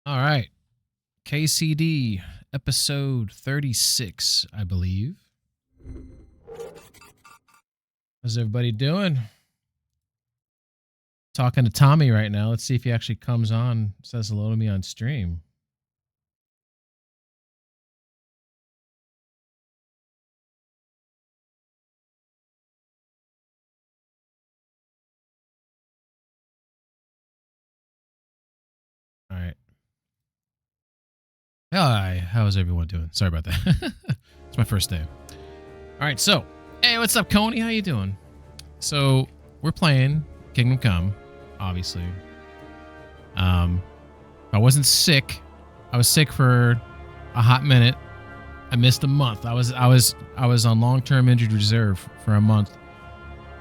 All right. KCD episode 36, I believe. How's everybody doing? Talking to Tommy right now. Let's see if he actually comes on, says hello to me on stream. All right. Hi, how's everyone doing? Sorry about that. It's my first day. All right, so, hey, what's up, Coney? How you doing? So, we're playing Kingdom Come, obviously. I wasn't sick. I was sick for a hot minute. I missed a month. I was on long-term injured reserve for a month.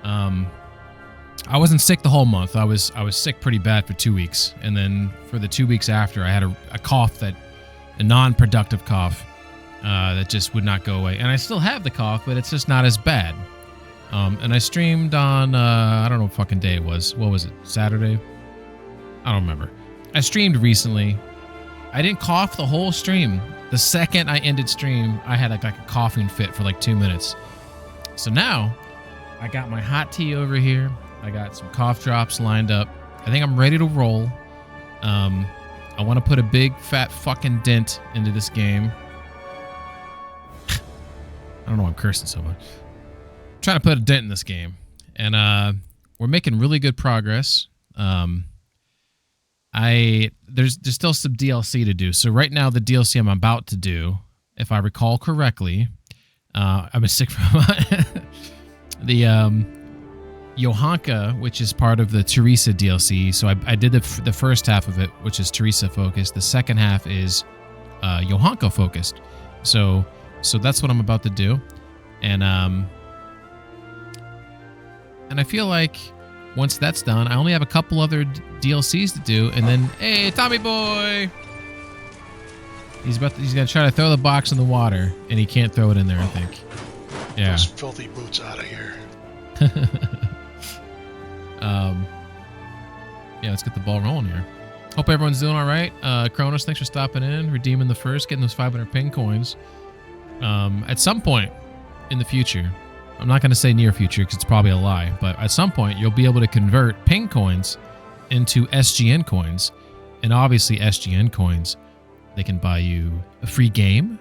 I wasn't sick the whole month. I was sick pretty bad for 2 weeks, and then for the 2 weeks after, I had a cough a non-productive cough that just would not go away. And I still have the cough, but it's just not as bad. And I streamed on I don't know what fucking day it was. What was it? Saturday? I don't remember. I streamed recently. I didn't cough the whole stream. The second I ended stream, I had like a coughing fit for like 2 minutes. So now I got my hot tea over here. I got some cough drops lined up. I think I'm ready to roll. I want to put a big fat fucking dent into this game. I don't know why I'm cursing so much. I'm trying to put a dent in this game. And we're making really good progress. There's still some DLC to do. So right now the DLC I'm about to do, if I recall correctly, I'm sick from the Johanka, which is part of the Teresa DLC. So I did the first half of it, which is Teresa focused. The second half is Johanka focused. So that's what I'm about to do. And I feel like once that's done, I only have a couple other DLCs to do, and then hey, Tommy boy, he's gonna try to throw the box in the water, and he can't throw it in there. I think. Yeah. Those filthy boots out of here. Yeah, let's get the ball rolling here. Hope everyone's doing all right. Kronos, thanks for stopping in, redeeming the first, getting those 500 ping coins. At some point in the future, I'm not going to say near future because it's probably a lie, but at some point you'll be able to convert ping coins into SGN coins. And obviously SGN coins, they can buy you a free game.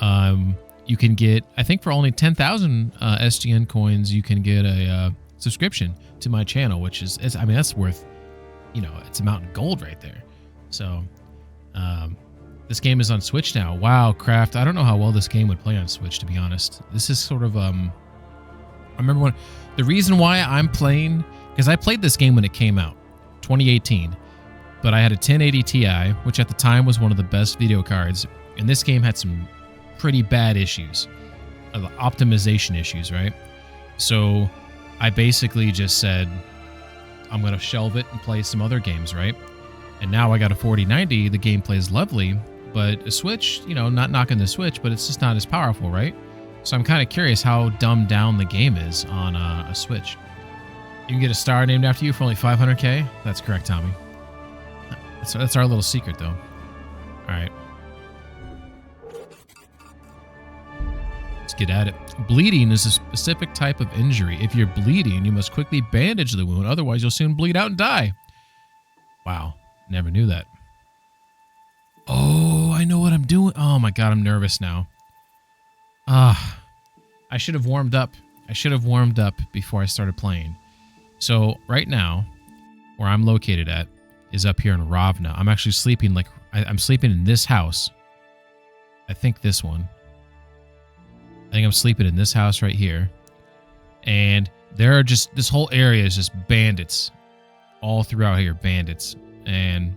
You can get, I think for only 10,000 SGN coins, you can get a subscription to my channel, which is, I mean, that's worth, it's a mountain of gold right there. So this game is on Switch now. Wow, Kraft. I don't know how well this game would play on Switch, to be honest. This is sort of, I remember the reason why I'm playing, because I played this game when it came out, 2018, but I had a 1080 Ti, which at the time was one of the best video cards, and this game had some pretty bad issues, optimization issues, right? So I basically just said, I'm going to shelve it and play some other games, right? And now I got a 4090, the game plays lovely, but a Switch, not knocking the Switch, but it's just not as powerful, right? So I'm kind of curious how dumbed down the game is on a Switch. You can get a star named after you for only 500k? That's correct, Tommy. That's our little secret, though. All right. Let's get at it. Bleeding is a specific type of injury. If you're bleeding, you must quickly bandage the wound. Otherwise, you'll soon bleed out and die. Wow. Never knew that. Oh, I know what I'm doing. Oh, my God. I'm nervous now. I should have warmed up. I should have warmed up before I started playing. So right now, where I'm located at is up here in Ravna. I'm actually sleeping I'm sleeping in this house. I think this one. I think I'm sleeping in this house right here. And there are this whole area is just bandits. All throughout here, bandits. And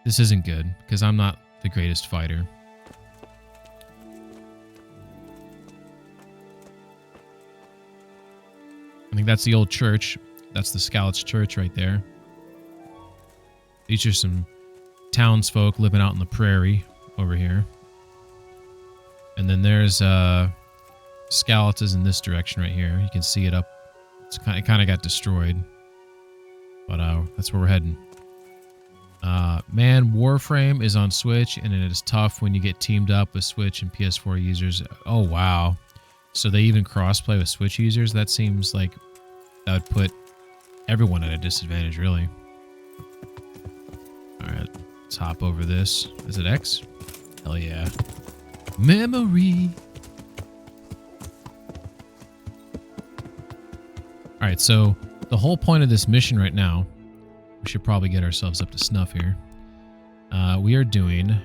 this isn't good because I'm not the greatest fighter. I think that's the old church. That's the Scouts Church right there. These are some townsfolk living out in the prairie over here. And then there's Scouts is in this direction right here. You can see it up. It kind of got destroyed. But that's where we're heading. Man, Warframe is on Switch, and it is tough when you get teamed up with Switch and PS4 users. Oh, wow. So they even cross-play with Switch users? That seems like that would put everyone at a disadvantage, really. All right, let's hop over this. Is it X? Hell yeah. Memory. All right, so the whole point of this mission right now, we should probably get ourselves up to snuff here. We are doing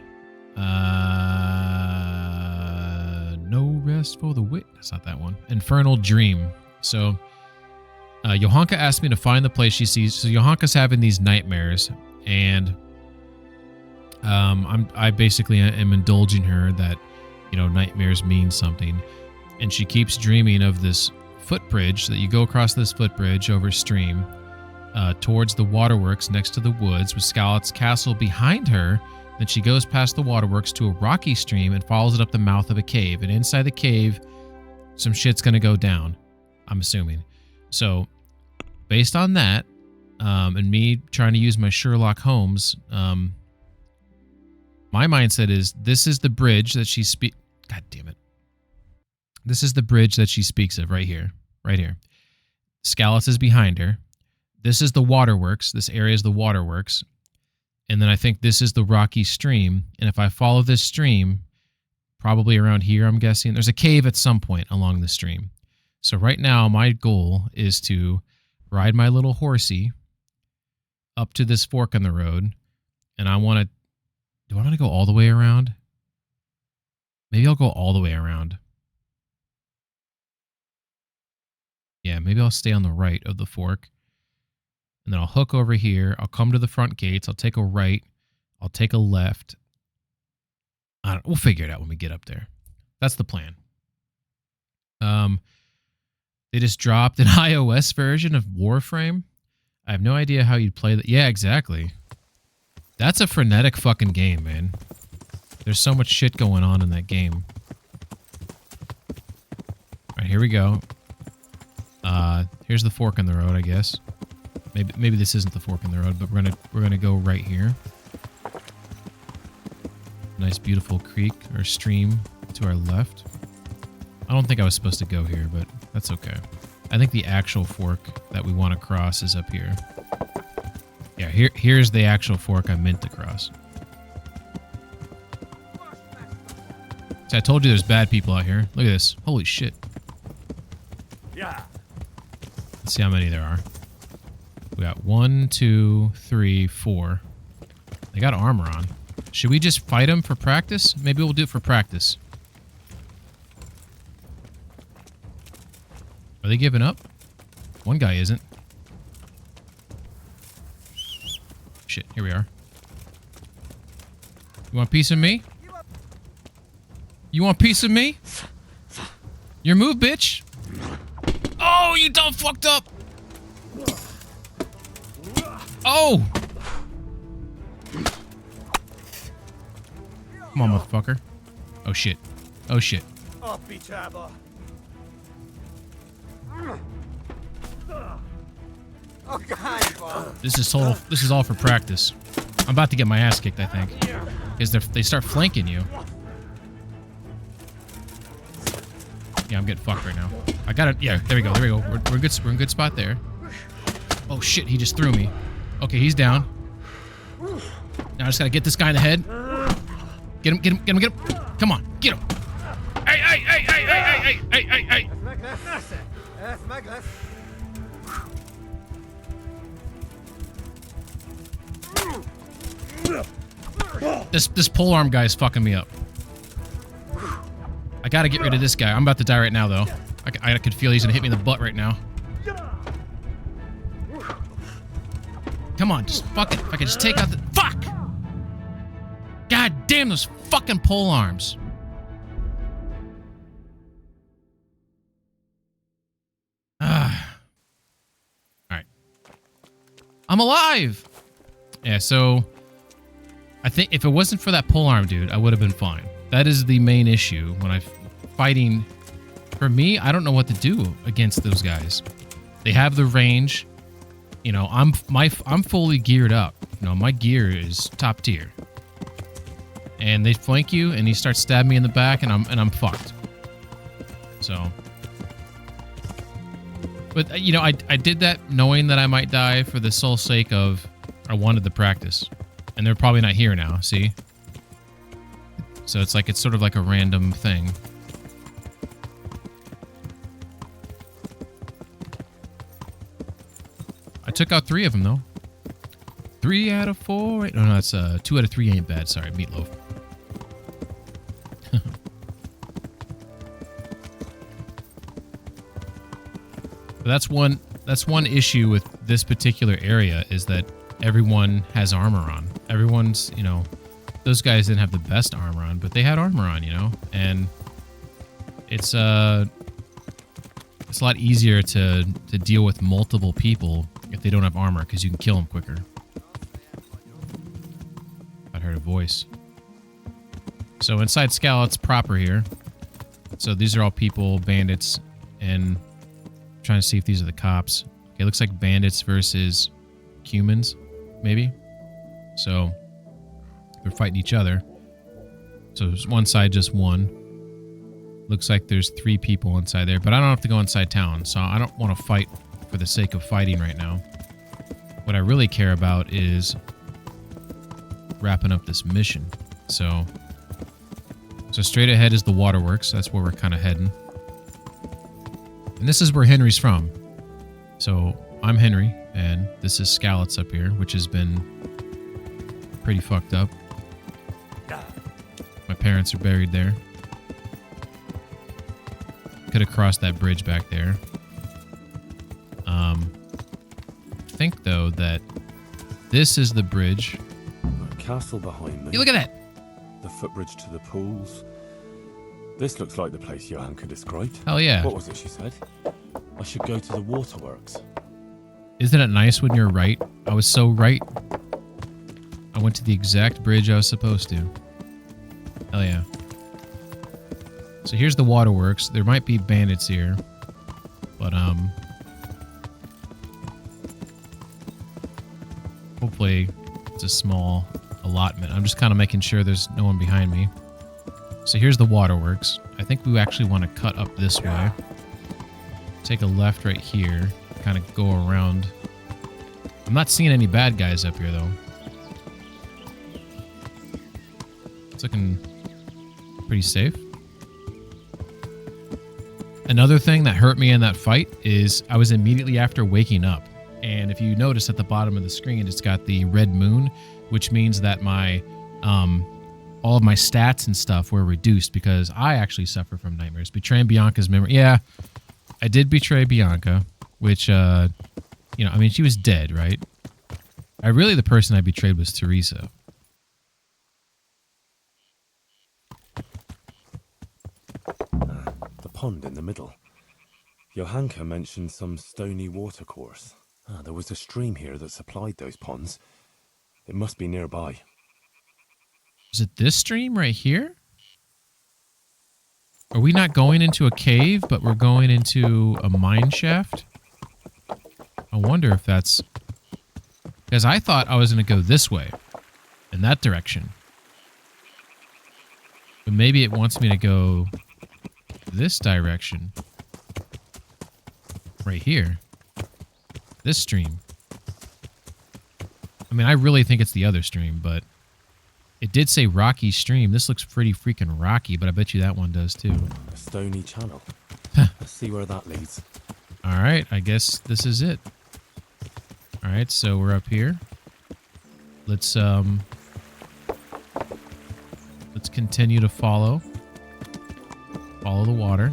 No Rest for the Wicked. That's not that one. Infernal Dream. So Johanka asked me to find the place she sees. So Johanka's having these nightmares, and I basically am indulging her that, you know, nightmares mean something, and she keeps dreaming of this footbridge, that you go across this footbridge over stream towards the waterworks next to the woods with Scarlet's castle behind her. Then she goes past the waterworks to a rocky stream and follows it up the mouth of a cave. And inside the cave, some shit's going to go down, I'm assuming. So based on that, and me trying to use my Sherlock Holmes, my mindset is this is the bridge that she God damn it. This is the bridge that she speaks of right here. Right here. Scallis is behind her. This is the waterworks. This area is the waterworks. And then I think this is the rocky stream. And if I follow this stream, probably around here, I'm guessing, there's a cave at some point along the stream. So right now, my goal is to ride my little horsey up to this fork in the road. And I want to... Do I want to go all the way around? Maybe I'll go all the way around. Yeah, maybe I'll stay on the right of the fork. And then I'll hook over here. I'll come to the front gates. I'll take a right. I'll take a left. We'll figure it out when we get up there. That's the plan. They just dropped an iOS version of Warframe. I have no idea how you'd play that. Yeah, exactly. That's a frenetic fucking game, man. There's so much shit going on in that game. All right, here we go. Here's the fork in the road, I guess. Maybe this isn't the fork in the road, but we're gonna go right here. Nice, beautiful creek or stream to our left. I don't think I was supposed to go here, but that's okay. I think the actual fork that we want to cross is up here. Yeah, here's the actual fork I meant to cross. So I told you there's bad people out here. Look at this. Holy shit. Yeah. Let's see how many there are. We got 1, 2, 3, 4. They got armor on. Should we just fight them for practice? Maybe we'll do it for practice. Are they giving up? One guy isn't. Shit, here we are. You want a piece of me? You want a piece of me? Your move, bitch! Oh, you done fucked up! Oh! Come on, motherfucker. Oh, shit. Oh, shit. This is all for practice. I'm about to get my ass kicked, I think. Because they start flanking you. Yeah, I'm getting fucked right now. I got it. Yeah, there we go. There we go. We're in good spot there. Oh, shit. He just threw me. Okay, he's down. Now I just gotta get this guy in the head. Get him, get him, get him, get him. Come on, get him. Hey, hey, hey, hey, hey, hey, hey, hey, hey. This polearm guy is fucking me up. I gotta get rid of this guy. I'm about to die right now, though. I could feel he's gonna hit me in the butt right now. Come on, just fuck it. If I can just take out the... Fuck! God damn those fucking polearms. Alright. I'm alive! Yeah, so... I think if it wasn't for that polearm dude, I would have been fine. That is the main issue when I'm fighting. For me, I don't know what to do against those guys. They have the range. You know, I'm fully geared up. You know, my gear is top tier. And they flank you, and he starts stabbing me in the back, and I'm fucked. So, but you know, I did that knowing that I might die for the sole sake of I wanted the practice, and they're probably not here now. See, so it's sort of like a random thing. I took out 3 of them though. 3 out of 4. Wait, no, that's 2 out of 3 ain't bad. Sorry, meatloaf. But that's one issue with this particular area is that everyone has armor on. Everyone's, you know, those guys didn't have the best armor on, but they had armor on, you know, and it's a lot easier to deal with multiple people if they don't have armor because you can kill them quicker. I heard a voice. So inside Scallots proper here. So these are all people, bandits, and I'm trying to see if these are the cops. Okay, it looks like bandits versus humans, maybe. So they're fighting each other. So there's one side, just one. Looks like there's 3 people inside there, but I don't have to go inside town, so I don't want to fight for the sake of fighting right now. What I really care about is wrapping up this mission. So straight ahead is the waterworks. That's where we're kind of heading. And this is where Henry's from. So I'm Henry, and this is Scallots up here, which has been pretty fucked up. My parents are buried there. Could have crossed that bridge back there. I think, though, that this is the bridge. A castle behind me. Hey, look at that! The footbridge to the pools. This looks like the place Johanka described. Hell yeah. What was it she said? I should go to the waterworks. Isn't it nice when you're right? I was so right. I went to the exact bridge I was supposed to. Hell yeah. So here's the waterworks. There might be bandits here. But, hopefully it's a small allotment. I'm just kind of making sure there's no one behind me. So here's the waterworks. I think we actually want to cut up this way. Take a left right here. Kind of go around. I'm not seeing any bad guys up here, though. It's looking pretty safe. Another thing that hurt me in that fight is I was immediately after waking up. And if you notice at the bottom of the screen, it's got the red moon, which means that my all of my stats and stuff were reduced because I actually suffer from nightmares. Betraying Bianca's memory. Yeah, I did betray Bianca, which, you know, I mean, she was dead, right? The person I betrayed was Teresa. The pond in the middle. Johanka mentioned some stony watercourse. There was a stream here that supplied those ponds. It must be nearby. Is it this stream right here? Are we not going into a cave, but we're going into a mine shaft? I wonder if that's... Because I thought I was going to go this way, in that direction. But maybe it wants me to go this direction. Right here. This stream. I mean, I really think it's the other stream, but it did say rocky stream. This looks pretty freaking rocky, but I bet you that one does too. A stony channel. Let's see where that leads. All right, I guess this is it. All right, so we're up here. Let's continue to follow the water.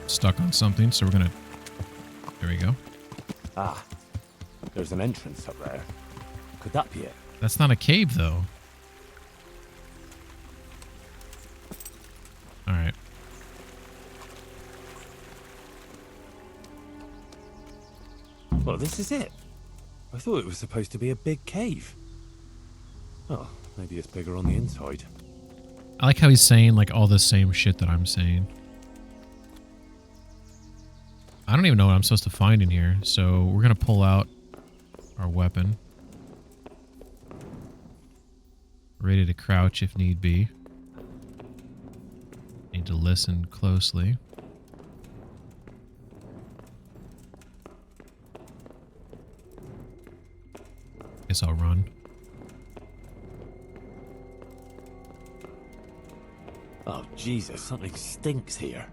Stuck on something, so we're gonna... There we go. Ah, there's an entrance up there. Could that be it? That's not a cave, though. All right. Well, this is it. I thought it was supposed to be a big cave. Oh, maybe it's bigger on the inside. I like how he's saying like all the same shit that I'm saying. I don't even know what I'm supposed to find in here, so we're gonna pull out our weapon. Ready to crouch if need be. Need to listen closely. Guess I'll run. Oh, Jesus, something stinks here.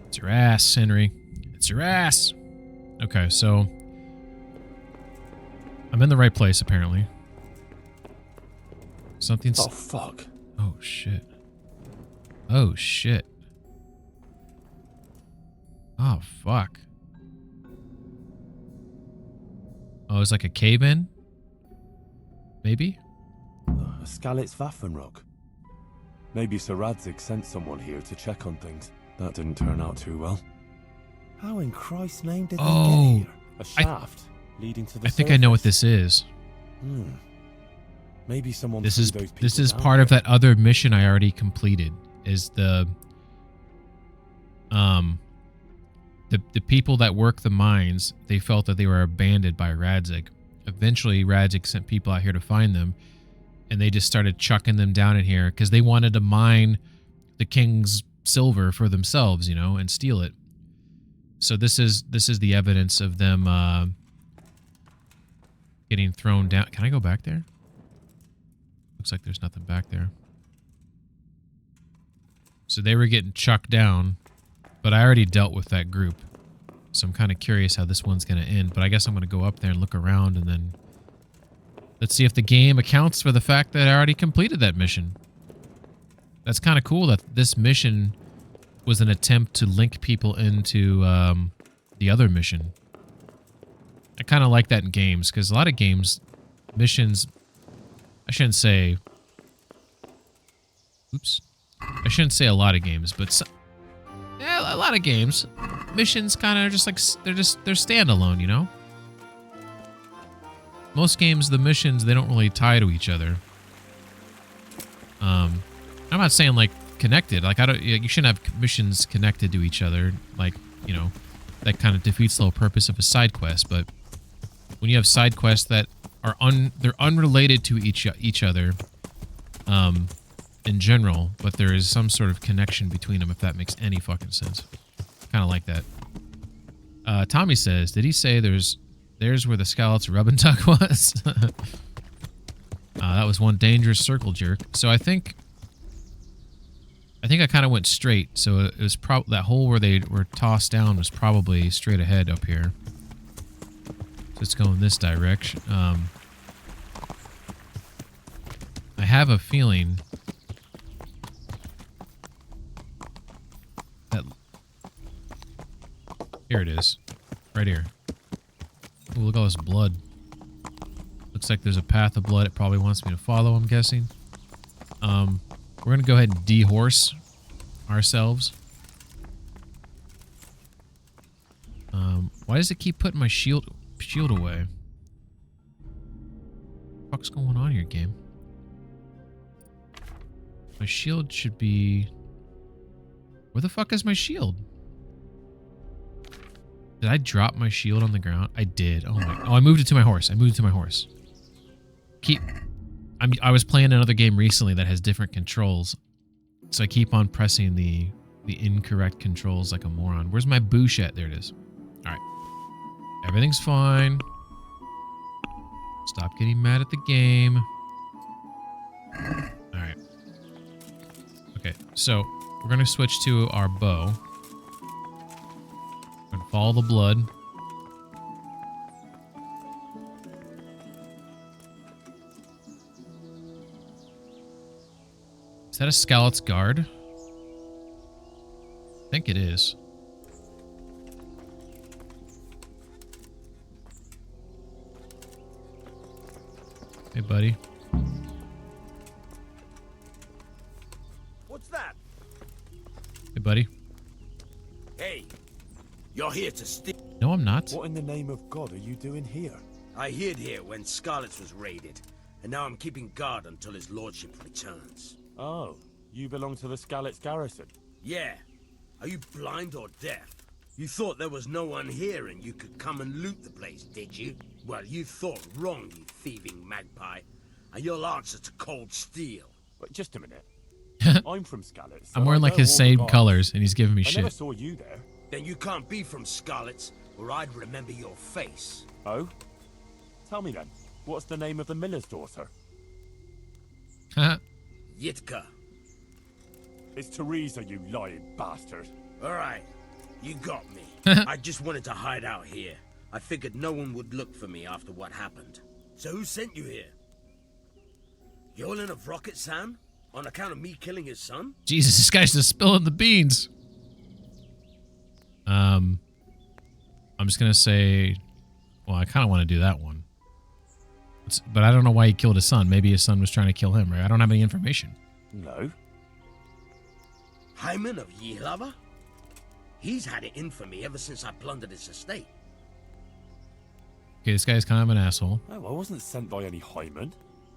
It's your ass, Henry. It's your ass. Okay, so I'm in the right place, apparently. Something's... Oh, fuck. Oh, shit. Oh, shit. Oh, fuck. Oh, it's like a cave-in? Maybe? A Skalitz Waffenrock. Maybe Sir Radzig sent someone here to check on things. That didn't turn out too well. How in Christ's name did they get here? A shaft leading to the I think I know what this is. Maybe someone. This is part of that other mission I already completed. Is the people that work the mines, they felt that they were abandoned by Radzig. Eventually, Radzig sent people out here to find them, and they just started chucking them down in here because they wanted to mine the king's silver for themselves, you know, and steal it. So this is the evidence of them getting thrown down. Can I go back there? Looks like there's nothing back there. So they were getting chucked down, but I already dealt with that group. So I'm kind of curious how this one's going to end, but I guess I'm going to go up there and look around, and then let's see if the game accounts for the fact that I already completed that mission. That's kind of cool that this mission was an attempt to link people into the other mission. I kind of like that in games, because a lot of games, missions, I shouldn't say, oops, I shouldn't say a lot of games, but yeah, a lot of games, missions kind of just like, they're standalone, you know? Most games, the missions, they don't really tie to each other. I'm not saying like connected, like you shouldn't have missions connected to each other, like, you know, that kind of defeats the whole purpose of a side quest. But when you have side quests that are they're unrelated to each other, in general, but there is some sort of connection between them, if that makes any fucking sense. Kind of like that. Tommy says, did he say there's where the Skalitz rub and tuck was? That was one dangerous circle jerk. So I think I kind of went straight. So it was probably that hole where they were tossed down was probably straight ahead up here. So it's going this direction. I have a feeling that here it is, right here. Ooh, look at all this blood. Looks like there's a path of blood it probably wants me to follow, I'm guessing. We're going to go ahead and dehorse ourselves. Why does it keep putting my shield away? What the fuck's going on here, game? My shield should be... Where the fuck is my shield? Did I drop my shield on the ground? I did. Oh my... Oh, I moved it to my horse. I was playing another game recently that has different controls. So I keep on pressing the incorrect controls like a moron. Where's my boosh at? There it is. Alright. Everything's fine. Stop getting mad at the game. Alright. Okay, so we're going to switch to our bow. We're going to follow the blood. Is that a Skalitz guard? I think it is. Hey, buddy. What's that? Hey, buddy. Hey, you're here to steal. No, I'm not. What in the name of God are you doing here? I hid here when Skalitz was raided. and now I'm keeping guard until his lordship returns. Oh, you belong to the Skalitz garrison? Yeah. Are you blind or deaf? You thought there was no one here and you could come and loot the place, did you? Well, you thought wrong, you thieving magpie. And you'll answer to cold steel. Wait, just a minute. I'm from Skalitz. So I'm wearing like know his all the same guards. colors, and he's giving me I never shit. saw you there. Then you can't be from Skalitz, or I'd remember your face. Oh? Tell me then, what's the name of the miller's daughter? Yitka. It's Teresa, you lying bastard. Alright, you got me. I just wanted to hide out here. I figured no one would look for me after what happened. So who sent you here? Yolen of Rocket Sam? On account of me killing his son? Jesus, this guy's just spilling the beans. I'm just gonna say, well, I kind of want to do that one. But I don't know why he killed his son. Maybe his son was trying to kill him, right? I don't have any information. No. Hyman of Yihlava? He's had it in for me ever since I plundered his estate. Okay, this guy's kind of an asshole. No, I wasn't sent by any Hyman.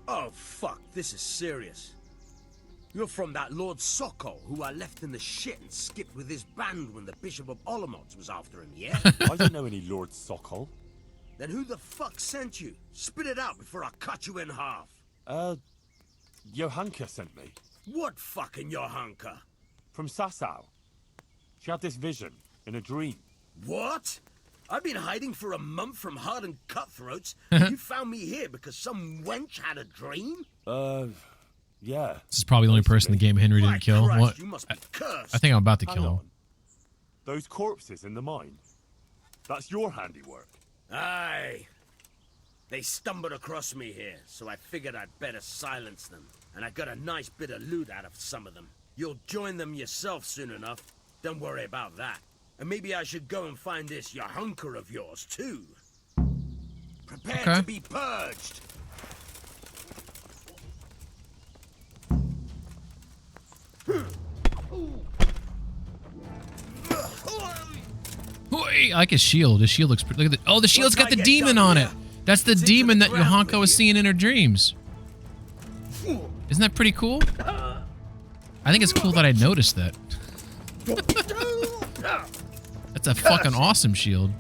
Oh, fuck, this is serious. You're from that Lord Sokol, who I left in the shit and skipped with his band when the Bishop of Olomouc was after him, yeah? I don't know any Lord Sokol. Then who the fuck sent you? Spit it out before I cut you in half. Johanka sent me. What fucking Johanka? From Sasau. She had this vision, in a dream. What? I've been hiding for a month from hardened cutthroats, and you found me here because some wench had a dream? Yeah. This is probably the only person in the game Henry My didn't kill. Christ, What? you must be cursed. I think I'm about to Hang kill him. on. Those corpses in the mine. That's your handiwork. Aye. They stumbled across me here, so I figured I'd better silence them. And I got a nice bit of loot out of some of them. You'll join them yourself soon enough. Don't worry about that. And maybe I should go and find this Yahunker of yours, too. Prepare to be purged. I like his shield. His shield looks pretty. Look at the, oh, the shield's got the demon on it. That's the demon that Johanka was seeing in her dreams. Isn't that pretty cool? I think it's cool that I noticed that. That's a fucking awesome shield.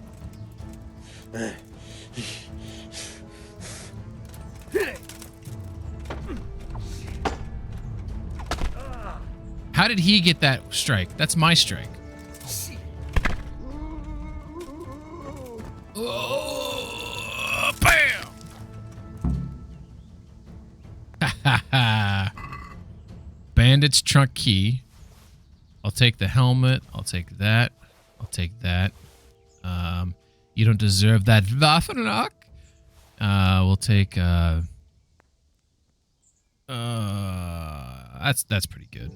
How did he get that strike? That's my strike. Oh, bam! Ha ha. Bandit's trunk key. I'll take the helmet. I'll take that. I'll take that. You don't deserve that Waffenrock. We'll take that's pretty good.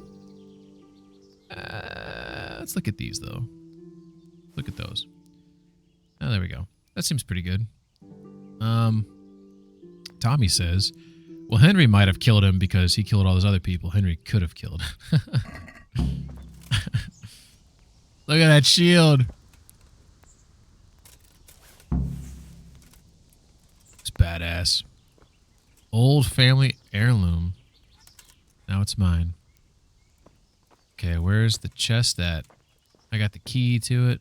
Let's look at these though. Look at those. Oh, there we go. That seems pretty good. Tommy says, well, Henry might have killed him because he killed all those other people. Henry could have killed. Look at that shield. It's badass. Old family heirloom. Now it's mine. Okay, where's the chest at? I got the key to it.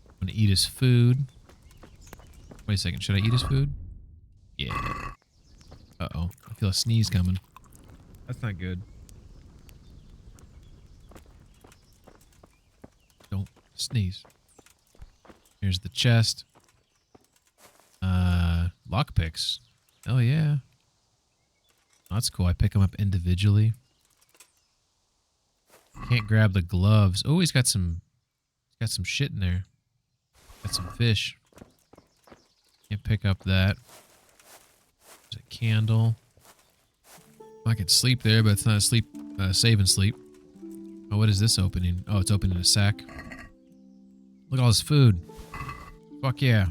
I'm gonna eat his food. Wait a second, should I eat his food? Yeah. Uh-oh, I feel a sneeze coming. That's not good. Don't sneeze. Here's the chest. Lockpicks. Oh yeah. That's cool. I pick them up individually. Can't grab the gloves. Oh, he's got some shit in there. Got some fish. Can't pick up that. There's a candle. I could sleep there, but it's not a sleep. Save and sleep. Oh, what is this opening? Oh, it's opening a sack. Look at all this food. Fuck yeah.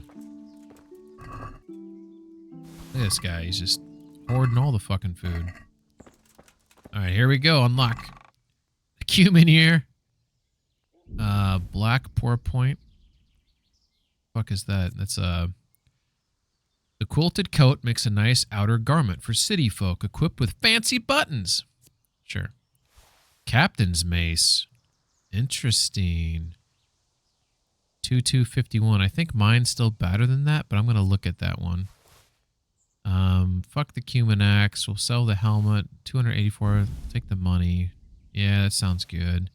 Look at this guy. He's just hoarding all the fucking food. Alright, here we go. Unlock. The cumin here. Black pour point. Fuck is that? That's the quilted coat makes a nice outer garment for city folk equipped with fancy buttons. Sure. Captain's mace. Interesting. 2251. I think mine's still better than that, but I'm gonna look at that one. Fuck the cumin axe. We'll sell the helmet. 284. Take the money. Yeah, that sounds good.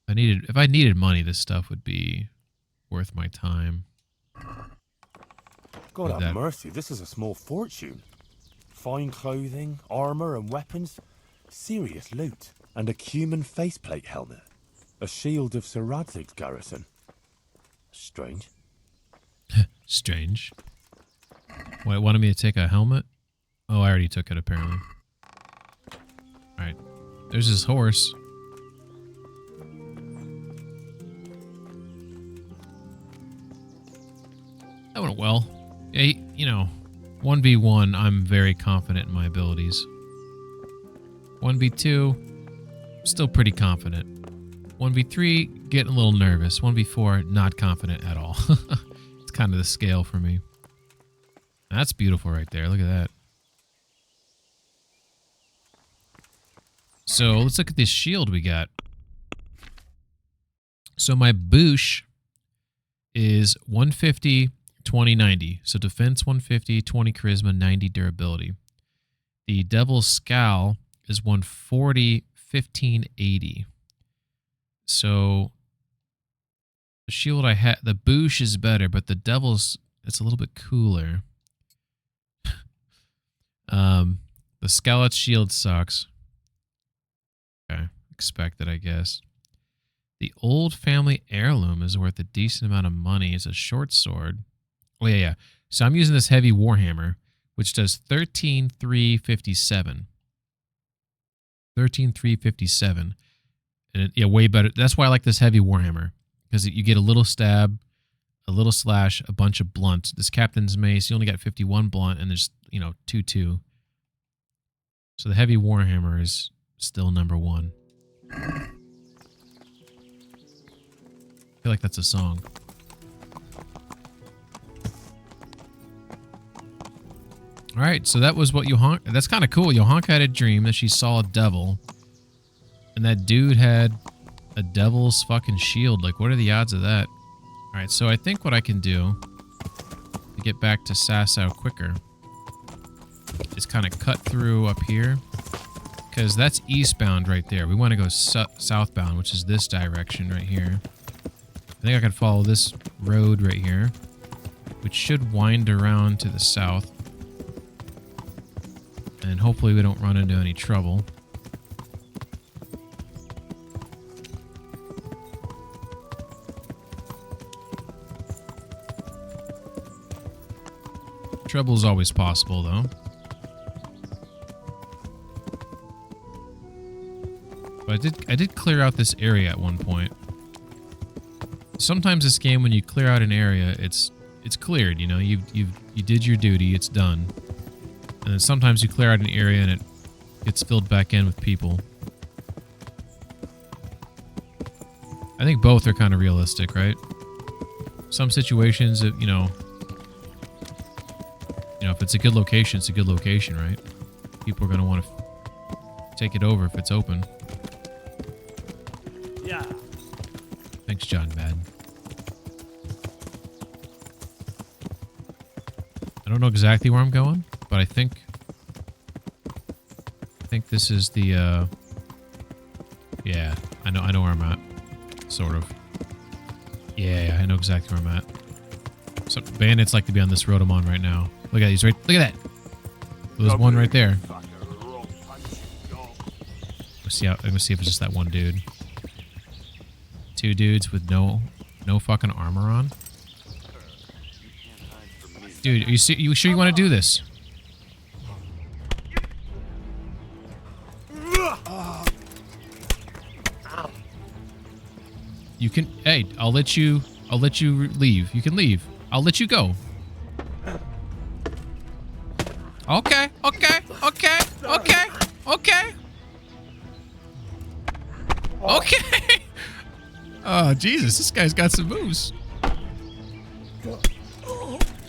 If I needed money, this stuff would be worth my time. God have mercy, this is a small fortune. Fine clothing, armor and weapons. Serious loot. And a cumin faceplate helmet. A shield of Sir Radzig's garrison. Strange. Strange. What, wanted me to take a helmet? Oh, I already took it, apparently. Alright. There's his horse. That went well. Yeah, you know, 1v1, I'm very confident in my abilities. 1v2, still pretty confident. 1v3, getting a little nervous. 1v4, not confident at all. It's kind of the scale for me. That's beautiful right there. Look at that. So let's look at this shield we got. So my Boosh is 150, 20, 90. So defense 150, 20 charisma, 90 durability. The Devil's Scowl is 140, 15, 80. So the shield I had, the Boosh is better, but the Devil's, it's a little bit cooler. The Skeleton shield sucks. Okay, expected, I guess. The Old Family Heirloom is worth a decent amount of money. It's a short sword. Oh, yeah. So I'm using this heavy Warhammer, which does 13,357. 13,357. And yeah, way better. That's why I like this heavy Warhammer. Because you get a little stab, a little slash, a bunch of blunt. This Captain's Mace, you only got 51 blunt, and there's, 2-2. So the heavy Warhammer is still number one. I feel like that's a song. All right, so that was what Johanka... That's kind of cool. Johanka had a dream that she saw a devil. And that dude had a devil's fucking shield. Like, what are the odds of that? All right, so I think what I can do to get back to Sasau quicker is kind of cut through up here. Because that's eastbound right there. We want to go southbound, which is this direction right here. I think I can follow this road right here, which should wind around to the south. And hopefully we don't run into any trouble. Trouble is always possible, though. But I did clear out this area at one point. Sometimes this game, when you clear out an area, it's cleared. You did your duty. It's done. And then sometimes you clear out an area and it gets filled back in with people. I think both are kind of realistic, right? Some situations, if it's a good location, it's a good location, right? People are going to want to take it over if it's open. Yeah. Thanks, John Madden. I don't know exactly where I'm going, but I think this is the yeah, I know where I'm at. Sort of. Yeah, I know exactly where I'm at. So bandits like to be on this road I'm on right now. Look at these look at that. There's one right there. Let's see if it's just that one dude. Two dudes with no fucking armor on. Dude, are you sure you want to do this? You can. Hey, I'll let you leave. You can leave. I'll let you go. Okay. Okay. Oh, Jesus. This guy's got some moves.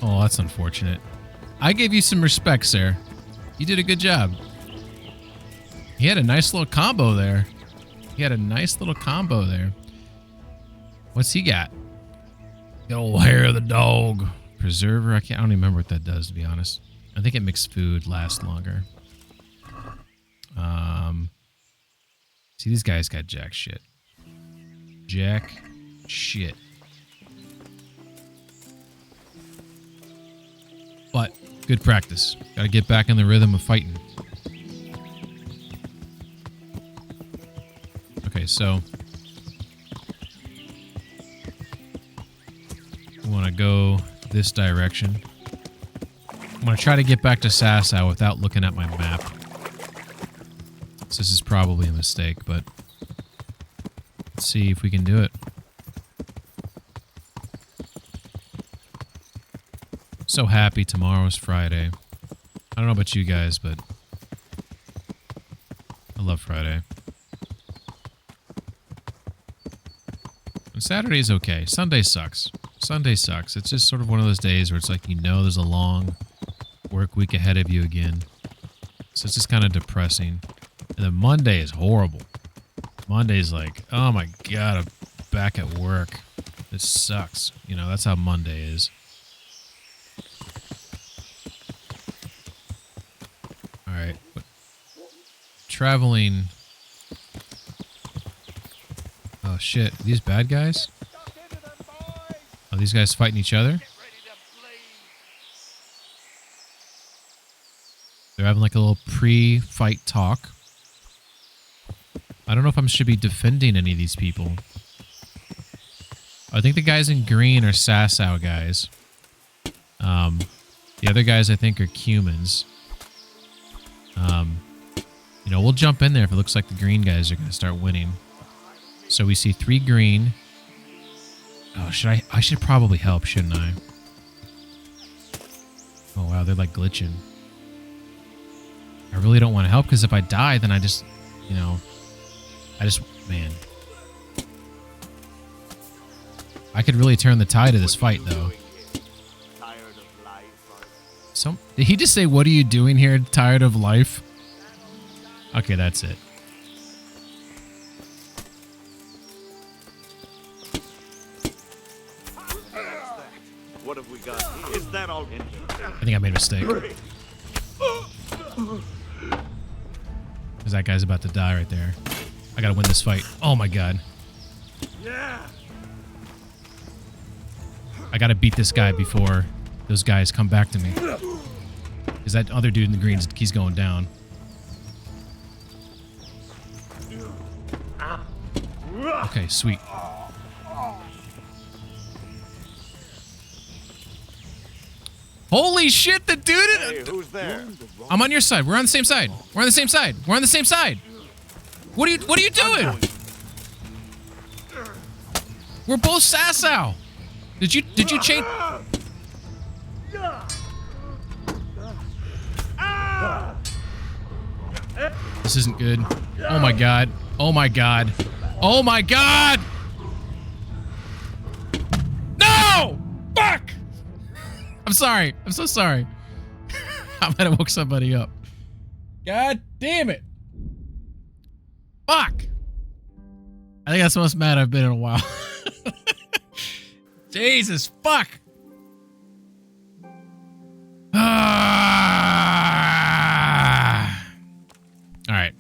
Oh, that's unfortunate. I gave you some respect, sir. You did a good job. He had a nice little combo there. What's he got? The old hair of the dog. Preserver. I don't even remember what that does, to be honest. I think it makes food last longer. See, these guys got jack shit. Jack shit. But good practice. Gotta get back in the rhythm of fighting. Okay, so we want to go this direction. I'm going to try to get back to Sasau without looking at my map. So this is probably a mistake, but let's see if we can do it. So happy tomorrow's Friday. I don't know about you guys, but I love Friday. And Saturday's okay. Sunday sucks. Sunday sucks. It's just sort of one of those days where it's like, you know, there's a long work week ahead of you again. So it's just kind of depressing. And then Monday is horrible. Monday's like, oh my God, I'm back at work. This sucks. You know, that's how Monday is. Alright. Traveling. Oh shit. Are these bad guys? Are these guys fighting each other? They're having like a little pre-fight talk. I don't know if I should be defending any of these people. I think the guys in green are Sasau guys. The other guys I think are Cumans. You know, we'll jump in there if it looks like the green guys are going to start winning. So we see 3 green. Oh, I should probably help, shouldn't I? Oh, wow, they're like glitching. I really don't want to help because if I die, then I just, you know, man. I could really turn the tide of this fight, though. Did he just say, what are you doing here, tired of life? Okay, that's it. What have we got here? Is that all? I think I made a mistake. Because that guy's about to die right there. I gotta win this fight. Oh my God. I gotta beat this guy before those guys come back to me. Because that other dude in the green, he's going down. Okay, sweet. Holy shit, the dude! Hey, who's there? I'm on your side. We're on the same side. We're on the same side. We're on the same side. What are you doing? We're both Sasau. Did you change? This isn't good. Oh my God. Oh my God. Oh my God! No! Fuck! I'm sorry. I'm so sorry. I might have woke somebody up. God damn it. Fuck! I think that's the most mad I've been in a while. Jesus, fuck! Alright.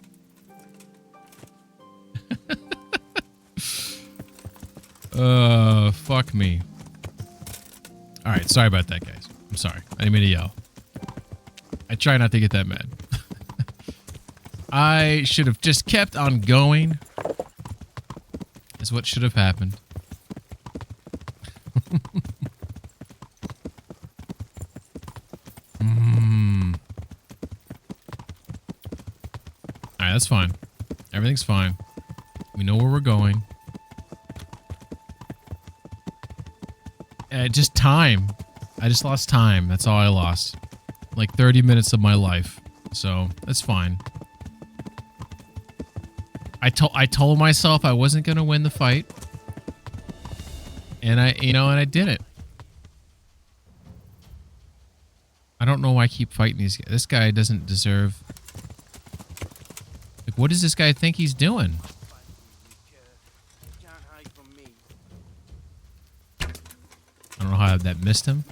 Fuck me. Alright, sorry about that, guys. I'm sorry. I didn't mean to yell. I try not to get that mad. I should have just kept on going. Is what should have happened. Alright, that's fine. Everything's fine. We know where we're going. Just time. I just lost time. That's all I lost. Like 30 minutes of my life. So, that's fine. I told myself I wasn't gonna win the fight, and I did it. I don't know why I keep fighting these guys. This guy doesn't deserve. Like, what does this guy think he's doing? I don't know how that missed him,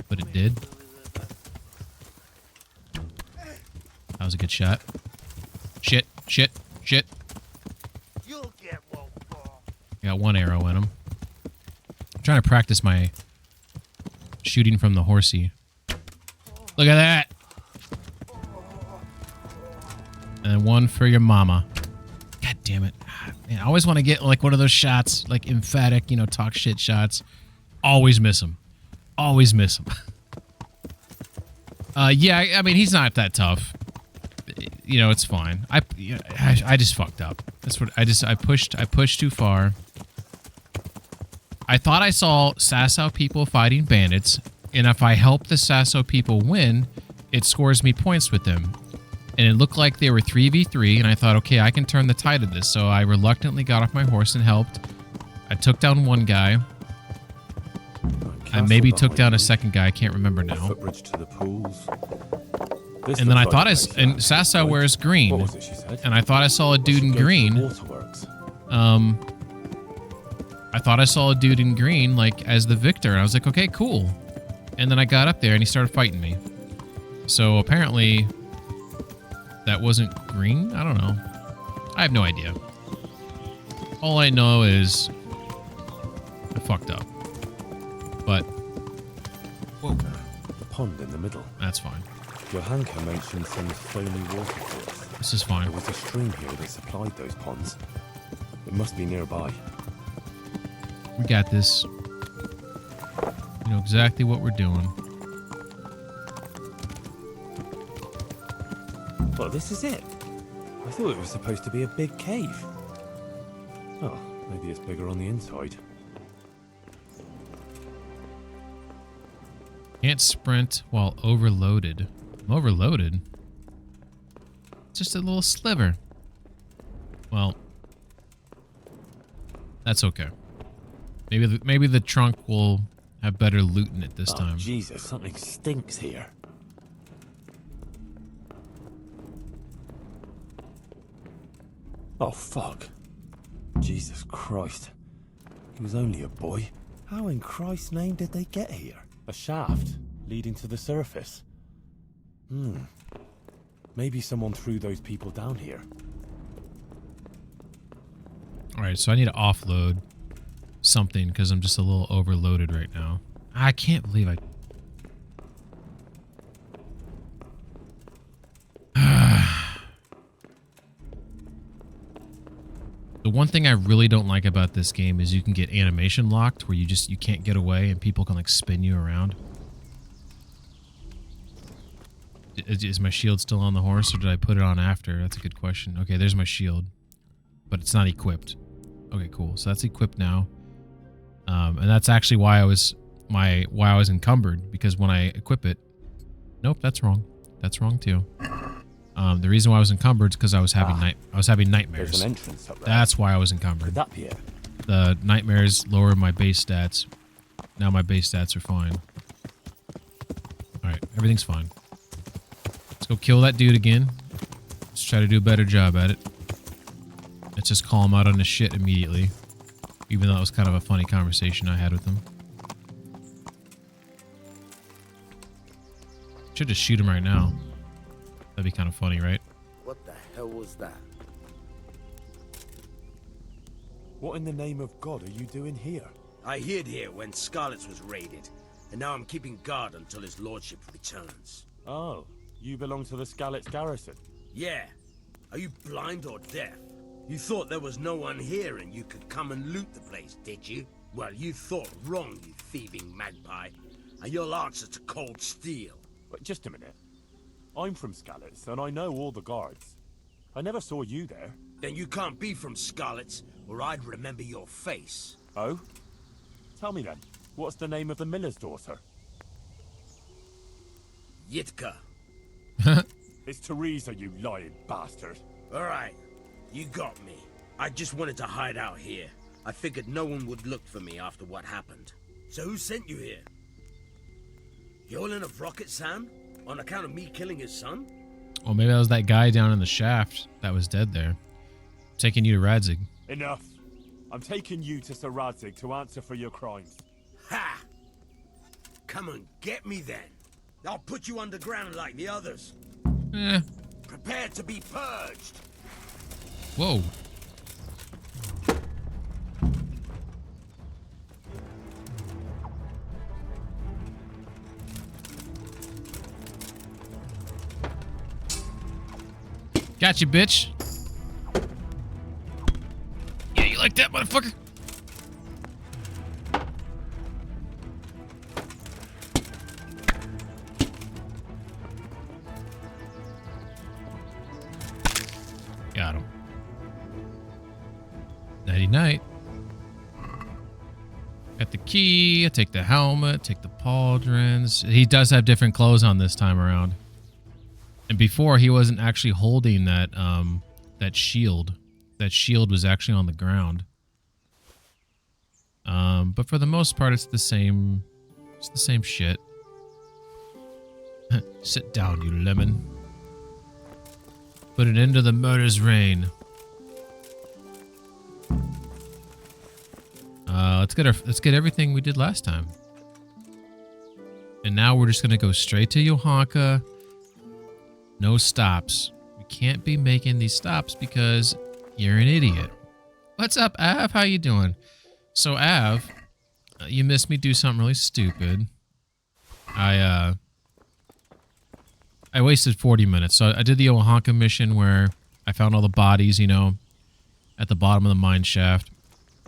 but it did. That was a good shot. Shit. I got one arrow in him. I'm trying to practice my shooting from the horsey. Look at that. And one for your mama. God damn it. Man, I always want to get like one of those shots, like emphatic, talk shit shots. Always miss him. Always miss him. Yeah, I mean, he's not that tough. It's fine. I just fucked up. That's what I pushed too far. I thought I saw Sasau people fighting bandits, and if I help the Sasau people win, it scores me points with them. And it looked like they were 3v3, and I thought, okay, I can turn the tide of this. So I reluctantly got off my horse and helped. I took down one guy. I maybe took down a second guy. I can't remember now. Footbridge to the pools. And then I thought and Sasau wears green. What was it she said? And I thought I saw a dude in green. I thought I saw a dude in green, like, as the victor. And I was like, okay, cool. And then I got up there and he started fighting me. So apparently that wasn't green? I don't know. I have no idea. All I know is I fucked up. But whoa, the pond in the middle. That's fine. Johanka mentioned some foamy waterfalls. This is fine. There was a stream here that supplied those ponds. It must be nearby. We got this. We know exactly what we're doing. Well, this is it. I thought it was supposed to be a big cave. Oh, maybe it's bigger on the inside. Can't sprint while overloaded. I'm overloaded? It's just a little sliver. Well, that's okay. Maybe the trunk will have better loot in it this time. Jesus, something stinks here. Oh, fuck. Jesus Christ. He was only a boy. How in Christ's name did they get here? A shaft leading to the surface. Maybe someone threw those people down here. Alright, so I need to offload something because I'm just a little overloaded right now. I can't believe I... The one thing I really don't like about this game is you can get animation locked where you can't get away and people can like spin you around. Is my shield still on the horse or did I put it on after? That's a good question. Okay, there's my shield, but it's not equipped. Okay, cool. So that's equipped now. And that's actually why I was encumbered, because when I equip it, nope, that's wrong. That's wrong too. The reason why I was encumbered is because I was having nightmares. There's an entrance up there. That's why I was encumbered. Could that be it? The nightmares lower my base stats. Now my base stats are fine. Alright, everything's fine. Let's go kill that dude again. Let's try to do a better job at it. Let's just call him out on his shit immediately. Even though it was kind of a funny conversation I had with him. Should just shoot him right now. That'd be kind of funny, right? What the hell was that? What in the name of God are you doing here? I hid here when Scarlet's was raided, and now I'm keeping guard until his lordship returns. Oh, you belong to the Skalitz garrison? Yeah. Are you blind or deaf? You thought there was no one here and you could come and loot the place, did you? Well, you thought wrong, you thieving magpie. And you'll answer to cold steel. Wait, just a minute. I'm from Skalitz, and I know all the guards. I never saw you there. Then you can't be from Scarlet's, or I'd remember your face. Oh? Tell me then, what's the name of the miller's daughter? Yitka. It's Teresa, you lying bastard. All right. You got me. I just wanted to hide out here. I figured no one would look for me after what happened. So who sent you here? Yolan of Rocket Sam? On account of me killing his son? Oh, maybe that was that guy down in the shaft that was dead there. Taking you to Radzig. Enough. I'm taking you to Sir Radzig to answer for your crimes. Ha! Come and get me then. I'll put you underground like the others. Prepare to be purged. Whoa. Got you, bitch. Yeah, you like that, motherfucker? Got him. Nighty night. Got the key. I take the helmet. Take the pauldrons. He does have different clothes on this time around. And before, he wasn't actually holding that that shield. That shield was actually on the ground. But for the most part, it's the same. It's the same shit. Sit down, you lemon. Put an end to the murder's reign. Let's get everything we did last time. And now we're just gonna go straight to Johanka. No stops. We can't be making these stops because you're an idiot. What's up, Av? How you doing? So, Av, you missed me do something really stupid. I wasted 40 minutes. So I did the Johanka mission where I found all the bodies, you know, at the bottom of the mine shaft.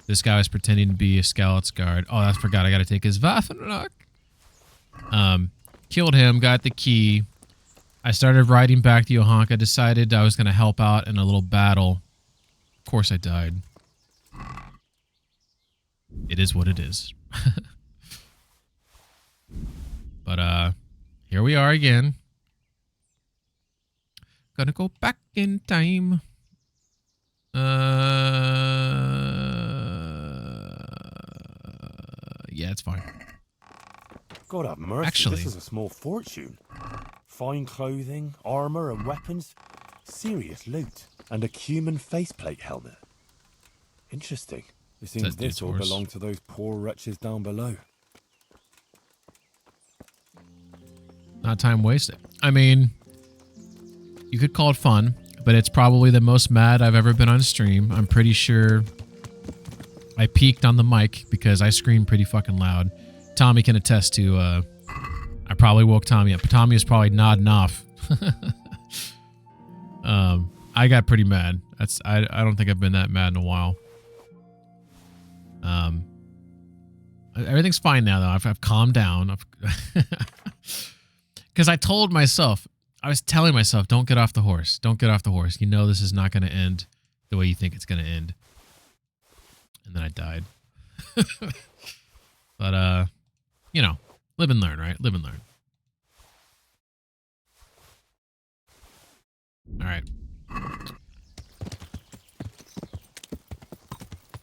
This guy was pretending to be a Skalit's guard. Oh, I forgot. I got to take his Waffenrock. Killed him, got the key. I started riding back to Johanka, decided I was going to help out in a little battle. Of course I died. It is what it is. But, here we are again. Gonna go back in time. Yeah, it's fine. God have mercy, Actually, this is a small fortune. Fine clothing, armor and weapons. Serious loot. And a human faceplate helmet. Interesting. It seems this all belonged to those poor wretches down below. not time wasted. I mean, you could call it fun, but it's probably the most mad I've ever been on stream. I'm pretty sure I peaked on the mic because I screamed pretty fucking loud. Tommy can attest to, I probably woke Tommy up. Tommy is probably nodding off. I got pretty mad. I don't think I've been that mad in a while. Everything's fine now, though. I've calmed down. Because I told myself, I was telling myself, don't get off the horse. Don't get off the horse. You know this is not going to end the way you think it's going to end. And then I died. But, you know, live and learn, right? Live and learn. All right.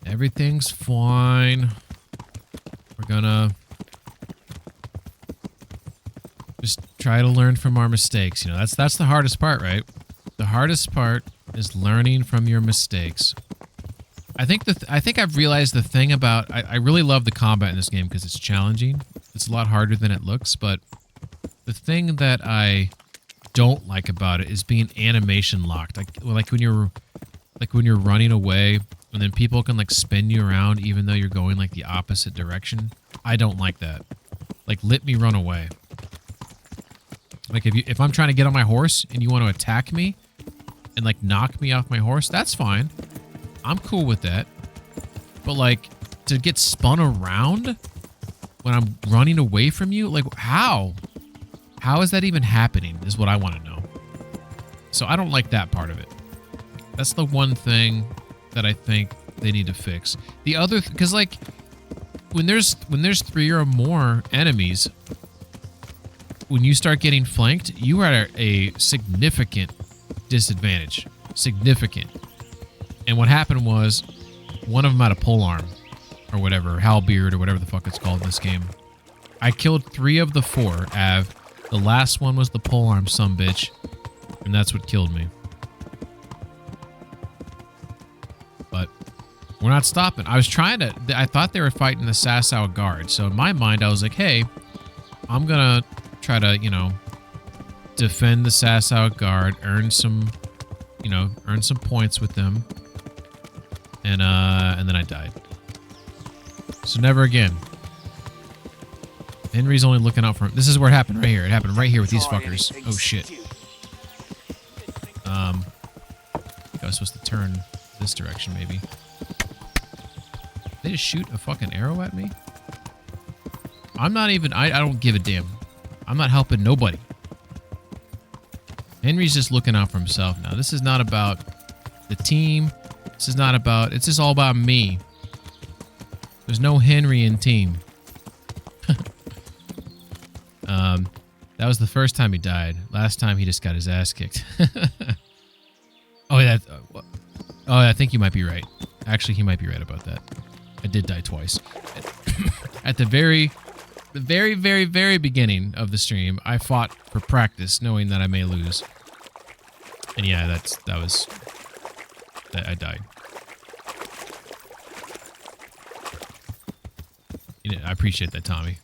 Everything's fine. We're gonna just try to learn from our mistakes. You know, that's the hardest part, right? The hardest part is learning from your mistakes. I think I've realized the thing about I really love the combat in this game because it's challenging. It's a lot harder than it looks, but the thing that I don't like about it is being animation locked. Like when you're running away and then people can like spin you around even though you're going like the opposite direction. I don't like that. Like, let me run away. Like if I'm trying to get on my horse and you want to attack me and like knock me off my horse, that's fine. I'm cool with that. But like to get spun around when I'm running away from you, like how? How is that even happening is what I want to know. So I don't like that part of it. That's the one thing that I think they need to fix. The other, because like when there's 3 or more enemies, when you start getting flanked, you are at a significant disadvantage. Significant. And what happened was, one of them had a polearm, or whatever, halberd, or whatever the fuck it's called in this game. I killed 3 of the 4, Av. The last one was the polearm sumbitch, and that's what killed me. But we're not stopping. I was trying to... I thought they were fighting the Sasau guard, so in my mind, I was like, hey, I'm gonna try to, you know, defend the Sasau guard, earn some, you know, earn some points with them. And then I died. So never again. Henry's only looking out for him. This is where it happened right here. It happened right here with these fuckers. Oh shit. I think I was supposed to turn this direction maybe. They just shoot a fucking arrow at me? I'm not even... I don't give a damn. I'm not helping nobody. Henry's just looking out for himself now. This is not about the team. This is not about... It's just all about me. There's no Henry in team. That was the first time he died. Last time he just got his ass kicked. Oh, yeah. Oh, I think you might be right. Actually, he might be right about that. I did die twice. At the very beginning of the stream, I fought for practice, knowing that I may lose. And yeah, I died. You know, I appreciate that, Tommy.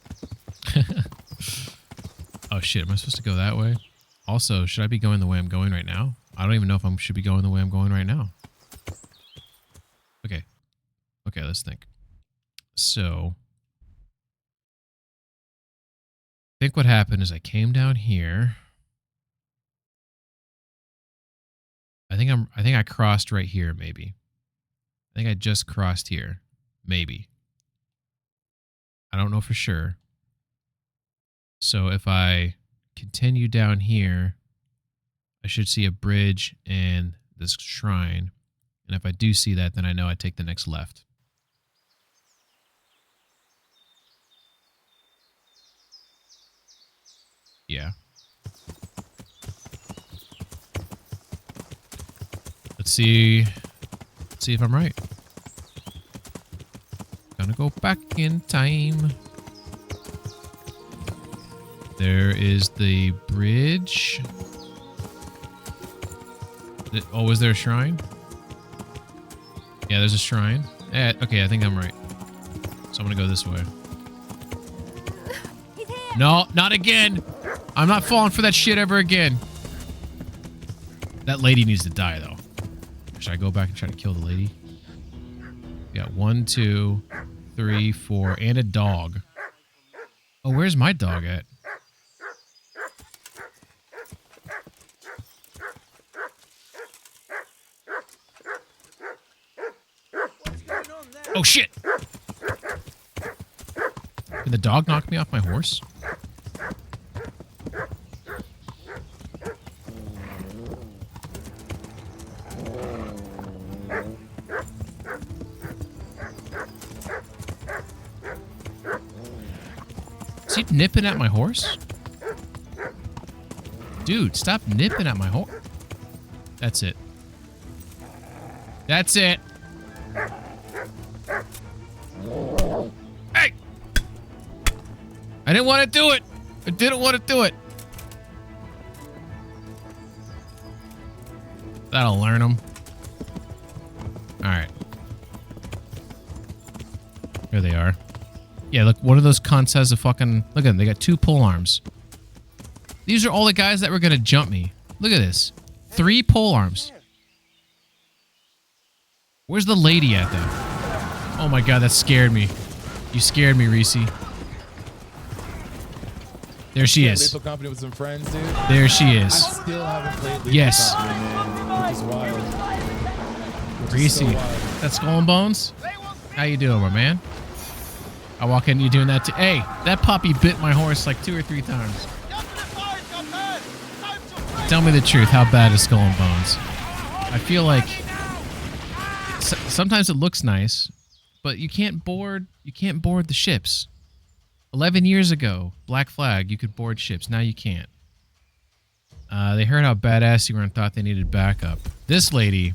Oh shit, am I supposed to go that way? Also, should I be going the way I'm going right now? I don't even know if I should be going the way I'm going right now. Okay. Okay, let's think. So, I think what happened is I came down here. I think I crossed right here, maybe. I think I just crossed here. Maybe. I don't know for sure. So if I continue down here, I should see a bridge and this shrine. And if I do see that, then I know I take the next left. Yeah. Let's see if I'm right. Gonna go back in time. There is the bridge. Oh, was there a shrine? Yeah, there's a shrine. Okay, I think I'm right. So I'm gonna go this way. No, not again! I'm not falling for that shit ever again. That lady needs to die, though. Should I go back and try to kill the lady? We got 1, 2, 3, 4, and a dog. Oh, where's my dog at? Oh, shit! Did the dog knock me off my horse? Is he nipping at my horse? Dude, stop nipping at my horse. That's it. That's it. Hey! I didn't want to do it. I didn't want to do it. That'll learn them. Alright. Here they are. Yeah, look, one of those cunts has a fucking... Look at them, they got 2 pole arms. These are all the guys that were gonna jump me. Look at this. 3 pole arms. Where's the lady at, though? Oh my god, that scared me. You scared me, Reese. There she is. Lethal Company with some friends, dude. There she is. I still haven't played Lethal Yes. Company, man, which is wild. Reese, So wild. that's Skull and Bones? How you doing, my man? I walk in, you doing that too? Hey, that puppy bit my horse like 2 or 3 times. Tell me the truth. How bad is Skull and Bones? I feel like sometimes it looks nice, but you can't board the ships. 11 years ago, Black Flag, you could board ships. Now you can't. They heard how badass you were and thought they needed backup. This lady,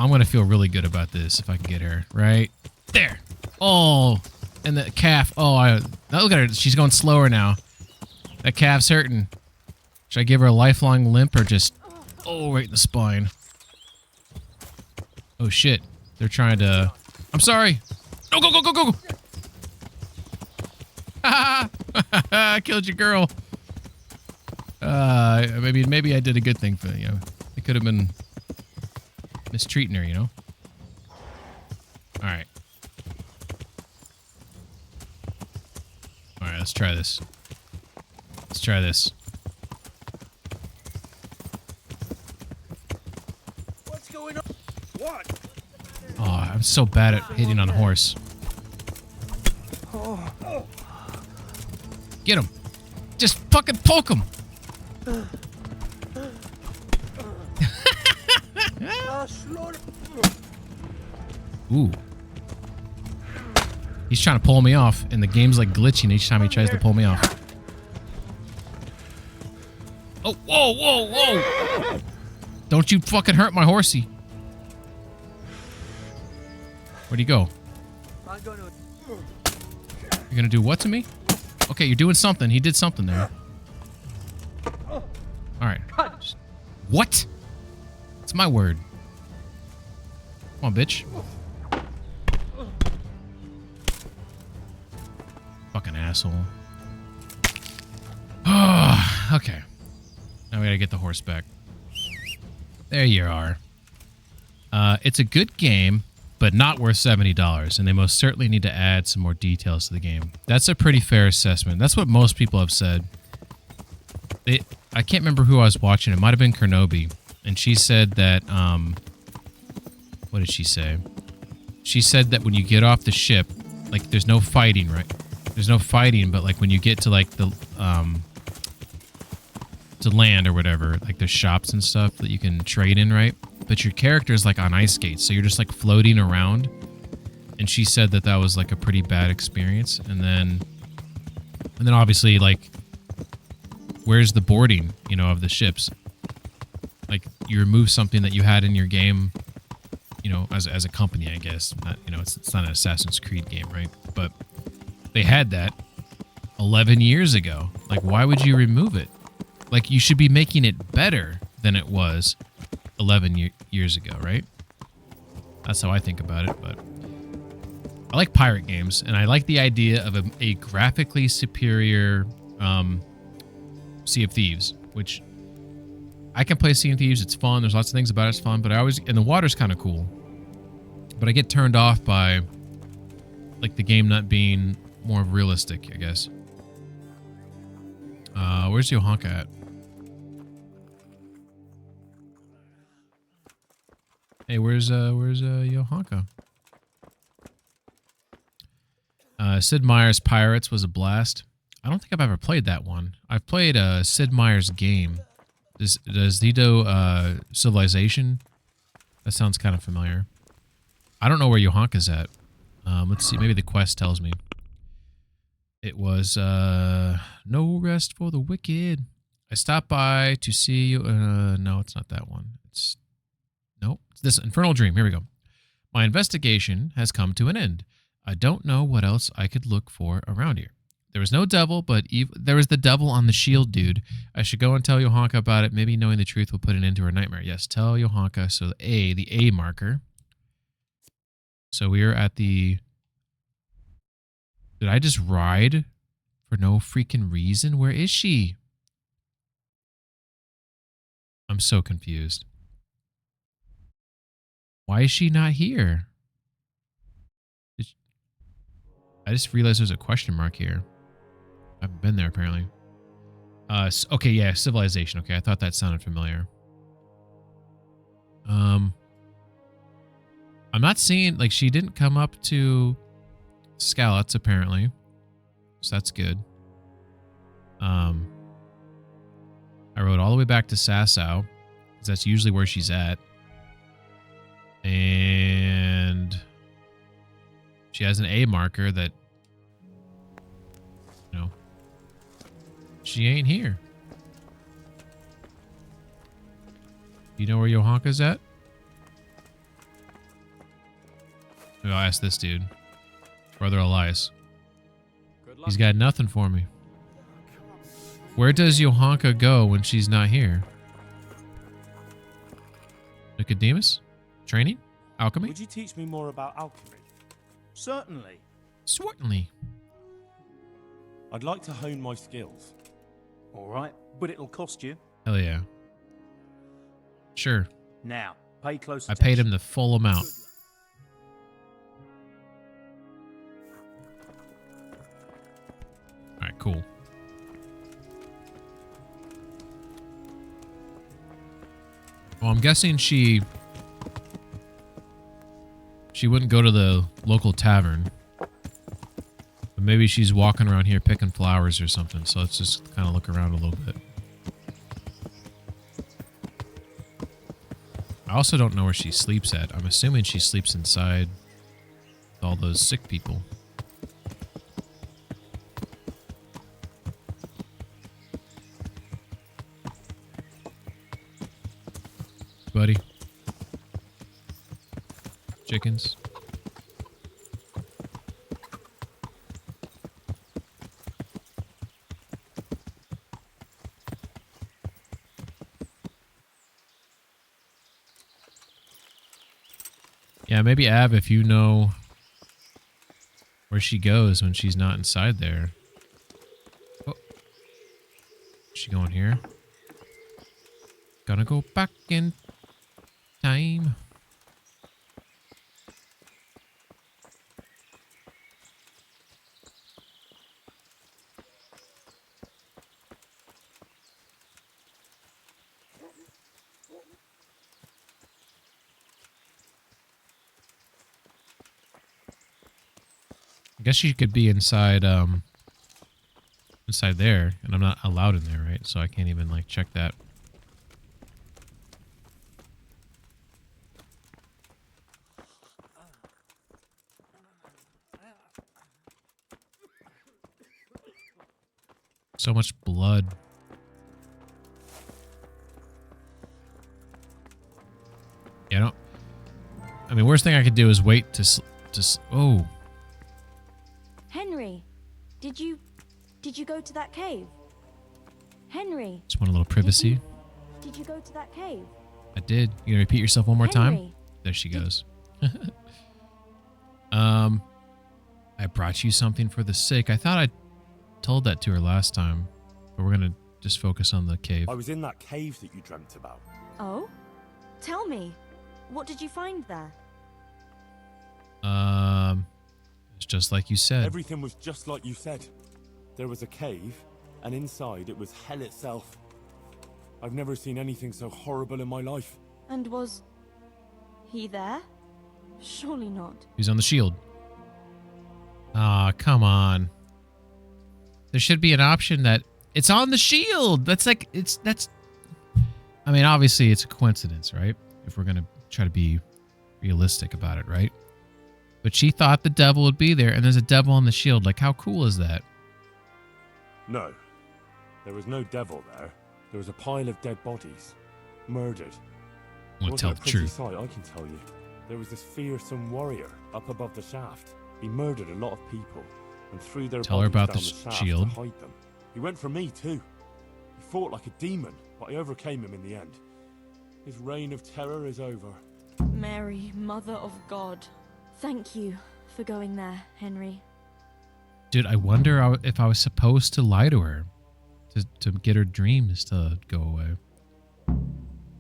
I'm going to feel really good about this if I can get her. Right there. Oh, and the calf. Oh, look at her. She's going slower now. That calf's hurting. Should I give her a lifelong limp or just... Oh, right in the spine. Oh, shit. They're trying to... I'm sorry. No, go, go, go, go, go. I killed your girl. Maybe I did a good thing for you. It could have been mistreating her, you know? All right. All right, let's try this. Let's try this. What's going on? What? Oh, I'm so bad at hitting on a horse. Get him. Just fucking poke him. Ooh. He's trying to pull me off, and the game's like glitching each time he tries to pull me off. Oh, whoa, whoa, whoa! Don't you fucking hurt my horsey. Where'd he go? You're gonna do what to me? Okay, you're doing something. He did something there. Alright. What? It's my word. Come on, bitch. Fucking asshole. Okay. Now we gotta get the horse back. There you are. It's a good game, but not worth $70, and they most certainly need to add some more details to the game. That's a pretty fair assessment. That's what most people have said. I can't remember who I was watching. It might have been Kernobi, and she said that, what did she say? She said that when you get off the ship, like, there's no fighting, right? There's no fighting, but, like, when you get to, like, the, to land or whatever, like, there's shops and stuff that you can trade in, right? But your character is like on ice skates, so you're just like floating around. And she said that that was like a pretty bad experience. And then obviously, like, where's the boarding, you know, of the ships? Like, you remove something that you had in your game, you know, as a company, I guess. Not, you know, it's not an Assassin's Creed game, right? But they had that 11 years ago. Like, why would you remove it? Like, you should be making it better than it was 11 years ago, right? That's how I think about it, but I like pirate games, and I like the idea of a graphically superior Sea of Thieves, which I can play Sea of Thieves. It's fun. There's lots of things about it. It's fun, but and the water's kind of cool, but I get turned off by, like, the game not being more realistic, I guess. Where's Johanka at? Hey, where's Johanka? Sid Meier's Pirates was a blast. I don't think I've ever played that one. I've played Sid Meier's game. Does he do Civilization? That sounds kind of familiar. I don't know where Johanka's at. Let's see. Maybe the quest tells me. It was No Rest for the Wicked. I stopped by to see you. No, it's not that one. Nope. It's this Infernal Dream. Here we go. My investigation has come to an end. I don't know what else I could look for around here. There was no devil, but there was the devil on the shield, dude. I should go and tell Johanka about it. Maybe knowing the truth will put an end to her nightmare. Yes, tell Johanka. So the A marker. So we are at the... Did I just ride for no freaking reason? Where is she? I'm so confused. Why is she not here? I just realized there's a question mark here. I haven't been there, apparently. Okay, yeah, Civilization. Okay, I thought that sounded familiar. I'm not seeing... Like, she didn't come up to Skalitz, apparently. So that's good. I rode all the way back to Sasau, because that's usually where she's at. And she has an A marker that, you know, she ain't here. Do you know where Johanka's at? Maybe I'll ask this dude. Brother Elias. He's got nothing for me. Where does Johanka go when she's not here? Nicodemus? Training? Alchemy? Would you teach me more about alchemy? Certainly. Certainly. I'd like to hone my skills. All right, but it'll cost you. Hell yeah. Sure. Now, pay close I attention. paid him the full amount. Alright, cool. Well, I'm guessing she wouldn't go to the local tavern. But maybe she's walking around here picking flowers or something. So let's just kind of look around a little bit. I also don't know where she sleeps at. I'm assuming she sleeps inside with all those sick people. Buddy. Chickens. Yeah, maybe Av, if you know where she goes when she's not inside there. Oh. Is she going here? Gonna go back in time. I guess she could be inside inside there, and I'm not allowed in there, right? So I can't even like check that. So much blood. Yeah, I mean, worst thing I could do is wait to oh. Henry, did you go to that cave? Henry. Just want a little privacy. Did you go to that cave? I did. You gonna repeat yourself one more time? Henry. There she goes. I brought you something for the sick. I thought I told that to her last time, but we're gonna just focus on the cave. I was in that cave that you dreamt about. Oh? Tell me. What did you find there? It's just like you said. Everything was just like you said. There was a cave, and inside it was hell itself. I've never seen anything so horrible in my life. And was he there? Surely not. He's on the shield. Ah, come on. There should be an option that it's on the shield. That's like I mean, obviously it's a coincidence, right? If we're gonna try to be realistic about it, right? But she thought the devil would be there, and there's a devil on the shield. Like, how cool is that? No. There was no devil there. There was a pile of dead bodies. Murdered. I'm gonna tell Wasn't a the pretty truth. sight, I can tell you. There was this fearsome warrior up above the shaft. He murdered a lot of people and threw their Tell her bodies about down the the shaft shield. to hide them. He went for me too. He fought like a demon, but I overcame him in the end. His reign of terror is over. Mary, Mother of God. Thank you for going there, Henry. Dude, I wonder if I was supposed to lie to her to get her dreams to go away.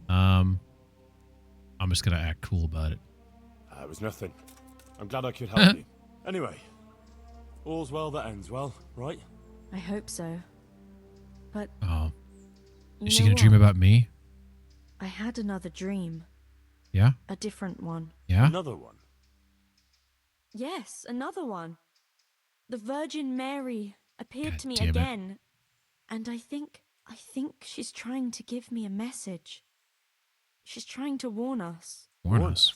I'm just gonna act cool about it. It was nothing. I'm glad I could help you. Anyway, all's well that ends well, right? I hope so. But Oh, you is she know gonna dream what? about me? I had another dream. Yeah, A different one. yeah. Another one. Yes, another one. The Virgin Mary appeared God to me damn it. again. And I think she's trying to give me a message. She's trying to warn us. Warn us.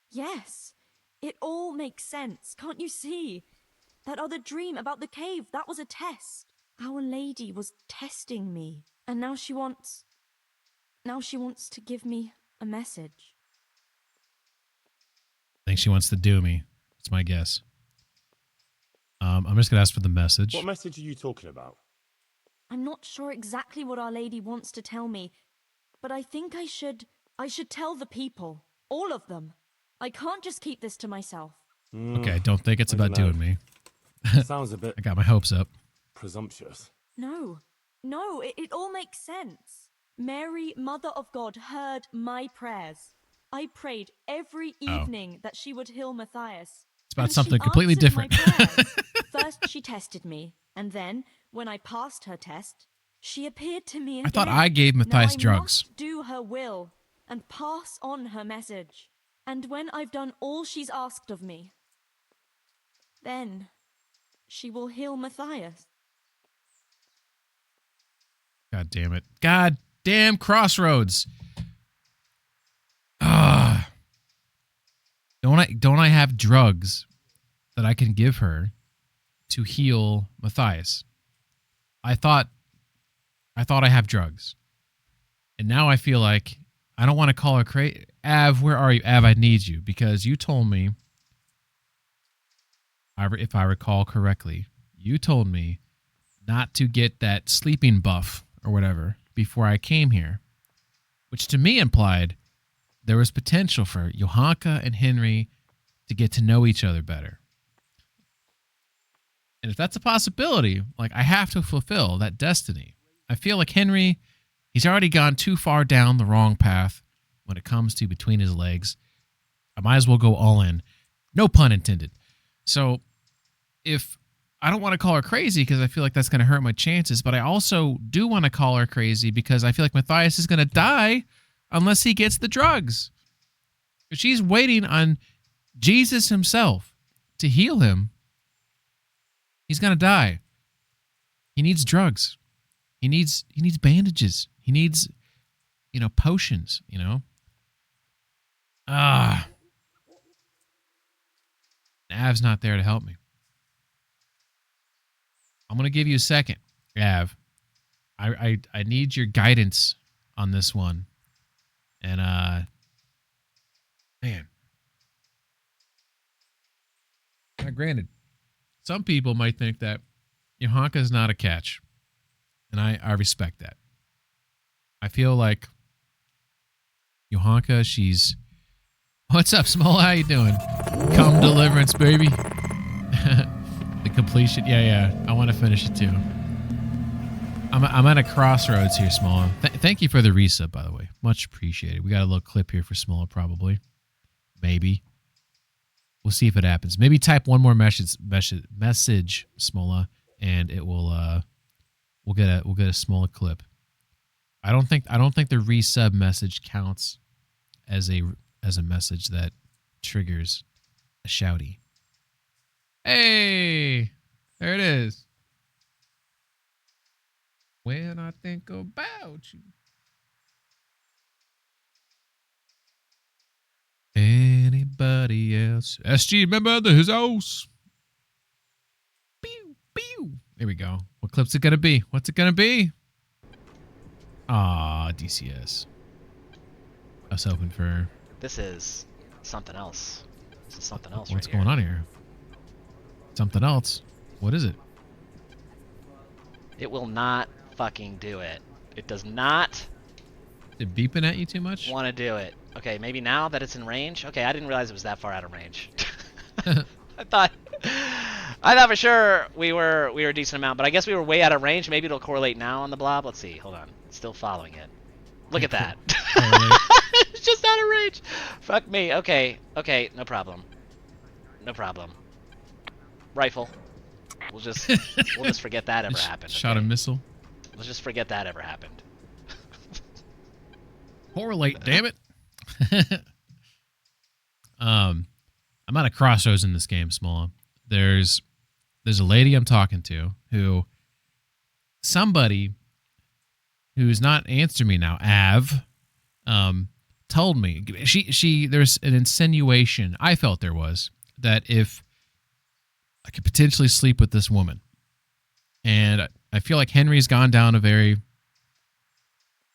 Yes, it all makes sense. Can't you see? That other dream about the cave, that was a test. Our Lady was testing me. And now she wants to give me a message. think she wants to do me. That's my guess. I'm just gonna ask for the message. What message are you talking about? I'm not sure exactly what Our Lady wants to tell me, but I think I should tell the people. All of them. I can't just keep this to myself. Okay, don't think it's about doing me. Sounds a bit I got my hopes up. presumptuous. No, it all makes sense. Mary, Mother of God, heard my prayers. I prayed every evening that she would heal Matthias. It's about and something she completely answered my different. prayers. First, she tested me, and then, when I passed her test, she appeared to me again. I thought I gave Matthias now I drugs. must do her will and pass on her message. And when I've done all she's asked of me, then she will heal Matthias. God damn it. God damn Crossroads. Don't I have drugs that I can give her to heal Matthias? I thought I have drugs. And now I feel like I don't want to call her crazy. Av, where are you? Av, I need you because you told me, if I recall correctly, you told me not to get that sleeping buff or whatever before I came here, which to me implied there was potential for Johanka and Henry to get to know each other better. And if that's a possibility, like I have to fulfill that destiny. I feel like Henry, he's already gone too far down the wrong path when it comes to between his legs. I might as well go all in. No pun intended. So if I don't want to call her crazy because I feel like that's going to hurt my chances, but I also do want to call her crazy because I feel like Matthias is going to die unless he gets the drugs. She's waiting on Jesus himself to heal him. He's going to die. He needs drugs. He needs bandages. He needs, potions, Av's not there to help me. I'm going to give you a second, Av. I need your guidance on this one. And, man. Now, granted, some people might think that Johanka is not a catch. And I respect that. I feel like Johanka, she's... What's up, Small? How you doing? Come Deliverance, baby. The completion. Yeah. I want to finish it, too. I'm at a crossroads here, Small. Thank you for the resub, by the way. Much appreciated. We got a little clip here for Small, probably. Maybe. We'll see if it happens. Maybe type one more message, Smola, and it will... We'll get a smaller clip. I don't think the resub message counts as a message that triggers a shouty. Hey, there it is. When I think about you. Anybody else? SG member of his house. Pew, pew. There we go. What clip's it gonna be? What's it gonna be? Ah, DCS. I was hoping for... This is something else. This is something else. What's right going on here? Something else? What is it? It will not fucking do it. It does not Is it beeping at you too much? want to do it. Okay, maybe now that it's in range. Okay, I didn't realize it was that far out of range. I thought for sure we were a decent amount, but I guess we were way out of range. Maybe it'll correlate now on the blob. Let's see. Hold on. It's still following it. Look at that. It's just out of range. Fuck me. Okay. No problem. Rifle. We'll just forget that ever happened. Shot okay? a missile. Let's just forget that ever happened. Correlate, damn it. I'm at a crossroads in this game, Small. There's a lady I'm talking to who somebody who's not answering me now, Av, told me there's an insinuation I felt there was that if I could potentially sleep with this woman, and I feel like Henry's gone down a very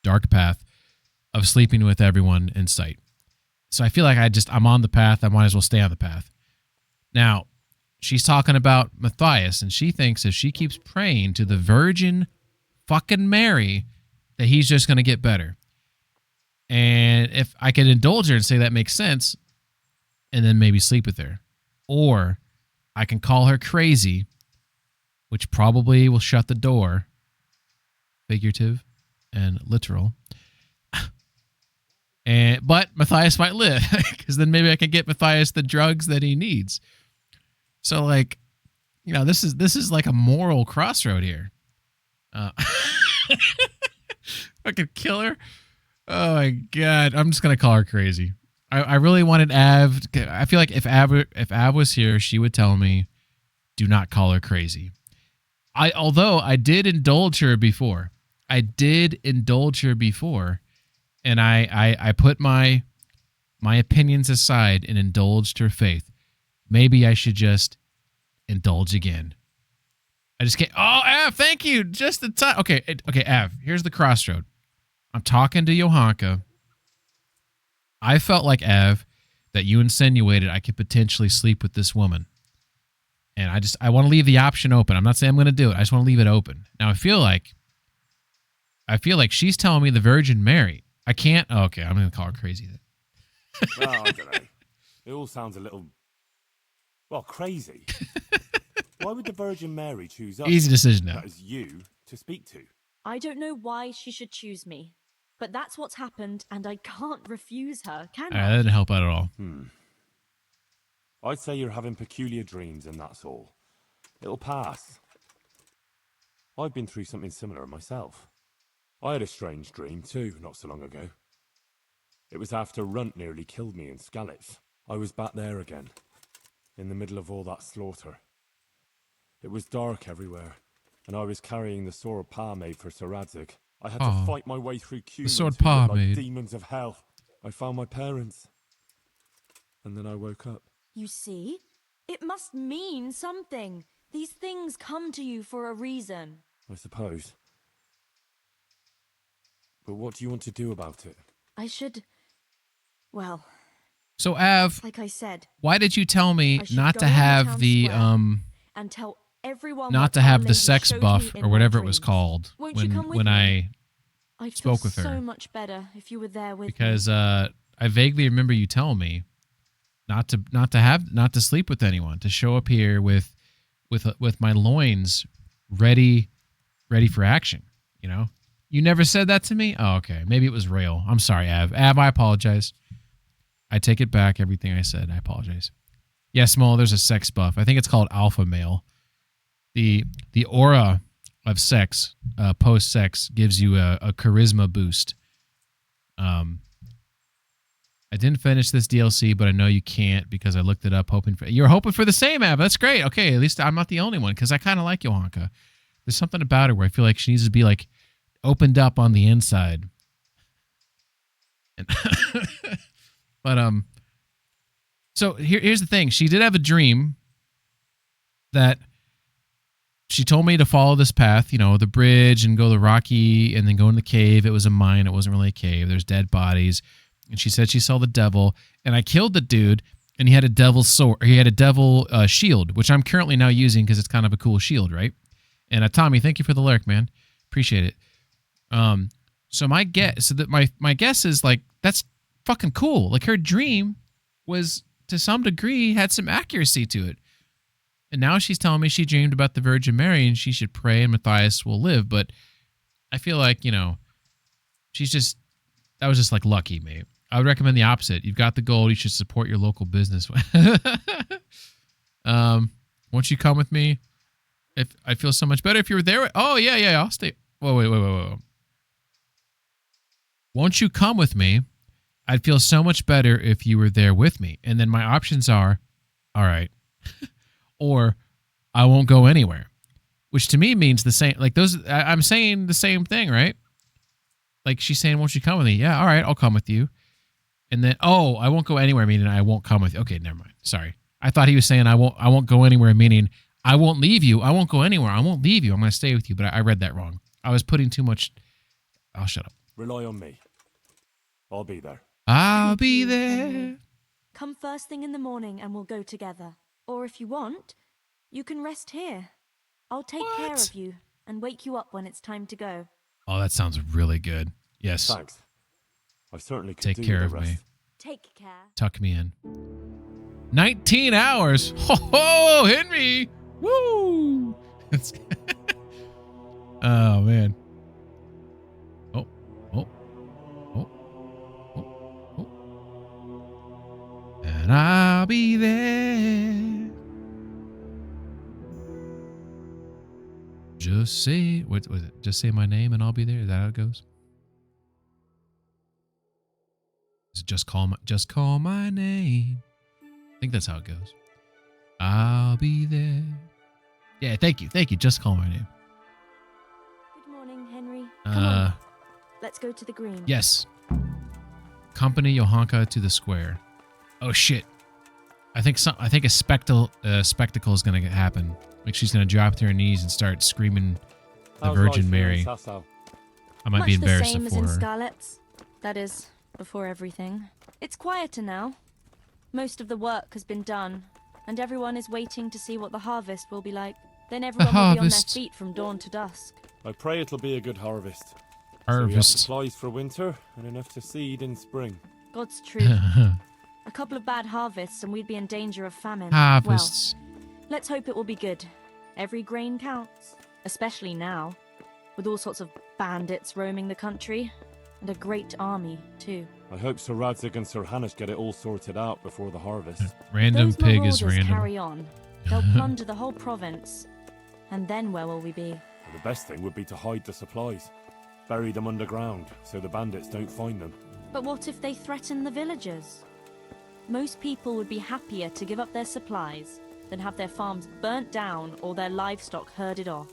dark path of sleeping with everyone in sight. So I feel like I'm on the path. I might as well stay on the path. Now, she's talking about Matthias, and she thinks if she keeps praying to the Virgin fucking Mary, that he's just going to get better. And if I could indulge her and say that makes sense, and then maybe sleep with her. Or I can call her crazy, which probably will shut the door, figurative and literal. But Matthias might live, because then maybe I can get Matthias the drugs that he needs. So, like, you know, this is like a moral crossroad here. I could kill her. Oh my god, I'm just gonna call her crazy. I really wanted Av. I feel like if Av was here, she would tell me, "Do not call her crazy." Although I did indulge her before. And I put my opinions aside and indulged her faith. Maybe I should just indulge again. I just can't. Oh, Av, thank you. Just the time. Okay, Av, here's the crossroad. I'm talking to Johanka. I felt like, Av, that you insinuated I could potentially sleep with this woman. And I want to leave the option open. I'm not saying I'm going to do it. I just want to leave it open. Now, I feel like she's telling me the Virgin Mary. I can't. Oh, okay, I'm going to call her crazy then. Well, I don't know. It all sounds a little, well, crazy. Why would the Virgin Mary choose us? Easy decision now. That is you to speak to. I don't know why she should choose me, but that's what's happened, and I can't refuse her, can I? That didn't help out at all. I'd say you're having peculiar dreams, and that's all. It'll pass. I've been through something similar myself. I had a strange dream, too, not so long ago. It was after Runt nearly killed me in Skalitz. I was back there again, in the middle of all that slaughter. It was dark everywhere, and I was carrying the sword Pa made for Sir Radzig. I had to fight my way through humans sword who Pa looked like made. demons of hell. I found my parents, and then I woke up. You see? It must mean something. These things come to you for a reason. I suppose. But what do you want to do about it? I should... Well, So, Av, like I said, why did you tell me I should not go to on the have town the square and tell everyone not what to Our have the Lady sex showed buff me or in whatever my it was dreams. called Won't you come with when me? I'd spoke feel with her? so much better if you were there with Because me. I vaguely remember you telling me not to sleep with anyone, to show up here with my loins ready for action. You know, you never said that to me. Oh, okay, maybe it was real. I'm sorry, Av. Av, I apologize. I take it back. Everything I said. I apologize. Yes, Mo, there's a sex buff. I think it's called alpha male. The aura of sex post sex gives you a charisma boost. I didn't finish this DLC, but I know you can't because I looked it up you're hoping for the same app. That's great. Okay, at least I'm not the only one because I kind of like Johanka. There's something about her where I feel like she needs to be like opened up on the inside. And but so here's the thing. She did have a dream that she told me to follow this path, you know, the bridge and go the rocky and then go in the cave. It was a mine. It wasn't really a cave. There's dead bodies. And she said she saw the devil, and I killed the dude, and he had a devil sword. Or he had a devil shield, which I'm currently now using because it's kind of a cool shield, right? And Tommy, thank you for the lurk, man. Appreciate it. So my guess is like that's fucking cool. Like her dream was to some degree had some accuracy to it, and now she's telling me she dreamed about the Virgin Mary and she should pray and Matthias will live. But I feel like, you know, that was just like lucky, mate. I would recommend the opposite. You've got the gold. You should support your local business. Won't you come with me? If I feel so much better if you were there. Oh, yeah. I'll stay. Whoa. Won't you come with me? I'd feel so much better if you were there with me. And then my options are, all right, or I won't go anywhere, which to me means the same. Like those, I'm saying the same thing, right? Like she's saying, won't you come with me? Yeah, all right, I'll come with you. And then, oh, I won't go anywhere, meaning I won't come with you. Okay, never mind. Sorry. I thought he was saying I won't go anywhere, meaning I won't leave you. I won't go anywhere. I won't leave you. I'm going to stay with you. But I read that wrong. I was putting too much. I'll shut up. Rely on me. I'll be there. I'll be there. Come first thing in the morning and we'll go together. Or if you want, you can rest here. I'll take care What? of you and wake you up when it's time to go. Oh, that sounds really good. Yes. Thanks. I certainly could Take do care with a of me. rest. Take care. Tuck me in. 19 hours. Ho ho, Henry. Woo. Oh man. Oh, oh, oh, oh, oh. And I'll be there. Just say, what was it? Just say my name and I'll be there. Is that how it goes? Is it just call my name? I think that's how it goes. I'll be there. Yeah, thank you. Just call my name. Good morning, Henry. Come on. Let's go to the green. Yes. Accompany Johanka to the square. Oh shit. I think a spectacle is gonna happen. Like she's gonna drop to her knees and start screaming the How's Virgin life Mary. here in Sasau? I might be embarrassed Much the same as for in her. Scarlet's. That is, before everything. It's quieter now. Most of the work has been done, and everyone is waiting to see what the harvest will be like. Then everyone will be on their harvest. feet from dawn to dusk. I pray it'll be a good harvest. So we have Harvest. supplies for winter and enough to seed in spring. God's truth. A couple of bad harvests and we'd be in danger of famine. Harvests. Well, let's hope it will be good. Every grain counts, especially now, with all sorts of bandits roaming the country, and a great army, too. I hope Sir Radzig and Sir Hanush get it all sorted out before the harvest. Random Those pig is marauders random. carry on. They'll plunder the whole province. And then where will we be? The best thing would be to hide the supplies. Bury them underground so the bandits don't find them. But what if they threaten the villagers? Most people would be happier to give up their supplies than have their farms burnt down or their livestock herded off.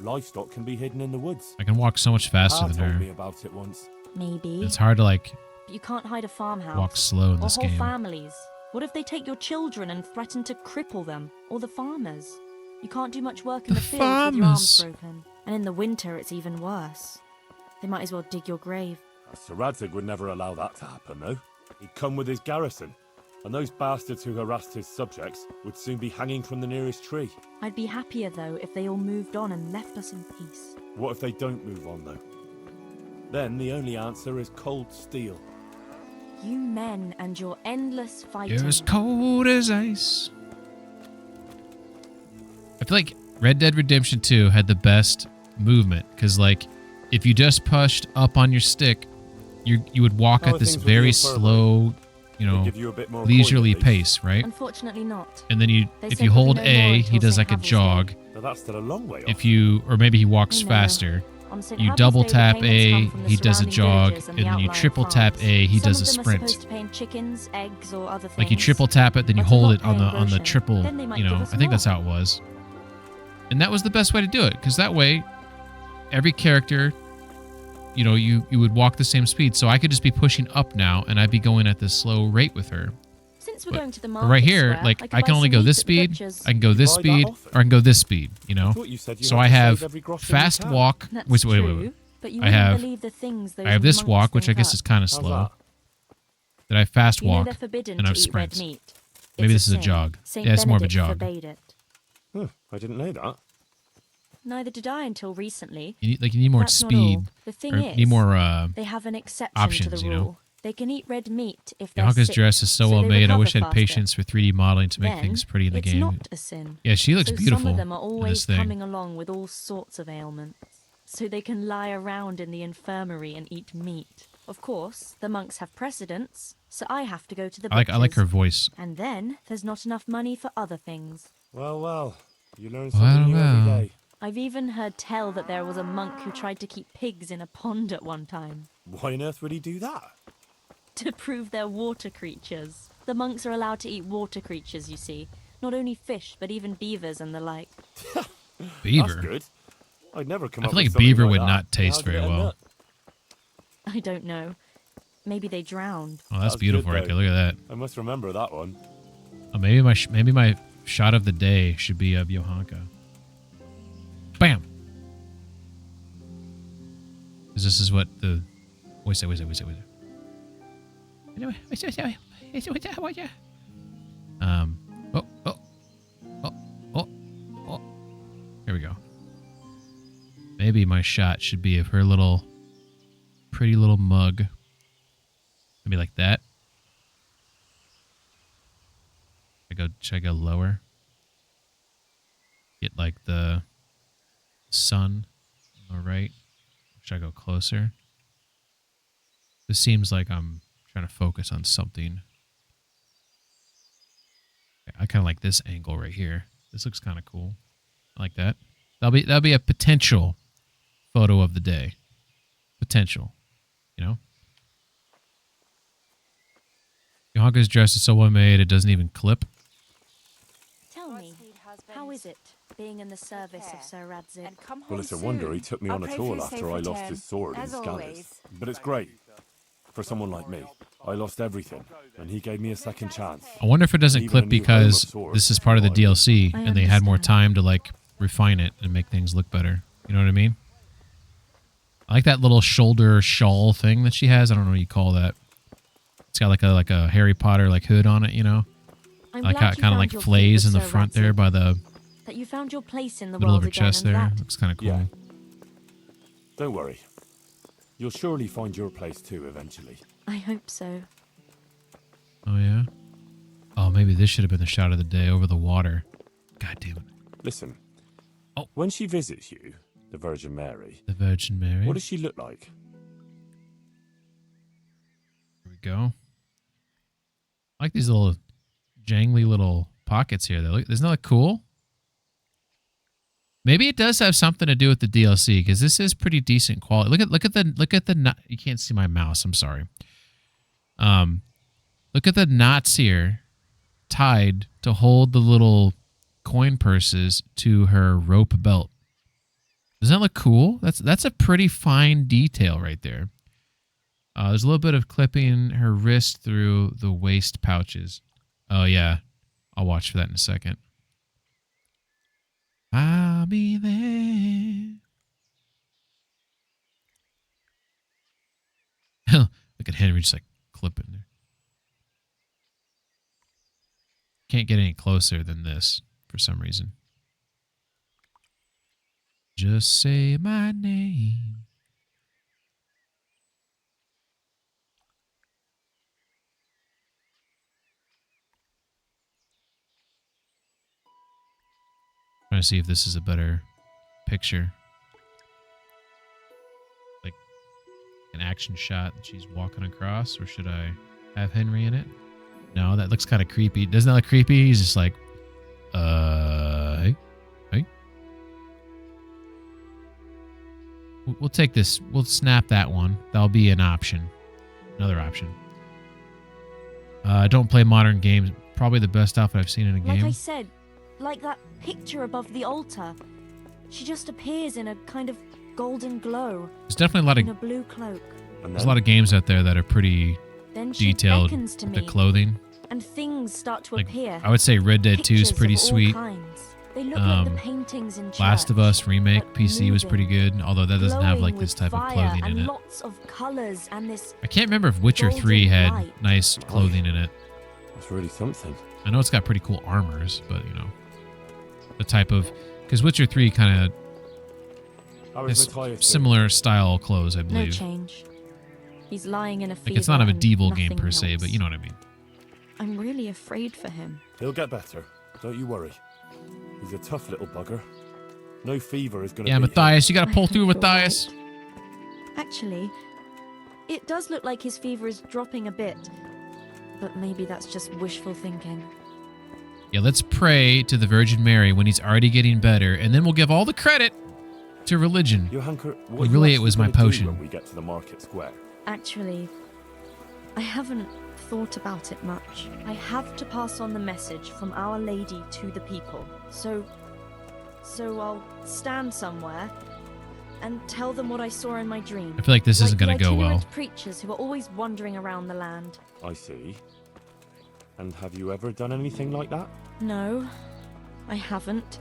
Livestock can be hidden in the woods. I can walk so much faster Pa than told me her. about it once. Maybe. It's hard to like But you can't hide a farmhouse. walk slow in or this whole game. families. What if they take your children and threaten to cripple them? Or the farmers? You can't do much work in The the fields with your arms farmers. broken. And in the winter, it's even worse. They might as well dig your grave. Sir Radzig would never allow that to happen, though. He'd come with his garrison, and those bastards who harassed his subjects would soon be hanging from the nearest tree. I'd be happier, though, if they all moved on and left us in peace. What if they don't move on, though? Then the only answer is cold steel. You men and your endless fighting. You're as cold as ice. I feel like Red Dead Redemption 2 had the best movement because, like, if you just pushed up on your stick, you would walk How at this things with very you further? slow, you They know, give you a bit more leisurely coin, at least. pace, right? Unfortunately not. And then They if said you there'll hold be no more A, he until does St. like a Havel's jog. Day. But that's still a long way off. If you, or maybe he walks I know. faster. On St. You Havel's double Day, the tap payments A, come from the he does a surrounding jog, villages and then you outlying triple tap farms. A, he Some does a of them are sprint. supposed to pay in chickens, eggs, or other things. Like you triple tap it, then you But they're hold not it on the paying groschen. triple, Then they might you know, give us I think that's more. how it was. And that was the best way to do it, because that way, every character, you know, you would walk the same speed. So I could just be pushing up now, and I'd be going at this slow rate with her. Since we're But, going to the but market right here, square, like could I can buy only some go meat this at the speed, butcher's. I can go this buy that speed, often? or I can go this speed, you know? I thought you said you So had I to have save every groschen you fast can. walk. That's Wait. true, but you I wouldn't have- believe the things those I have this monks walk, which I think guess up. is kind of How's slow. that? Then I have fast You know walk, they're forbidden and I to have eat red sprints. meat. Maybe It's this is a sin. jog. Saint Yeah, it's more of a Benedict jog. forbade it. I didn't know that. Neither did I until recently. You need more That's not speed, all. The thing or is, need more. they have an exception options, to the you rule. know? They can eat red meat if they're Yonka's sick, dress is so so well they made. I recover wish I had faster. patience for 3D modeling to make Then, things pretty in the it's game. not a sin. Yeah, she looks So beautiful Some of them are in always this thing. coming along with all sorts of ailments, so they can lie around in the infirmary and eat meat. Of course, the monks have precedence, so I have to go to the I like her butcher's. voice. And then there's not enough money for other things. Well, you learn something new Well. every day. I've even heard tell that there was a monk who tried to keep pigs in a pond at one time Why on earth would he do that? to prove they're water creatures. The monks are allowed to eat water creatures, you see. Not only fish, but even beavers and the like. Beaver. That's good. I'd never come I up feel with like something beaver like would that. not taste How did very it end well. up? I don't know. Maybe they drowned. Oh, that's That's beautiful good, right there. though. Look at that. I must remember that one. Oh, maybe my shot of the day should be of Johanka. Bam. 'Cause this is what the wait a second. Oh, oh, oh, oh, oh. Here we go. Maybe my shot should be of her little, pretty little mug. Maybe like that. Should I go lower? Get like the sun on the right. Should I go closer? This seems like I'm trying to focus on something. I kind of like this angle right here. This looks kind of cool. I like that. That'll be a potential photo of the day. Potential, you know. Yohanka's dress is so well made it doesn't even clip. Tell me, how is it being in the service of Sir Radzig? Well, it's a wonder he took me on at all after I lost his sword in Scalise. But it's great. For someone like me, I lost everything, and he gave me a second chance. I wonder if it doesn't clip because this is part of the DLC, and they had more time to like refine it and make things look better. You know what I mean? I like that little shoulder shawl thing that she has. I don't know what you call that. It's got like a Harry Potter like hood on it, you know? Like how it kind of like flays in the front there by the that you found your place in the middle of world her chest again, there. and Looks kind of cool. Yeah. Don't worry. You'll surely find your place too eventually. I hope so. Oh, yeah? Oh, maybe this should have been the shot of the day over the water. God damn it. Listen. Oh. When she visits you, the Virgin Mary... The Virgin Mary? What does she look like? Here we go. I like these little jangly little pockets here. Isn't that look cool? Maybe it does have something to do with the DLC because this is pretty decent quality. Look at the you can't see my mouse. I'm sorry. Look at the knots here tied to hold the little coin purses to her rope belt. Doesn't that look cool? That's a pretty fine detail right there. There's a little bit of clipping her wrist through the waist pouches. Oh yeah, I'll watch for that in a second. I'll be there. Look at Henry just like clipping there. Can't get any closer than this for some reason. Just say my name. Trying to see if this is a better picture. Like an action shot that she's walking across, or should I have Henry in it? No, that looks kind of creepy. Doesn't that look creepy? He's just like, hey. We'll take this. We'll snap that one. That'll be an option. Another option. I don't play modern games. Probably the best outfit I've seen in a game. Like I said, like that picture above the altar. She just appears in a kind of golden glow. There's definitely a lot in a of blue cloak. there's a lot of games out there that are pretty Then she detailed beckons to with the me, clothing. and things start to Like, appear. I would say Red Dead 2 is Pictures pretty of all sweet. kinds. They look like the paintings in church. Last of Us remake but PC was pretty moving, good, although that doesn't have like glowing this with type of fire clothing in and it. lots of colors and this. I can't remember if Witcher 3 golden had light. nice clothing in it. That's really something. I know it's got pretty cool armors, but you know, the type of, because Witcher 3 kind How of is is Matthias doing? similar style clothes, I No believe. change. He's lying in a fever. Like it's not a and medieval game nothing per se, helps. but you know what I mean. I'm really afraid for him. He'll get better. Don't you worry. He's a tough little bugger. No fever is going to Yeah, beat him. Matthias, you gotta I pull think through, you're Matthias. right. Actually, it does look like his fever is dropping a bit. But maybe that's just wishful thinking. Yeah, let's pray to the Virgin Mary when he's already getting better, and then we'll give all the credit to religion. Johanka, what Well, are really, you it was actually my gonna do potion. when we get to the market square? Actually, I haven't thought about it much. I have to pass on the message from Our Lady to the people. So I'll stand somewhere and tell them what I saw in my dream. I feel like this isn't the gonna go well. itinerant preachers who are always wandering around the land. I see. And have you ever done anything like that? No, I haven't.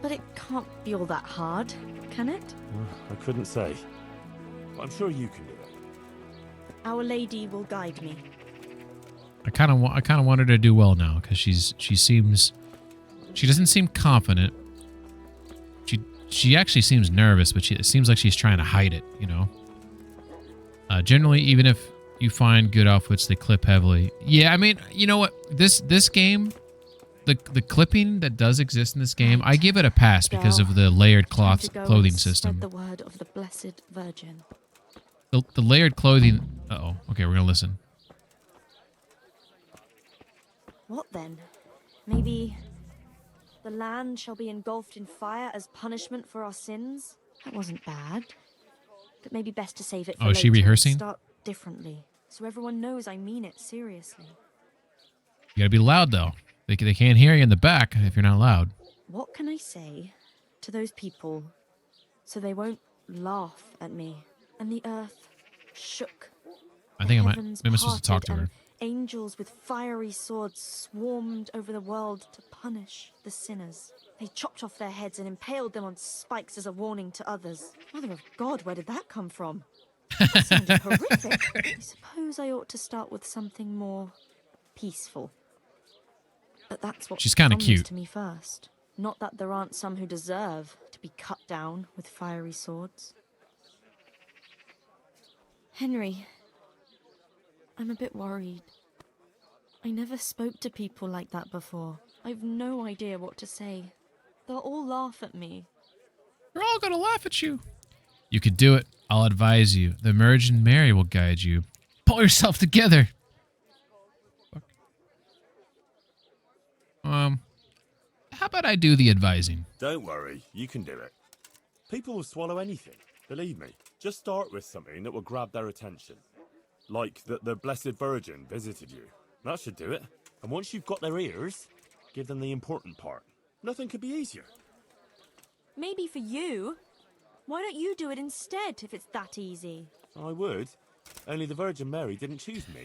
But it can't be all that hard, can it? I couldn't say. But I'm sure you can do it. Our Lady will guide me. I kind of want her to do well now because she doesn't seem confident. She actually seems nervous, but it seems like she's trying to hide it, you know. Generally, even if you find good outfits, they clip heavily. Yeah, I mean, you know what? This game, the clipping that does exist in this game, I give it a pass because of the layered clothing system. The word of the Blessed Virgin. The layered clothing. Uh-oh. Okay, we're gonna listen. What then? Maybe the land shall be engulfed in fire as punishment for our sins? That wasn't bad. But maybe best to save it for later. Is she and rehearsing? start differently, so everyone knows I mean it seriously. You gotta be loud, though. They can't hear you in the back if you're not loud. What can I say to those people so they won't laugh at me? And the earth shook. I think I'm supposed to talk to her. Angels with fiery swords swarmed over the world to punish the sinners. They chopped off their heads and impaled them on spikes as a warning to others. Mother of God, where did that come from? That sounded horrific. I suppose I ought to start with something more peaceful. But that's what she's kind of cute to me first. Not that there aren't some who deserve to be cut down with fiery swords. Henry, I'm a bit worried. I never spoke to people like that before. I've no idea what to say. They'll all laugh at me. They're all gonna laugh at you. You could do it. I'll advise you. The Virgin Mary will guide you. Pull yourself together. Fuck. How about I do the advising? Don't worry, you can do it. People will swallow anything, believe me. Just start with something that will grab their attention. Like that the Blessed Virgin visited you. That should do it. And once you've got their ears, give them the important part. Nothing could be easier. Maybe for you. Why don't you do it instead if it's that easy? I would. Only the Virgin Mary didn't choose me.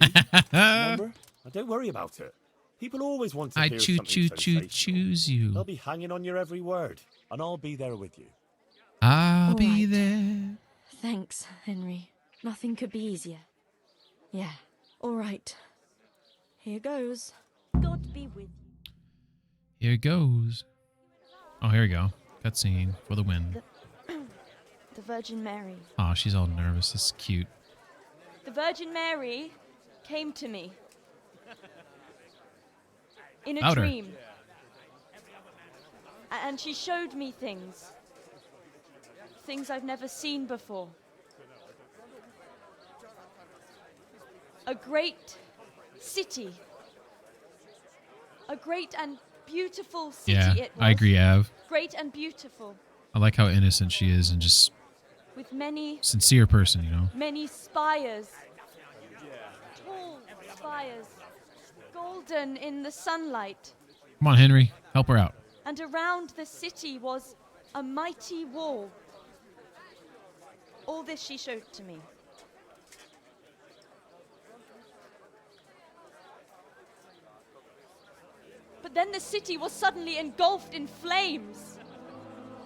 Remember? Don't worry about it. People always want to hear something so choose you. They'll be hanging on your every word. And I'll be there with you. I'll All be right. there. Thanks, Henry. Nothing could be easier. Yeah, all right. Here goes. God be with you. Here goes. Oh, here we go. Cutscene for the win. The Virgin Mary. Oh, she's all nervous. This is cute. The Virgin Mary came to me in a Louder. dream. And she showed me things. Things I've never seen before. A great city. A great and beautiful city Yeah, it was. I agree, Av. Great and beautiful. I like how innocent she is and just With many, sincere person, you know? many spires. Tall spires. Golden in the sunlight. Come on, Henry. Help her out. And around the city was a mighty wall. All this she showed to me. But then the city was suddenly engulfed in flames.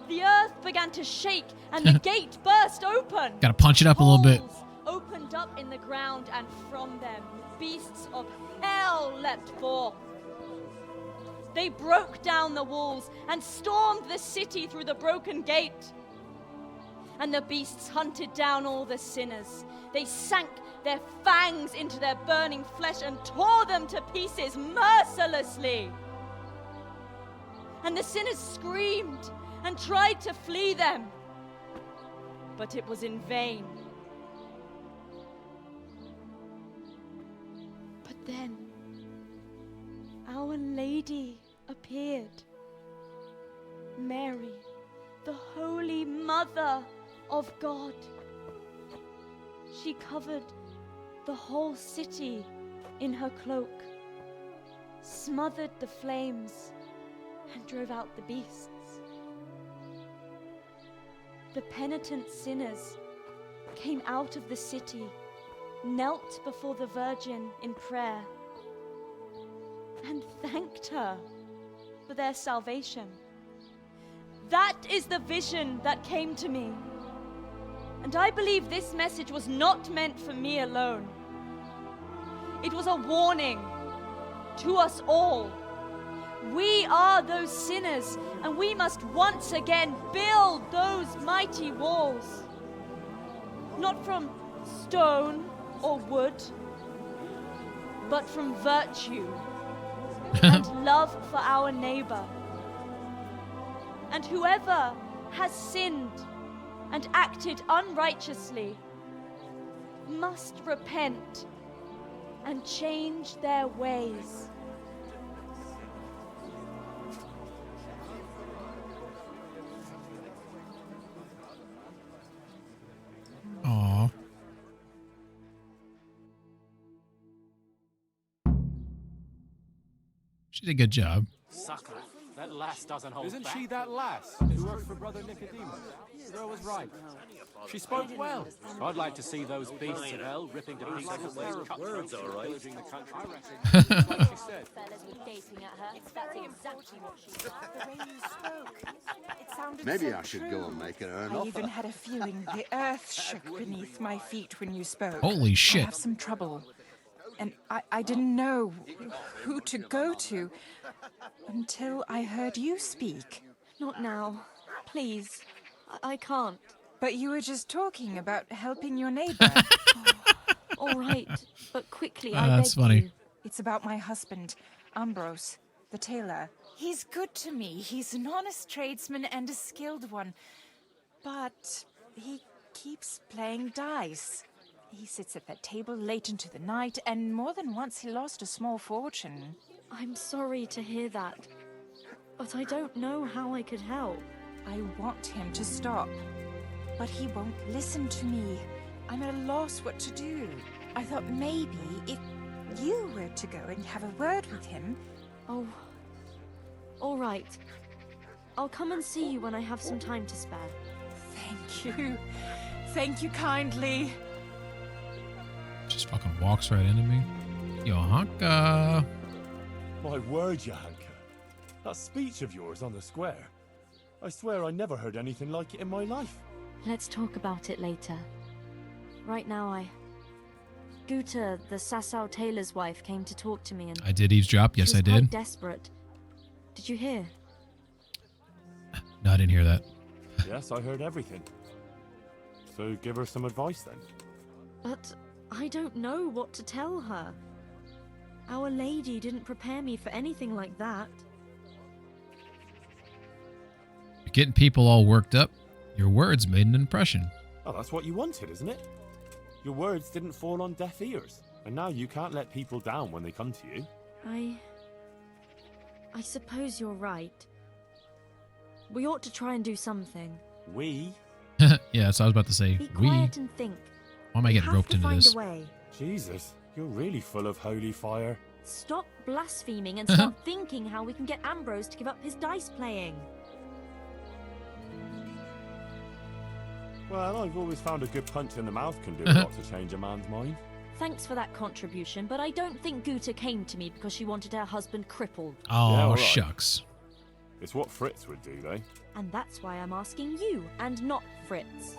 The earth began to shake and the gate burst open. Gotta punch it up a little bit. Holes opened up in the ground, and from them beasts of hell leapt forth. They broke down the walls and stormed the city through the broken gate. And the beasts hunted down all the sinners. They sank their fangs into their burning flesh and tore them to pieces mercilessly. And the sinners screamed and tried to flee them, but it was in vain. But then Our Lady appeared. Mary, the Holy Mother of God. She covered the whole city in her cloak, smothered the flames, and drove out the beasts. The penitent sinners came out of the city, knelt before the Virgin in prayer, and thanked her for their salvation. That is the vision that came to me. And I believe this message was not meant for me alone. It was a warning to us all. We are those sinners, and we must once again build those mighty walls. Not from stone or wood, but from virtue and love for our neighbor. And whoever has sinned and acted unrighteously must repent and change their ways. Aw. She did a good job. Sucker. That lass doesn't hold Isn't back. She that lass who worked for Brother Nicodemus? Girl was right. She spoke well. I'd like to see those beasts of hell ripping to pieces of their words, all right. Pillaging the country. Like she said. Maybe I should go and make her an offer. I even had a feeling the earth shook beneath my feet when you spoke. Holy shit. I have some trouble. And I didn't know who to go to until I heard you speak. Not now. Please. I can't. But you were just talking about helping your neighbor. All right, but quickly, that's I beg funny. you. It's about my husband, Ambrose, the tailor. He's good to me. He's an honest tradesman and a skilled one. But he keeps playing dice. He sits at that table late into the night, and more than once he lost a small fortune. I'm sorry to hear that, but I don't know how I could help. I want him to stop, but he won't listen to me. I'm at a loss what to do. I thought maybe if you were to go and have a word with him... Oh, all right. I'll come and see you when I have some time to spare. Thank you. Thank you kindly. Just fucking walks right into me. Johanka. My word, Johanka. That speech of yours on the square. I swear I never heard anything like it in my life. Let's talk about it later. Right now, Guta, the Sasau tailor's wife, came to talk to me and... I did eavesdrop. Yes, she was I did. quite desperate. Did you hear? No, I didn't hear that. Yes, I heard everything. So give her some advice then. But I don't know what to tell her. Our Lady didn't prepare me for anything like that. You're getting people all worked up. Your words made an impression. Oh, that's what you wanted, isn't it? Your words didn't fall on deaf ears, and now you can't let people down when they come to you. I suppose you're right. We ought to try and do something. We? Yeah, that's what I was about to say. Be quiet and think. Why am I getting roped into this? A way. Jesus, you're really full of holy fire. Stop blaspheming and start thinking how we can get Ambrose to give up his dice playing. Well, I've always found a good punch in the mouth can do a lot to change a man's mind. Thanks for that contribution, but I don't think Guta came to me because she wanted her husband crippled. Oh, yeah, right. Shucks. It's what Fritz would do, though. And that's why I'm asking you, and not Fritz.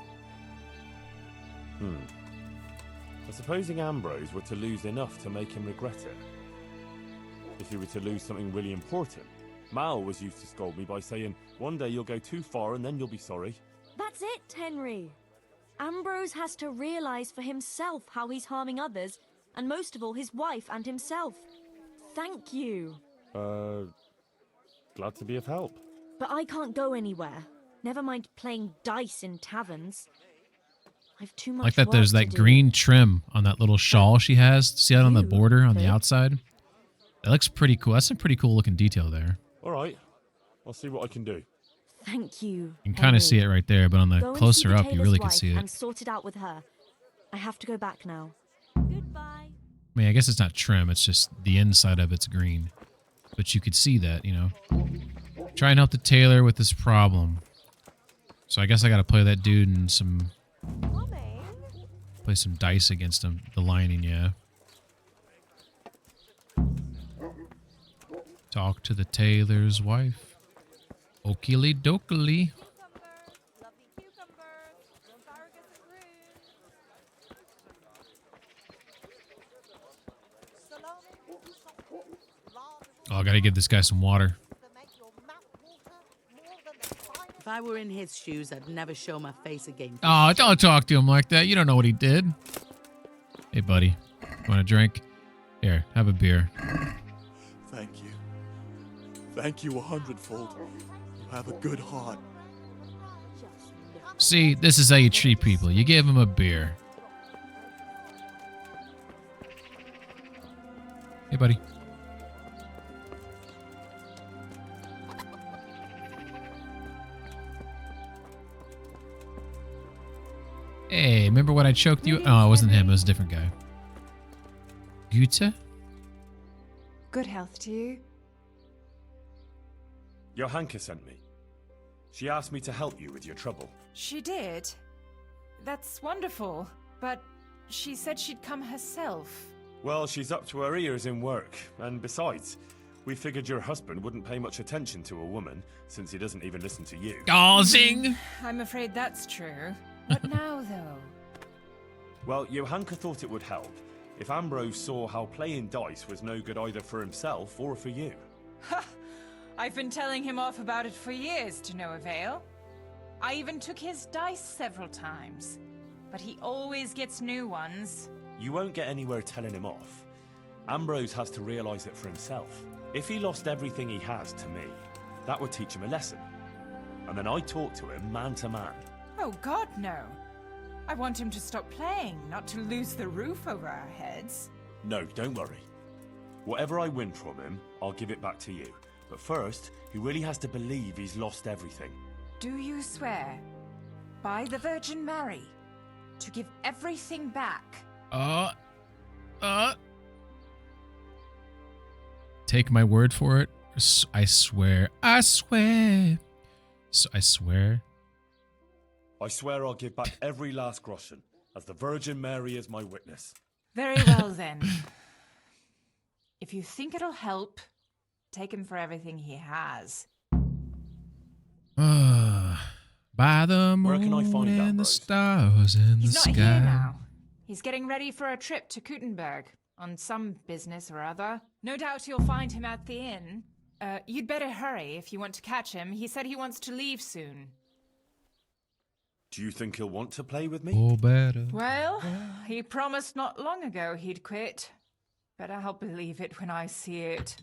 Supposing Ambrose were to lose enough to make him regret it. If he were to lose something really important. Mal was used to scold me by saying, one day you'll go too far and then you'll be sorry. That's it, Henry. Ambrose has to realize for himself how he's harming others, and most of all, his wife and himself. Thank you. Glad to be of help. But I can't go anywhere. Never mind playing dice in taverns. I've too much Like that there's that green trim on that little shawl she has. See that on the border on the outside? That looks pretty cool. That's a pretty cool looking detail there. All right. I'll see what I can do. Thank you. You can kind of see it right there, but on the closer up, you really can see it. And sort it out with her. I have to go back now. Goodbye. I mean, I guess it's not trim. It's just the inside of it's green. But you could see that, you know. Try and help the tailor with this problem. So I guess I got to play that dude in some... Play some dice against him. The lining, yeah. Talk to the tailor's wife. Okily dokily. Gotta give this guy some water. If I were in his shoes, I'd never show my face again. Oh, don't talk to him like that. You don't know what he did. Hey, buddy. Want a drink? Here, have a beer. Thank you. Thank you 100-fold. You have a good heart. See, this is how you treat people. You give them a beer. Hey, buddy. Hey, remember when I choked you? Oh, it wasn't him. It was a different guy. Goethe? Good health to you. Johanka sent me. She asked me to help you with your trouble. She did. That's wonderful. But she said she'd come herself. Well, she's up to her ears in work. And besides, we figured your husband wouldn't pay much attention to a woman, since he doesn't even listen to you. Oh, zing! I'm afraid that's true. What now, though? Well, Johanka thought it would help if Ambrose saw how playing dice was no good either for himself or for you. Ha! I've been telling him off about it for years to no avail. I even took his dice several times. But he always gets new ones. You won't get anywhere telling him off. Ambrose has to realize it for himself. If he lost everything he has to me, that would teach him a lesson. And then I talk to him man to man. Oh, God, no. I want him to stop playing, not to lose the roof over our heads. No, don't worry. Whatever I win from him, I'll give it back to you. But first, he really has to believe he's lost everything. Do you swear, by the Virgin Mary, to give everything back? Take my word for it. I swear. I swear. So I swear. I swear I'll give back every last groschen, as the Virgin Mary is my witness. Very well, then. If you think it'll help, take him for everything he has. By the Where can I moon find and the Ambrose? stars in the He's not sky. here now. He's getting ready for a trip to Kuttenberg on some business or other. No doubt you'll find him at the inn. You'd better hurry if you want to catch him. He said he wants to leave soon. Do you think he'll want to play with me? Oh, better. Well, he promised not long ago he'd quit. But I'll believe it when I see it.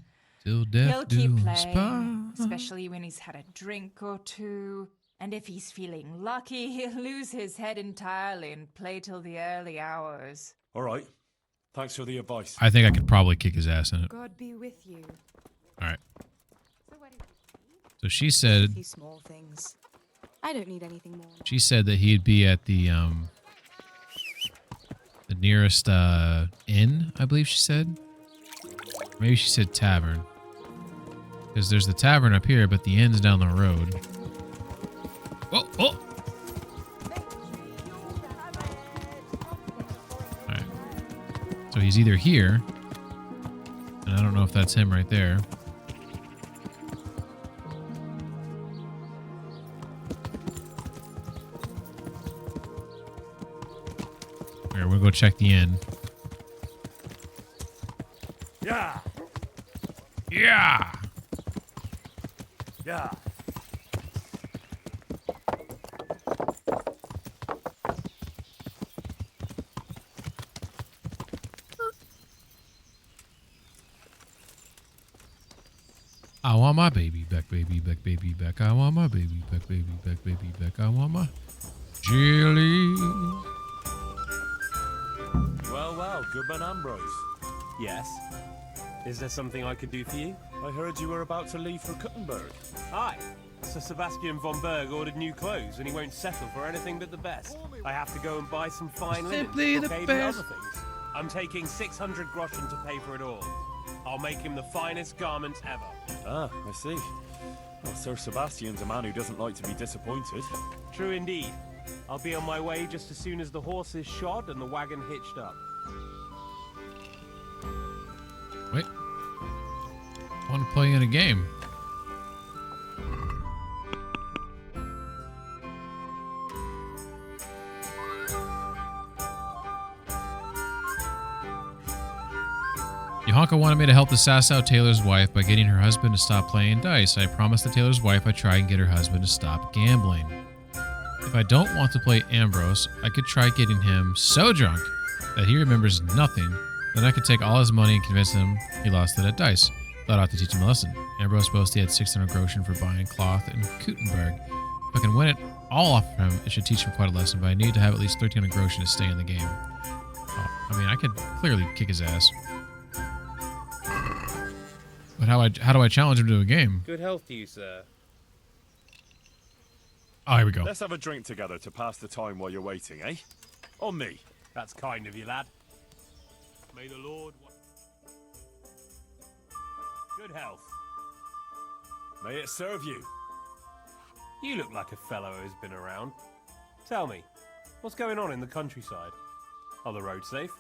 Till death He'll keep do us playing, part. especially when he's had a drink or two. And if he's feeling lucky, he'll lose his head entirely and play till the early hours. All right. Thanks for the advice. I think I could probably kick his ass in it. God be with you. All right. So she said. A few small things. I don't need anything more. She said that he'd be at the nearest inn. I believe she said. Maybe she said tavern. Because there's the tavern up here, but the inn's down the road. Oh, oh! Alright. So he's either here, and I don't know if that's him right there. Here, we'll go check the inn. Yeah. Yeah! Yeah. I want my baby back, baby back, baby back. I want my baby back, baby back, baby back. I want my Jilly. Well, Goodman Ambrose. Yes? Is there something I can do for you? I heard you were about to leave for Kuttenberg. Aye. Sir Sebastian von Berg ordered new clothes and he won't settle for anything but the best. I have to go and buy some fine linen, Simply the brocade and best. other things. I'm taking 600 groschen to pay for it all. I'll make him the finest garments ever. Ah, I see. Well, Sir Sebastian's a man who doesn't like to be disappointed. True indeed. I'll be on my way just as soon as the horse is shod and the wagon hitched up. Wait. I want to play in a game. Yahonka wanted me to help the Sasau tailor's wife by getting her husband to stop playing dice. I promised the tailor's wife I'd try and get her husband to stop gambling. If I don't want to play Ambrose, I could try getting him so drunk that he remembers nothing. Then I could take all his money and convince him he lost it at dice. Thought I ought to teach him a lesson. Ambrose boasted he had 600 groschen for buying cloth in Kuttenberg. If I can win it all off of him, it should teach him quite a lesson, but I need to have at least 1,300 groschen to stay in the game. Oh, I mean, I could clearly kick his ass. But how do I challenge him to a game? Good health to you, sir. Oh, here we go. Let's have a drink together to pass the time while you're waiting, eh? On me. That's kind of you, lad. May the Lord... Good health. May it serve you. You look like a fellow who's been around. Tell me, what's going on in the countryside? Are the roads safe?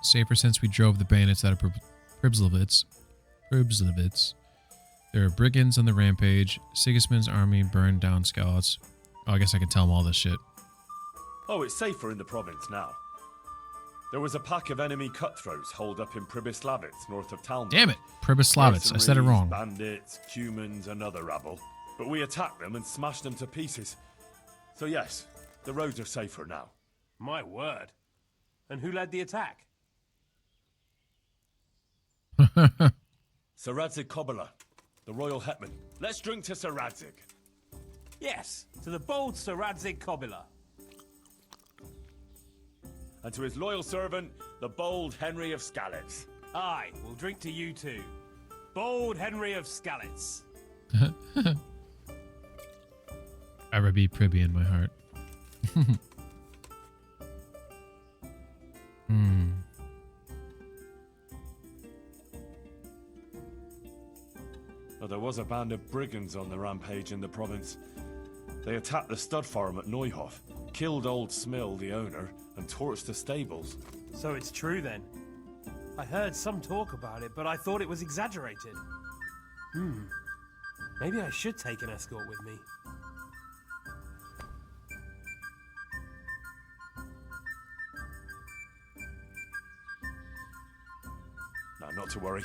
Safer since we drove the bandits out of Pribslovitz. There are brigands on the rampage. Sigismund's army burned down Skalitz. Oh, I guess I can tell them all this shit. Oh, it's safer in the province now. There was a pack of enemy cutthroats holed up in Pribyslavitz, north of Talmud. Damn it, Pribyslavitz. I said it wrong. Bandits, Cumans, and other rabble. But we attacked them and smashed them to pieces. So yes, the roads are safer now. My word. And who led the attack? Sir Radzig Kobyla, the royal hetman. Let's drink to Sir Radzig. Yes, to the bold Sir Radzig Kobyla. And to his loyal servant, the bold Henry of Skalitz. Aye, we'll drink to you too. Bold Henry of Skalitz. I would be privy in my heart. Well, there was a band of brigands on the rampage in the province. They attacked the stud farm at Neuhof, killed old Smill, the owner, and torched the stables. So it's true then. I heard some talk about it, but I thought it was exaggerated. Maybe I should take an escort with me. No, not to worry.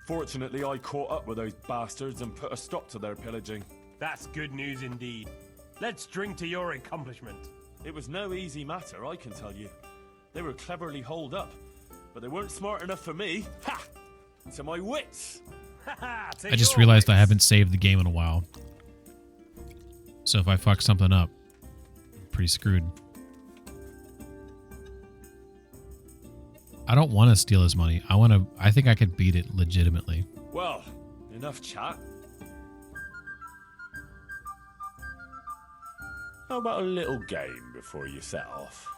Fortunately, I caught up with those bastards and put a stop to their pillaging. That's good news indeed. Let's drink to your accomplishment. It was no easy matter, I can tell you. They were cleverly holed up, but they weren't smart enough for me. Ha! To my wits! I just realized I haven't saved the game in a while. So if I fuck something up, I'm pretty screwed. I don't want to steal his money. I think I could beat it legitimately. Well, enough chat. How about a little game before you set off?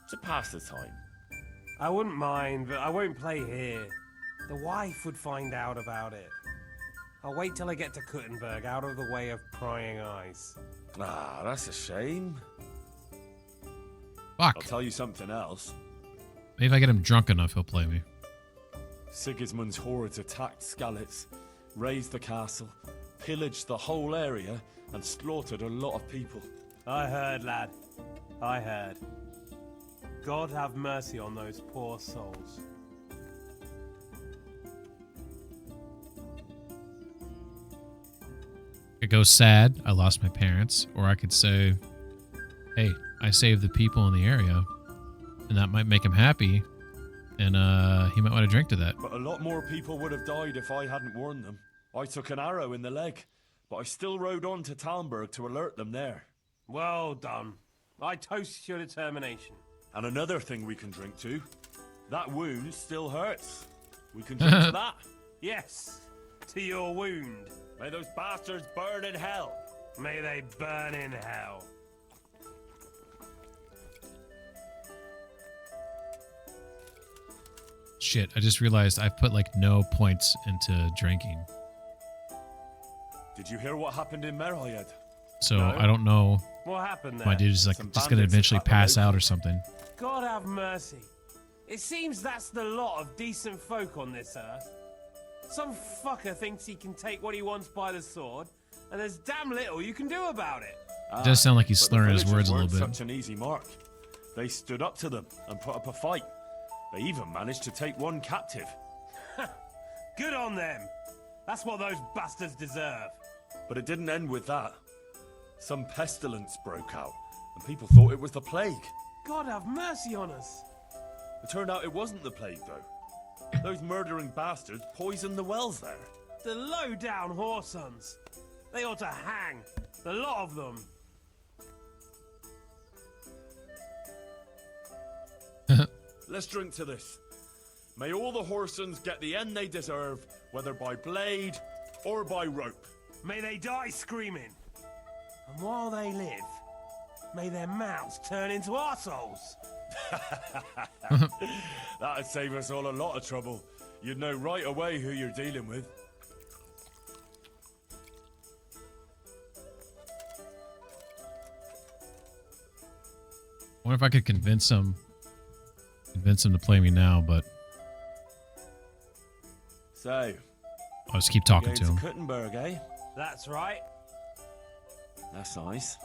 To pass the time. I wouldn't mind, but I won't play here. The wife would find out about it. I'll wait till I get to Kuttenberg, out of the way of prying eyes. Ah, that's a shame. Fuck. I'll tell you something else. Maybe if I get him drunk enough, he'll play me. Sigismund's hordes attacked Skalitz, razed the castle, pillaged the whole area, and slaughtered a lot of people. I heard, lad. I heard. God have mercy on those poor souls. I could go sad, I lost my parents, or I could say, hey, I saved the people in the area, and that might make him happy, and he might want to drink to that. But a lot more people would have died if I hadn't warned them. I took an arrow in the leg, but I still rode on to Talmberg to alert them there. Well done. I toast your determination. And another thing we can drink to. That wound still hurts. We can drink to that. Yes, to your wound. May those bastards burn in hell. May they burn in hell. Shit, I just realized I've put like no points into drinking. Did you hear what happened in Merhayed? So no. I don't know. What happened there? My dude is like just gonna eventually pass out or something. God have mercy. It seems that's the lot of decent folk on this earth. Some fucker thinks he can take what he wants by the sword, and there's damn little you can do about it. It does sound like he's slurring his words a little bit. Such an easy mark. They stood up to them and put up a fight. They even managed to take one captive. Good on them. That's what those bastards deserve. But it didn't end with that. Some pestilence broke out, and people thought it was the plague. God have mercy on us. It turned out it wasn't the plague, though. Those murdering bastards poisoned the wells there. The low-down whoresons. They ought to hang. The lot of them. Let's drink to this. May all the whoresons get the end they deserve, whether by blade or by rope. May they die screaming. And while they live, may their mouths turn into arseholes. That'd save us all a lot of trouble. You'd know right away who you're dealing with. I wonder if I could convince him to play me now, but So, I'll just keep talking to him. Kuttenberg, eh? That's right. That's nice.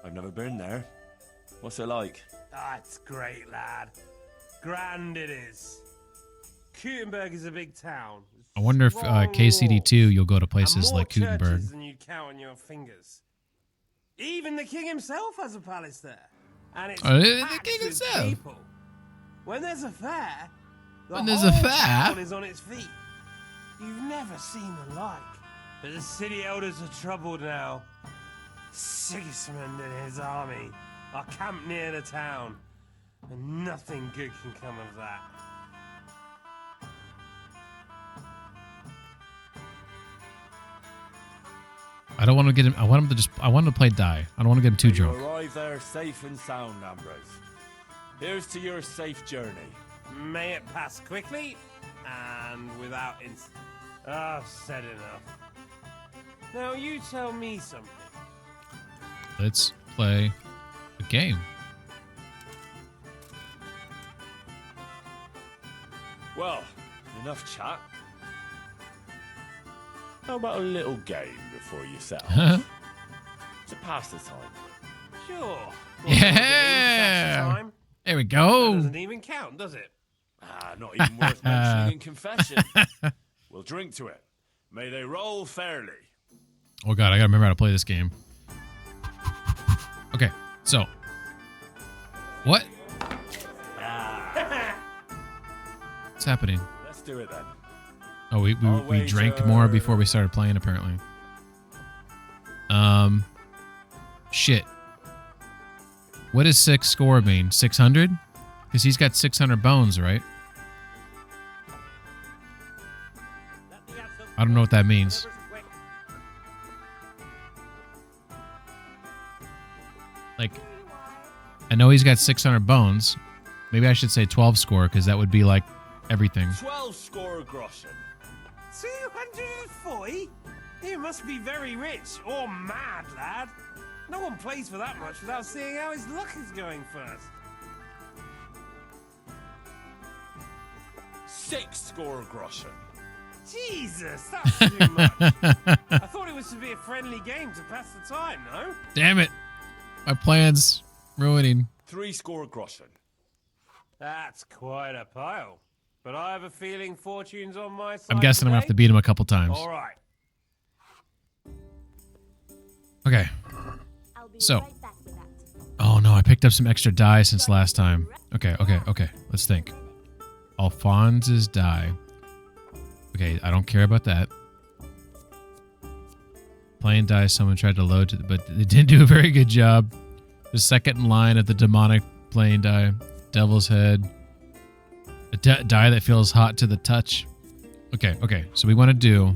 I've never been there. What's it like? That's great, lad. Grand it is. Kuttenberg is a big town. I wonder if KCD2 you'll go to places more like Kuttenberg. churches than you'd count on your fingers. Even the king himself has a palace there. And it's the packed king with himself? people. When there's a fair, the When there's a whole fair? town is on its feet. You've never seen the like. But the city elders are troubled now. Sigismund and his army are camped near the town, and nothing good can come of that. I don't want to get him. I want him to play die. I don't want to get him too You drunk. arrive there safe and sound, Ambrose. Here's to your safe journey. May it pass quickly and without incident. I've said enough. Now you tell me something. Let's play a game. Well, enough chat. How about a little game before you settle? To pass the time. Sure. Yeah. There we go. That doesn't even count, does it? Not even worth mentioning in confession. We'll drink to it. May they roll fairly. Oh god, I gotta remember how to play this game. Okay, so what? What's happening? Let's do it then. Oh, we drank more before we started playing, apparently. Shit. What does 6 score mean? 600? Because he's got 600 bones, right? I don't know what that means. Like, I know he's got 600 bones. Maybe I should say 12 score, because that would be like everything. 12 score groschen. 240? You must be very rich or mad, lad. No one plays for that much without seeing how his luck is going first. 6 score groschen. Jesus, that's too much. I thought it was to be a friendly game to pass the time, no? Damn it. My plan's ruining. 3 score groschen. That's quite a pile. But I have a feeling fortune's on my side. I'm guessing I'm gonna have to beat him a couple times. All right. Okay. So. Oh no, I picked up some extra die since last time. Okay. Let's think. Alphonse's die. Okay, I don't care about that. Playing die, someone tried to load it, but they didn't do a very good job. The second in line of the demonic playing die. Devil's head. A die that feels hot to the touch. Okay. So we want to do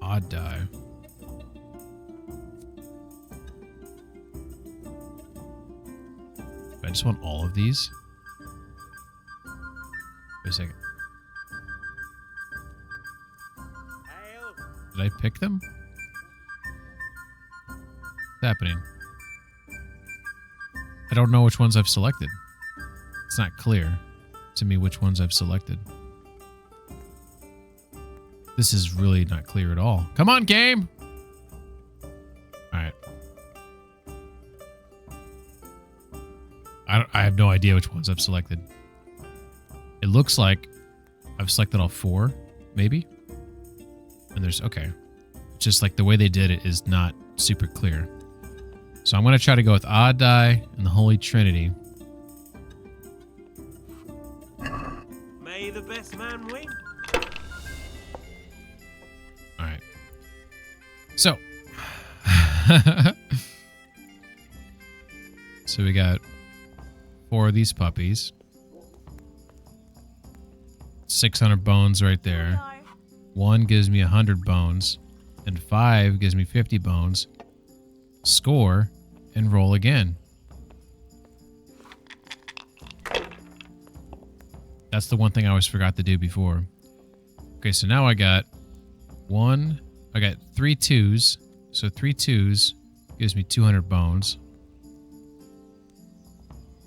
odd die. I just want all of these. Wait a second. Did I pick them? What's happening? I don't know which ones I've selected. It's not clear to me which ones I've selected. This is really not clear at all. Come on, game! I have no idea which ones I've selected. It looks like I've selected all 4, maybe. And there's, okay. Just like the way they did it is not super clear. So I'm going to try to go with Odd Die and the Holy Trinity. May the best man win. All right. So. So we got 4 of these puppies. 600 bones right there. 1 gives me 100 bones. And 5 gives me 50 bones. Score and roll again. That's the one thing I always forgot to do before. Okay, so now I got 3 2s. So 3 2s gives me 200 bones.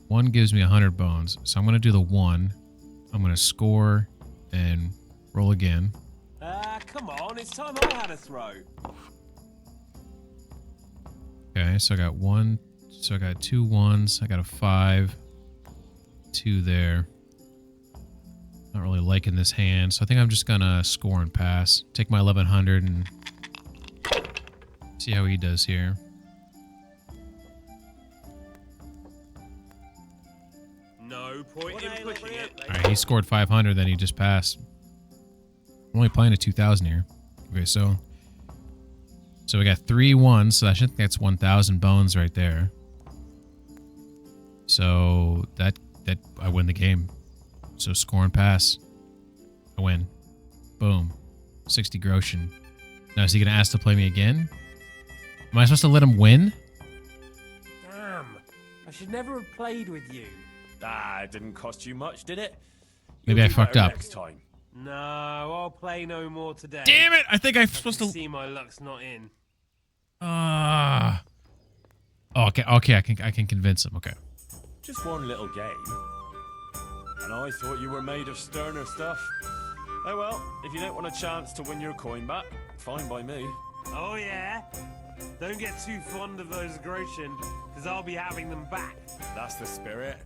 1 gives me 100 bones. So I'm going to do the 1. I'm going to score and roll again. Come on, it's time I had a throw. Okay, so I got 1. So I got 2 1s. I got a 5. 2 there. Not really liking this hand, so I think I'm just going to score and pass. Take my 1100 and see how he does here. No point in pushing it. Alright, he scored 500, then he just passed. I'm only playing at 2,000 here. Okay, so we got 3 1s, so I think that's 1,000 bones right there. So that I win the game. So score and pass. I win. Boom. 60 groschen. Now is he gonna ask to play me again? Am I supposed to let him win? Damn. I should never have played with you. Ah, it didn't cost you much, did it? Maybe I fucked up. Next time. No, I'll play no more today. Damn it! I think I'm supposed to see my luck's not in. Oh, okay, I can convince him. Okay. Just one little game. And I thought you were made of sterner stuff. Oh well, if you don't want a chance to win your coin back, fine by me. Oh yeah? Don't get too fond of those groschen, because I'll be having them back. That's the spirit.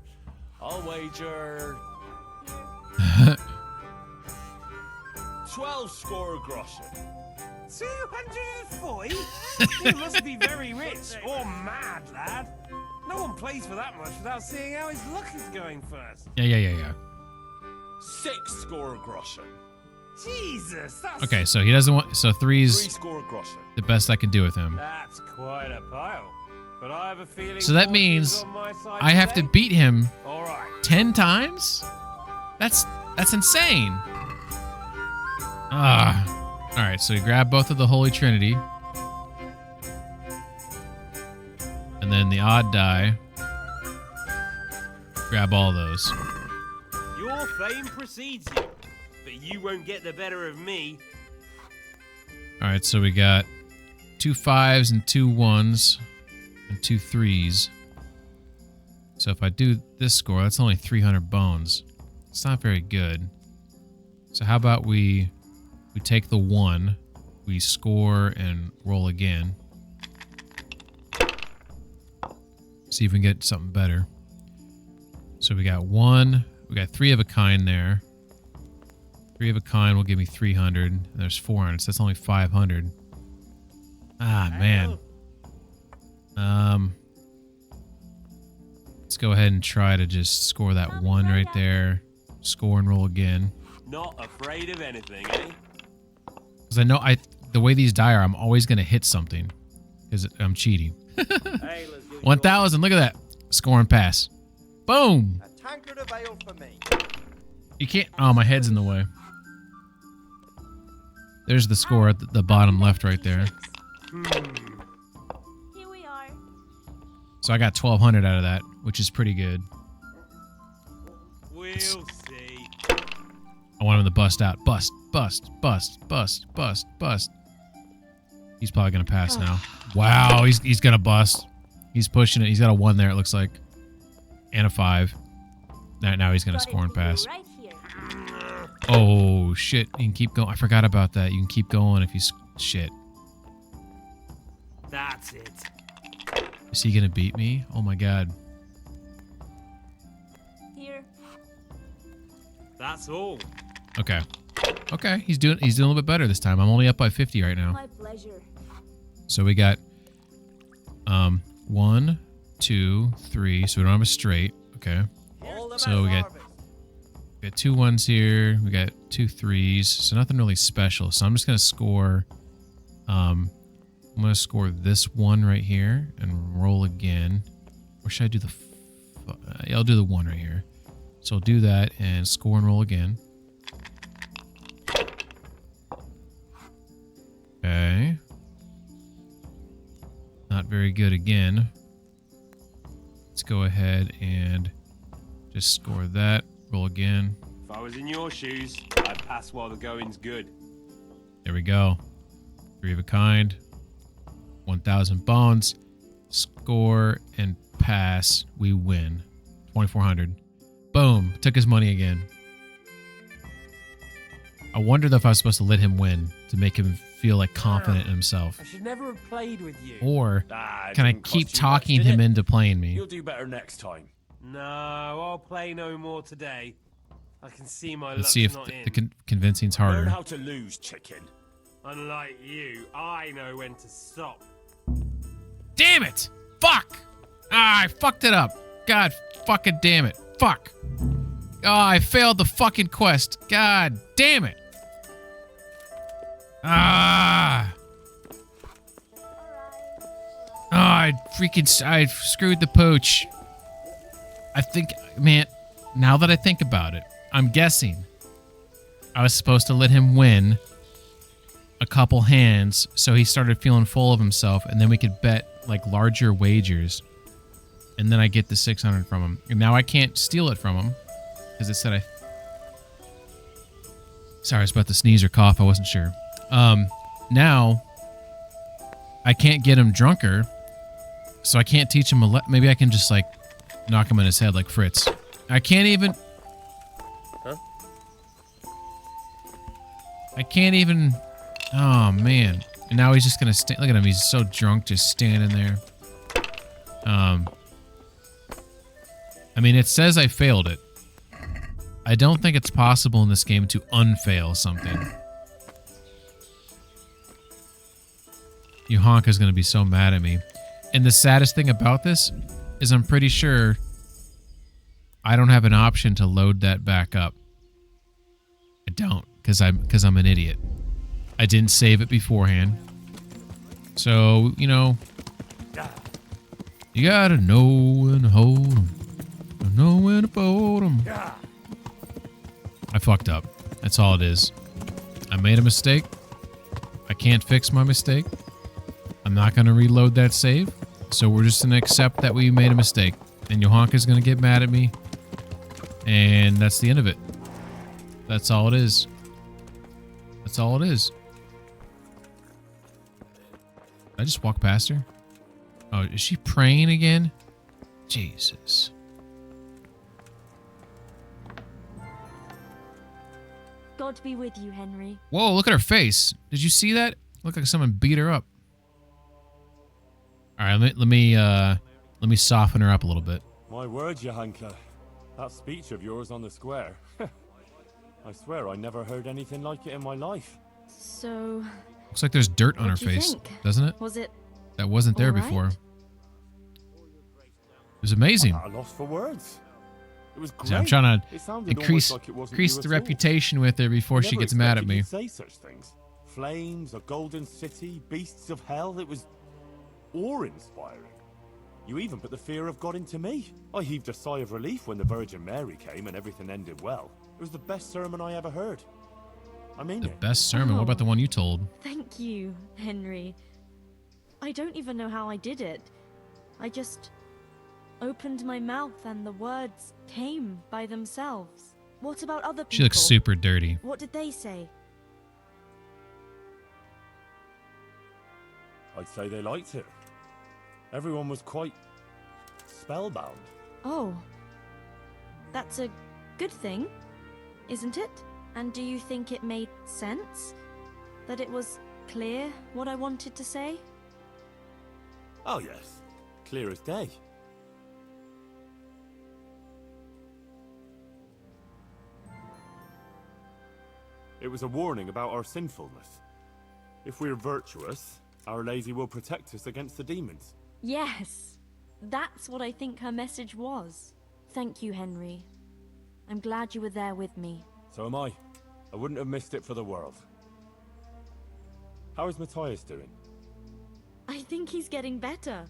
I'll wager 12 score groschen. 240? You must be very rich or mad, lad. No one plays for that much without seeing how his luck is going first. Yeah. 6 score groschen. Jesus, that's... Okay, so he doesn't want... So 3's 3 score groschen. the best I can do with him. That's quite a pile. But I have a feeling... So that means I have to beat him 10 times? That's insane. Alright, so we grab both of the Holy Trinity. And then the odd die. Grab all those. Your fame precedes you, but you won't get the better of me. Alright, so we got 2 5s and 2 1s and 2 3s. So if I do this score, that's only 300 bones. It's not very good. So how about we take the 1, we score and roll again. See if we can get something better. So we got 1, we got 3 of a kind there. 3 of a kind will give me 300. And there's 400, so that's only 500. Ah, man. Let's go ahead and try to just score that 1 right there. Score and roll again. Not afraid of anything, eh? Because I know the way these die are, I'm always going to hit something. Because I'm cheating. 1,000, look at that. Score and pass. Boom! A tankard of ale for me. You can't... Oh, my head's in the way. There's the score at the bottom left right there. Here we are. So I got 1,200 out of that, which is pretty good. We'll see. I want him to bust out. Bust, bust, bust, bust, bust, bust. He's probably going to pass now. Wow, he's going to bust. He's pushing it. He's got a 1 there, it looks like. And a 5. Now he's going to score and pass. Oh, shit. You can keep going. I forgot about that. You can keep going if you... Shit. That's it. Is he going to beat me? Oh, my God. That's all. Okay. Okay, he's doing a little bit better this time. I'm only up by 50 right now. My pleasure. So we got 1, 2, 3. So we don't have a straight. Okay. So we got 2 1s here. We got 2 3s. So nothing really special. So I'm just gonna score. I'm gonna score this one right here and roll again. Or should I do the? Yeah, I'll do the 1 right here. So I'll do that and score and roll again. Okay. Not very good again. Let's go ahead and just score that. Roll again. If I was in your shoes, I'd pass while the going's good. There we go. 3 of a kind. 1,000 bones. Score and pass. We win. 2,400. Boom. Took his money again. I wondered if I was supposed to let him win to make him feel like confident in himself. I should never have played with you. Or can I keep talking him into playing me? You'll do better next time. No, I'll play no more today. I can see my Let's see if luck's not the convincing's harder. Learn how to lose, chicken. Unlike you, I know when to stop. Damn it! Fuck! Ah, I fucked it up. God fucking damn it. Fuck. Oh, I failed the fucking quest. God damn it. Ah. Oh, I screwed the pooch. I think, man, now that I think about it, I'm guessing I was supposed to let him win a couple hands so he started feeling full of himself, and then we could bet like larger wagers, and then I get the 600 from him. And now I can't steal it from him because it said sorry, I was about to sneeze or cough. I wasn't sure. Now I can't get him drunker, so I can't teach him maybe I can just like knock him in his head like Fritz. I can't even. Huh? I can't even. Oh man! And now he's just gonna stand. Look at him. He's so drunk, just standing there. I mean, it says I failed it. I don't think it's possible in this game to unfail something. Yohanka's gonna be so mad at me. And the saddest thing about this is I'm pretty sure I don't have an option to load that back up. I don't, because I'm an idiot. I didn't save it beforehand. So, you know, you gotta know when to hold 'em. Know when to fold 'em. I fucked up. That's all it is. I made a mistake. I can't fix my mistake. I'm not going to reload that save. So we're just going to accept that we made a mistake. And Yohanka's going to get mad at me. And that's the end of it. That's all it is. That's all it is. Did I just walk past her? Oh, is she praying again? Jesus. God be with you, Henry. Whoa, look at her face. Did you see that? Looked like someone beat her up. All right, let me soften her up a little bit. My word, Johanka. That speech of yours on the square. I swear I never heard anything like it in my life. So... Looks like there's dirt on her what do you face, think? doesn't it? Was it... That wasn't there all right? before. It was amazing. I'm at a loss for words. It was great. See, I'm trying It to sounded increase almost like it wasn't increase you the at all. reputation with her before she Never gets mad at expected me. you'd say such things. Flames, a golden city, beasts of hell. It was awe-inspiring. You even put the fear of God into me. I heaved a sigh of relief when the Virgin Mary came and everything ended well. It was the best sermon I ever heard. I mean The it. best sermon. What about the one you told? Thank you, Henry. I don't even know how I did it. I just opened my mouth and the words came by themselves. What about other people? She looks super dirty. What did they say? I'd say they liked it. Everyone was quite spellbound. Oh, that's a good thing, isn't it? And do you think it made sense? That it was clear what I wanted to say? Oh yes, clear as day. It was a warning about our sinfulness. If we're virtuous, Our Lady will protect us against the demons. Yes, that's what I think her message was. Thank you, Henry. I'm glad you were there with me. So am I. I wouldn't have missed it for the world. How is Matthias doing? I think he's getting better.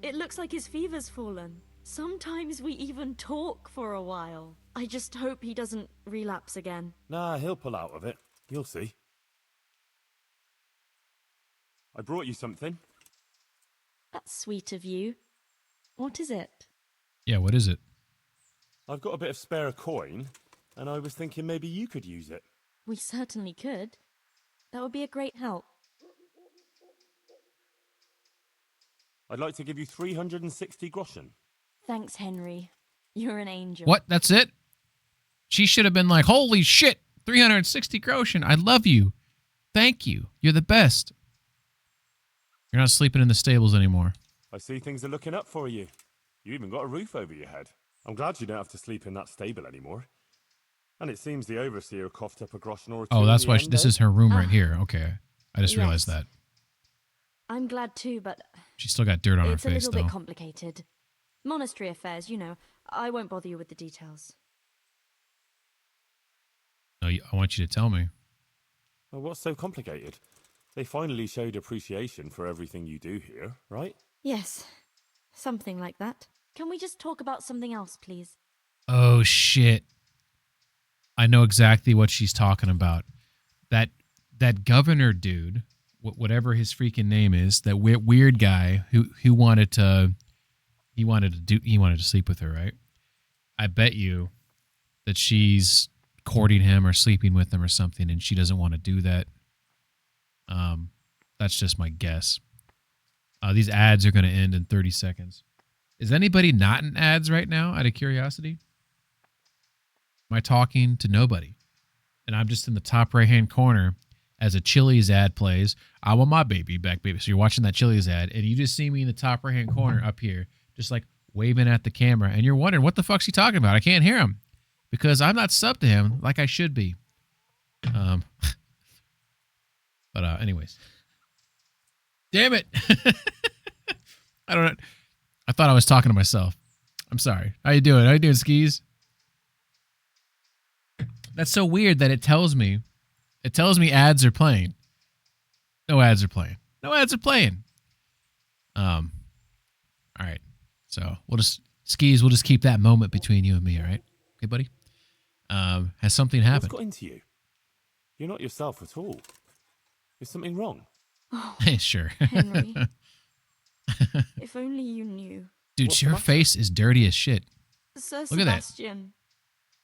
It looks like his fever's fallen. Sometimes we even talk for a while. I just hope he doesn't relapse again. Nah, he'll pull out of it. You'll see. I brought you something. That's sweet of you. What is it? Yeah, what is it? I've got a bit of spare coin, and I was thinking maybe you could use it. We certainly could. That would be a great help. I'd like to give you 360 groschen. Thanks, Henry. You're an angel. What? That's it? She should have been like, holy shit, 360 groschen. I love you. Thank you. You're the best. You're not sleeping in the stables anymore. I see things are looking up for you. You even got a roof over your head. I'm glad you don't have to sleep in that stable anymore. And it seems the overseer coughed up a groschen or two. Oh, that's why this is her room right Ah. here. Okay. I just realized Yes. that. I'm glad too, but She still got dirt on her it's a face, little though. bit complicated. Monastery affairs, you know. I won't bother you with the details. No, I want you to tell me. Well, what's so complicated? They finally showed appreciation for everything you do here, right? Yes, something like that. Can we just talk about something else, please? Oh, shit. I know exactly what she's talking about. That governor dude, whatever his freaking name is, that weird guy who wanted to sleep with her, right? I bet you that she's courting him or sleeping with him or something, and she doesn't want to do that. That's just my guess. These ads are going to end in 30 seconds. Is anybody not in ads right now, out of curiosity? Am I talking to nobody? And I'm just in the top right-hand corner as a Chili's ad plays. I want my baby back, baby. So you're watching that Chili's ad, and you just see me in the top right-hand corner up here, just like waving at the camera, and you're wondering, what the fuck's he talking about? I can't hear him because I'm not subbed to him like I should be. But anyways. Damn it. I don't know. I thought I was talking to myself. I'm sorry. How you doing? How you doing, Skis? That's so weird that it tells me ads are playing. No ads are playing. No ads are playing. All right. So we'll just keep that moment between you and me, all right? Okay, buddy? Has something happened? What's got into you? You're not yourself at all. Is something wrong? Oh, Sure. Henry. If only you knew. Dude, your face is dirty as shit. Sir Look at that. Sebastian.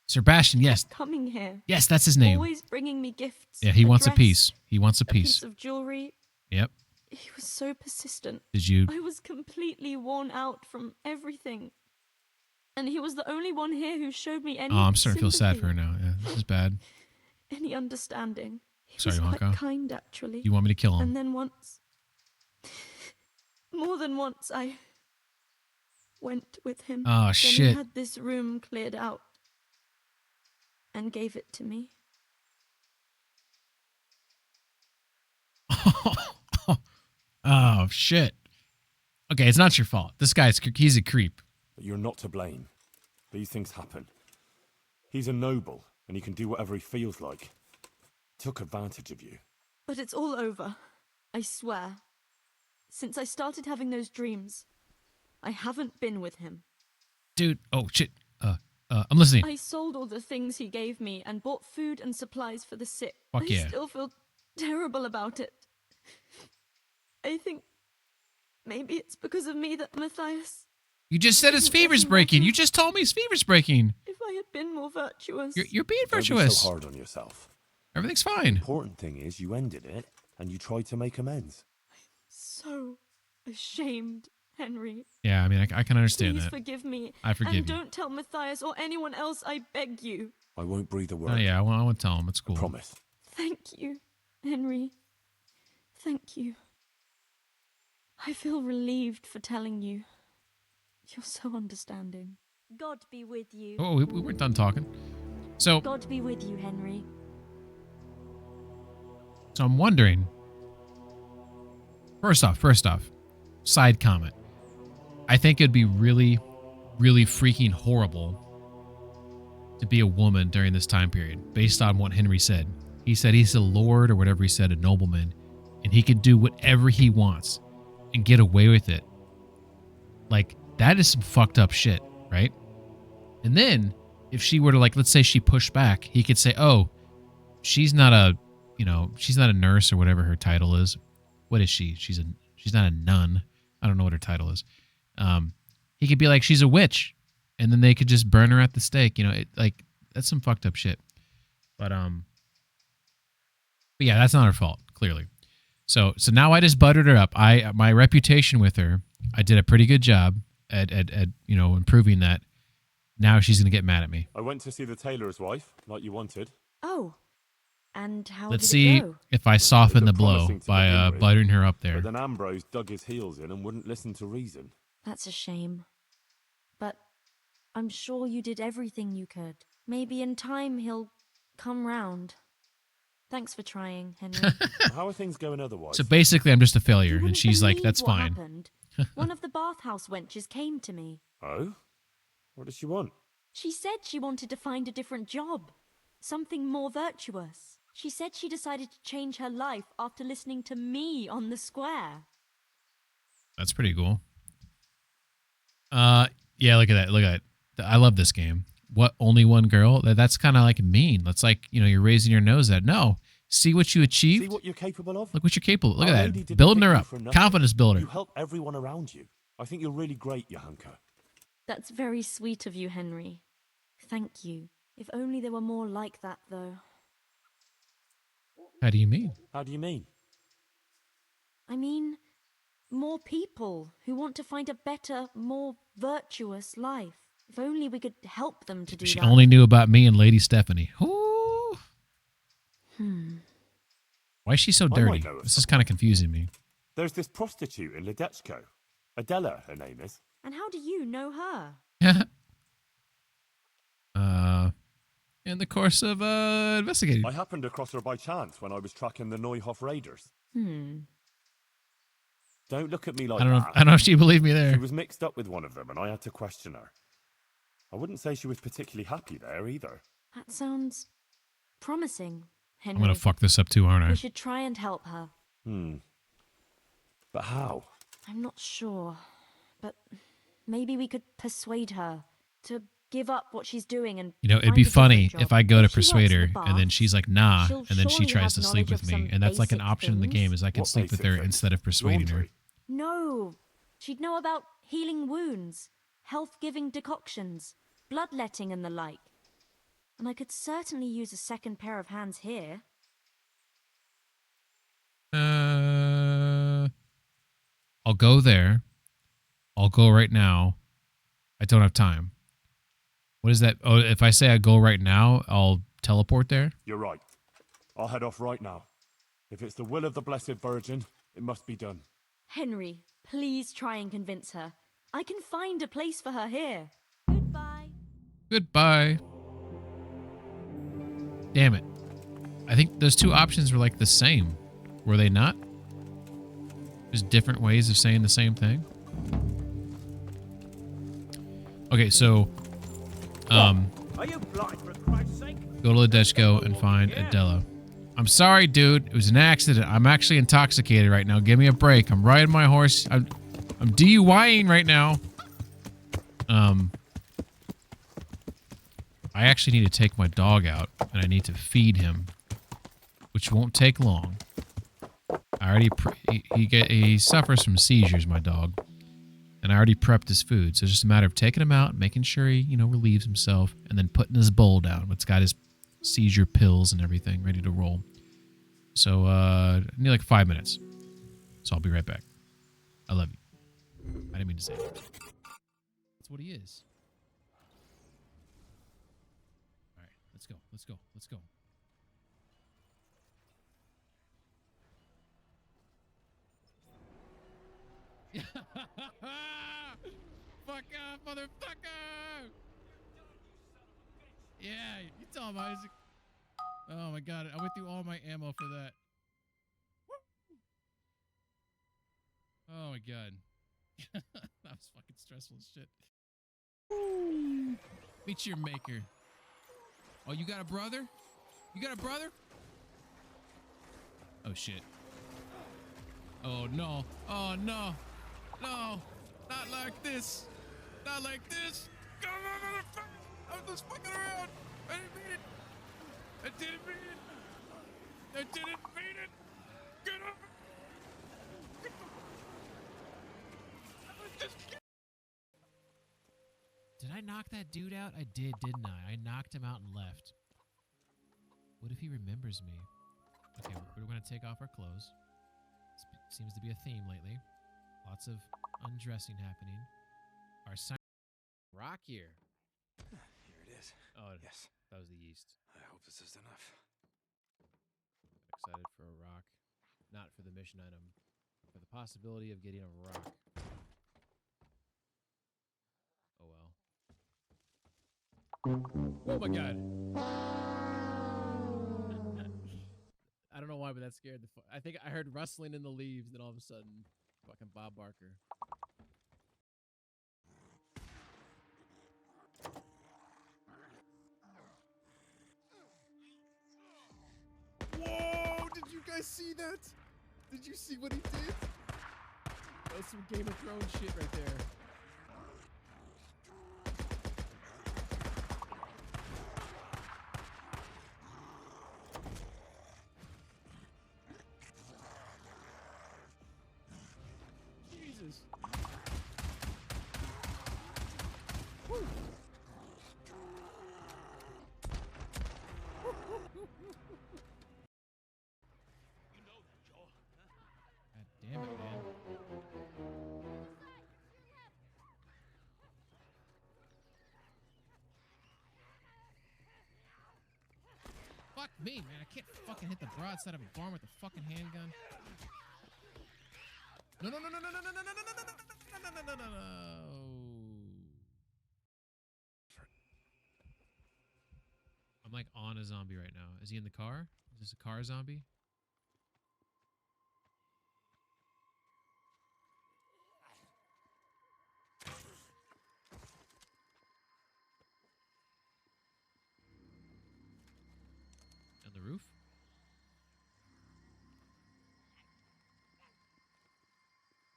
Sebastian, yes. Coming here. Yes, that's his name. Always bringing me gifts. Yeah, he wants a dress, piece. He wants a a piece. piece of jewelry. Yep. He was so persistent. Did you? I was completely worn out from everything. And he was the only one here who showed me any Oh, I'm starting to feel sad sympathy, for her now. Yeah, this is bad. any understanding. He Sorry, was quite Honko. kind, actually. You want me to kill him? And then once, more than once, I went with him. Oh, then shit. He had this room cleared out and gave it to me. Oh, shit. Okay, it's not your fault. This guy's, he's a creep. But you're not to blame. These things happen. He's a noble, and he can do whatever he feels like. Took advantage of you. But it's all over. I swear. Since I started having those dreams, I haven't been with him. Dude, oh, shit. I'm listening. I sold all the things he gave me and bought food and supplies for the sick. Fuck I yeah. still feel terrible about it. I think maybe it's because of me that Matthias... You just said his fever's breaking. You just told me his fever's breaking. If I had been more virtuous... You're being Don't be virtuous. so hard on yourself. Everything's fine. The important thing is you ended it, and you tried to make amends. So ashamed, Henry. Yeah, I mean, I can understand Please that. forgive me. I forgive and you. don't tell Matthias or anyone else, I beg you. I won't breathe a word. Oh, yeah, I won't tell him. It's cool. Promise. Thank you, Henry. Thank you. I feel relieved for telling you. You're so understanding. God be with you. Oh, we weren't done talking. So, God be with you, Henry. So I'm wondering. First off, side comment. I think it'd be really, really freaking horrible to be a woman during this time period, based on what Henry said. He said he's a lord, or whatever he said, a nobleman, and he could do whatever he wants and get away with it. Like, that is some fucked up shit, right? And then, if she were to, like, let's say she pushed back, he could say, oh, she's not a nurse or whatever her title is. What is she? She's not a nun. I don't know what her title is. He could be like, she's a witch, and then they could just burn her at the stake. Like, that's some fucked up shit. But yeah, that's not her fault, clearly. So now I just buttered her up. My reputation with her, I did a pretty good job at improving that. Now she's gonna get mad at me. I went to see the tailor's wife, like you wanted. Oh, and how Let's did see it go? if I soften the blow Promising to by begin with, buttering her up there. But then Ambrose dug his heels in and wouldn't listen to reason. That's a shame. But I'm sure you did everything you could. Maybe in time he'll come round. Thanks for trying, Henry. How are things going otherwise? So basically, I'm just a failure, You and wouldn't she's like, believe "That's what fine." happened. One of the bathhouse wenches came to me. Oh? What does she want? She said she wanted to find a different job. Something more virtuous. She said she decided to change her life after listening to me on the square. That's pretty cool. Yeah, look at that. Look at that. I love this game. What, only one girl? That's kind of like mean. That's like, you're raising your nose at. No. See what you achieved? See what you're capable of? Look what you're capable of. Look Our at lady that. didn't Building pick her you up. for nothing. Confidence builder. You help everyone around you. I think you're really great, Johanka. That's very sweet of you, Henry. Thank you. If only there were more like that, though. How do you mean? How do you mean? I mean, more people who want to find a better, more virtuous life. If only we could help them to do She that. only knew about me and Lady Stephanie. Ooh. Why is she so I might dirty? know of This is kind of confusing me. There's this prostitute in Ledechko. Adela, her name is. And how do you know her? In the course of investigating. I happened across her by chance when I was tracking the Neuhof raiders. Don't look at me like I don't know. that. I don't know if she believed me there. She was mixed up with one of them, and I had to question her. I wouldn't say she was particularly happy there either. That sounds promising, Henry. I'm gonna fuck this up too, aren't I? We should try and help her. But how? I'm not sure, but maybe we could persuade her to give up what she's doing and It'd find be a different funny job. if I go to If she works persuade in her, the and then baths, she's like, nah, she'll and then she surely tries have to sleep knowledge with of me, some and that's like an basic option in the things. game, is I can What sleep with basic her things? instead of persuading her. Laundry? No, she'd know about healing wounds, health-giving decoctions, bloodletting and the like. And I could certainly use a second pair of hands here. I'll go there. I'll go right now. I don't have time. What is that? Oh, if I say I go right now, I'll teleport there? You're right. I'll head off right now. If it's the will of the Blessed Virgin, it must be done. Henry, please try and convince her. I can find a place for her here. Goodbye. Damn it. I think those two options were like the same. Were they not? Just different ways of saying the same thing? Okay, so Are you blind, for Christ's sake? go to Ledechko and find Adela. I'm sorry, dude. It was an accident. I'm actually intoxicated right now. Give me a break. I'm riding my horse. I'm DUIing right now. I actually need to take my dog out, and I need to feed him, which won't take long. I already he suffers from seizures, my dog, and I already prepped his food. So it's just a matter of taking him out, making sure he relieves himself, and then putting his bowl down. It's got his seizure pills and everything ready to roll. So I need like 5 minutes. So I'll be right back. I love you. I didn't mean to say that. That's what he is. All right, let's go. Let's go. Let's go. Fuck off, motherfucker! Yeah, you tell him, Isaac. Oh my god, I went through all my ammo for that. Oh my god. That was fucking stressful as shit. Meet your maker. Oh, you got a brother? You got a brother? Oh shit. Oh no. Oh no. No. Not like this. Not like this. Come on, motherfucker. I was just fucking around. I didn't mean it. I didn't mean it. I didn't mean it. Get over. Did I knock that dude out? I did, didn't I? I knocked him out and left. What if he remembers me? Okay, we're going to take off our clothes. Seems to be a theme lately. Lots of undressing happening. Our sign rock here. Here it is. Oh, yes. That was the yeast. I hope this is enough. Excited for a rock. Not for the mission item. For the possibility of getting a rock. Oh well. Oh my god! I don't know why, but that scared the I think I heard rustling in the leaves, then all of a sudden, fucking Bob Barker. Whoa! Did you guys see that? Did you see what he did? That was some Game of Thrones shit right there. Jesus. Woo. You know that, Joel. God damn it, man. Fuck me, man. I can't fucking hit the broadside of a barn with a fucking handgun. No, no, no, no, no, no, no, no, no, no, no, no, no, no, no, no, no. I'm like on a zombie right now. Is he in the car? Is this a car zombie? On the roof?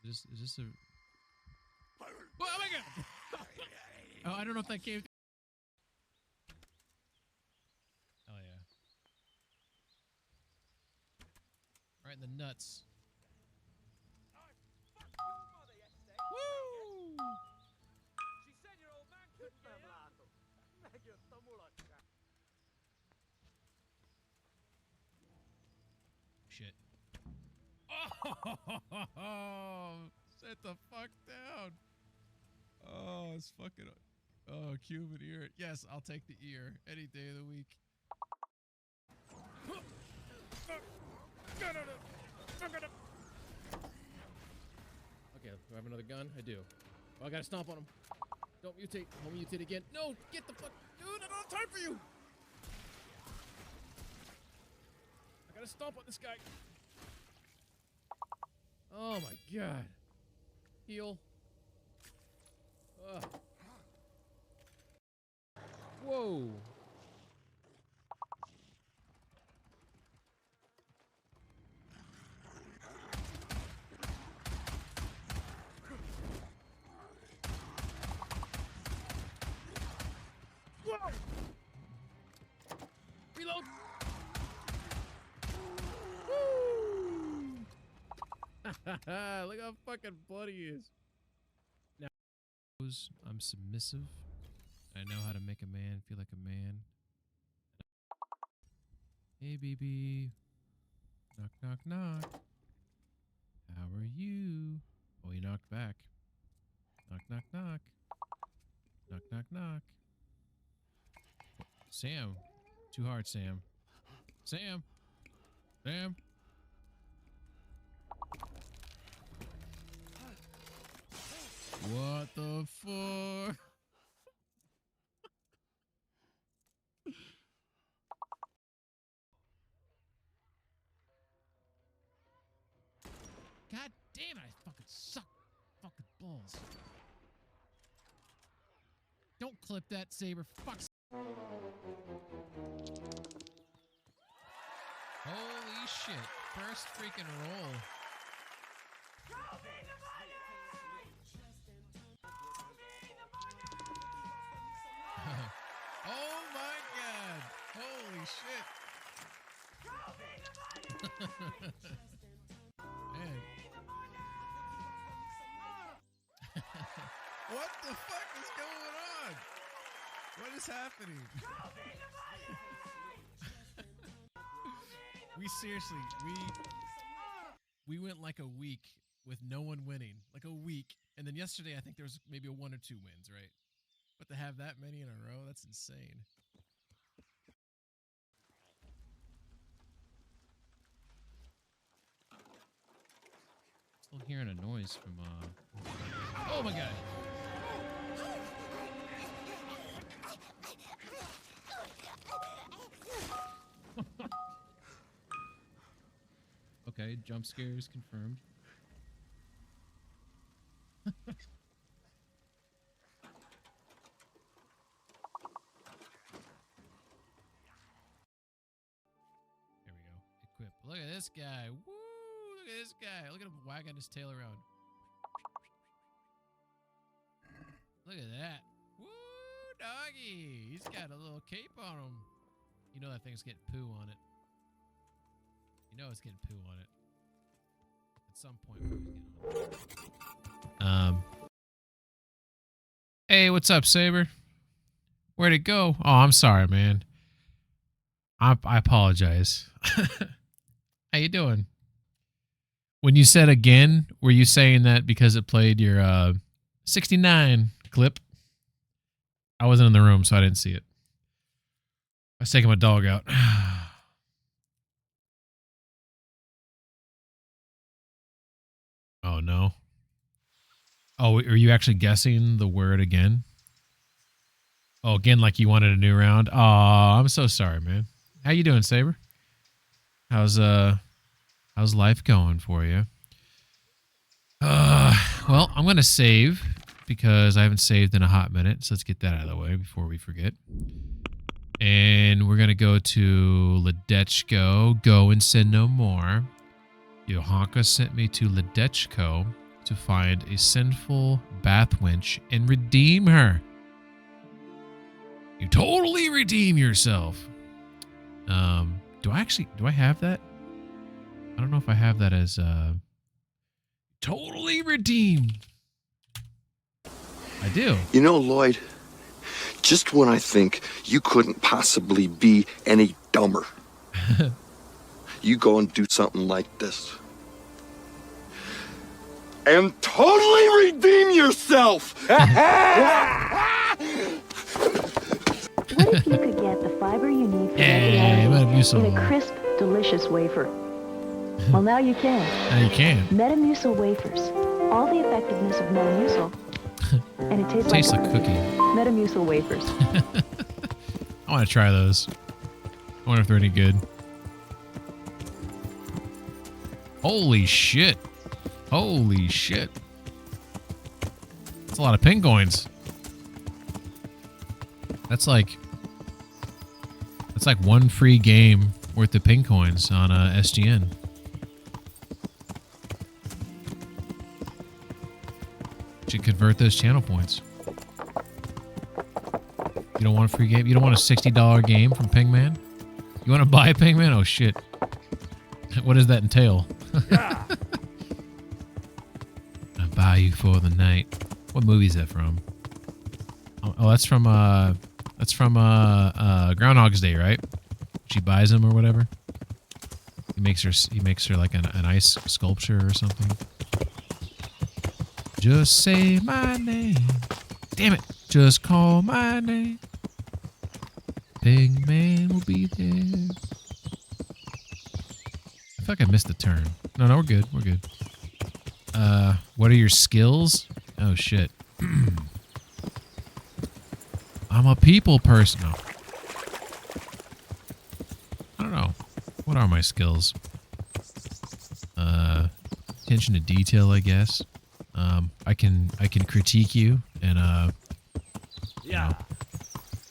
Is this a... Oh my god! Oh, I don't know if that came... Oh yeah. Right in the nuts. Woo! She said your old man couldn't get you. Shit. Oh, sit the fuck down. Oh, it's fucking... Oh, Cuban ear. Yes, I'll take the ear any day of the week. Okay, do I have another gun? I do. Oh, I gotta stomp on him. Don't mutate. Don't mutate again. No, get the fuck... Dude, I don't have time for you. I gotta stomp on this guy. Oh my god. Heal. Ugh. Whoa. Whoa. Reload. Woo. Look how fucking bloody he is. Now, I'm submissive. I know how to make a man feel like a man. Hey, BB. Knock, knock, knock. How are you? Oh, he knocked back. Knock, knock, knock. Knock, knock, knock. Sam. Too hard, Sam. Sam. Sam. What the fuck? God damn it, I fucking Suck fucking balls. Don't clip that, Saber. Fuck's. Holy shit. First freaking roll. Oh my god. Holy shit. Man. What the fuck is going on? What is happening? We seriously, we went like a week with no one winning. Like a week. And then yesterday, I think there was maybe a 1 or 2 wins, right? But to have that many in a row, that's insane. Still hearing a noise from, oh my god! Okay, jump scares confirmed. There we go. Equip. Look at this guy. Woo! Look at this guy. Look at him wagging his tail around. Look at that. Woo, doggy. He's got a little cape on him. You know that thing's getting poo on it. You know it's getting poo on it. At some point, we're getting on it. Hey, what's up, Saber? Where'd it go? Oh, I'm sorry, man. I apologize. How you doing? When you said again, were you saying that because it played your 69 clip? I wasn't in the room, so I didn't see it. I was taking my dog out. Oh, no. Oh, are you actually guessing the word again? Oh, again, like you wanted a new round? Oh, I'm so sorry, man. How you doing, Saber? How's life going for you? Well, I'm going to save because I haven't saved in a hot minute. So let's get that out of the way before we forget. And we're going to go to Ledechko. Go and sin no more. Yohanka sent me to Ledechko to find a sinful bath wench and redeem her. You totally redeem yourself. Do I have that? I don't know if I have that as totally redeemed. I do. You know, Lloyd, just when I think you couldn't possibly be any dumber, you go and do something like this. And totally redeem yourself! What if you could get the fiber you need for Metamucil in a crisp, delicious wafer? Well, now you can. Now you can. Metamucil wafers. All the effectiveness of Metamucil. And it tastes like cookie. Metamucil wafers. I want to try those. I wonder if they're any good. Holy shit. Holy shit. That's a lot of pin coins. That's like one free game worth of pin coins on SGN. Should convert those channel points. You don't want a free game? You don't want a $60 game from Pingman? You want to buy Pingman? Oh shit. What does that entail? Yeah. I'll buy you for the night. What movie is that from? Oh, that's from Groundhog's Day, right? She buys him or whatever. He makes her like an ice sculpture or something. Just say my name. Damn it. Just call my name. Big man will be there. I feel like I missed the turn. No, we're good. We're good. What are your skills? Oh, shit. I'm a people person. No. I don't know. What are my skills? Attention to detail, I guess. I can critique you and you know,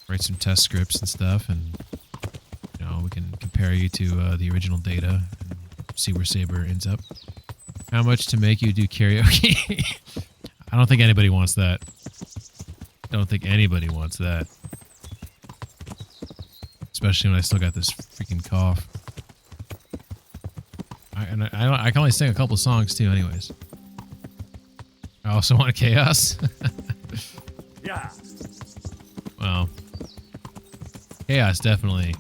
write some test scripts and stuff, and you know, we can compare you to the original data and see where Saber ends up. How much to make you do karaoke? I don't think anybody wants that. Don't think anybody wants that. Especially when I still got this freaking cough. I can only sing a couple songs too, anyways. I also want chaos. Yeah. Well, chaos definitely.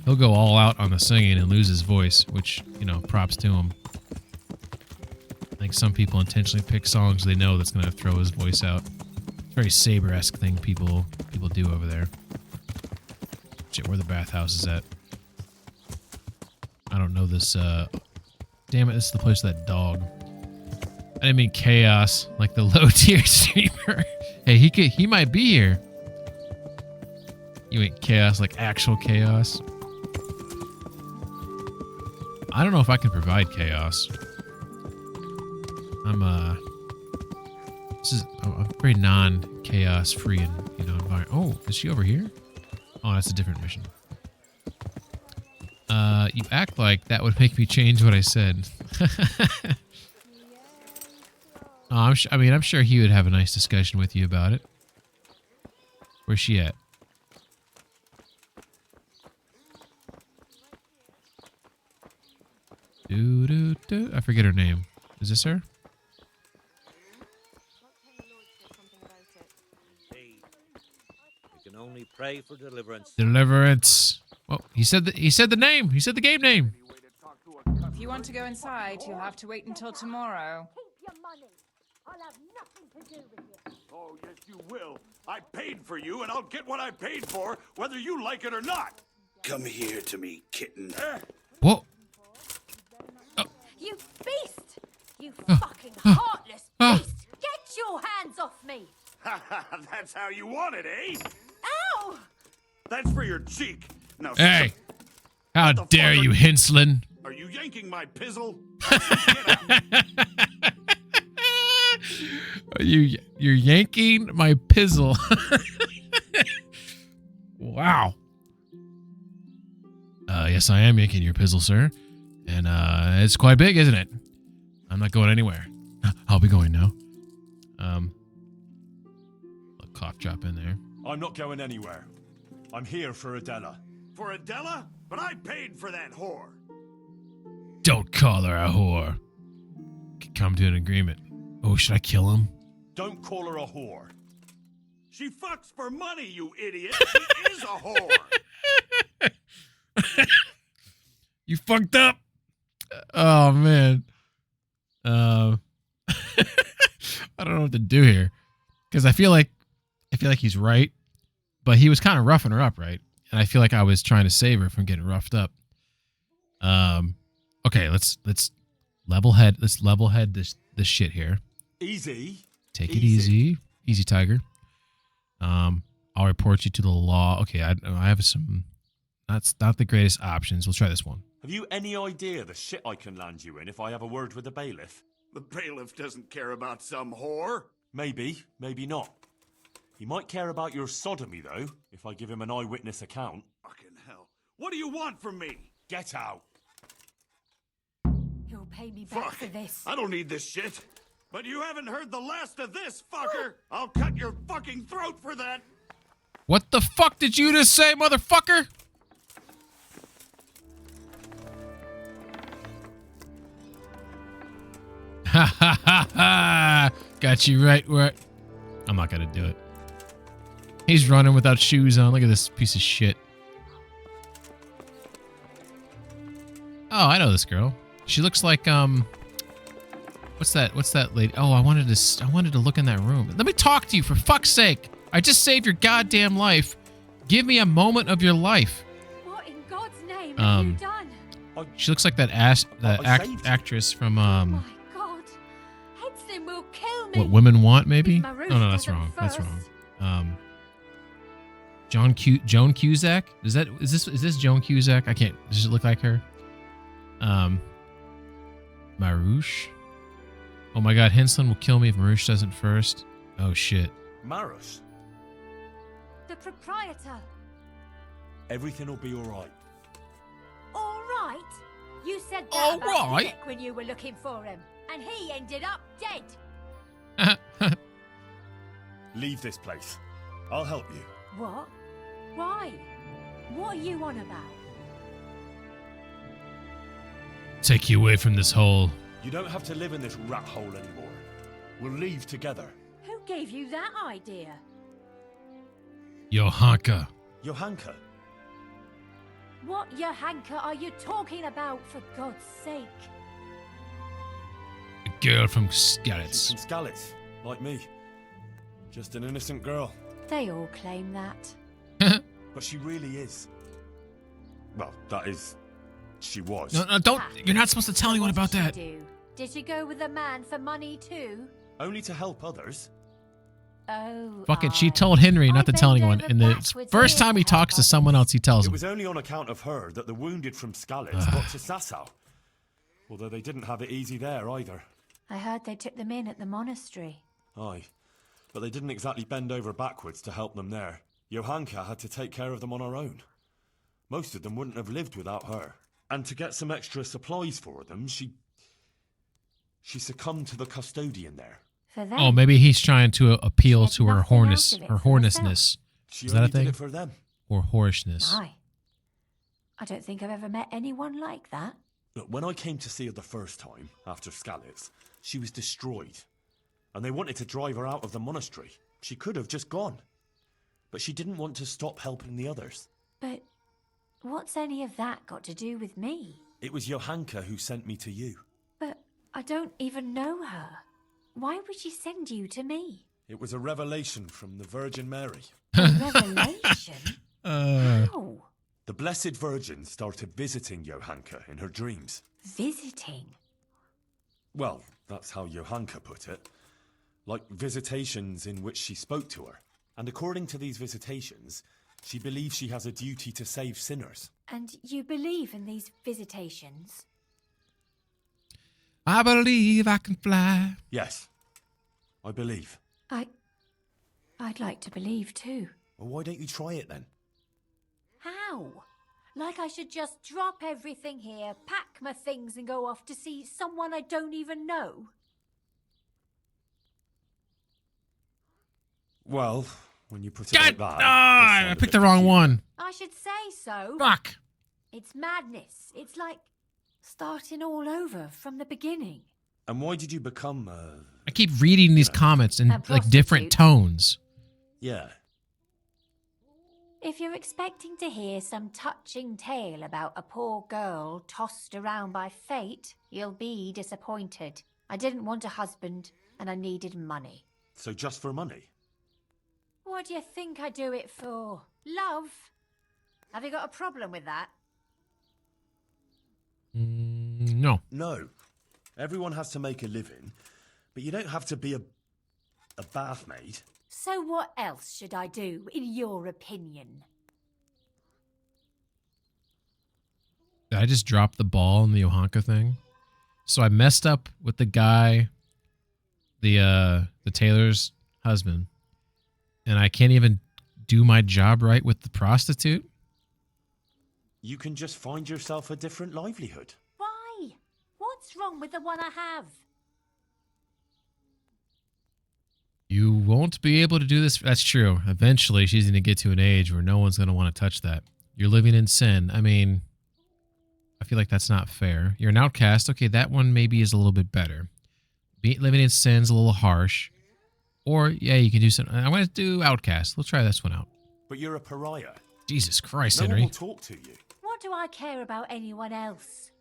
He'll go all out on the singing and lose his voice, which, you know, props to him. I think some people intentionally pick songs they know that's gonna throw his voice out. It's a very Saber-esque thing people do over there. Shit, where the bathhouse is at. I don't know this, damn it, this is the place of that dog. I didn't mean chaos, like the low-tier streamer. Hey, he might be here. You ain't chaos, like actual chaos. I don't know if I can provide chaos. I'm very non-chaos free and, you know, environment. Oh, is she over here? Oh, that's a different mission. You act like that would make me change what I said. Oh, I'm sure he would have a nice discussion with you about it. Where's she at? I forget her name. Is this her? We can only pray for deliverance. Deliverance. Well, he said the name. He said the game name. If you want to go inside, you'll have to wait until tomorrow. Keep your money. I'll have nothing to do with you. Oh, yes, you will. I paid for you, and I'll get what I paid for, whether you like it or not. Come here to me, kitten. Whoa. You beast! You fucking heartless beast! Get your hands off me! That's how you want it, eh? Ow! That's for your cheek. Now, Hey, how dare you, Hinslin? Are you yanking my pizzle? You're yanking my pizzle. Wow. Yes, I am yanking your pizzle, sir. And it's quite big, isn't it? I'm not going anywhere. I'll be going now. A cough drop in there. I'm not going anywhere. I'm here for Adela. For Adela? But I paid for that whore. Don't call her a whore. Could come to an agreement. Oh, should I kill him? Don't call her a whore. She fucks for money, you idiot. She is a whore. You fucked up. Oh man. I don't know what to do here, because I feel like he's right, but he was kind of roughing her up, right? And I feel like I was trying to save her from getting roughed up. Okay, let's level head. Let's level head this shit here. Easy. Take it easy, easy, tiger. I'll report you to the law. Okay, I have some. That's not the greatest options. We'll try this one. Have you any idea the shit I can land you in if I have a word with the bailiff? The bailiff doesn't care about some whore. Maybe, maybe not. He might care about your sodomy, though, if I give him an eyewitness account. Fucking hell. What do you want from me? Get out. You'll pay me back for this. I don't need this shit. But you haven't heard the last of this, fucker. I'll cut your fucking throat for that. What the fuck did you just say, motherfucker? Ha ha ha ha! Got you right where I'm not gonna do it. He's running without shoes on. Look at this piece of shit. Oh, I know this girl. She looks like what's that lady? Oh, I wanted to look in that room. Let me talk to you, for fuck's sake. I just saved your goddamn life. Give me a moment of your life. What in God's name have you done? She looks like that actress from Oh my God. Hedson will kill me. What Women Want, maybe? If my roof No, that's doesn't wrong. That's first. wrong. Joan Cusack? Is this Joan Cusack? I can't. Does it look like her? Marouche. Oh my god, Henslin will kill me if Marush doesn't first. Oh shit. Marush, The proprietor. everything will be alright. All right. You said that All about right. Nick when you were looking for him, and he ended up dead. Leave this place. I'll help you. What? Why? What are you on about? Take you away from this hole. You don't have to live in this rat hole anymore. We'll leave together. Who gave you that idea? Johanka. Johanka? What Johanka are you talking about, for God's sake? A girl from She's Skalitz. from Skalitz, like me. Just an innocent girl. They all claim that. But she really is. Well, that is... she was. No, don't. You're not supposed to tell anyone about that. Did she go with a man for money too? Only to help others. Oh. Fucking, she told Henry not to tell anyone. And the first time he talks to someone else, he tells It him. was only on account of her that the wounded from Skalitz got to Sasau. Although they didn't have it easy there either. I heard they took them in at the monastery. Aye. But they didn't exactly bend over backwards to help them there. Johanka had to take care of them on her own. Most of them wouldn't have lived without her. And to get some extra supplies for them, she succumbed to the custodian there. For them? Oh, maybe he's trying to appeal to her hornishness. She Is that a only did thing? it for them. Or whorishness. Aye. I don't think I've ever met anyone like that. Look, when I came to see her the first time, after Skalitz, she was destroyed. And they wanted to drive her out of the monastery. She could have just gone. But she didn't want to stop helping the others. But what's any of that got to do with me? It was Johanka who sent me to you. But I don't even know her. Why would she send you to me? It was a revelation from the Virgin Mary. A revelation? How? The Blessed Virgin started visiting Johanka in her dreams. Visiting? Well, that's how Johanka put it. Like visitations in which she spoke to her. And according to these visitations, she believes she has a duty to save sinners. And you believe in these visitations? I believe I can fly. Yes, I believe. I'd like to believe too. Well, why don't you try it then? How? Like I should just drop everything here, pack my things and go off to see someone I don't even know? Well, when you put it like that... I picked the wrong one. I should say so. Fuck. It's madness. It's like starting all over from the beginning. And why did you become I keep reading these comments in like different tones. Yeah. If you're expecting to hear some touching tale about a poor girl tossed around by fate, you'll be disappointed. I didn't want a husband, and I needed money. So just for money? What do you think I do it for? Love? Have you got a problem with that? No. No. Everyone has to make a living, but you don't have to be a bath maid. So what else should I do, in your opinion? Did I just drop the ball in the Johanka thing? So I messed up with the guy, the tailor's husband, and I can't even do my job right with the prostitute? You can just find yourself a different livelihood. Why? What's wrong with the one I have? You won't be able to do this. That's true. Eventually, she's going to get to an age where no one's going to want to touch that. You're living in sin. I mean, I feel like that's not fair. You're an outcast. Okay, that one maybe is a little bit better. Living in sin's a little harsh. Or, yeah, you can do something. I'm going to do outcast. Let's try this one out. But you're a pariah. Jesus Christ, No Henry. one will talk to you. What do I care about anyone else?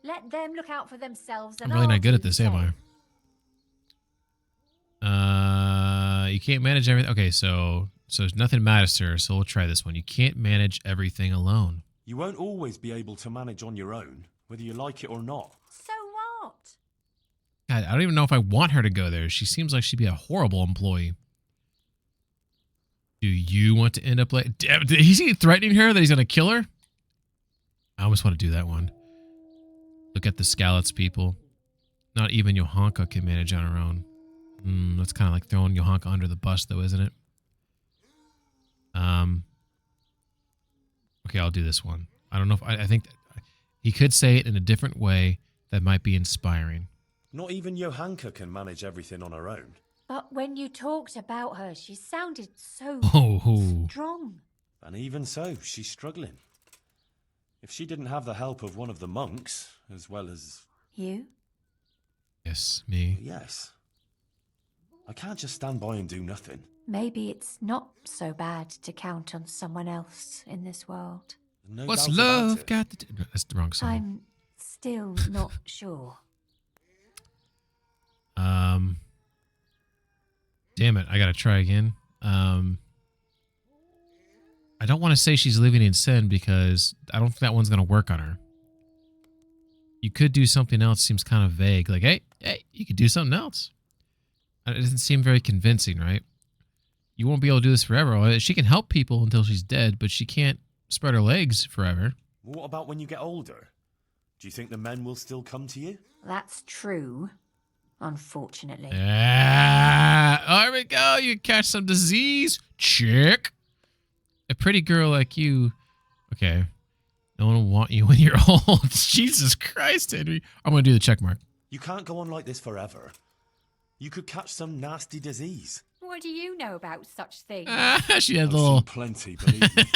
Let them look out for themselves and I'm really I'll not good do at this, the am same. I? You can't manage everything. Okay, so nothing matters to her, so we'll try this one. You can't manage everything alone. You won't always be able to manage on your own, whether you like it or not. So what? God, I don't even know if I want her to go there. She seems like she'd be a horrible employee. Do you want to end up like... Is he threatening her that he's going to kill her? I almost want to do that one. Look at the Skalitz people. Not even Johanka can manage on her own. That's kind of like throwing Johanka under the bus, though, isn't it? Okay, I'll do this one. I don't know if I think he could say it in a different way that might be inspiring. Not even Johanka can manage everything on her own. But when you talked about her, she sounded so strong. And even so, she's struggling. If she didn't have the help of one of the monks, as well as... You? Yes, me. Yes. I can't just stand by and do nothing. Maybe it's not so bad to count on someone else in this world. No What's doubt love about it. got to do? No, that's the wrong song. I'm still not sure. Damn it, I gotta try again. I don't want to say she's living in sin because I don't think that one's gonna work on her. You could do something else. Seems kind of vague. Like, hey, you could do something else. It doesn't seem very convincing, right? You won't be able to do this forever. She can help people until she's dead, but she can't spread her legs forever. What about when you get older? Do you think the men will still come to you? That's true, unfortunately. There we go. You catch some disease. Check. A pretty girl like you. Okay. No one will want you when you're old. Jesus Christ, Henry. I'm going to do the check mark. You can't go on like this forever. You could catch some nasty disease. What do you know about such things? She had a I've little... seen plenty, believe me. She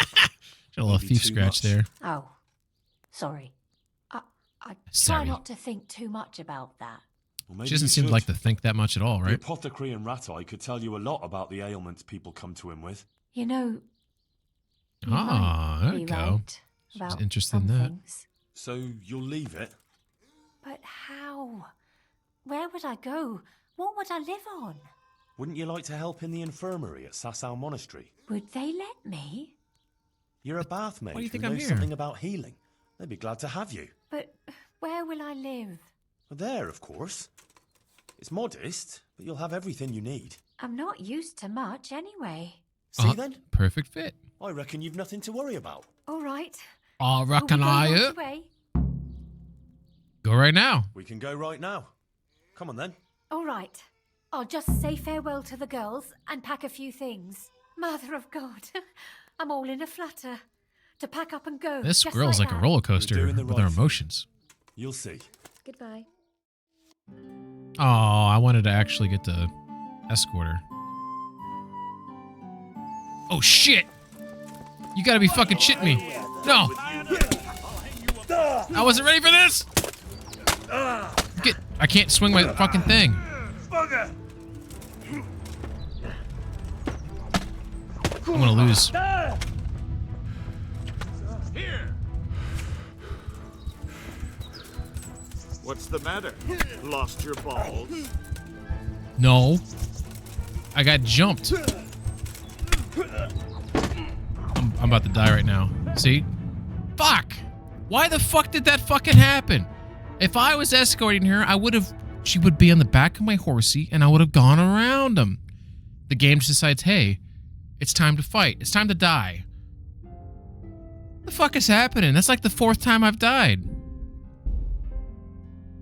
had a little thief scratch there. Oh, sorry. I try Sorry. not to think too much about that. Well, maybe She doesn't you seem should. like to think that much at all, The right? apothecary and Rat-Eye could tell you a lot about the ailments people come to him with. You know, you Ah, might there be we go. right She's about interested in some that. things. So you'll leave it? But how? Where would I go? What would I live on? Wouldn't you like to help in the infirmary at Sasau Monastery? Would they let me? You're a bath maid why do you think who I'm knows here? something about healing. They'd be glad to have you. But where will I live? Well, there, of course. It's modest, but you'll have everything you need. I'm not used to much anyway. See then? Perfect fit. I reckon you've nothing to worry about. All right. I reckon Are we going I right away? go right now. We can go right now. Come on then. All right. I'll just say farewell to the girls and pack a few things. Mother of God, I'm all in a flutter. To pack up and go. This just girl's like a that. roller coaster You're doing the with right her thing. emotions. You'll see. Goodbye. Oh, I wanted to actually get to escort her. Oh, shit! You gotta be fucking shitting me. No! I wasn't ready for this! I can't swing my fucking thing. I'm gonna lose. Here. What's the matter? Lost your balls? No. I got jumped. I'm about to die right now. See? Fuck! Why the fuck did that fucking happen? If I was escorting her, she would be on the back of my horsey and I would have gone around him. The game just decides, hey, it's time to fight. It's time to die. What the fuck is happening? That's like the 4th time I've died.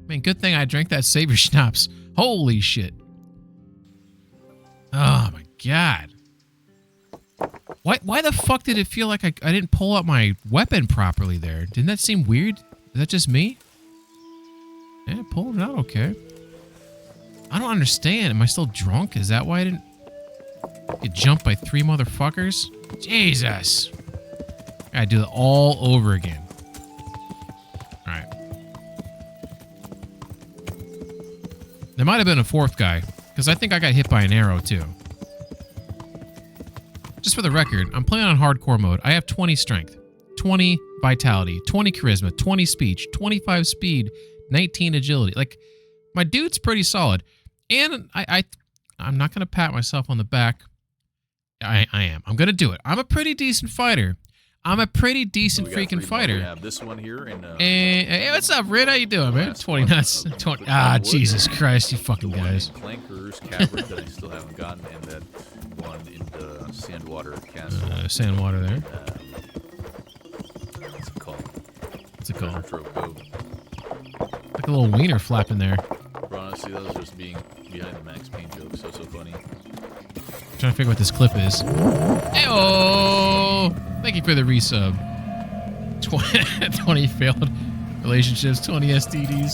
I mean, good thing I drank that Savior Schnapps. Holy shit. Oh my god. Why the fuck did it feel like I didn't pull out my weapon properly there? Didn't that seem weird? Is that just me? Yeah, pulled it out okay. I don't understand. Am I still drunk? Is that why I didn't get jumped by 3 motherfuckers? Jesus. Gotta do it all over again. Alright. There might have been a 4th guy, because I think I got hit by an arrow too. Just for the record, I'm playing on hardcore mode. I have 20 strength, 20 vitality, 20 charisma, 20 speech, 25 speed, 19 agility. Like, my dude's pretty solid. And I'm not going to pat myself on the back. I am. I'm going to do it. I'm a pretty decent fighter. I'm a pretty decent freaking fighter. We have this one here. Hey, what's up, Rid? How you doing, man? 20 nuts. 20. Jesus Christ, you fucking guys. Clankers Cavern that I still haven't gotten, and that one in the Sandwater Castle. Sandwater there. What's it called? What's it called? Treasure Trove Cove. Like a little wiener flapping there. honestly, that was just being behind the Max Payne joke. So funny. I'm trying to figure what this clip is. Hey-oh! Thank you for the resub. 20 failed relationships, 20 STDs.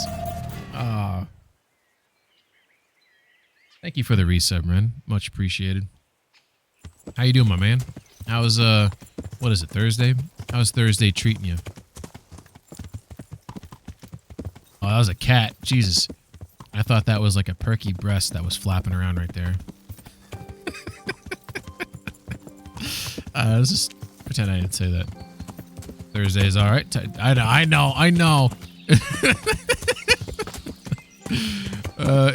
Thank you for the resub, man. Much appreciated. How you doing, my man? How's, what is it, Thursday? How's Thursday treating you? Oh, that was a cat. Jesus. I thought that was like a perky breast that was flapping around right there. Let's just pretend I didn't say that. Thursday's all right. I know.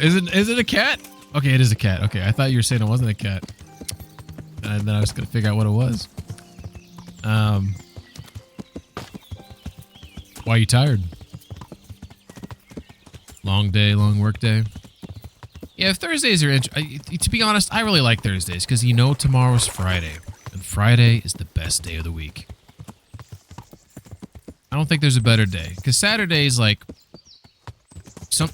Is it a cat? Okay, it is a cat. Okay, I thought you were saying it wasn't a cat. And then I was gonna figure out what it was. Why are you tired? Long day, long work day. Yeah, if Thursdays are to be honest, I really like Thursdays because you know tomorrow's Friday, and Friday is the best day of the week. I don't think there's a better day because Saturday's like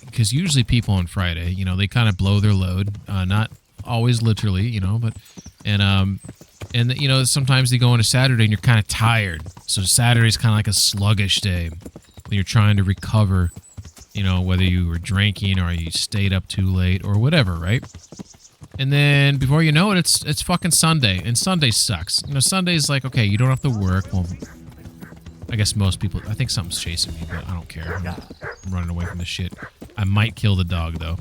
because usually people on Friday, you know, they kind of blow their load, not always literally, you know, but and you know, sometimes they go into Saturday and you're kind of tired. So Saturday's kind of like a sluggish day when you're trying to recover, you know, whether you were drinking or you stayed up too late or whatever, right? And then before you know it, it's fucking Sunday, and Sunday sucks. You know, Sunday's like, okay, you don't have to work. Well, I guess most people, I think something's chasing me, but I don't care. I'm running away from this shit. I might kill the dog, though.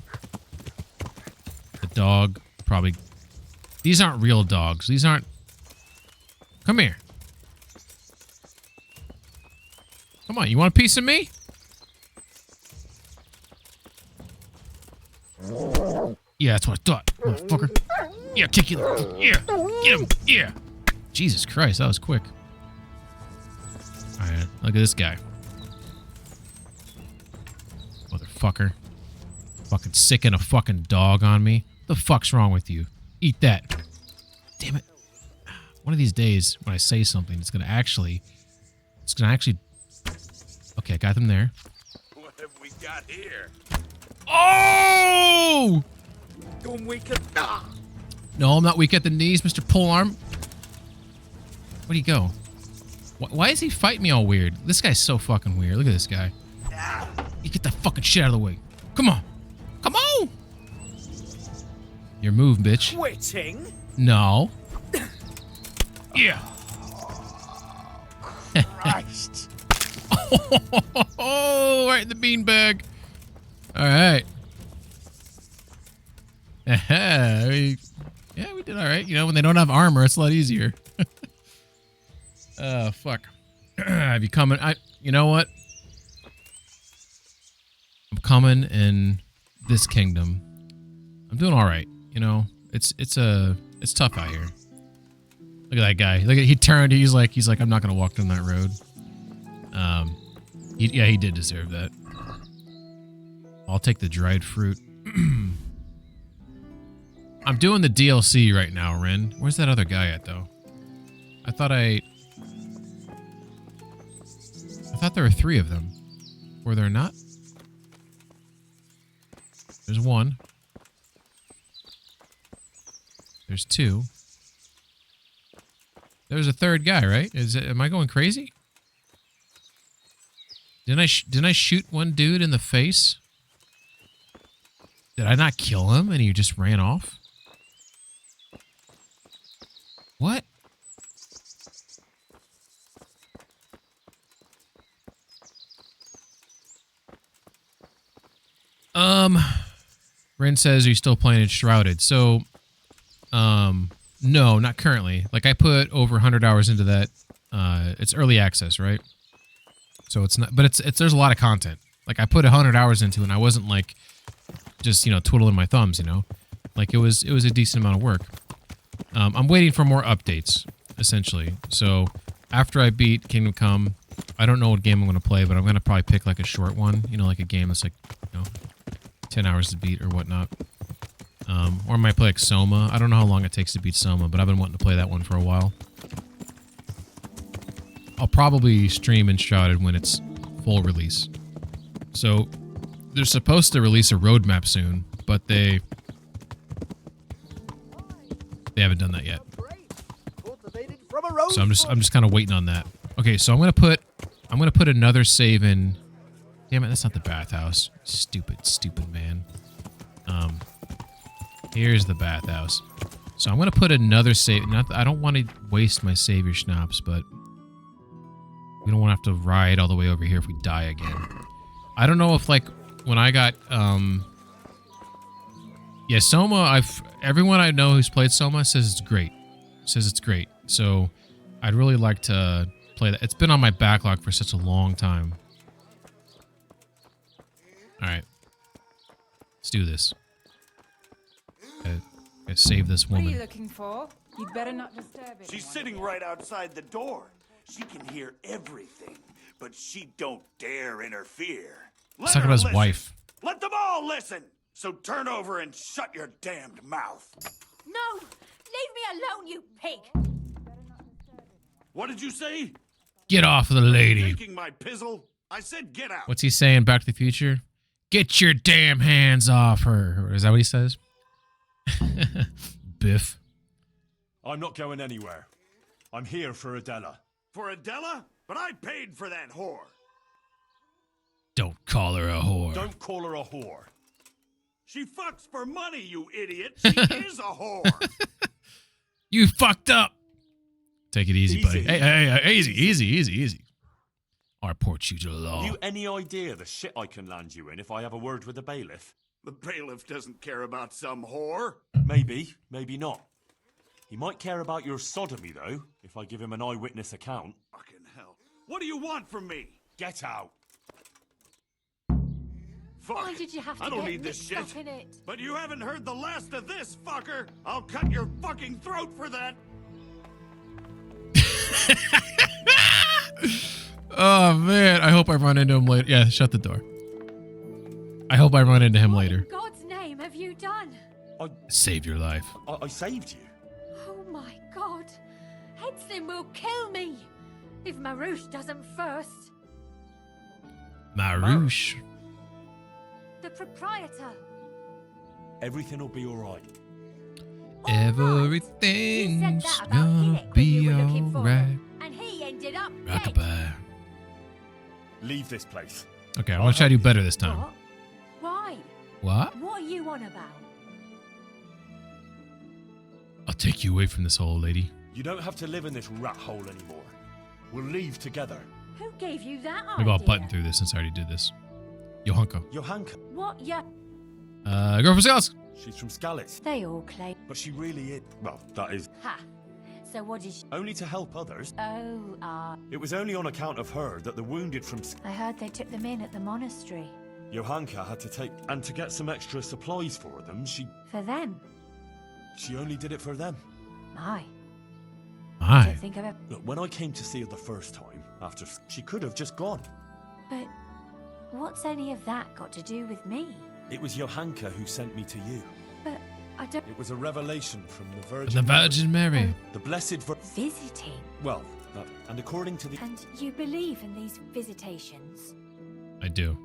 The dog probably... These aren't real dogs. These aren't... Come here. Come on, you want a piece of me? Yeah, that's what I thought, motherfucker. Yeah, kick you. Yeah, get him. Yeah. Jesus Christ, that was quick. Alright, look at this guy. Motherfucker. Fucking sicking a fucking dog on me. What the fuck's wrong with you? Eat that. Damn it. One of these days, when I say something, it's gonna actually... Okay, I got them there. What have we got here? Oh! Don't weak at... Ah! No, I'm not weak at the knees, Mr. Polearm. Where'd he go? Why is he fighting me all weird? This guy's so fucking weird. Look at this guy. You get that fucking shit out of the way. Come on. Come on! Your move, bitch. Quitting? No. Yeah. Christ. Oh, right in the beanbag. All right. Yeah, we did all right. You know, when they don't have armor, it's a lot easier. Fuck. Have you coming? You know what? I'm coming in this kingdom. I'm doing all right. You know, it's tough out here. Look at that guy. He turned. He's like, I'm not gonna walk down that road. He did deserve that. I'll take the dried fruit. I'm doing the DLC right now, Ren. Where's that other guy at, though? I thought there were 3 of them. Were there not? There's 1. There's 2. There's a 3rd guy, right? Am I going crazy? Didn't I shoot one dude in the face? Did I not kill him and he just ran off? What? Ren says, are you still playing Enshrouded? So, no, not currently. Like, I put over 100 hours into that. It's early access, right? So it's not, but there's a lot of content. Like, I put 100 hours into it, and I wasn't, like, just, you know, twiddling my thumbs, you know? Like, it was a decent amount of work. I'm waiting for more updates, essentially. So, after I beat Kingdom Come, I don't know what game I'm going to play, but I'm going to probably pick, like, a short one. You know, like a game that's, like, you know, 10 hours to beat or whatnot. Or I might play, like, Soma. I don't know how long it takes to beat Soma, but I've been wanting to play that one for a while. I'll probably stream Enshrouded when it's full release. So, they're supposed to release a roadmap soon, but they haven't done that yet. So I'm just kind of waiting on that. Okay, so I'm gonna put another save in. Damn it, that's not the bathhouse. Stupid man. Here's the bathhouse. So I'm gonna put another save. I don't want to waste my savior schnapps, but we don't want to have to ride all the way over here if we die again. I don't know if like when I got yeah, Soma. Everyone I know who's played Soma says it's great. So I'd really like to play that. It's been on my backlog for such a long time. All right, let's do this. Gotta save this woman. What are you looking for? You'd better not disturb it. She's sitting right outside the door. She can hear everything, but she don't dare interfere. Let's talk about his wife. Let them all listen. So turn over and shut your damned mouth. No! Leave me alone, you pig! What did you say? Get off of the lady. Taking my pizzle? I said get out. What's he saying? Back to the Future? Get your damn hands off her. Is that what he says? Biff. I'm not going anywhere. I'm here for Adela. For Adela? But I paid for that whore. Don't call her a whore. Don't call her a whore. She fucks for money, you idiot. She is a whore. You fucked up. Take it easy, buddy. Hey, easy. I report you to the law. You any idea the shit I can land you in if I have a word with the bailiff? The bailiff doesn't care about some whore. Maybe, maybe not. He might care about your sodomy, though, if I give him an eyewitness account. Fucking hell. What do you want from me? Get out. Fuck. Why did you have to I don't get need this mixed shit. up in it? But you haven't heard the last of this, fucker. I'll cut your fucking throat for that. Oh, man. I hope I run into him later. Yeah, shut the door. I hope I run into him later. In God's name have you done? Save your life. I saved you. Oh my God. Henson will kill me if Marouche doesn't first. Marouche. The proprietor. Everything will be all right. Everything's that about gonna Hinnick when be you were looking for alright. him, and he ended up dead. Rockabye. Leave this place. Okay, I'm gonna try to do better this time. What? Why? What? What are you on about? I'll take you away from this hole, lady. You don't have to live in this rat hole anymore. We'll leave together. Who gave you that idea? Maybe I'll button through this since I already did this. Johanka. Johanka. What ya? Girl from Scouts. She's from Skalitz. They all claim. But she really is. Well, that is. Ha. So what did she... Only to help others. Oh, It was only on account of her that the wounded from I heard they took them in at the monastery. Johanka had to take... And to get some extra supplies for them, she For them? only did it for them. My. My. Don't think I've ever... Look, when I came to see her the first time, after... She could have just gone. But what's any of that got to do with me? It was Johanka who sent me to you. But I don't... It was a revelation from the Virgin The Virgin Mary. The Blessed Visiting? Well, and according to the... And you believe in these visitations? I do.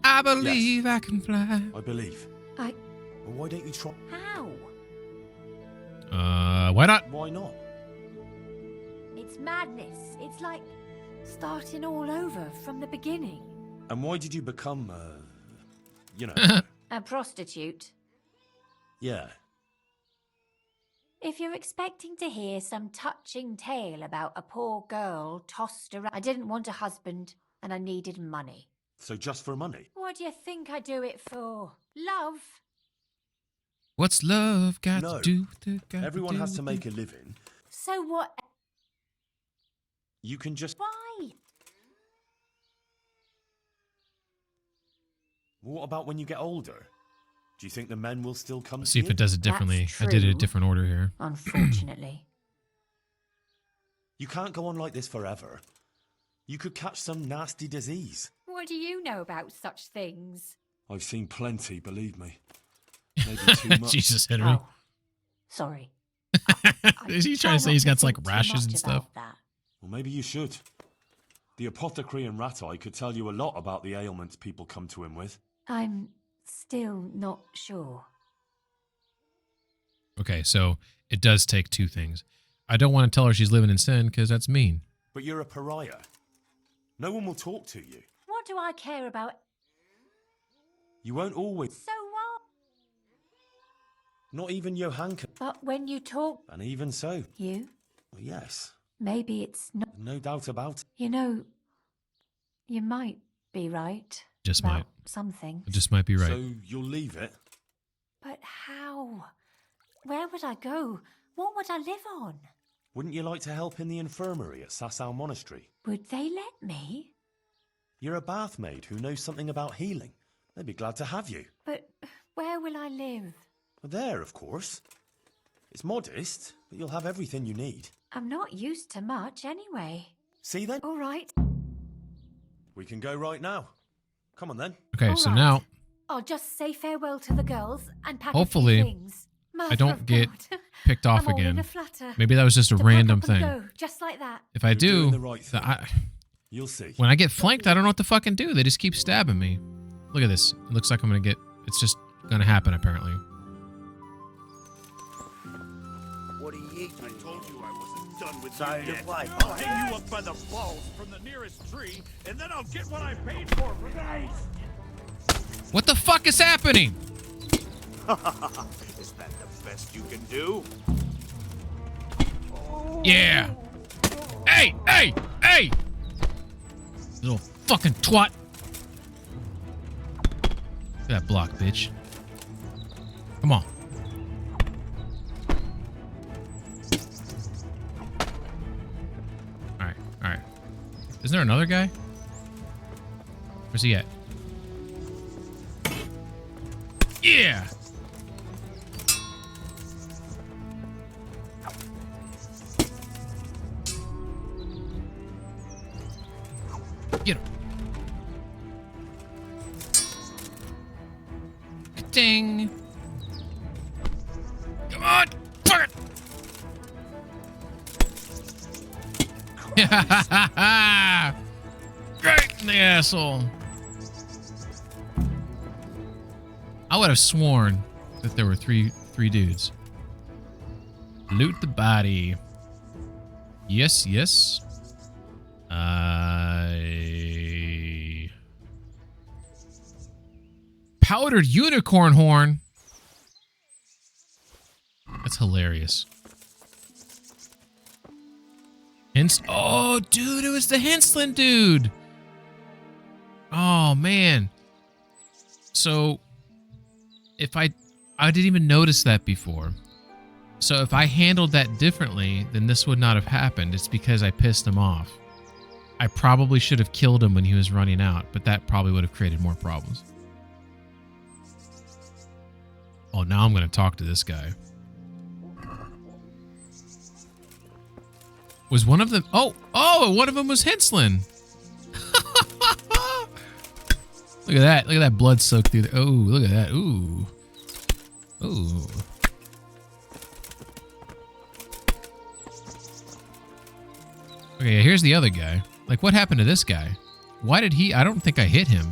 I believe I can fly. I believe. I... Well, why don't you try... How? Why not? Why not? It's madness. It's like starting all over from the beginning. And why did you become, you know... A prostitute? Yeah. If you're expecting to hear some touching tale about a poor girl tossed around... I didn't want a husband, and I needed money. So just for money? What do you think I do it for? Love? What's love got No. to do with it? Everyone has to make a living. So what... You can just... Why? What about when you get older? Do you think the men will still come Let's to see if you? it does it differently. That's I did it a true. different order here. Unfortunately. You can't go on like this forever. You could catch some nasty disease. What do you know about such things? I've seen plenty, believe me. Maybe too much. Jesus, Henry. Oh, sorry. Is he trying to say he's got like Think too rashes much and stuff? about that. Well, maybe you should. The apothecary in Ratai could tell you a lot about the ailments people come to him with. I'm still not sure. Okay, so it does take two things. I don't want to tell her she's living in sin because that's mean. But you're a pariah. No one will talk to you. What do I care about? You won't always... So what? Not even Johann can... But when you talk... And even so... You? Well, yes. Maybe it's not... No doubt about it. You know, you might be right. Just about might. Something. It just might be right. So you'll leave it? But how? Where would I go? What would I live on? Wouldn't you like to help in the infirmary at Sasau Monastery? Would they let me? You're a bath maid who knows something about healing. They'd be glad to have you. But where will I live? There, of course. It's modest, but you'll have everything you need. I'm not used to much anyway. See then? All right. We can go right now. Come on then. Okay, All so right. now... I'll just say farewell to the girls and pack Hopefully, a few things. I don't get picked off I'm all in again. a flutter. Maybe that was just a To random pack up and thing. go, just like that. If I do, doing the right thing. You'll see. When I get flanked, I don't know what to fucking do. They just keep stabbing me. Look at this. It looks like I'm gonna get... It's just gonna happen, apparently. What are you eating? I told you I wasn't done with Sorry you to yet. fly. I'll hang you up by the balls from the nearest tree, and then I'll get what I paid for days. What the fuck is happening? Is that the best you can do? Yeah. Hey, hey, hey! Little fucking twat. Look at that block, bitch. Come on. Alright, alright. Isn't there another guy? Where's he at? Yeah! Get him. Ding. Come on. Fuck it. Right in the asshole. I would have sworn that there were three dudes. Loot the body. Yes, yes. Powdered unicorn horn. That's hilarious. Oh, dude, it was the Henslin dude. Oh, man. So, if I didn't even notice that before. So if I handled that differently, then this would not have happened. It's because I pissed him off. I probably should have killed him when he was running out, but that probably would have created more problems. Oh, now I'm going to talk to this guy. Was one of them... Oh, one of them was Henslin. Look at that. Look at that blood soak through there. Oh, look at that. Ooh. Ooh. Okay, here's the other guy. Like, what happened to this guy? Why did he... I don't think I hit him.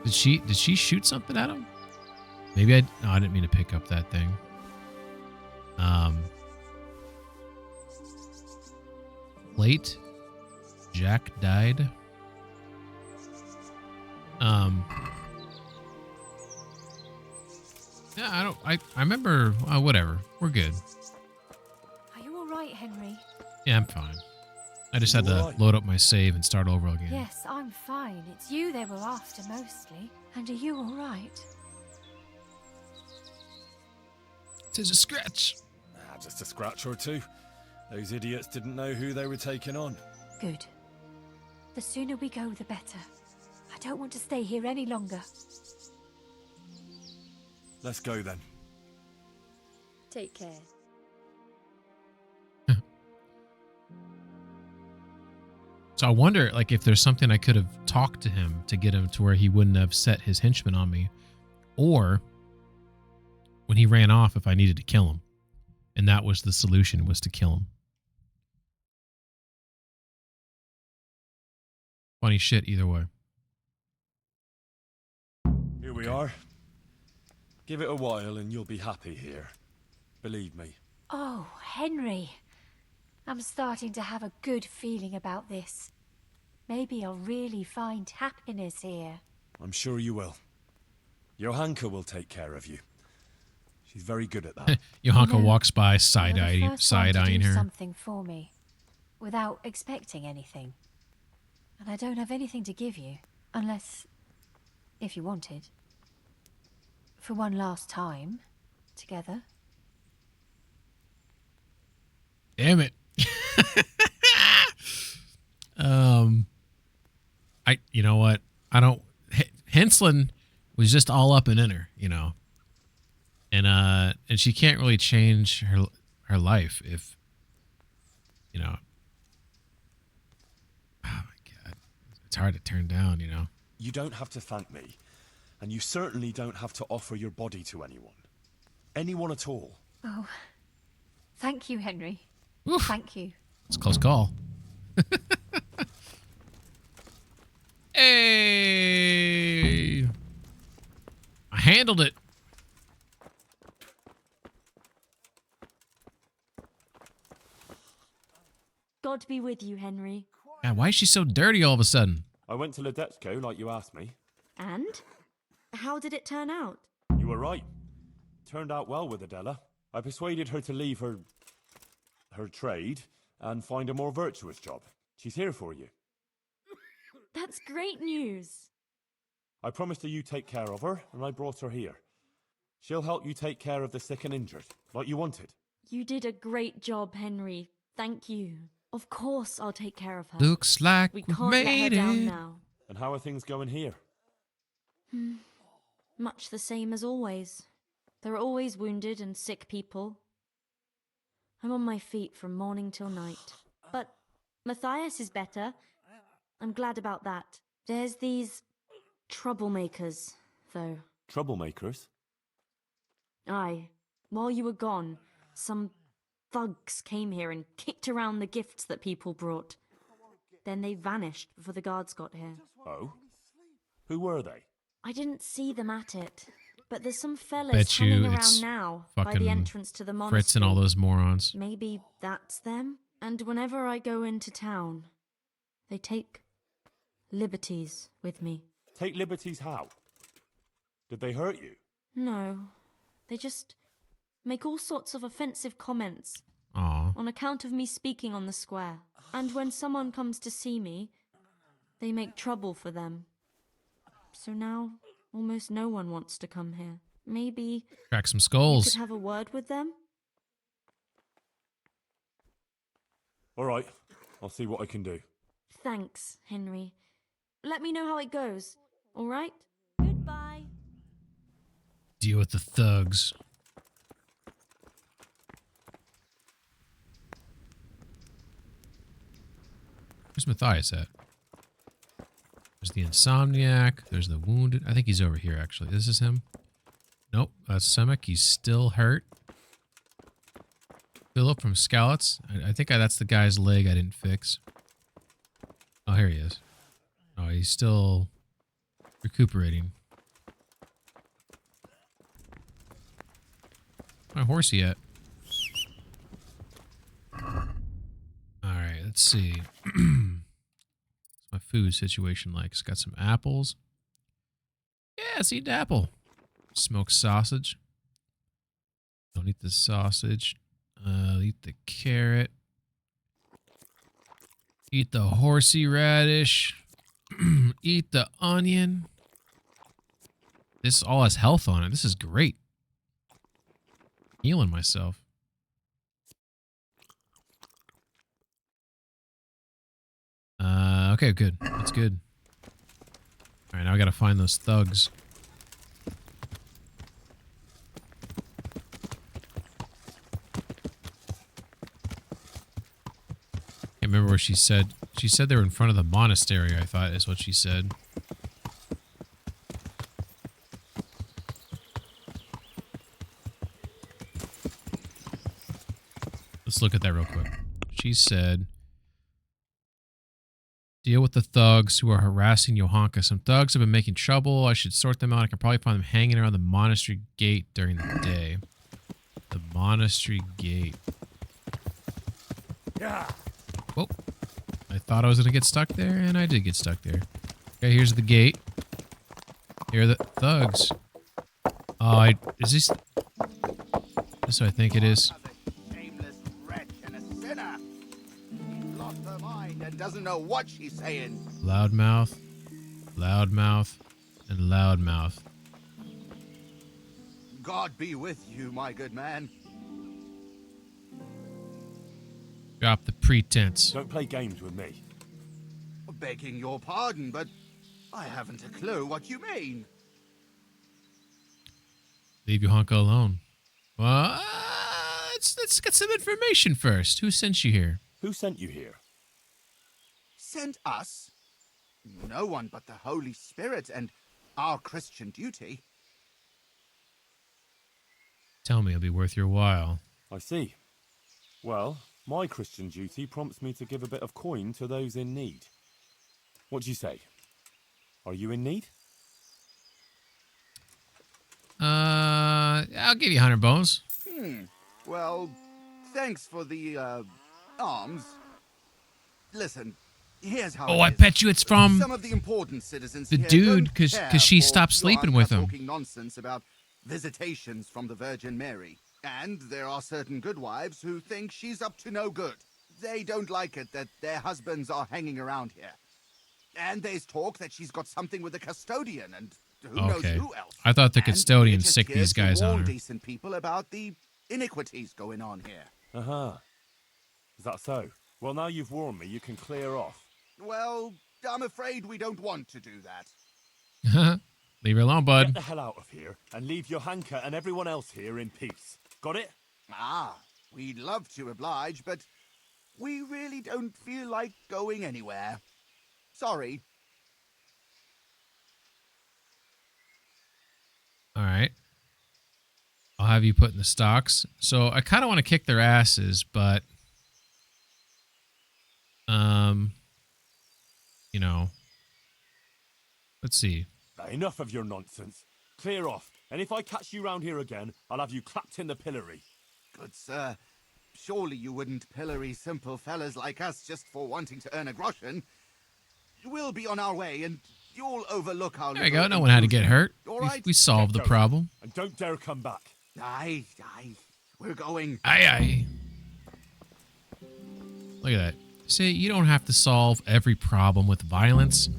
Did she shoot something at him? Maybe no, I didn't mean to pick up that thing. Late. Jack died. Yeah, I remember... whatever. We're good. Are you all right, Henry? Yeah, I'm fine. I just had to load up my save and start over again. Yes, I'm fine. It's you they were after mostly. And are you all right? Tis a scratch. Just a scratch or two. Those idiots didn't know who they were taking on. Good. The sooner we go, the better. I don't want to stay here any longer. Let's go then. Take care. So I wonder, like, if there's something I could have talked to him to get him to where he wouldn't have set his henchmen on me. Or when he ran off, if I needed to kill him. And that was the solution, was to kill him. Funny shit either way. we are. Give it a while and you'll be happy here. Believe me. Oh, Henry. I'm starting to have a good feeling about this. Maybe I'll really find happiness here. I'm sure you will. Johanka will take care of you. She's very good at that. Johanka walks by You're the side-eyeing first one to do her. something for me, without expecting anything. And I don't have anything to give you, unless, if you wanted, for one last time, together. Damn it. You know what? I don't. Henslin was just all up and in her, you know, and she can't really change her life if, you know. Oh my God, it's hard to turn down, you know. You don't have to thank me, and you certainly don't have to offer your body to anyone. Anyone at all. Oh, thank you, Henry. Oof. Thank you. It's a close call. Hey! I handled it. God be with you, Henry. Yeah, why is she so dirty all of a sudden? I went to Ledetsko like you asked me. And? How did it turn out? You were right. Turned out well with Adela. I persuaded her to leave her trade and find a more virtuous job. She's here for you. That's great news. I promised her you take care of her, and I brought her here. She'll help you take care of the sick and injured, like you wanted. You did a great job, Henry. Thank you. Of course I'll take care of her. Looks like we can't let her down now. And how are things going here? Much the same as always. There are always wounded and sick people. I'm on my feet from morning till night. But Matthias is better. I'm glad about that. There's these troublemakers, though. Troublemakers? Aye. While you were gone, some thugs came here and kicked around the gifts that people brought. Then they vanished before the guards got here. Oh? Who were they? I didn't see them at it, but there's some fellas Bet you hanging it's around now by the entrance to the monastery. Fritz and all those morons. Maybe that's them? And whenever I go into town, they take liberties with me. Take liberties how? Did they hurt you? No. They just make all sorts of offensive comments. Aww. On account of me speaking on the square. And when someone comes to see me, they make trouble for them. So now, almost no one wants to come here. Maybe crack some you skulls. could have a word with them? All right. I'll see what I can do. Thanks, Henry. Let me know how it goes, all right? Goodbye. Deal with the thugs. Where's Matthias at? There's the insomniac. There's the wounded. I think he's over here, actually. This is him. Nope, that's Semek. He's still hurt. Philip from Scallots. I think that's the guy's leg I didn't fix. Oh, here he is. Oh, he's still recuperating. My horsey at? Alright, let's see. What's my food situation like? It's got some apples. Yeah, let's eat the apple. Smoked sausage. Don't eat the sausage. Eat the carrot. Eat the horsey radish. Eat the onion. This all has health on it. This is great. Healing myself. Okay, good. That's good. Alright, now I gotta find those thugs. Can't remember where she said. She said they were in front of the monastery, I thought is what she said. Let's look at that real quick. She said Deal with the thugs who are harassing Johanka. Some thugs have been making trouble. I should sort them out. I can probably find them hanging around the monastery gate during the day. The monastery gate. Yeah. Whoa. I thought I was going to get stuck there, and I did get stuck there. Okay, here's the gate. Here are the thugs. Oh, is this... This is what I think it is. Shameless wretch and a sinner. She's lost her mind and doesn't know what she's saying. Loudmouth, loudmouth, and loudmouth. God be with you, my good man. Drop the pretense. Don't play games with me. Begging your pardon, but I haven't a clue what you mean. Leave Johanka alone. Well, let's get some information first. Who sent you here? Who sent you here? Sent us? No one but the Holy Spirit and our Christian duty. Tell me it'll be worth your while. I see. Well, my Christian duty prompts me to give a bit of coin to those in need. What do you say? Are you in need? I'll give you 100 bones. Well, thanks for the, alms. Listen, here's how Oh, it I is. bet you it's from Some of the important citizens the here dude, don't care because she for stopped sleeping with him. talking nonsense about visitations from the Virgin Mary. And there are certain good wives who think she's up to no good. They don't like it that their husbands are hanging around here. And there's talk that she's got something with the custodian and who knows who else. I thought the And custodian we're just sicked here these to guys warn on her. decent people about the iniquities going on here. Uh-huh. Is that so? Well, now you've warned me, you can clear off. Well, I'm afraid we don't want to do that. Leave her alone, bud. Get the hell out of here and leave Johanka and everyone else here in peace. Got it? Ah, we'd love to oblige, but we really don't feel like going anywhere. Sorry. All right. I'll have you put in the stocks. So I kind of want to kick their asses, but you know, let's see. Enough of your nonsense. Clear off. And if I catch you round here again, I'll have you clapped in the pillory. Good sir, surely you wouldn't pillory simple fellas like us just for wanting to earn a groschen. We'll be on our way, and you'll overlook our... There you go. No one had to get hurt. All right? We solved the Get going. problem. And don't dare come back. Aye, we're going. Aye. Look at that. See, you don't have to solve every problem with violence.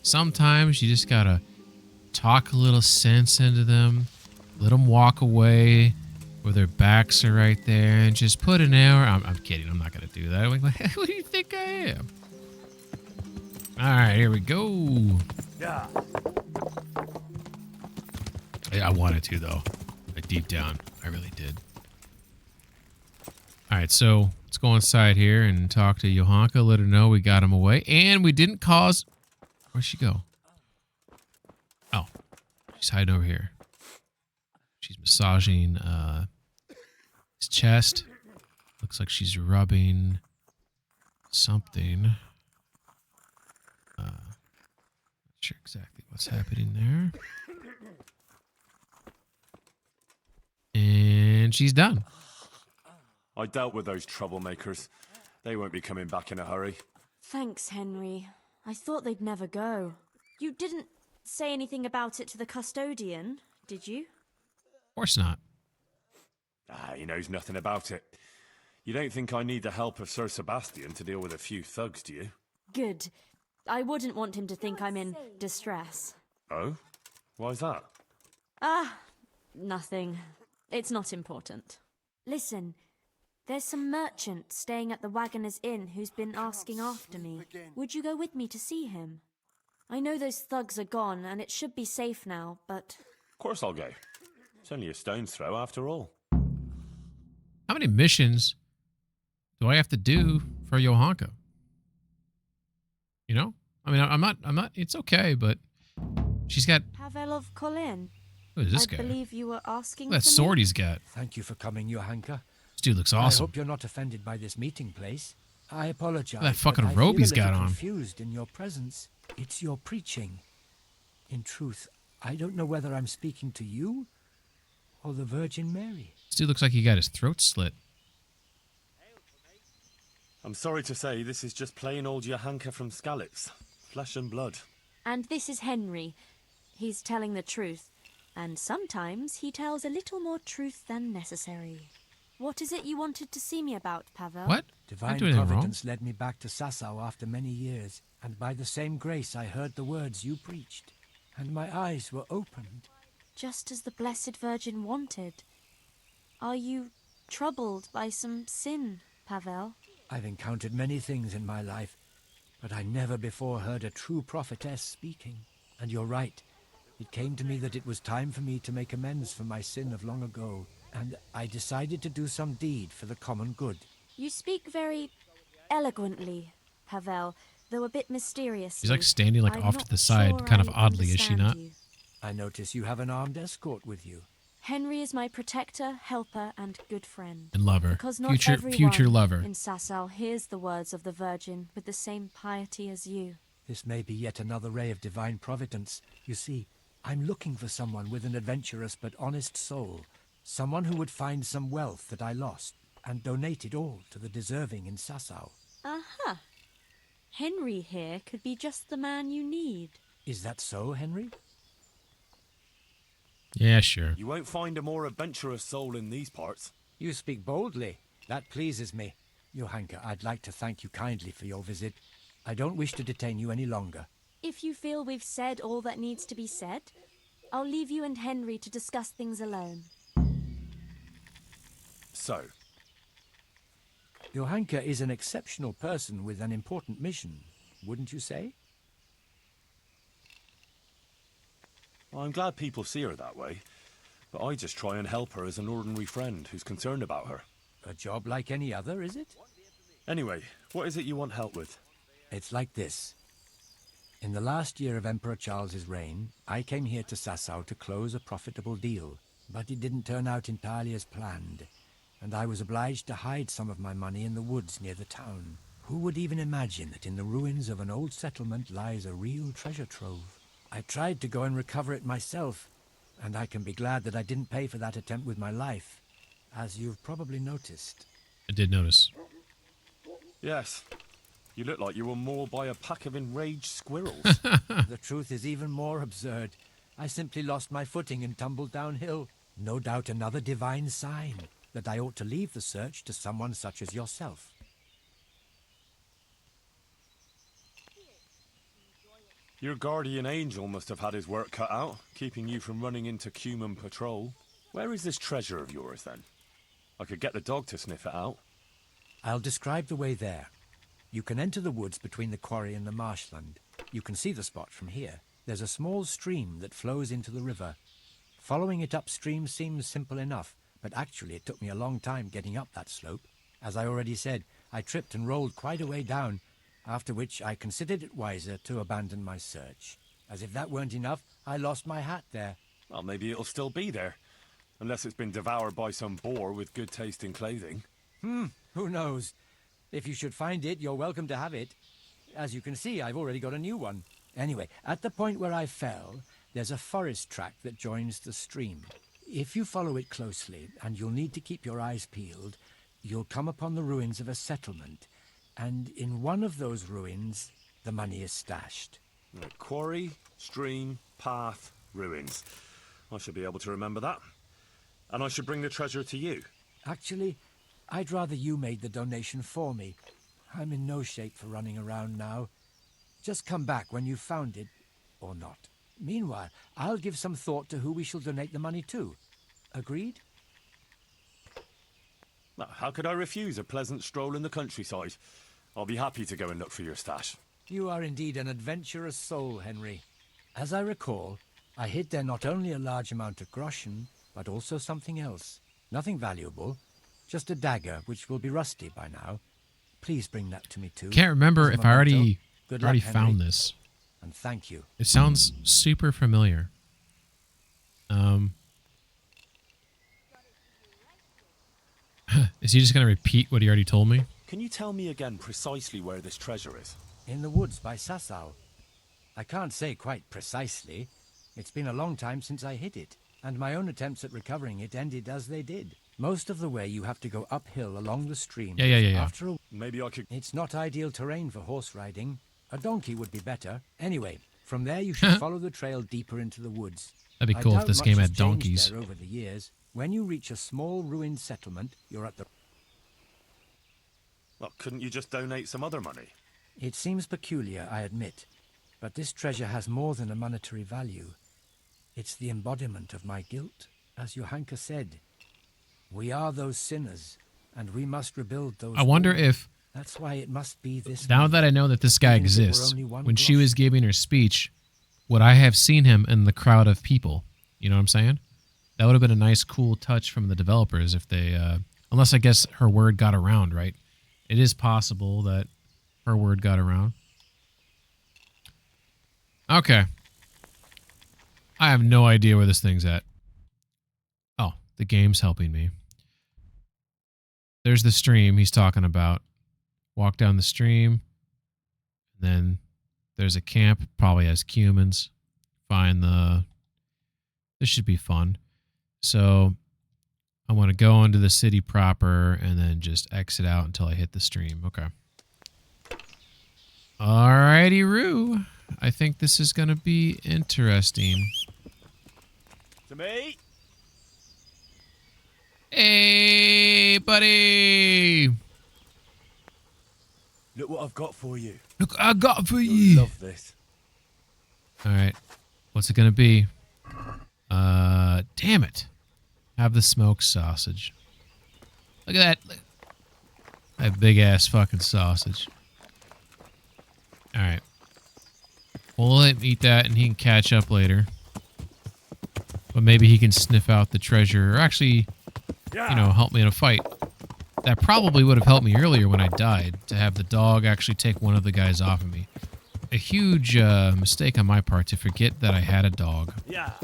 Sometimes you just gotta talk a little sense into them, let them walk away where their backs are right there, and just put an hour. I'm kidding. I'm not gonna do that. I'm like, who do you think I am? All right, here we go. Yeah. I wanted to, though. Deep down, I really did. All right, so let's go inside here and talk to Johanka. Let her know we got him away, and we didn't cause. Where'd she go? Oh, she's hiding over here. She's massaging his chest. Looks like she's rubbing something. Not sure exactly what's happening there. And she's done. I dealt with those troublemakers. They won't be coming back in a hurry. Thanks, Henry. I thought they'd never go. You didn't say anything about it to the custodian, did you? Of course not. He knows nothing about it. You don't think I need the help of Sir Sebastian to deal with a few thugs, do you? Good. I wouldn't want him to think I'm in distress. Oh? Why's that? Nothing. It's not important. Listen, there's some merchant staying at the Wagoner's Inn who's been asking after me. Would you go with me to see him? I know those thugs are gone, and it should be safe now, but... Of course I'll go. It's only a stone's throw after all. How many missions do I have to do for Johanka? You know? I mean, I'm not, it's okay, but she's got... Pavelov Colin. Who is this I guy? believe you were asking Look at that for sword me? he's got. Thank you for coming, Johanka. This dude looks I awesome. hope you're not offended by this meeting place. I apologize. That fucking but I robe feel he's a little got on. confused in your presence. It's your preaching. In truth, I don't know whether I'm speaking to you or the Virgin Mary. This dude looks like he got his throat slit. I'm sorry to say, this is just plain old Johanka from Skalitz. Flesh and blood. And this is Henry. He's telling the truth. And sometimes he tells a little more truth than necessary. What is it you wanted to see me about, Pavel? What? Divine providence led me back to Sasau after many years, and by the same grace I heard the words you preached, and my eyes were opened. Just as the Blessed Virgin wanted. Are you troubled by some sin, Pavel? I've encountered many things in my life, but I never before heard a true prophetess speaking. And you're right. It came to me that it was time for me to make amends for my sin of long ago, and I decided to do some deed for the common good. You speak very eloquently, Pavel, though a bit mysteriously. She's like standing like I'm off to not the side, sure kind of I oddly, is she understand not? you. I notice you have an armed escort with you. Henry is my protector, helper, and good friend. And lover. Because not everyone Future lover. in Sasau hears the words of the Virgin with the same piety as you. This may be yet another ray of divine providence. You see, I'm looking for someone with an adventurous but honest soul. Someone who would find some wealth that I lost and donate it all to the deserving in Sasau. Aha! Henry here could be just the man you need. Is that so, Henry? Yeah, sure. You won't find a more adventurous soul in these parts. You speak boldly. That pleases me. Johanka, I'd like to thank you kindly for your visit. I don't wish to detain you any longer. If you feel we've said all that needs to be said, I'll leave you and Henry to discuss things alone. So? Johanka is an exceptional person with an important mission, wouldn't you say? I'm glad people see her that way, but I just try and help her as an ordinary friend who's concerned about her. A job like any other, is it? Anyway, what is it you want help with? It's like this. In the last year of Emperor Charles's reign, I came here to Sasau to close a profitable deal, but it didn't turn out entirely as planned, and I was obliged to hide some of my money in the woods near the town. Who would even imagine that in the ruins of an old settlement lies a real treasure trove? I tried to go and recover it myself, and I can be glad that I didn't pay for that attempt with my life, as you've probably noticed. I did notice. Yes. You look like you were mauled by a pack of enraged squirrels. The truth is even more absurd. I simply lost my footing and tumbled downhill. No doubt another divine sign that I ought to leave the search to someone such as yourself. Your guardian angel must have had his work cut out, keeping you from running into Cuman patrol. Where is this treasure of yours, then? I could get the dog to sniff it out. I'll describe the way there. You can enter the woods between the quarry and the marshland. You can see the spot from here. There's a small stream that flows into the river. Following it upstream seems simple enough, but actually it took me a long time getting up that slope. As I already said, I tripped and rolled quite a way down, after which I considered it wiser to abandon my search. As if that weren't enough, I lost my hat there. Well, maybe it'll still be there. Unless it's been devoured by some boar with good taste in clothing. Who knows? If you should find it, you're welcome to have it. As you can see, I've already got a new one. Anyway, at the point where I fell, there's a forest track that joins the stream. If you follow it closely, and you'll need to keep your eyes peeled, you'll come upon the ruins of a settlement. And in one of those ruins, the money is stashed. Right, quarry, stream, path, ruins. I should be able to remember that. And I should bring the treasure to you. Actually, I'd rather you made the donation for me. I'm in no shape for running around now. Just come back when you've found it, or not. Meanwhile, I'll give some thought to who we shall donate the money to. Agreed? Well, how could I refuse a pleasant stroll in the countryside? I'll be happy to go and look for your stash. You are indeed an adventurous soul, Henry. As I recall, I hid there not only a large amount of groschen, but also something else. Nothing valuable, just a dagger which will be rusty by now. Please bring that to me too. Can't remember if I already Henry. found this. And thank you. It sounds super familiar. Is he just going to repeat what he already told me? Can you tell me again precisely where this treasure is? In the woods by Sasau. I can't say quite precisely. It's been a long time since I hit it, and my own attempts at recovering it ended as they did. Most of the way you have to go uphill along the stream. Yeah. After Maybe I could... It's not ideal terrain for horse riding. A donkey would be better. Anyway, from there you should follow the trail deeper into the woods. That'd be cool if this game had donkeys. There over the years. When you reach a small ruined settlement, you're at the... Well, couldn't you just donate some other money? It seems peculiar, I admit, but this treasure has more than a monetary value. It's the embodiment of my guilt, as Johanka said. We are those sinners, and we must rebuild those... I wonder if... That's why it must be this... Now that I know that this guy exists, when she was giving her speech, would I have seen him in the crowd of people? You know what I'm saying? That would have been a nice, cool touch from the developers if they... unless, I guess, her word got around, right? It is possible that her word got around. Okay. I have no idea where this thing's at. Oh, the game's helping me. There's the stream he's talking about. Walk down the stream. Then there's a camp. Probably has cumins. Find the... This should be fun. So I want to go into the city proper and then just exit out until I hit the stream. Okay. Alrighty, Roo. I think this is going to be interesting. To me? Hey, buddy. Look what I've got for you. Look what I got for You'll you. love this. Alright. What's it going to be? Damn it. Have the smoked sausage. Look at that. That big ass fucking sausage. Alright. We'll let him eat that and he can catch up later. But maybe he can sniff out the treasure or actually, you know, help me in a fight. That probably would have helped me earlier when I died, to have the dog actually take one of the guys off of me. A huge mistake on my part to forget that I had a dog. Yeah.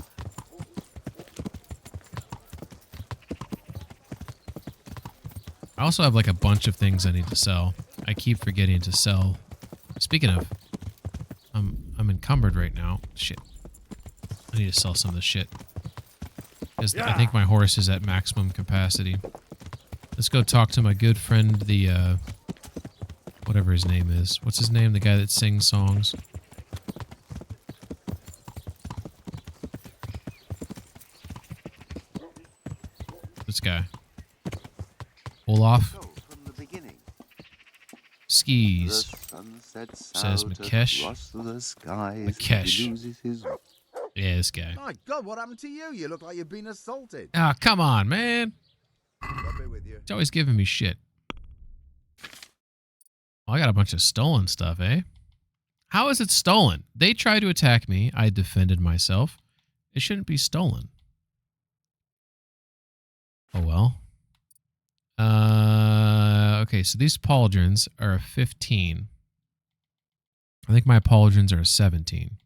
I also have like a bunch of things I need to sell. I keep forgetting to sell. Speaking of, I'm encumbered right now. Shit. I need to sell some of this shit. Because I think my horse is at maximum capacity. Let's go talk to my good friend, the, whatever his name is. What's his name? The guy that sings songs. This guy. Olaf. Skis. Says Makesh. Makesh. Yeah, this guy. My God, what happened to you? You look like you've been assaulted. Ah, come on, man. I'll be with you. He's always giving me shit. Oh, I got a bunch of stolen stuff, eh? How is it stolen? They tried to attack me. I defended myself. It shouldn't be stolen. Oh, well. Okay, so these pauldrons are a 15. I think my pauldrons are a 17.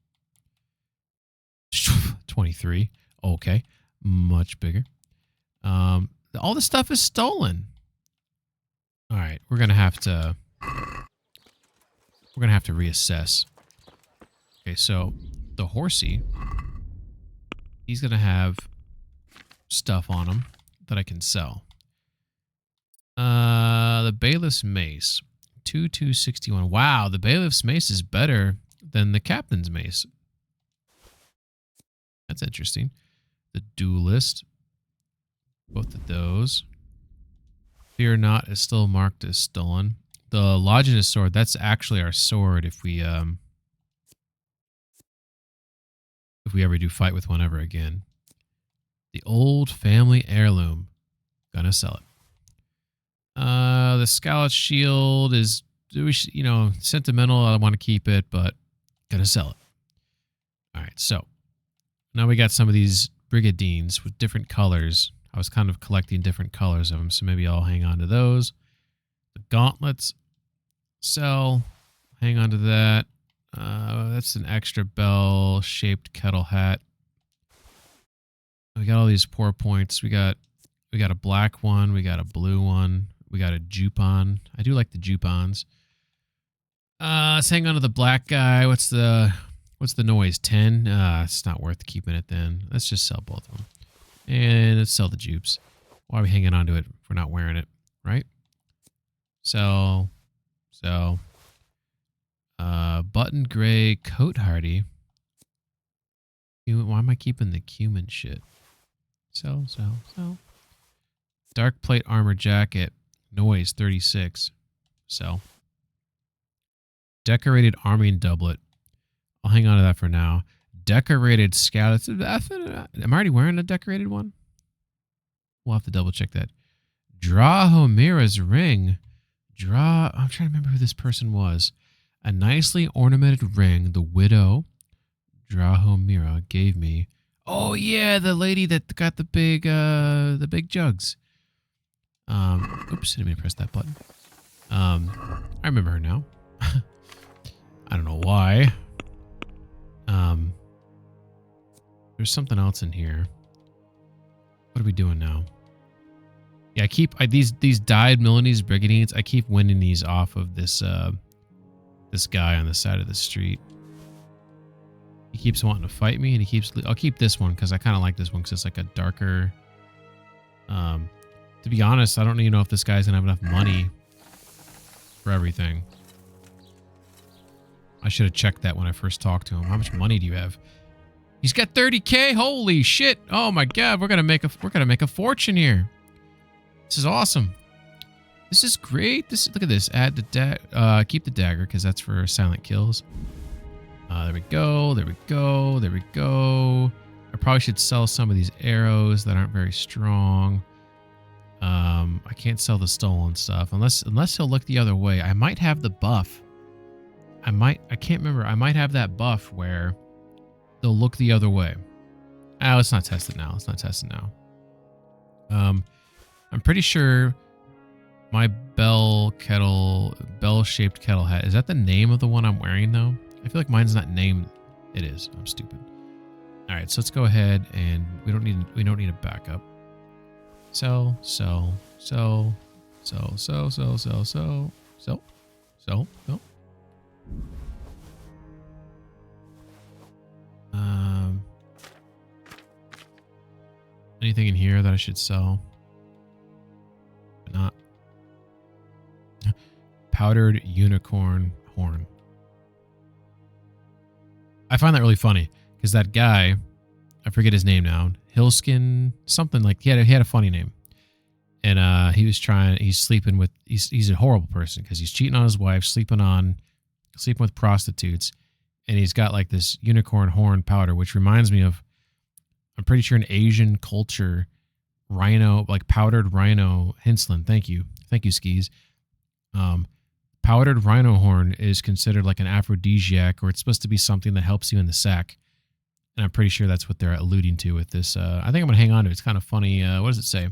23. Okay. Much bigger. All the stuff is stolen. All right, we're going to have to reassess. Okay, so the horsey, he's going to have stuff on him that I can sell. The bailiff's mace, 2261. Wow, the bailiff's mace is better than the captain's mace. That's interesting. The duelist, both of those. Fear not is still marked as stolen. The Longinus sword, that's actually our sword if we ever do fight with one ever again. The old family heirloom. Gonna sell it. The Scarlet Shield is, you know, sentimental. I want to keep it, but gonna sell it. All right, so now we got some of these brigadines with different colors. I was kind of collecting different colors of them, so maybe I'll hang on to those. The gauntlets, sell. Hang on to that. That's an extra bell-shaped kettle hat. We got all these poor points. We got a black one. We got a blue one. We got a Jupon. I do like the Jupons. Let's hang on to the black guy. What's the noise? 10? It's not worth keeping it then. Let's just sell both of them. And let's sell the Jupes. Why are we hanging on to it if we're not wearing it, right? So, button gray coat hardy. Why am I keeping the cumin shit? So. Dark plate armor jacket. Noise 36. So. Decorated army doublet. I'll hang on to that for now. Decorated scout. Am I already wearing a decorated one? We'll have to double check that. Drahomira's ring. I'm trying to remember who this person was. A nicely ornamented ring the widow Drahomira gave me. Oh yeah, the lady that got the big jugs. Oops, didn't mean to press that button. I remember her now. I don't know why. There's something else in here. What are we doing now? Yeah, these dyed Milanese brigadines. I keep winning these off of this this guy on the side of the street. He keeps wanting to fight me, and I'll keep this one because I kind of like this one because it's like a darker. To be honest, I don't even know if this guy's gonna have enough money for everything. I should have checked that when I first talked to him. How much money do you have? He's got 30K. Holy shit! Oh my god, we're gonna make a fortune here. This is awesome. This is great. Look at this. Add the keep the dagger because that's for silent kills. There we go. There we go. There we go. I probably should sell some of these arrows that aren't very strong. I can't sell the stolen stuff unless he'll look the other way. I might have the buff. I can't remember. I might have that buff where they'll look the other way. Let's not test it now. Let's not test it now. I'm pretty sure my bell-shaped kettle hat. Is that the name of the one I'm wearing though? I feel like mine's not named. It is. I'm stupid. All right, so let's go ahead and we don't need a backup. So. Anything in here that I should sell? Not. Powdered unicorn horn. I find that really funny because that guy, I forget his name now, Hillskin, something like he had a funny name, and he's sleeping with he's a horrible person because he's cheating on his wife, sleeping with prostitutes, and he's got like this unicorn horn powder, which reminds me of, I'm pretty sure, an Asian culture, rhino, like powdered rhino. Hinsland, thank you, skis. Powdered rhino horn is considered like an aphrodisiac, or it's supposed to be something that helps you in the sack. And I'm pretty sure that's what they're alluding to with this. I think I'm going to hang on to it. It's kind of funny. What does it say?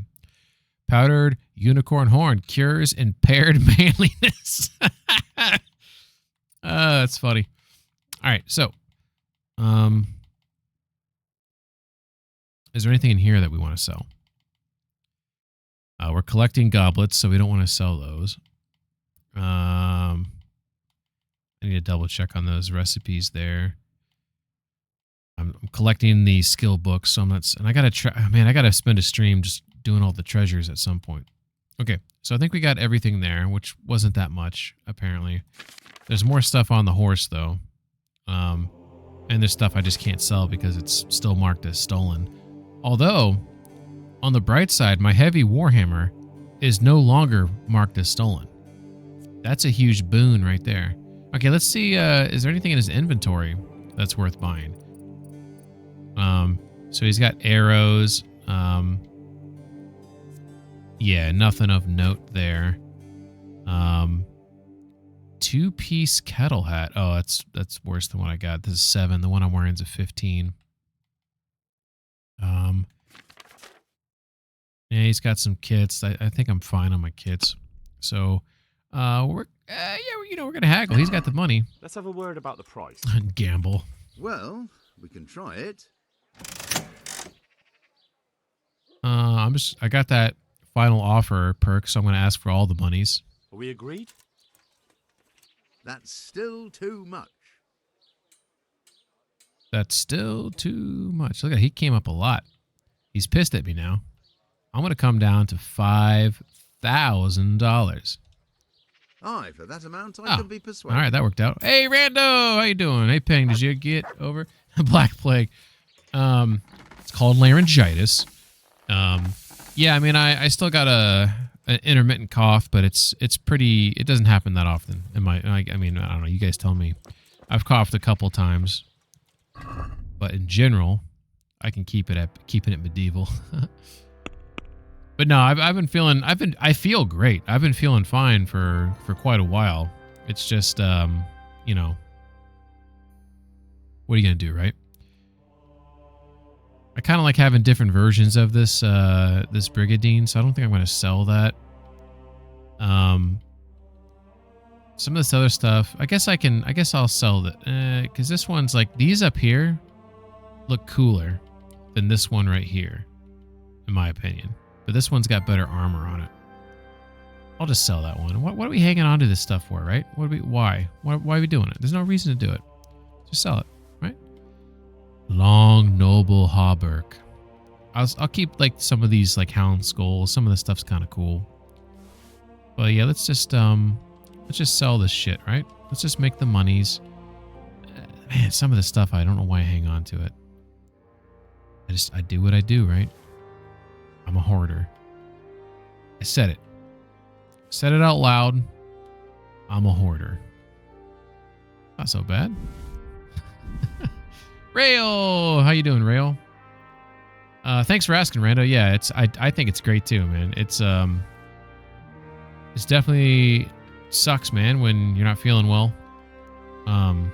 Powdered unicorn horn cures impaired manliness. That's funny. All right. So, is there anything in here that we want to sell? We're collecting goblets, so we don't want to sell those. I need to double check on those recipes there. I'm collecting the skill books, so and I gotta spend a stream just doing all the treasures at some point. Okay, so I think we got everything there, which wasn't that much, apparently. There's more stuff on the horse, though. And there's stuff I just can't sell because it's still marked as stolen. Although, on the bright side, my heavy warhammer is no longer marked as stolen. That's a huge boon right there. Okay, let's see. Is there anything in his inventory that's worth buying? So he's got arrows. Yeah, nothing of note there. 2-piece kettle hat. Oh, that's worse than what I got. This is 7. The one I'm wearing is a 15. Yeah, he's got some kits. I think I'm fine on my kits. So, we're gonna haggle. He's got the money. Let's have a word about the price. Gamble. Well, we can try it. I got that final offer perk, so I'm going to ask for all the monies. Are we agreed? That's still too much. That's still too much. Look at, he came up a lot. He's pissed at me now. I'm going to come down to $5,000. Aye, for that amount, I can be persuaded. All right, that worked out. Hey, Rando, how you doing? Hey, Ping, did you get over Black Plague? It's called laryngitis. Yeah, I mean, I still got an intermittent cough, but it's pretty. It doesn't happen that often. I mean, I don't know. You guys tell me. I've coughed a couple times, but in general, I can keeping it medieval. But no, I feel great. I've been feeling fine for quite a while. It's just, you know, what are you gonna do, right? I kind of like having different versions of this this Brigadine, so I don't think I'm gonna sell that. Some of this other stuff, I guess I'll sell that, because this one's like, these up here look cooler than this one right here, in my opinion. But this one's got better armor on it. I'll just sell that one. What are we hanging on to this stuff for, right? Why are we doing it? There's no reason to do it. Just sell it, right? Long Noble Hauberk. I'll keep like some of these like Hound Skulls. Some of the stuff's kind of cool. But yeah, let's just sell this shit, right? Let's just make the monies. Man, some of the stuff I don't know why I hang on to it. I do what I do, right? I'm a hoarder. I said it. Said it out loud. I'm a hoarder. Not so bad. Rail, how you doing, Rail? Thanks for asking, Rando. Yeah, I think it's great too, man. It's definitely sucks, man, when you're not feeling well. I've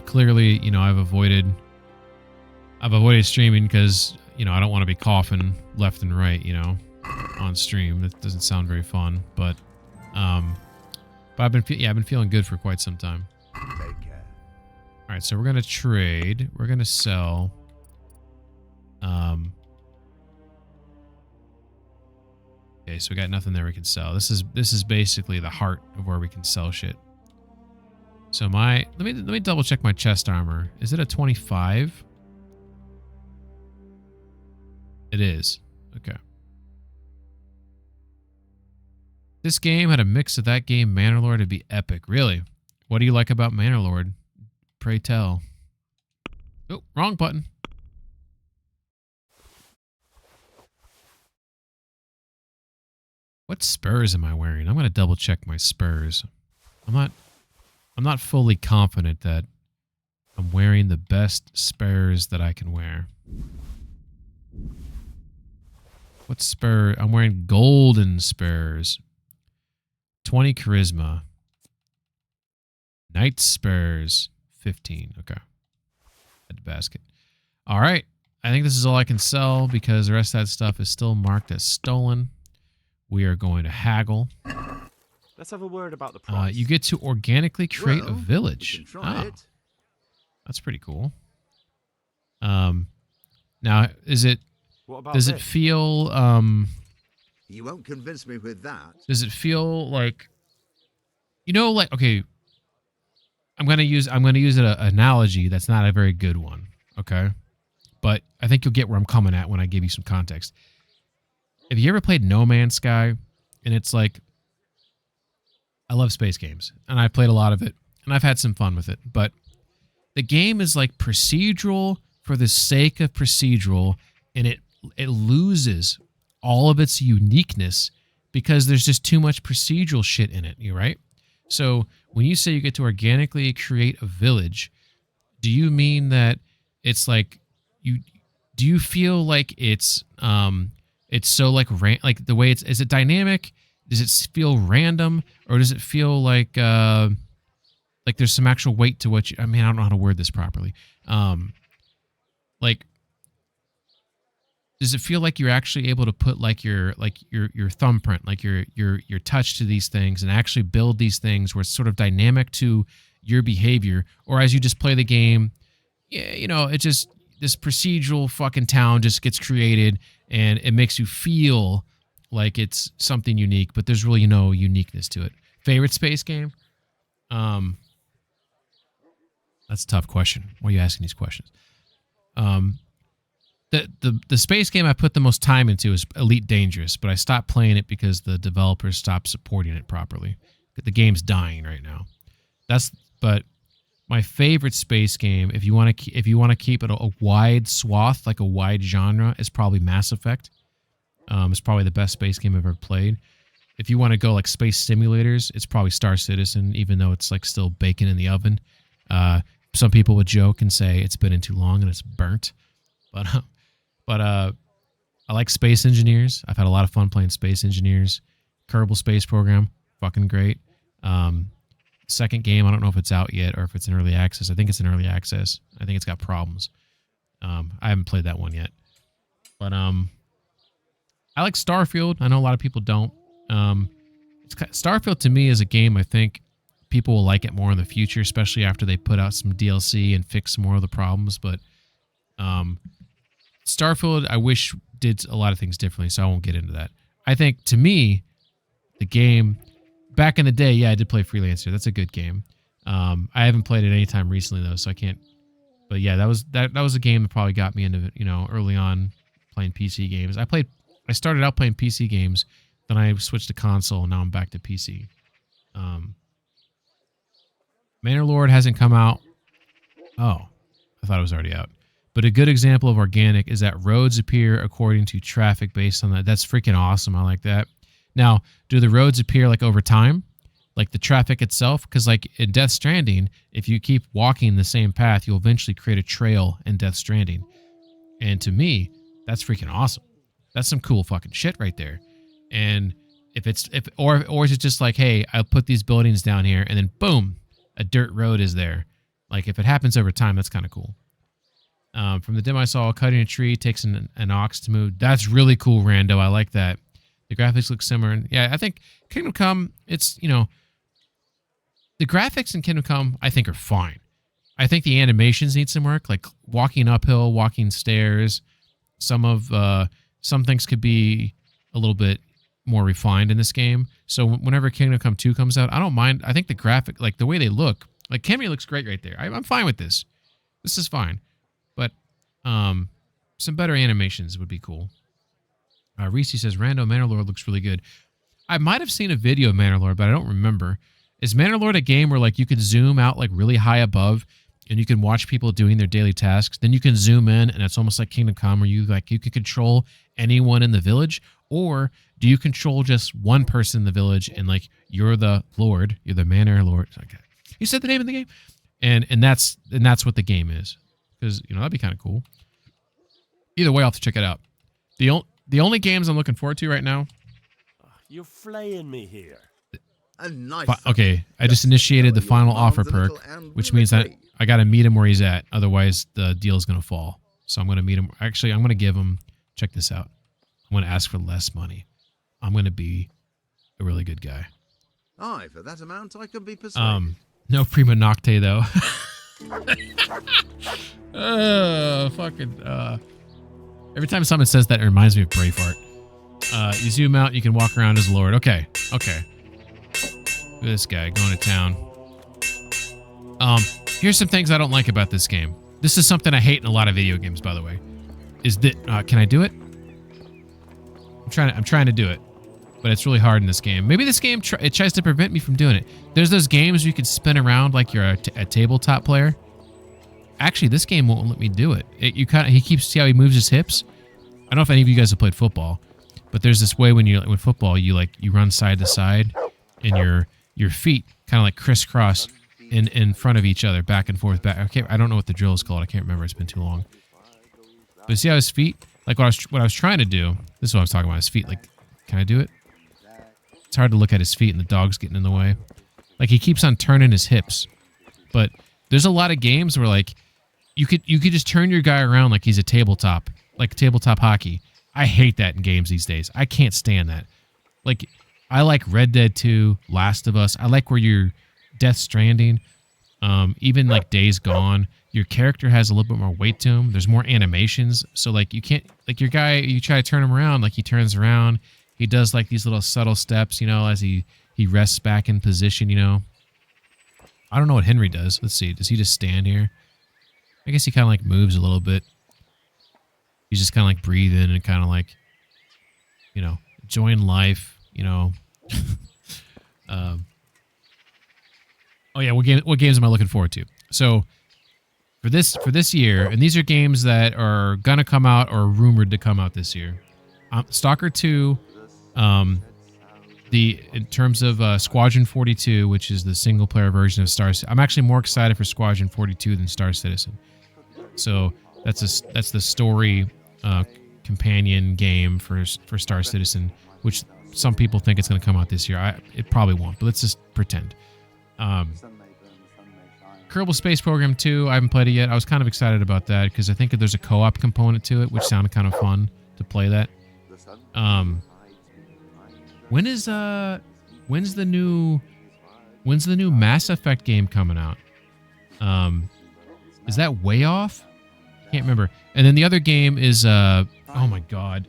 clearly, you know, I've avoided streaming because, you know, I don't want to be coughing left and right, you know, on stream. That doesn't sound very fun, but I've been feeling good for quite some time. Take care. All right, so we're gonna trade. We're gonna sell. Okay, so we got nothing there we can sell. This is basically the heart of where we can sell shit. So let me double check my chest armor. Is it a 25? It is. Okay. This game had a mix of that game, Manor to be epic. Really? What do you like about Manor? Pray tell. Oh, wrong button. What spurs am I wearing? I'm going to double check my spurs. I'm not fully confident that I'm wearing the best spurs that I can wear. What spur? I'm wearing golden spurs. 20 charisma. Knight spurs. 15. Okay. Add to basket. All right. I think this is all I can sell because the rest of that stuff is still marked as stolen. We are going to haggle. Let's have a word about the price. You get to organically create a village. You can try it. That's pretty cool. Now, does it feel You won't convince me with that. Does it feel like, you know, like, okay, I'm gonna use an analogy that's not a very good one, okay? But I think you'll get where I'm coming at when I give you some context. Have you ever played No Man's Sky? And it's like, I love space games, and I've played a lot of it, and I've had some fun with it, but the game is like procedural for the sake of procedural, and it loses all of its uniqueness because there's just too much procedural shit in it, you right? So when you say you get to organically create a village, do you mean that it's like do you feel like it's so like the way is it dynamic? Does it feel random, or does it feel like there's some actual weight to what I don't know how to word this properly. Like, does it feel like you're actually able to put like your thumbprint, like your touch to these things and actually build these things where it's sort of dynamic to your behavior, or as you just play the game, yeah, you know, it just, this procedural fucking town just gets created and it makes you feel like it's something unique, but there's really no uniqueness to it. Favorite space game? That's a tough question. Why are you asking these questions? The space game I put the most time into is Elite Dangerous, but I stopped playing it because the developers stopped supporting it properly. The game's dying right now. But my favorite space game, if you want to keep it a wide swath, like a wide genre, is probably Mass Effect. It's probably the best space game I've ever played. If you want to go like space simulators, it's probably Star Citizen, even though it's like still baking in the oven. Some people would joke and say it's been in too long and it's burnt. But I like Space Engineers. I've had a lot of fun playing Space Engineers. Kerbal Space Program, fucking great. Second game, I don't know if it's out yet or if it's in early access. I think it's in early access. I think it's got problems. I haven't played that one yet. But I like Starfield. I know a lot of people don't. Starfield to me is a game I think people will like it more in the future, especially after they put out some DLC and fix some more of the problems. But Starfield, I wish did a lot of things differently, so I won't get into that. I think, to me, the game, back in the day, yeah, I did play Freelancer. That's a good game. I haven't played it anytime recently, though, so I can't. But yeah, that was a game that probably got me into, early on playing PC games. I started out playing PC games, then I switched to console, and now I'm back to PC. Manor Lord hasn't come out. Oh, I thought it was already out. But a good example of organic is that roads appear according to traffic based on that. That's freaking awesome. I like that. Now, do the roads appear like over time? Like the traffic itself? Because like in Death Stranding, if you keep walking the same path, you'll eventually create a trail in Death Stranding. And to me, that's freaking awesome. That's some cool fucking shit right there. And or is it just like, hey, I'll put these buildings down here and then boom, a dirt road is there. Like if it happens over time, that's kind of cool. From the dim I saw, cutting a tree takes an ox to move. That's really cool, Rando. I like that. The graphics look similar. Yeah, I think Kingdom Come, it's, the graphics in Kingdom Come, I think, are fine. I think the animations need some work, like walking uphill, walking stairs. Some things could be a little bit more refined in this game. So whenever Kingdom Come 2 comes out, I don't mind. I think the graphic, like the way they look, like Cammy looks great right there. I'm fine with this. This is fine. But some better animations would be cool. Reese says, Rando, Manor Lord looks really good. I might have seen a video of Manor Lord, but I don't remember. Is Manor Lord a game where like you could zoom out like really high above and you can watch people doing their daily tasks? Then you can zoom in and it's almost like Kingdom Come where you can control anyone in the village? Or do you control just one person in the village and like you're the Lord, you're the Manor Lord? Okay. You said the name of the game? And that's what the game is. Because, that'd be kind of cool. Either way, I'll have to check it out. The only games I'm looking forward to right now. You're flaying me here. A nice. Okay, I just initiated the final offer perk, which means that I got to meet him where he's at. Otherwise, the deal is going to fall. So I'm going to meet him. Actually, I'm going to give him. Check this out. I'm going to ask for less money. I'm going to be a really good guy. Aye, for that amount, I can be persuaded. No prima nocte though. Every time someone says that, it reminds me of Braveheart. You zoom out, you can walk around as Lord. Okay. Look at this guy going to town. Here's some things I don't like about this game. This is something I hate in a lot of video games, by the way. Is that can I do it? I'm trying to do it, but it's really hard in this game. Maybe this game it tries to prevent me from doing it. There's those games where you can spin around like you're a tabletop player. Actually, this game won't let me do it. He keeps, see how he moves his hips? I don't know if any of you guys have played football, but there's this way when football you run side to side, and your feet kind of like crisscross in front of each other, back and forth, back. I don't know what the drill is called. I can't remember. It's been too long. But see how his feet, like what I was trying to do. This is what I was talking about. His feet. Like, can I do it? It's hard to look at his feet, and the dog's getting in the way. Like he keeps on turning his hips, but there's a lot of games where like. You could just turn your guy around like he's a tabletop, like tabletop hockey. I hate that in games these days. I can't stand that. Like, I like Red Dead 2, Last of Us. I like where you're Death Stranding, even like Days Gone. Your character has a little bit more weight to him. There's more animations. So like you can't, like your guy, you try to turn him around, like he turns around. He does like these little subtle steps, you know, as he rests back in position, you know. I don't know what Henry does. Let's see. Does he just stand here? I guess he kind of like moves a little bit. He's just kind of like breathing and kind of like, you know, enjoying life, you know. Oh yeah, what games am I looking forward to? So for this year, and these are games that are gonna come out or rumored to come out this year. Stalker 2, in terms of Squadron 42, which is the single player version of Star Citizen. I'm actually more excited for Squadron 42 than Star Citizen. So that's the story companion game for Star Citizen, which some people think it's going to come out this year. It probably won't, but let's just pretend. Kerbal Space Program 2, I haven't played it yet. I was kind of excited about that because I think there's a co-op component to it, which sounded kind of fun to play that. When's the new Mass Effect game coming out? Is that way off? Can't remember. And then the other game is oh my god,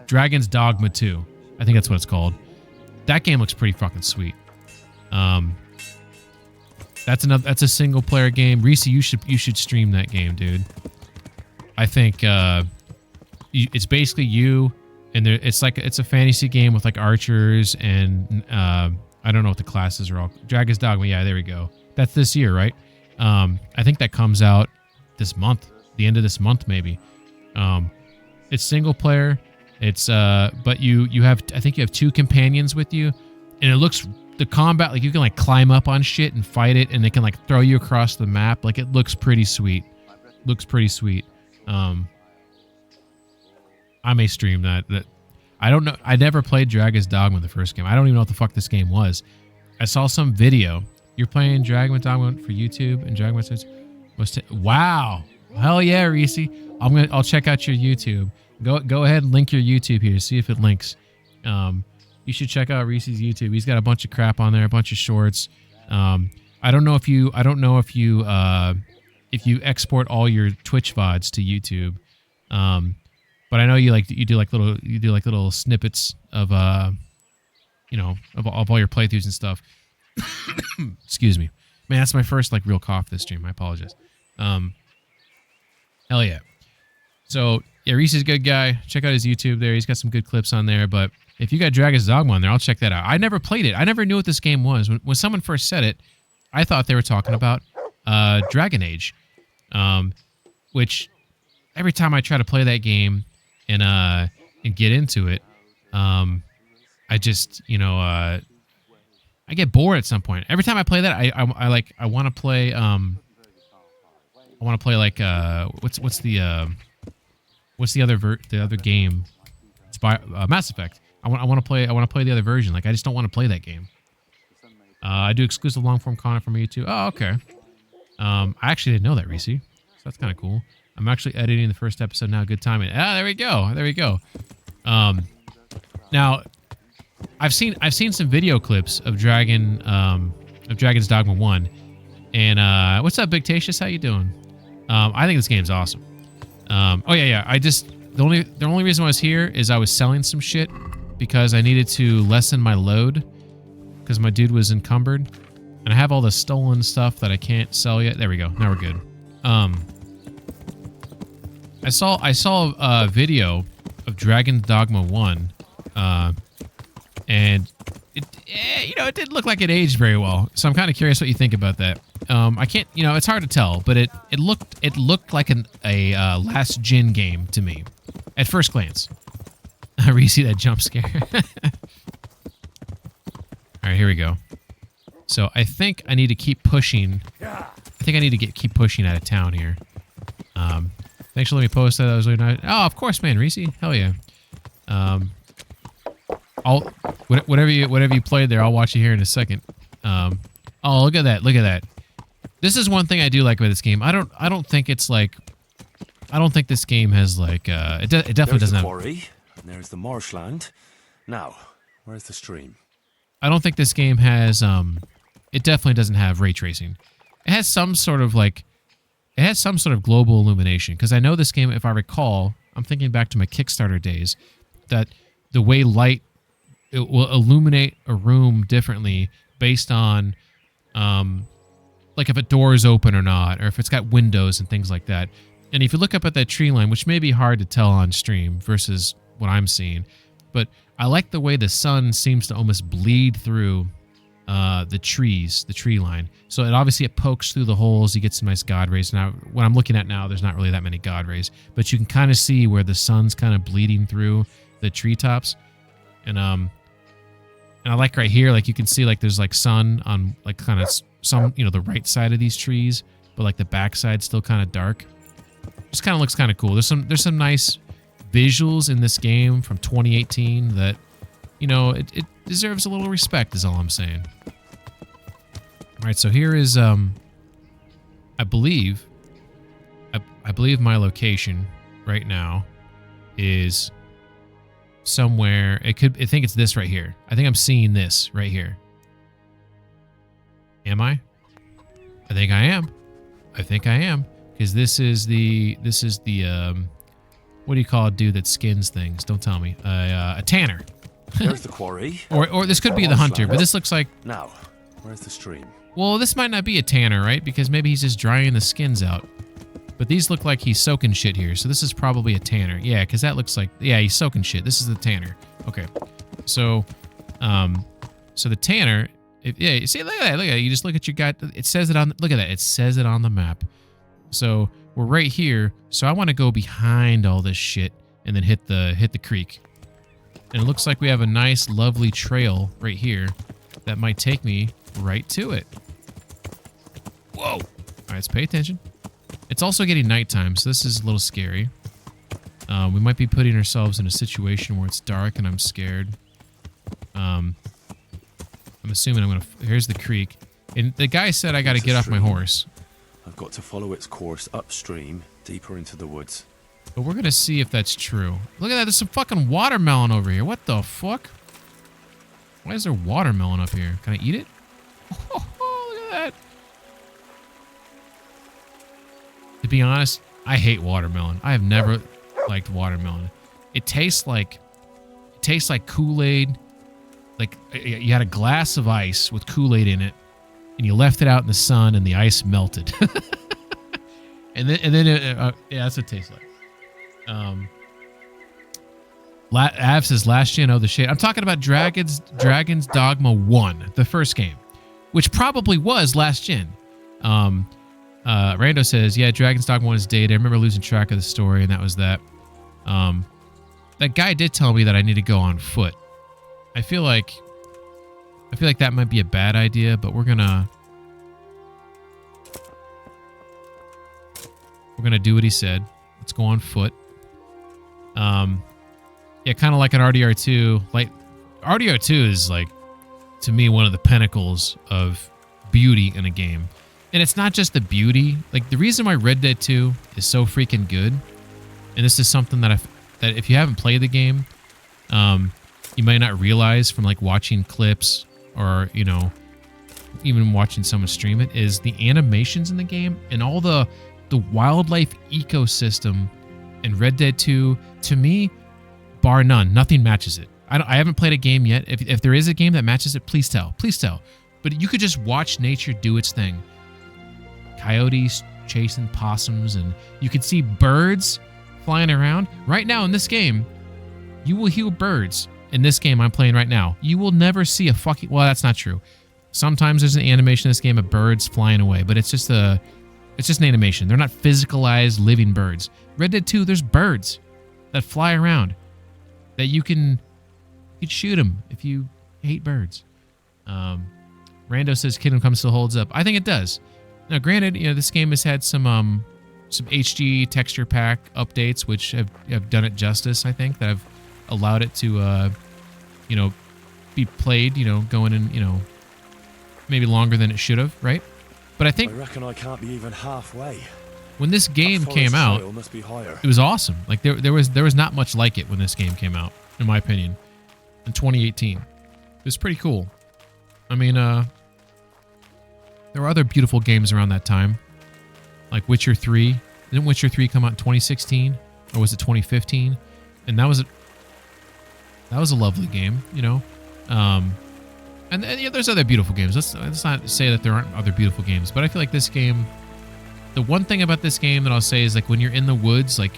Dragon's Dogma 2. I think that's what it's called. That game looks pretty fucking sweet. That's a single player game. Reese, you should stream that game, dude. I think it's basically you, and it's a fantasy game with like archers and I don't know what the classes are all. Dragon's Dogma, yeah, there we go. That's this year, right? I think that comes out this month, the end of this month maybe. It's single player. It's but you have, I think you have 2 companions with you, and it looks, the combat, like you can like climb up on shit and fight it, and they can like throw you across the map. Like it looks pretty sweet. Looks pretty sweet. I may stream that. I don't know. I never played Dragon's Dogma, the first game. I don't even know what the fuck this game was. I saw some video. You're playing Dragon's Dogma for YouTube, and Dragon's wow. Hell yeah, Reese. I'll check out your YouTube. Go ahead and link your YouTube here. See if it links. You should check out Reese's YouTube. He's got a bunch of crap on there, a bunch of shorts. I don't know if you export all your Twitch VODs to YouTube. But I know you do little snippets of you know, of all your playthroughs and stuff. Excuse me. Man, that's my first like real cough this stream. I apologize. Hell yeah. So yeah, Reese's a good guy. Check out his YouTube there. He's got some good clips on there. But if you got Dragon's Dogma on there, I'll check that out. I never played it. I never knew what this game was. When someone first said it, I thought they were talking about Dragon Age, which every time I try to play that game and get into it, I just, you know, I get bored at some point. Every time I play that, I want to play like what's the other game? It's by Mass Effect. I want to play the other version. Like I just don't want to play that game. I do exclusive long form content from YouTube. Oh, okay. I actually didn't know that, Reese. So that's kind of cool. I'm actually editing the first episode now. Good timing. Ah, there we go. There we go. Now, I've seen some video clips of Dragon's Dogma 1. And what's up, Big Tatius? How you doing? I think this game's awesome. Oh yeah. The only reason I was here is I was selling some shit because I needed to lessen my load because my dude was encumbered, and I have all the stolen stuff that I can't sell yet. There we go. Now we're good. I saw a video of Dragon's Dogma 1, and it didn't look like it aged very well. So I'm kind of curious what you think about that. I can't, it's hard to tell, but it looked like a last gen game to me at first glance. I really see that jump scare. All right, here we go. So I think I need to keep pushing. I think I need to keep pushing out of town here. Thanks for letting me post that. That was really nice. Oh, of course, man, Reese. Hell yeah. Whatever you played there, I'll watch you here in a second. Oh, look at that! Look at that! This is one thing I do like about this game. I don't think it's like. I don't think this game has like. It definitely doesn't have. Quarry, and there's the marshland. Now, where's the stream? I don't think this game has. It definitely doesn't have ray tracing. It has some sort of like it has some sort of global illumination, because I know this game, if I recall, I'm thinking back to my Kickstarter days, that the way light, it will illuminate a room differently based on like if a door is open or not, or if it's got windows and things like that. And if you look up at that tree line, which may be hard to tell on stream versus what I'm seeing, but I like the way the sun seems to almost bleed through the trees, the tree line. So it pokes through the holes. You get some nice God rays. Now, what I'm looking at now, there's not really that many God rays, but you can kind of see where the sun's kind of bleeding through the treetops. And I like right here, like you can see like there's like sun on like kind of some, the right side of these trees, but like the back side's still kind of dark. Just kind of looks kind of cool. There's some nice visuals in this game from 2018 that, it deserves a little respect is all I'm saying. All right, so here is, I believe my location right now is somewhere. I think it's this right here. I think I'm seeing this right here. Am I? I think I am. Because this is the what do you call a dude that skins things? Don't tell me. A tanner. There's the quarry. or this could be the hunter, but this looks like... Now, where's the stream? Well, this might not be a tanner, right? Because maybe he's just drying the skins out. But these look like he's soaking shit here, so this is probably a tanner. Yeah, because that looks like... Yeah, he's soaking shit. This is the tanner. Okay. So, so the tanner... you see, look at that. You just look at your guy. It says it on... Look at that. It says it on the map. So we're right here. So I want to go behind all this shit and then hit the creek. And it looks like we have a nice, lovely trail right here that might take me right to it. Whoa! All right, let's pay attention. It's also getting nighttime, so this is a little scary. We might be putting ourselves in a situation where it's dark and I'm scared. I'm assuming I'm gonna... Here's the creek. And the guy said I gotta get off my horse. I've got to follow its course upstream, deeper into the woods. But we're gonna see if that's true. Look at that, there's some fucking watermelon over here. What the fuck? Why is there watermelon up here? Can I eat it? Oh, look at that. To be honest, I hate watermelon. I have never liked watermelon. It tastes like Kool-Aid. Like you had a glass of ice with Kool-Aid in it, and you left it out in the sun, and the ice melted. and then yeah, that's what it tastes like. Av says last gen, oh the shade. I'm talking about Dragon's Dogma 1, the first game, which probably was last gen. Rando says, yeah, Dragon's Dogma 1 is dated. I remember losing track of the story, and that was that. That guy did tell me that I need to go on foot. I feel like that might be a bad idea, but we're gonna do what he said. Let's go on foot. Yeah, kind of like an RDR2. Like RDR2 is like, to me, one of the pinnacles of beauty in a game. And it's not just the beauty. Like the reason why Red Dead 2 is so freaking good, and this is something that if you haven't played the game, you might not realize from like watching clips or, even watching someone stream it, is the animations in the game and all the wildlife ecosystem in Red Dead 2, to me, bar none, nothing matches it. I haven't played a game yet. If there is a game that matches it, please tell. Please tell. But you could just watch nature do its thing. Coyotes chasing possums, and you can see birds flying around. Right now in this game, you will hear birds. In this game I'm playing right now, you will never see a fucking... Well, that's not true. Sometimes there's an animation in this game of birds flying away, but it's just an animation. They're not physicalized living birds. Red Dead 2, there's birds that fly around that you can shoot them if you hate birds. Rando says Kingdom Come still holds up. I think it does. Now, granted, this game has had some HD texture pack updates, which have done it justice. I think that have allowed it to, be played. Going in, maybe longer than it should have, right? But I reckon I can't be even halfway. When this game came out, it was awesome. Like there was not much like it when this game came out, in my opinion, in 2018. It was pretty cool. I mean, there were other beautiful games around that time, like Witcher 3. Didn't Witcher 3 come out in 2016 or was it 2015? And that was a lovely game, you know. And yeah, there's other beautiful games. Let's not say that there aren't other beautiful games, but I feel like this game, the one thing about this game that I'll say is like when you're in the woods, like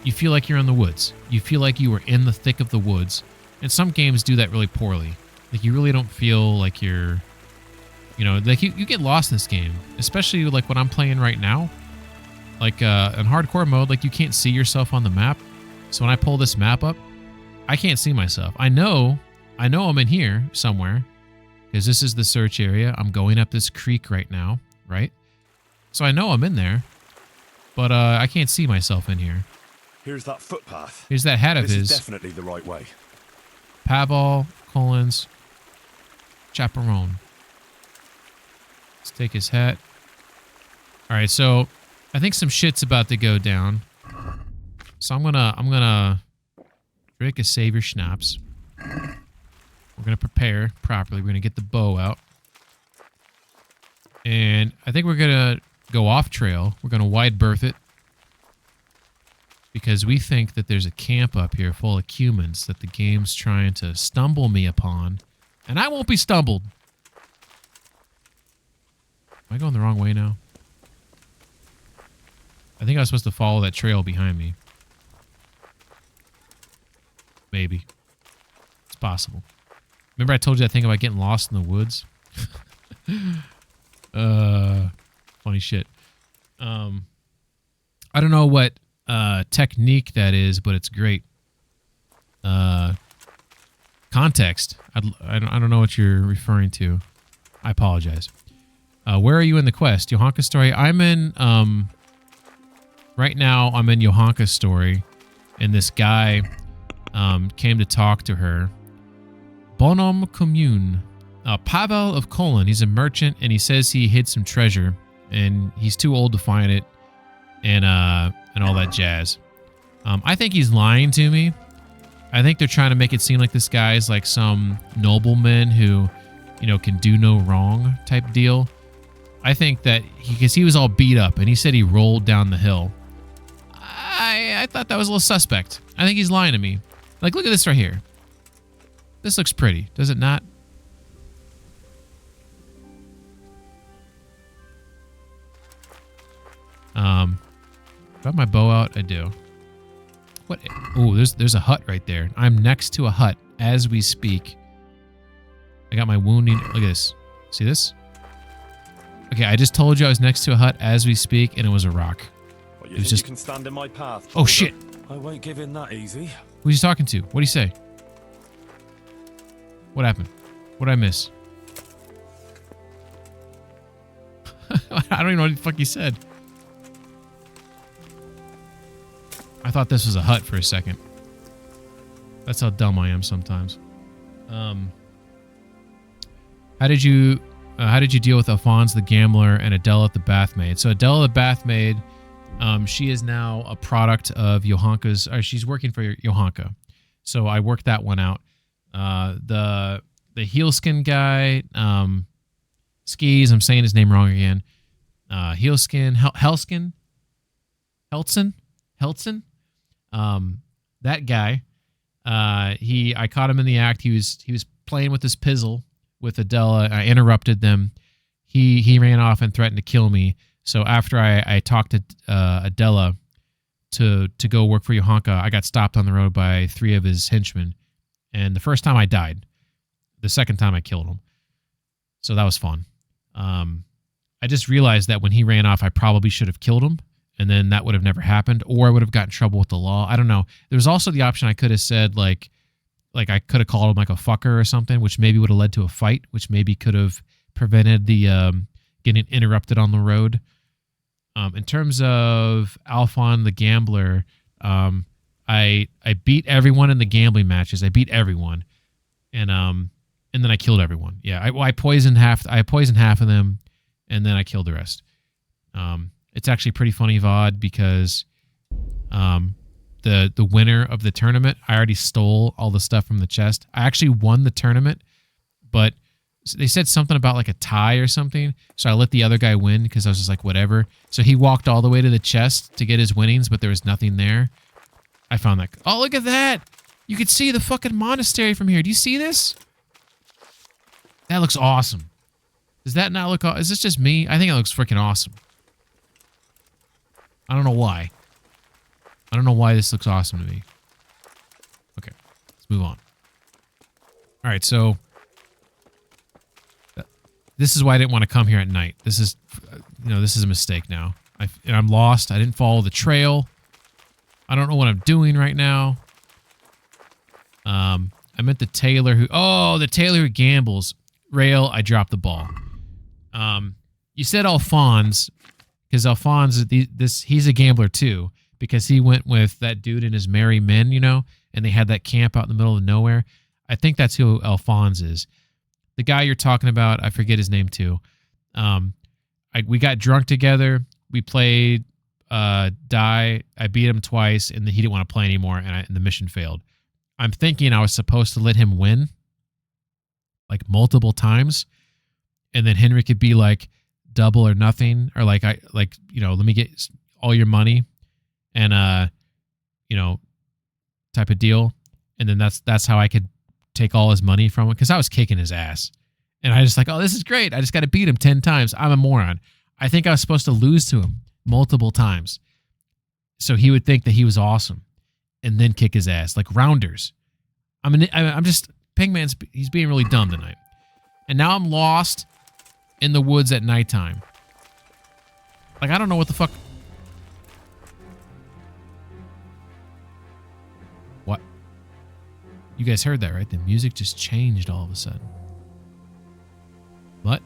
you feel like you're in the woods. You feel like you were in the thick of the woods. And some games do that really poorly. Like you really don't feel like you're, you know, like you get lost in this game, especially like what I'm playing right now. Like in hardcore mode, like you can't see yourself on the map. So when I pull this map up, I can't see myself. I know I'm in here somewhere because this is the search area. I'm going up this creek right now, right? So I know I'm in there, but I can't see myself in here. Here's that footpath. Here's that hat of this his. Is definitely the right way. Pavel Collins Chaperone. Let's take his hat. All right, so I think some shit's about to go down. So I'm gonna drink a Savior Schnapps. We're gonna prepare properly. We're gonna get the bow out. And I think we're gonna go off trail. We're gonna wide berth it. Because we think that there's a camp up here full of humans that the game's trying to stumble me upon. And I won't be stumbled. Am I going the wrong way now? I think I was supposed to follow that trail behind me. Maybe. It's possible. Remember I told you that thing about getting lost in the woods? Funny shit. I don't know what technique that is, but it's great. Context. I don't know what you're referring to. I apologize. Where are you in the quest? Johanka's story? I'm in, right now I'm in Johanka's story, and this guy came to talk to her. Bonhomme Commune. Pavel of Kolin. He's a merchant, and he says he hid some treasure, and he's too old to find it, and all that jazz. I think he's lying to me. I think they're trying to make it seem like this guy's like some nobleman who, you know, can do no wrong type deal. I think that because he was all beat up and he said he rolled down the hill. I thought that was a little suspect. I think he's lying to me. Like, look at this right here. This looks pretty, does it not? Got my bow out? I do. What? Oh, there's a hut right there. I'm next to a hut as we speak. I got my wounding. Look at this. See this? Okay, I just told you I was next to a hut as we speak, and it was a rock. Well, it was just. You can stand in my path. Oh shit! I won't give in that easy. Who's he talking to? What'd he say? What happened? What'd I miss? I don't even know what the fuck he said. I thought this was a hut for a second. That's how dumb I am sometimes. How did you deal with Alphonse the Gambler and Adela the Bathmaid? So Adela the Bathmaid, she is now a product of Johanka's. Or she's working for Johanka, so I worked that one out. The Heelskin guy, Skis. I'm saying his name wrong again. Heelskin, Helskin, Heltson. That guy. I caught him in the act. He was playing with his pizzle with Adela. I interrupted them. He ran off and threatened to kill me. So after I talked to Adela to go work for Johanka, I got stopped on the road by 3 of his henchmen. And the first time I died. The second time I killed him. So that was fun. I just realized that when he ran off, I probably should have killed him. And then that would have never happened. Or I would have gotten in trouble with the law. I don't know. There was also the option I could have said, like I could have called him like a fucker or something, which maybe would have led to a fight, which maybe could have prevented the getting interrupted on the road. In terms of Alphon the Gambler, I beat everyone in the gambling matches. I beat everyone. And then I killed everyone. Yeah, I poisoned half of them, and then I killed the rest. It's actually pretty funny VOD because the winner of the tournament, I already stole all the stuff from the chest. I actually won the tournament, but they said something about like a tie or something. So I let the other guy win because I was just like, whatever. So he walked all the way to the chest to get his winnings, but there was nothing there. I found that. Oh, look at that. You can see the fucking monastery from here. Do you see this? That looks awesome. Does that not look... Is this just me? I think it looks freaking awesome. I don't know why. I don't know why this looks awesome to me. Okay, let's move on. All right, so... This is why I didn't want to come here at night. This is... this is a mistake now. I'm lost. I didn't follow the trail. I don't know what I'm doing right now. I meant the tailor who... Oh, the tailor who gambles. Rail, I dropped the ball. You said Alphonse, because Alphonse, he's a gambler too, because he went with that dude and his merry men, and they had that camp out in the middle of nowhere. I think that's who Alphonse is. The guy you're talking about, I forget his name too. We got drunk together. We played die. I beat him twice, and he didn't want to play anymore, and the mission failed. I'm thinking I was supposed to let him win, like multiple times, and then Henry could be like double or nothing, or let me get all your money, and type of deal, and then that's how I could take all his money from him, because I was kicking his ass, and I just like, oh, this is great. I just got to beat him 10 times. I'm a moron. I think I was supposed to lose to him multiple times, so he would think that he was awesome, and then kick his ass like rounders. I'm just Pigman's. He's being really dumb tonight, and now I'm lost in the woods at nighttime. Like, I don't know what the fuck. What? You guys heard that, right? The music just changed all of a sudden. What?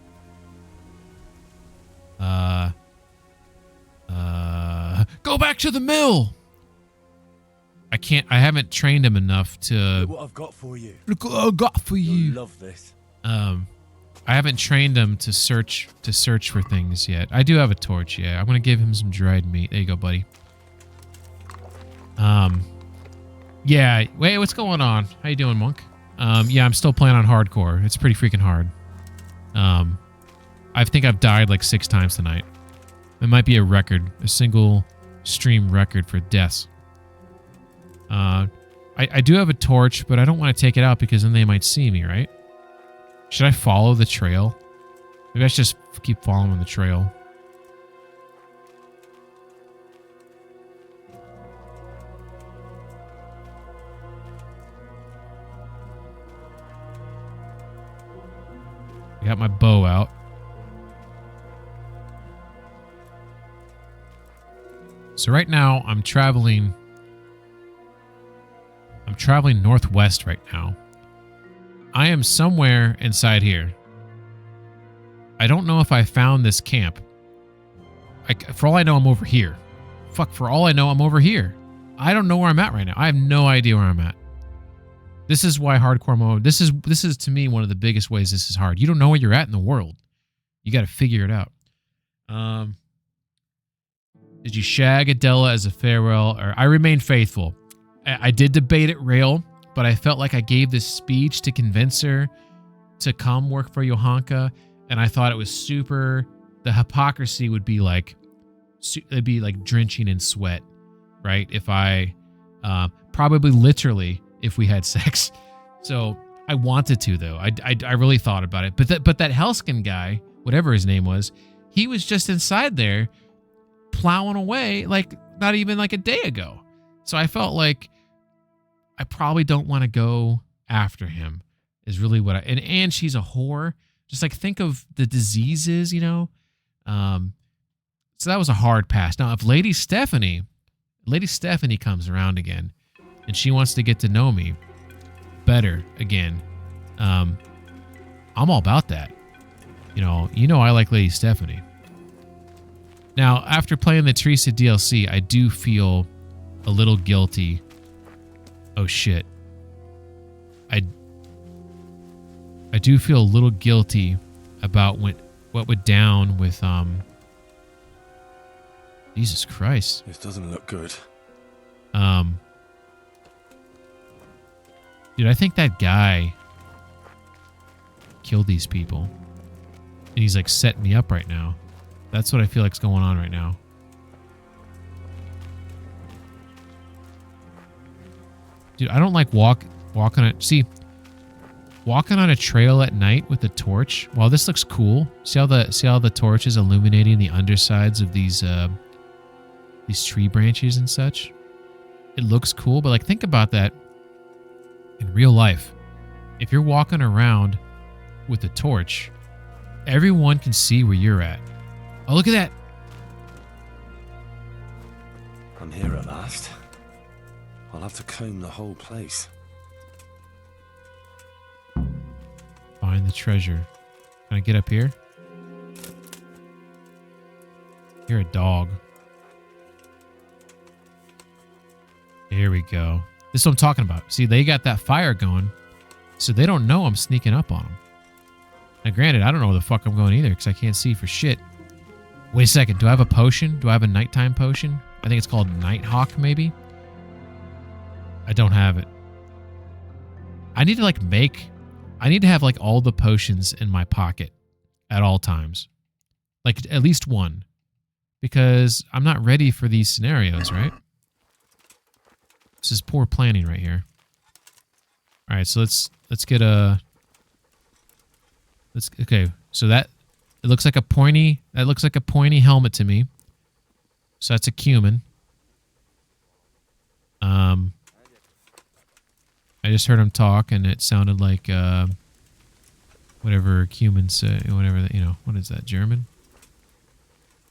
Go back to the mill. I haven't trained him enough to... Look what I've got for you. Look what I've got for you. You'll love this. I haven't trained him to search for things yet. I do have a torch, yeah. I'm gonna give him some dried meat. There you go, buddy. Yeah. Wait, what's going on? How you doing, Monk? Yeah, I'm still playing on hardcore. It's pretty freaking hard. I think I've died like 6 times tonight. It might be a record, a single stream record for deaths. I do have a torch, but I don't want to take it out because then they might see me, right? Should I follow the trail? Maybe I should just keep following the trail. I got my bow out. So right now I'm traveling northwest right now. I am somewhere inside here. I don't know if I found this camp. For all I know, I'm over here. Fuck, for all I know, I'm over here. I don't know where I'm at right now. I have no idea where I'm at. This is why hardcore mode... This is to me one of the biggest ways this is hard. You don't know where you're at in the world. You got to figure it out. Did you shag Adela as a farewell? Or I remain faithful. I did debate at Rail, but I felt like I gave this speech to convince her to come work for Johanka, and I thought it was super... The hypocrisy would be like... It'd be like drenching in sweat, right? If I... probably literally if we had sex. So I wanted to, though. I really thought about it. But that Helskin guy, whatever his name was, he was just inside there plowing away like not even like a day ago. So I felt like I probably don't want to go after him is really what and she's a whore. Just like think of the diseases, So that was a hard pass. Now, if Lady Stephanie comes around again and she wants to get to know me better again, I'm all about that. I like Lady Stephanie. Now, after playing the Teresa DLC, I do feel a little guilty. Oh shit. I do feel a little guilty about what went down with Jesus Christ. This doesn't look good. Dude, I think that guy kill these people. And he's like setting me up right now. That's what I feel like's going on right now. Dude, I don't like walking on. See, walking on a trail at night with a torch. While this looks cool, see how the torch is illuminating the undersides of these tree branches and such. It looks cool, but like think about that in real life. If you're walking around with a torch, everyone can see where you're at. Oh, look at that! I'm here at last. I'll have to comb the whole place. Find the treasure. Can I get up here? You're a dog. Here we go. This is what I'm talking about. See, they got that fire going, so they don't know I'm sneaking up on them. Now, granted, I don't know where the fuck I'm going either, because I can't see for shit. Wait a second. Do I have a potion? Do I have a nighttime potion? I think it's called Nighthawk, maybe? I don't have it. I need to I need to have like all the potions in my pocket at all times. Like at least one. Because I'm not ready for these scenarios, right? This is poor planning right here. All right, so let's get a okay, so that looks like a pointy helmet to me. So that's a cumin. I just heard him talk, and it sounded like whatever cumin say, whatever, you know, what is that? German?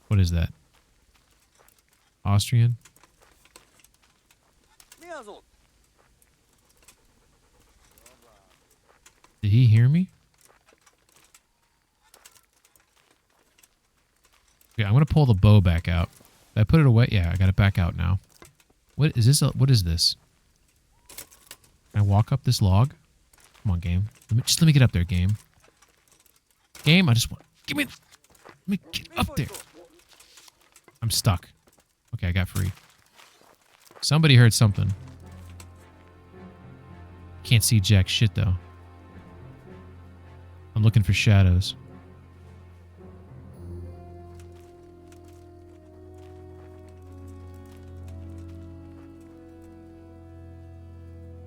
What is that? Austrian? Did he hear me? Okay, I'm gonna pull the bow back out. Did I put it away? Yeah, I got it back out now. What is this? What is this? Can I walk up this log? Come on, game. Let me get up there, game. Game, I just want... Let me get up there. I'm stuck. Okay, I got free. Somebody heard something. Can't see jack shit, though. I'm looking for shadows.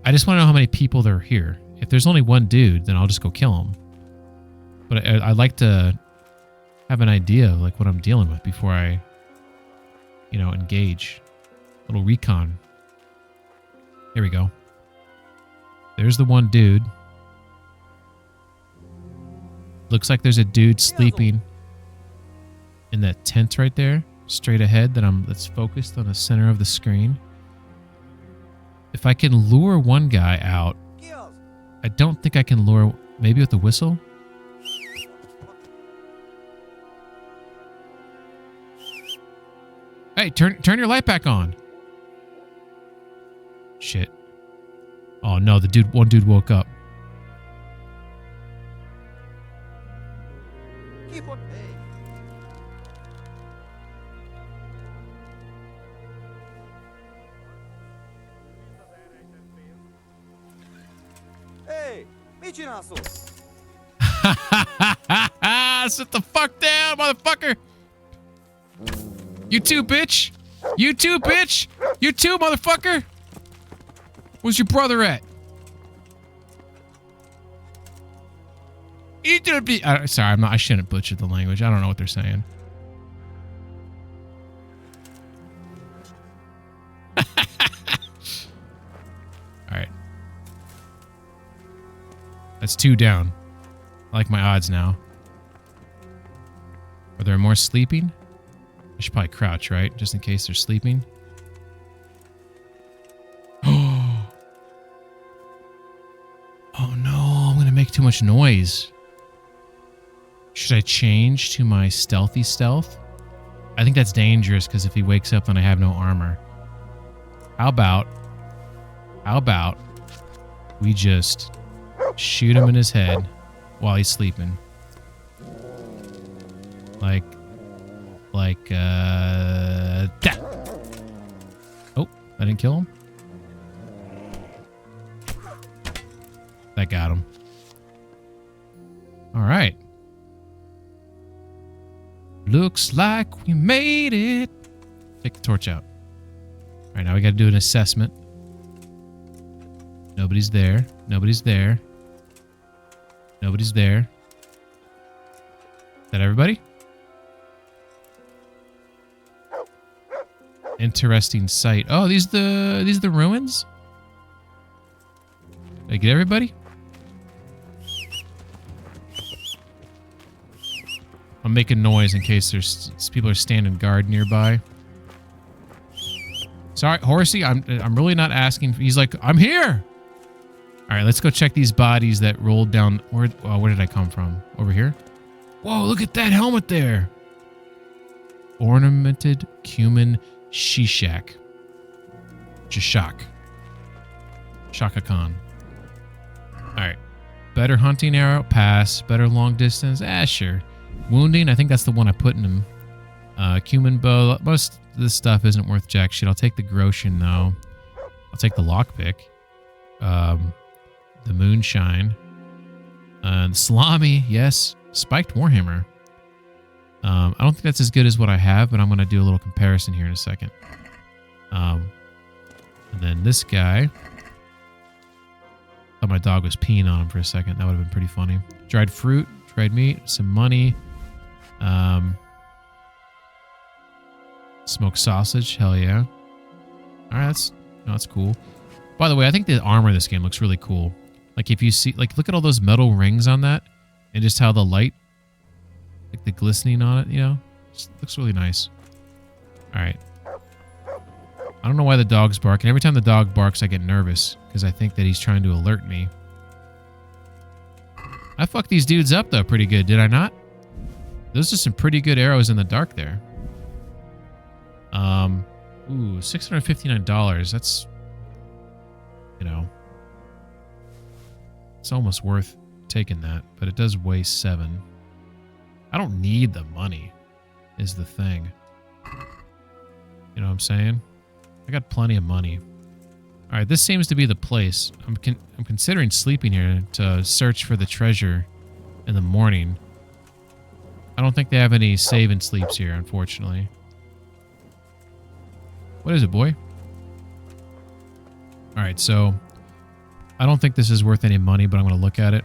I just want to know how many people there are here. If there's only one dude, then I'll just go kill him. But I'd like to have an idea of like what I'm dealing with before I, you know, engage. A little recon. Here we go. There's the one dude. Looks like there's a dude sleeping in that tent right there, straight ahead. That's focused on the center of the screen. If I can lure one guy out, I don't think I can lure... Maybe with the whistle? Hey, turn your light back on. Shit. Oh no, one dude woke up. Sit the fuck down, motherfucker! You too, bitch! You too, bitch! You too, motherfucker! Where's your brother at? Sorry, I shouldn't butcher the language. I don't know what they're saying. Alright. That's 2 down. I like my odds now. Are there more sleeping? I should probably crouch, right? Just in case they're sleeping. Oh no, I'm gonna make too much noise. Should I change to my stealthy stealth? I think that's dangerous because if he wakes up then I have no armor. How about we just shoot him in his head while he's sleeping? Like that. Oh, I didn't kill him. That got him. All right. Looks like we made it. Take the torch out. All right, now we got to do an assessment. Nobody's there. Nobody's there. Nobody's there. Is that everybody? Interesting sight. Oh, these the ruins? Did I get everybody? I'm making noise in case there's people are standing guard nearby. Sorry, Horsey, I'm really not asking. He's like, I'm here. All right, let's go check these bodies that rolled down. Where did I come from? Over here? Whoa, look at that helmet there. Ornamented cumin shishak. Shishak. Shaka Khan. All right. Better hunting arrow, pass. Better long distance, sure. Wounding, I think that's the one I put in him. Cumin bow, most of this stuff isn't worth jack shit. I'll take the Groshin though. I'll take the lockpick. The moonshine. The salami, yes. Spiked warhammer. I don't think that's as good as what I have, but I'm going to do a little comparison here in a second. And then this guy. Thought my dog was peeing on him for a second. That would have been pretty funny. Dried fruit, dried meat, some money. Smoked sausage, hell yeah. All right, that's cool. By the way, I think the armor in this game looks really cool. Like if you see, like look at all those metal rings on that, and just how the light, like the glistening on it, you know, just looks really nice. All right. I don't know why the dog's barking. Every time the dog barks, I get nervous because I think that he's trying to alert me. I fucked these dudes up though pretty good, did I not? Those are some pretty good arrows in the dark there. Ooh, $659. That's, you know, it's almost worth taking that, but it does weigh 7. I don't need the money, is the thing. You know what I'm saying? I got plenty of money. All right, this seems to be the place. I'm considering sleeping here to search for the treasure in the morning. I don't think they have any save and sleeps here, unfortunately. What is it, boy? All right, so I don't think this is worth any money, but I'm going to look at it.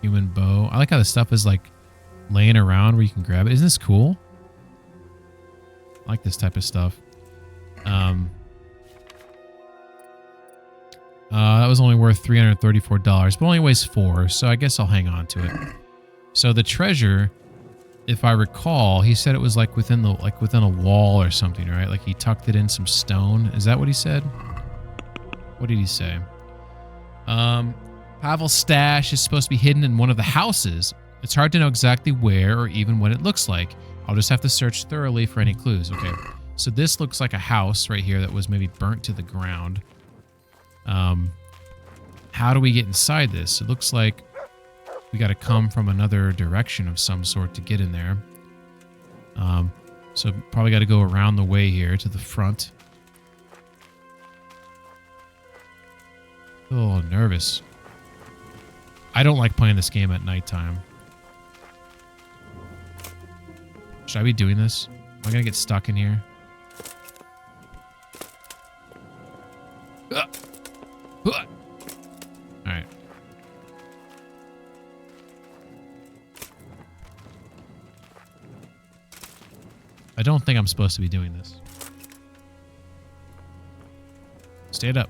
Human bow. I like how the stuff is like laying around where you can grab it. Isn't this cool? I like this type of stuff. That was only worth $334, but only weighs 4, so I guess I'll hang on to it. So the treasure, if I recall, he said it was like within a wall or something, right? Like he tucked it in some stone. Is that what he said? What did he say? Pavel's stash is supposed to be hidden in one of the houses. It's hard to know exactly where or even what it looks like. I'll just have to search thoroughly for any clues. Okay, so this looks like a house right here that was maybe burnt to the ground. How do we get inside this? It looks like we got to come from another direction of some sort to get in there. So probably got to go around the way here to the front. A little nervous. I don't like playing this game at nighttime. Should I be doing this? Am I gonna get stuck in here? Alright. I don't think I'm supposed to be doing this. Stand up.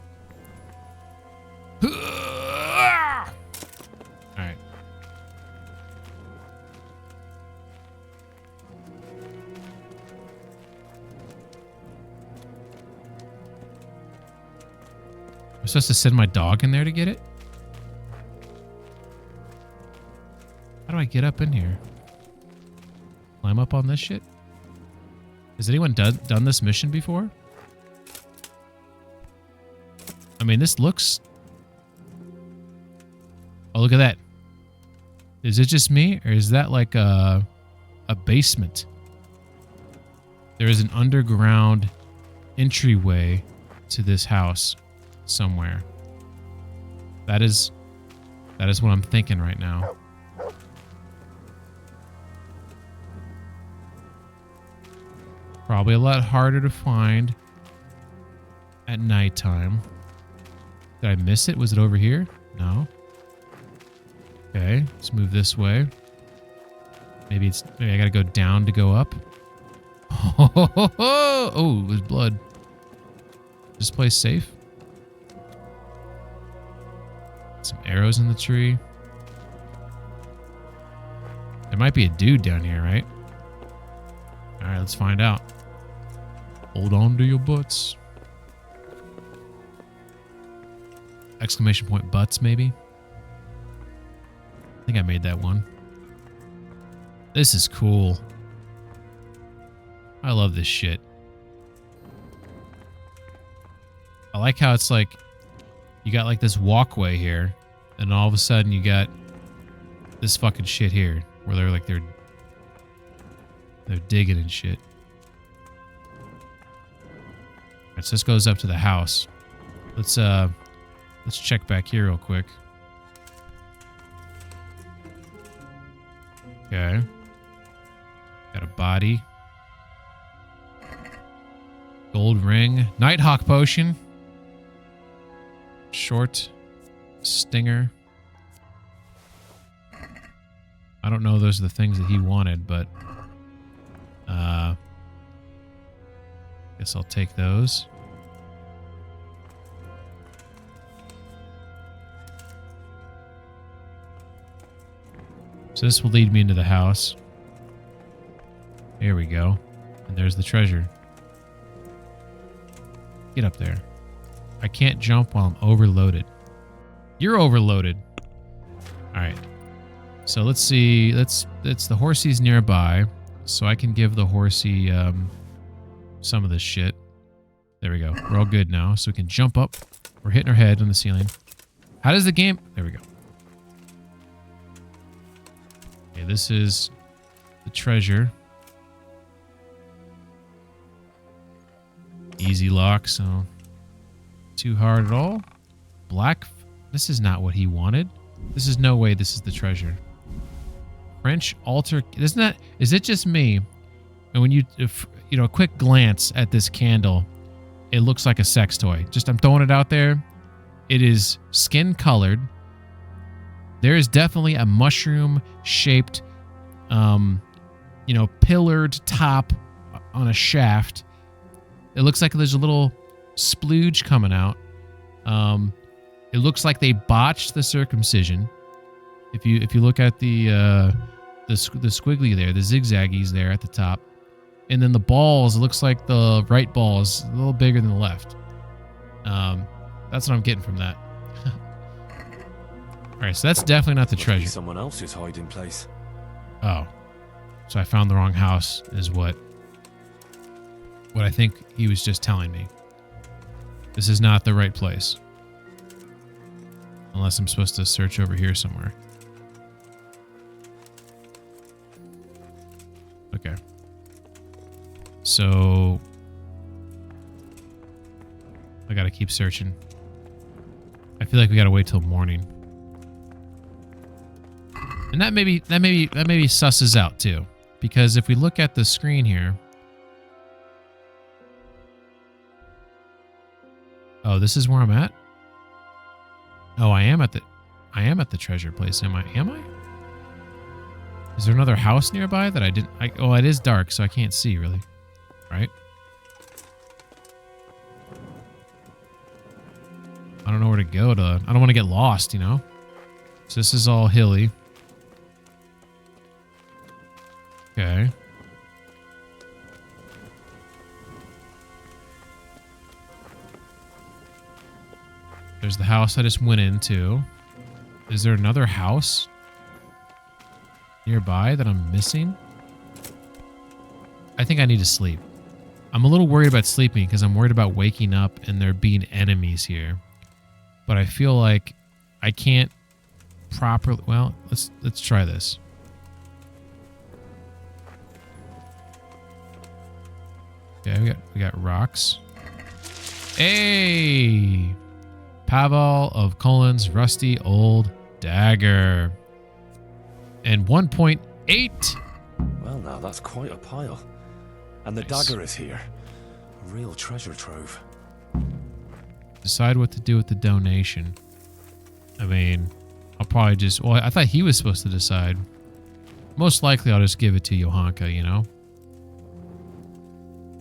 Alright. I'm supposed to send my dog in there to get it? How do I get up in here? Climb up on this shit? Has anyone done this mission before? I mean, this looks... Oh, look at that. Is it just me? Or is that like a basement? There is an underground entryway to this house somewhere. That is what I'm thinking right now. Probably a lot harder to find at nighttime. Did I miss it? Was it over here? No. Okay, let's move this way. Maybe I gotta go down to go up. Oh, there's blood. Is this place safe? Some arrows in the tree. There might be a dude down here, right? Alright, let's find out. Hold on to your butts. Exclamation point butts, maybe? I think I made that one. This is cool. I love this shit. I like how it's like you got like this walkway here, and all of a sudden you got this fucking shit here where they're digging and shit. Alright, so this goes up to the house. Let's check back here real quick. Okay. Got a body. Gold ring. Nighthawk potion. Short stinger. I don't know those are the things that he wanted, but guess I'll take those. So this will lead me into the house. Here we go. And there's the treasure. Get up there. I can't jump while I'm overloaded. You're overloaded. Alright. So let's see. It's the horsey's nearby. So I can give the horsey some of this shit. There we go. We're all good now. So we can jump up. We're hitting our head on the ceiling. How does the game... There we go. Okay, this is the treasure. Easy lock, so too hard at all. Black. This is not what he wanted. This is no way this is the treasure. French altar. Isn't that? Is it just me? And when you know, a quick glance at this candle, it looks like a sex toy. Just I'm throwing it out there. It is skin colored. There is definitely a mushroom-shaped, you know, pillared top on a shaft. It looks like there's a little splooge coming out. It looks like they botched the circumcision. If you look at the squiggly there, the zigzaggies there at the top, and then the balls, it looks like the right ball is a little bigger than the left. That's what I'm getting from that. All right, so that's definitely not the treasure. Someone else's hiding place. Oh, so I found the wrong house is what I think he was just telling me. This is not the right place. Unless I'm supposed to search over here somewhere. Okay. So I gotta keep searching. I feel like we gotta wait till morning. And that maybe susses out too. Because if we look at the screen here. Oh, this is where I'm at? Oh, I am at the treasure place, am I? Is there another house nearby that I didn't... oh, it is dark, so I can't see, really. Right? I don't know where to go to... I don't want to get lost, you know? So this is all hilly. Okay. There's the house I just went into. Is there another house nearby that I'm missing? I think I need to sleep. I'm a little worried about sleeping because I'm worried about waking up and there being enemies here. But I feel like I can't properly... Well, let's try this. Okay, we got rocks. Hey! Pavel of Colin's rusty old dagger. And 1.8. Well, now that's quite a pile. And the dagger is here. A real treasure trove. Decide what to do with the donation. I mean, I'll probably just... Well, I thought he was supposed to decide. Most likely, I'll just give it to Johanka, you know?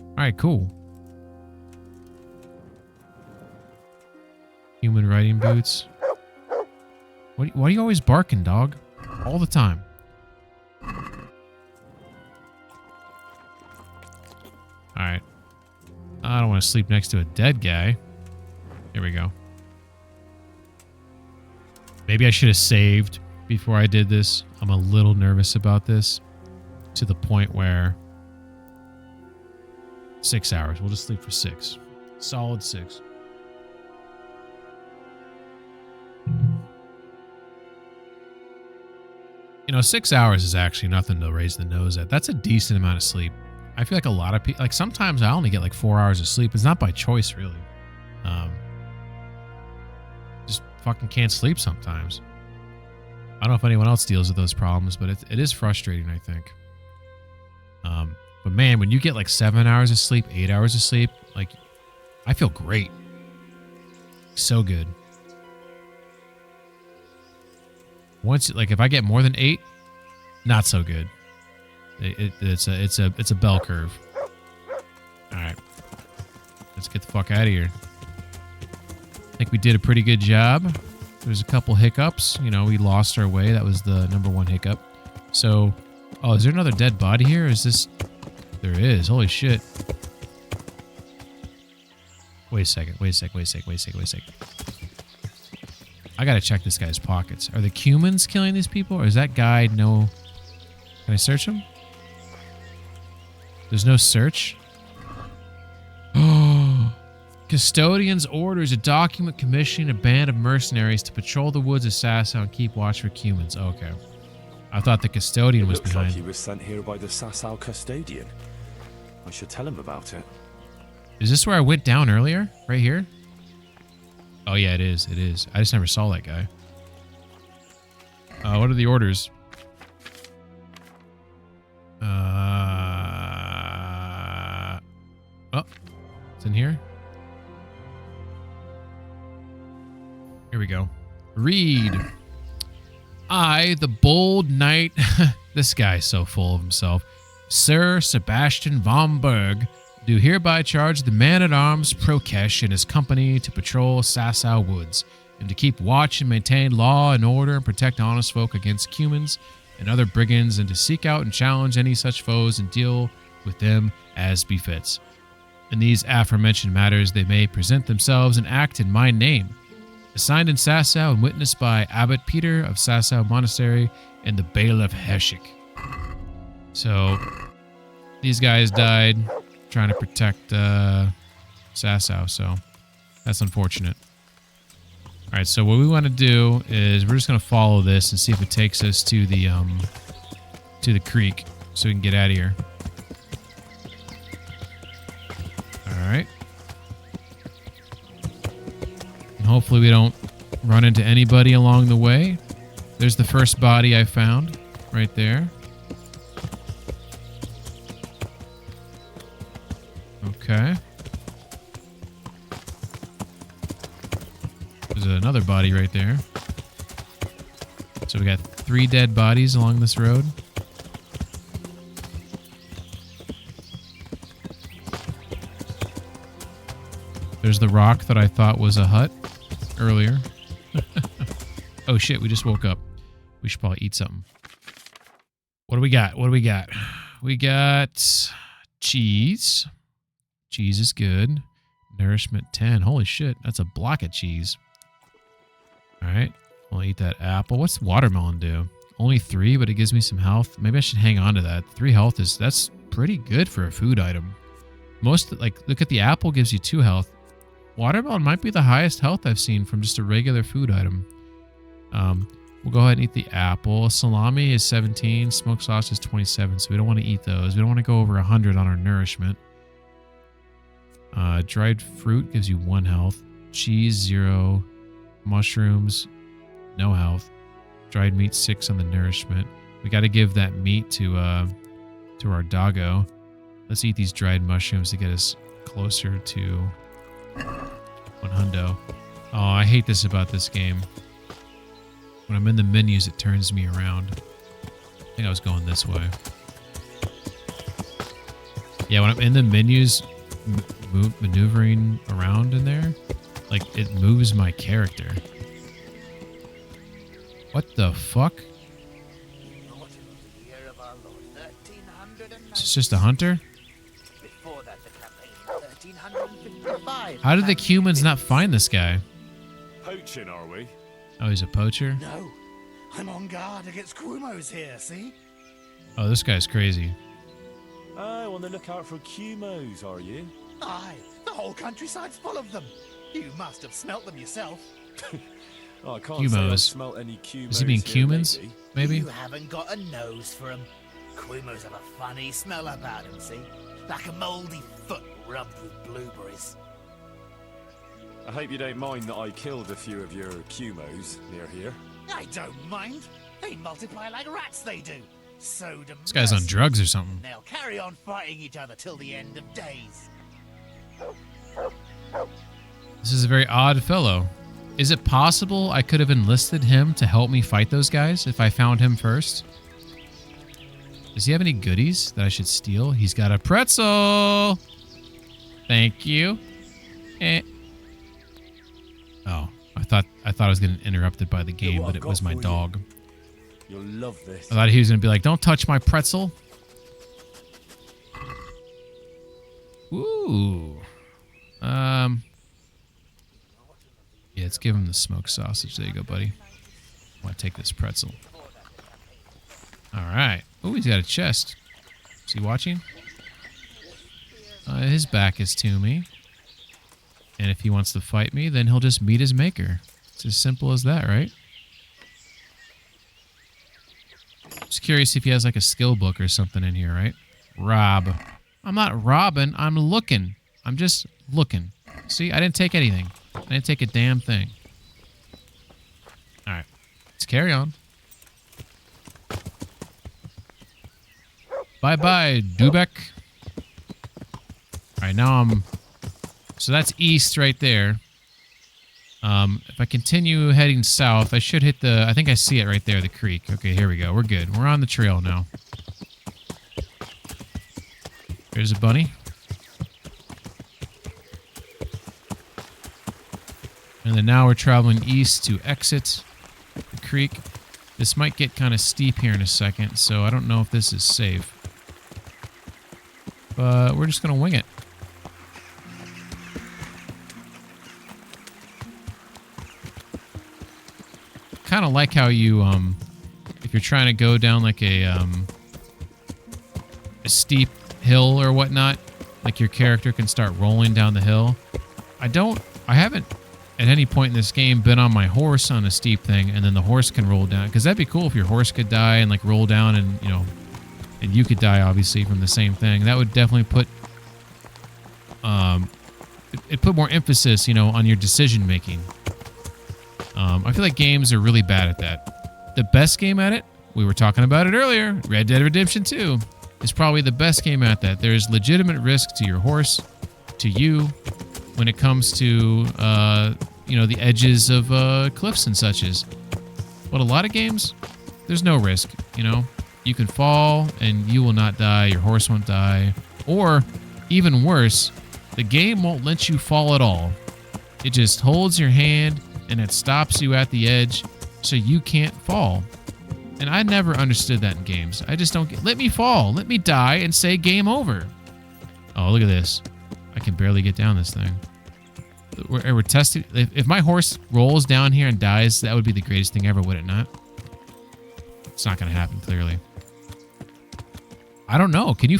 Alright, cool. Human riding boots. Why are you always barking, dog? All the time. Alright. I don't want to sleep next to a dead guy. Here we go. Maybe I should have saved before I did this. I'm a little nervous about this. To the point where... 6 hours. We'll just sleep for 6. Solid 6. You know, 6 hours is actually nothing to raise the nose at. That's a decent amount of sleep. I feel like a lot of people... Like, sometimes I only get like 4 hours of sleep. It's not by choice, really. Just fucking can't sleep sometimes. I don't know if anyone else deals with those problems, but it is frustrating, I think. But man, when you get like 7 hours of sleep, 8 hours of sleep, like, I feel great. So good. Once, like, if I get more than 8, not so good. It's a bell curve. All right, let's get the fuck out of here. I think we did a pretty good job. There's a couple hiccups. You know, we lost our way. That was the #1 hiccup. So, oh, is there another dead body here? Or is this? There is. Holy shit. Wait a second. I gotta check this guy's pockets. Are the Cumans killing these people? Or is that guy no... Can I search him? There's no search? Custodian's orders a document commissioning a band of mercenaries to patrol the woods of Sasau and keep watch for Cumans. Oh, okay. I thought the custodian was behind. Looks like he was sent here by the Sasau custodian. I should tell him about it. Is this where I went down earlier? Right here? Oh, yeah, it is. It is. I just never saw that guy. What are the orders? Oh, it's in here. Here we go. Read. I, the bold knight... This guy's so full of himself. Sir Sebastian von Berg, do hereby charge the man-at-arms Prokesh and his company to patrol Sasau Woods, and to keep watch and maintain law and order and protect honest folk against Cumans and other brigands, and to seek out and challenge any such foes and deal with them as befits. In these aforementioned matters they may present themselves and act in my name. Assigned in Sasau and witnessed by Abbot Peter of Sasau Monastery and the Bailiff Heshik. So, these guys died trying to protect Sasau, so that's unfortunate. Alright, so what we want to do is we're just going to follow this and see if it takes us to the creek so we can get out of here. Alright. And hopefully we don't run into anybody along the way. There's the first body I found right there. Okay. There's another body right there. So we got 3 dead bodies along this road. There's the rock that I thought was a hut earlier. Oh shit, we just woke up. We should probably eat something. What do we got? What do we got? We got cheese. Cheese is good. Nourishment 10. Holy shit, that's a block of cheese. Alright, I'll eat that apple. What's watermelon do? Only 3, but it gives me some health. Maybe I should hang on to that. 3 health that's pretty good for a food item. Most, like, look at the apple gives you 2 health. Watermelon might be the highest health I've seen from just a regular food item. We'll go ahead and eat the apple. Salami is 17. Smoked sausage is 27, so we don't want to eat those. We don't want to go over 100 on our nourishment. Dried fruit gives you 1 health. Cheese, 0. mushrooms, no health. Dried meat, 6 on the nourishment. We got to give that meat to our doggo. Let's eat these dried mushrooms to get us closer to 100. Oh, I hate this about this game. When I'm in the menus, it turns me around. I think I was going this way. Yeah, when I'm in the menus, maneuvering around in there, like, it moves my character. What the fuck? Is this just a hunter? How did the humans not find this guy? Poaching, are we? Oh, he's a poacher? No. I'm on guard against Quumos here, see? Oh, this guy's crazy. Oh, on the lookout for Qumos, are you? Aye, the whole countryside's full of them. You must have smelt them yourself. Oh, I can't say I've Qumos. smelt any Qumos. Does he mean here cumins? lately. Maybe? You haven't got a nose for them. Quumos have a funny smell about them, see? Like a mouldy foot rubbed with blueberries. I hope you don't mind that I killed a few of your Qumos near here. I don't mind. They multiply like rats, they do. So do This guy's on drugs or something. They'll carry on fighting each other till the end of days. This is a very odd fellow. Is it possible I could have enlisted him to help me fight those guys if I found him first? Does he have any goodies that I should steal? He's got a pretzel. Thank you. Oh, I thought I was getting interrupted by the game, but it was my dog. You'll love this. I thought he was gonna be like, "Don't touch my pretzel." Ooh. Yeah, let's give him the smoked sausage. There you go, buddy. I want to take this pretzel. All right. Oh, he's got a chest. Is he watching? His back is to me. And if he wants to fight me, then he'll just meet his maker. It's as simple as that, right? Just curious if he has like a skill book or something in here, right? Rob. I'm not robbing. I'm looking. I'm just looking. See, I didn't take anything. I didn't take a damn thing. All right. Let's carry on. Bye-bye, Dubek. All right, now I'm... So that's east right there. If I continue heading south, I should hit the... I think I see it right there, the creek. Okay, here we go. We're good. We're on the trail now. There's a bunny. And then now we're traveling east to exit the creek. This might get kind of steep here in a second, so I don't know if this is safe. But we're just going to wing it. Kind of like how you, if you're trying to go down like a steep hill or whatnot, like your character can start rolling down the hill. I haven't at any point in this game been on my horse on a steep thing and then the horse can roll down, because that'd be cool if your horse could die and like roll down and, you know, and you could die obviously from the same thing. That would definitely put it put more emphasis, you know, on your decision making. I feel like games are really bad at that. The best game at it, we were talking about it earlier, Red Dead Redemption 2 is probably the best game at that. There's legitimate risk to your horse, to you, when it comes to, you know, the edges of cliffs and suches. But a lot of games, there's no risk, you know. You can fall and you will not die, your horse won't die. Or, even worse, the game won't let you fall at all. It just holds your hand and it stops you at the edge so you can't fall. And I never understood that in games. I just don't get... Let me fall. Let me die and say game over. Oh, look at this. I can barely get down this thing. We're testing... If my horse rolls down here and dies, that would be the greatest thing ever, would it not? It's not going to happen, clearly. I don't know. Can you...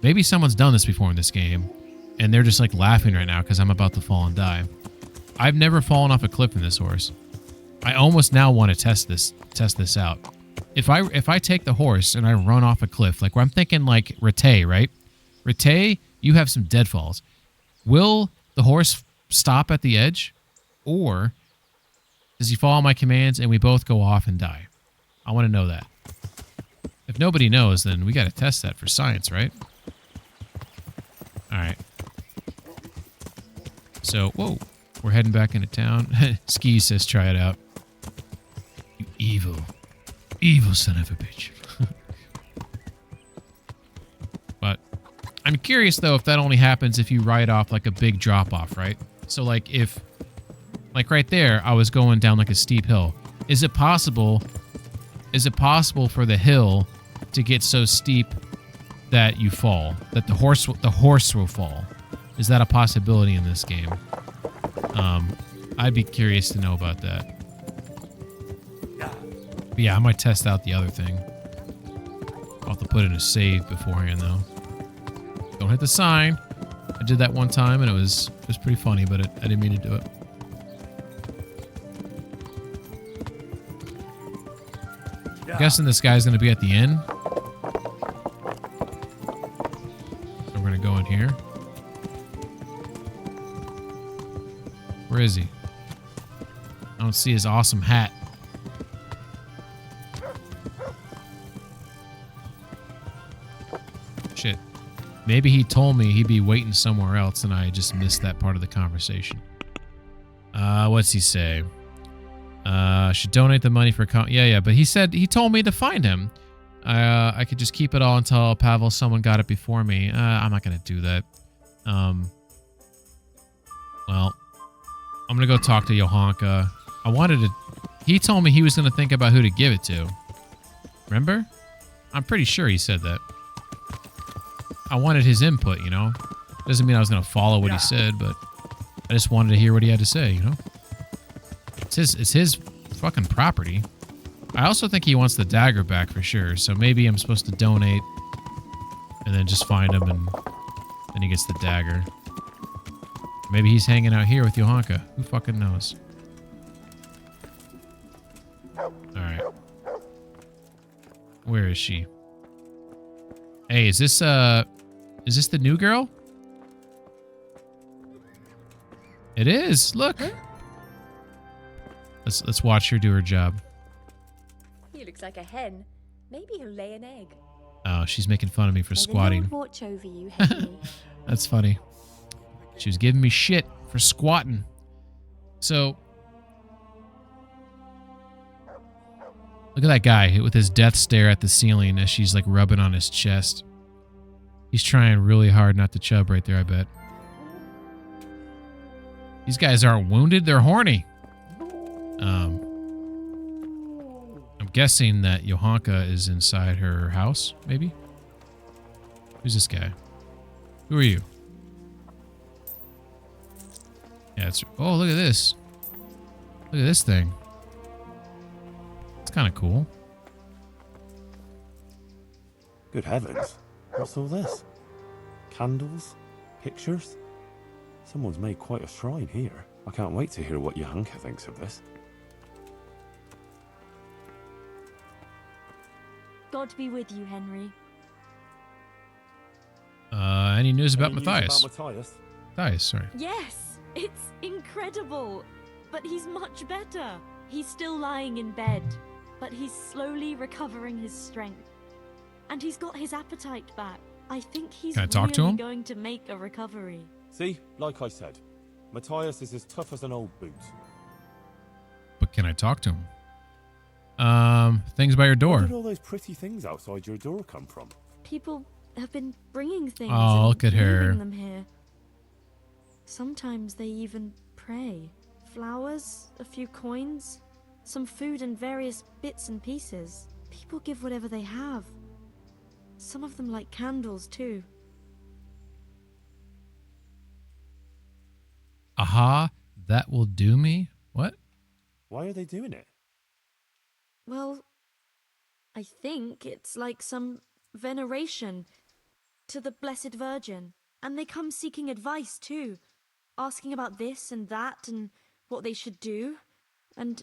Maybe someone's done this before in this game, and they're just like laughing right now because I'm about to fall and die. I've never fallen off a cliff in this horse. I almost now want to test this out. If I take the horse and I run off a cliff, like where I'm thinking like Rattay, right? Rattay, you have some deadfalls. Will the horse stop at the edge, or Does he follow my commands and we both go off and die? I want to know that. If nobody knows, then we got to test that for science, right? All right. So, whoa. We're heading back into town. Ski says try it out. You evil son of a bitch. But I'm curious, though, if that only happens if you ride off like a big drop-off, right? So, like, if... Like, right there, I was going down like a steep hill. Is it possible for the hill to get so steep that you fall? That the horse will fall? Is that a possibility in this game? I'd be curious to know about that. But yeah, I might test out the other thing. I'll have to put in a save beforehand, though. Don't hit the sign. I did that one time, and it was pretty funny, but I didn't mean to do it. I'm guessing this guy's going to be at the inn. So we're going to go in here. Where is he? I don't see his awesome hat. Shit. Maybe he told me he'd be waiting somewhere else and I just missed that part of the conversation. What's he say? Should donate the money for... Yeah, but he told me to find him. I could just keep it all until Pavel, someone got it before me. I'm not going to do that. Well, I'm going to go talk to Johanka. He told me he was going to think about who to give it to. Remember? I'm pretty sure he said that. I wanted his input, you know? Doesn't mean I was going to follow what he said, but I just wanted to hear what he had to say, you know? It's his fucking property. I also think he wants the dagger back for sure, so maybe I'm supposed to donate and then just find him and then he gets the dagger. Maybe he's hanging out here with Johanka. Who fucking knows? Alright. Where is she? Hey, is this the new girl? It is. Look. Let's watch her do her job. He looks like a hen. Maybe he'll lay an egg. Oh, she's making fun of me for May the squatting. Lord watch over you, Henry. That's funny. She was giving me shit for squatting. So, look at that guy with his death stare at the ceiling as she's like rubbing on his chest. He's trying really hard not to chub right there, I bet. These guys aren't wounded, they're horny. I'm guessing that Johanka is inside her house, maybe? Who's this guy? Who are you? Yeah, it's... Oh, look at this. Look at this thing. It's kind of cool. Good heavens. What's all this? Candles? Pictures? Someone's made quite a shrine here. I can't wait to hear what Johanka thinks of this. God be with you, Henry. Any news about Any news Matthias? about Matthias? Matthias, sorry. Yes, it's incredible. But he's much better. He's still lying in bed, but he's slowly recovering his strength. And he's got his appetite back. I think he's Can I talk to really him? going to make a recovery. See, like I said, Matthias is as tough as an old boot. But can I talk to him? Things by your Where door. did all those pretty things outside your door come from? People have been bringing things Oh, and look at her. leaving them here. Sometimes they even pray. Flowers, a few coins, some food and various bits and pieces. People give whatever they have. Some of them light candles too. Aha, that will do me? What? Why are they doing it? Well, I think it's like some veneration to the Blessed Virgin. And they come seeking advice too, asking about this and that and what they should do. And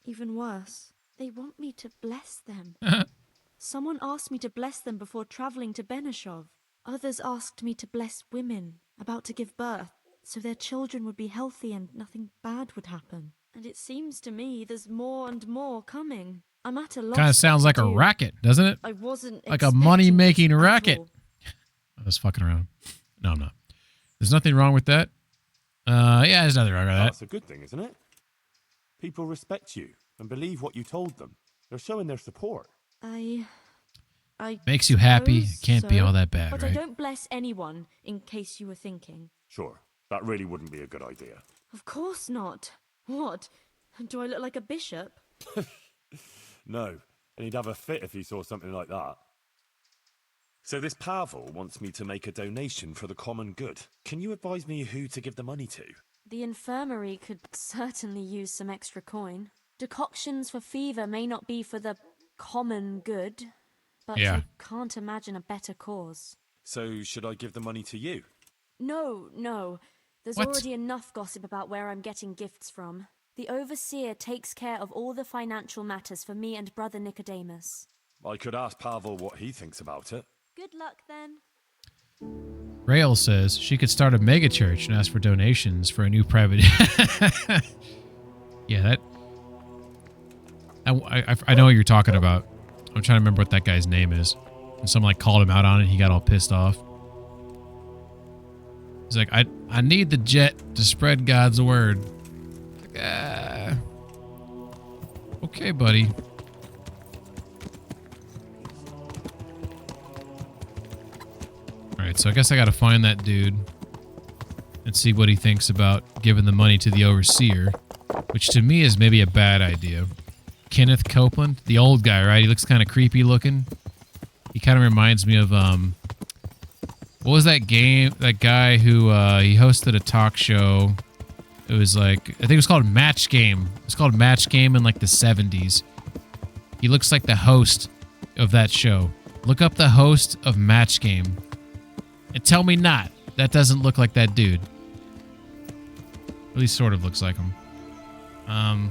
even worse, they want me to bless them. Someone asked me to bless them before traveling to Benishov. Others asked me to bless women about to give birth, so their children would be healthy and nothing bad would happen. And it seems to me there's more and more coming. I'm at a loss. Kind of sounds like a racket, doesn't it? I wasn't like a expecting money-making this at racket. all. I was fucking around. No, I'm not. There's nothing wrong with that. Yeah, there's nothing wrong with that. That's a good thing, isn't it? People respect you and believe what you told them. They're showing their support. I Makes you happy. suppose Can't be so, all that bad, but right? I don't bless anyone, in case you were thinking. Sure, that really wouldn't be a good idea. Of course not. What? Do I look like a bishop? No, and he'd have a fit if he saw something like that. So this Pavel wants me to make a donation for the common good. Can you advise me who to give the money to? The infirmary could certainly use some extra coin. Decoctions for fever may not be for the common good, but Yeah. I can't imagine a better cause. So should I give the money to you? No. There's What? already enough gossip about where I'm getting gifts from. The overseer takes care of all the financial matters for me and brother Nicodemus. I could ask Pavel what he thinks about it. Good luck then. Rail says she could start a mega church and ask for donations for a new private. Yeah, that. I know what you're talking about. I'm trying to remember what that guy's name is. And someone like called him out on it. He got all pissed off. He's like, I need the jet to spread God's word. Like, okay, buddy. Alright, so I guess I gotta find that dude and see what he thinks about giving the money to the overseer, which to me is maybe a bad idea. Kenneth Copeland, the old guy, right? He looks kind of creepy looking. He kind of reminds me of, what was that game? That guy who, he hosted a talk show. It was like, I think it was called Match Game. It was called Match Game in like the 70s. He looks like the host of that show. Look up the host of Match Game. And tell me not. That doesn't look like that dude. At least sort of looks like him. Where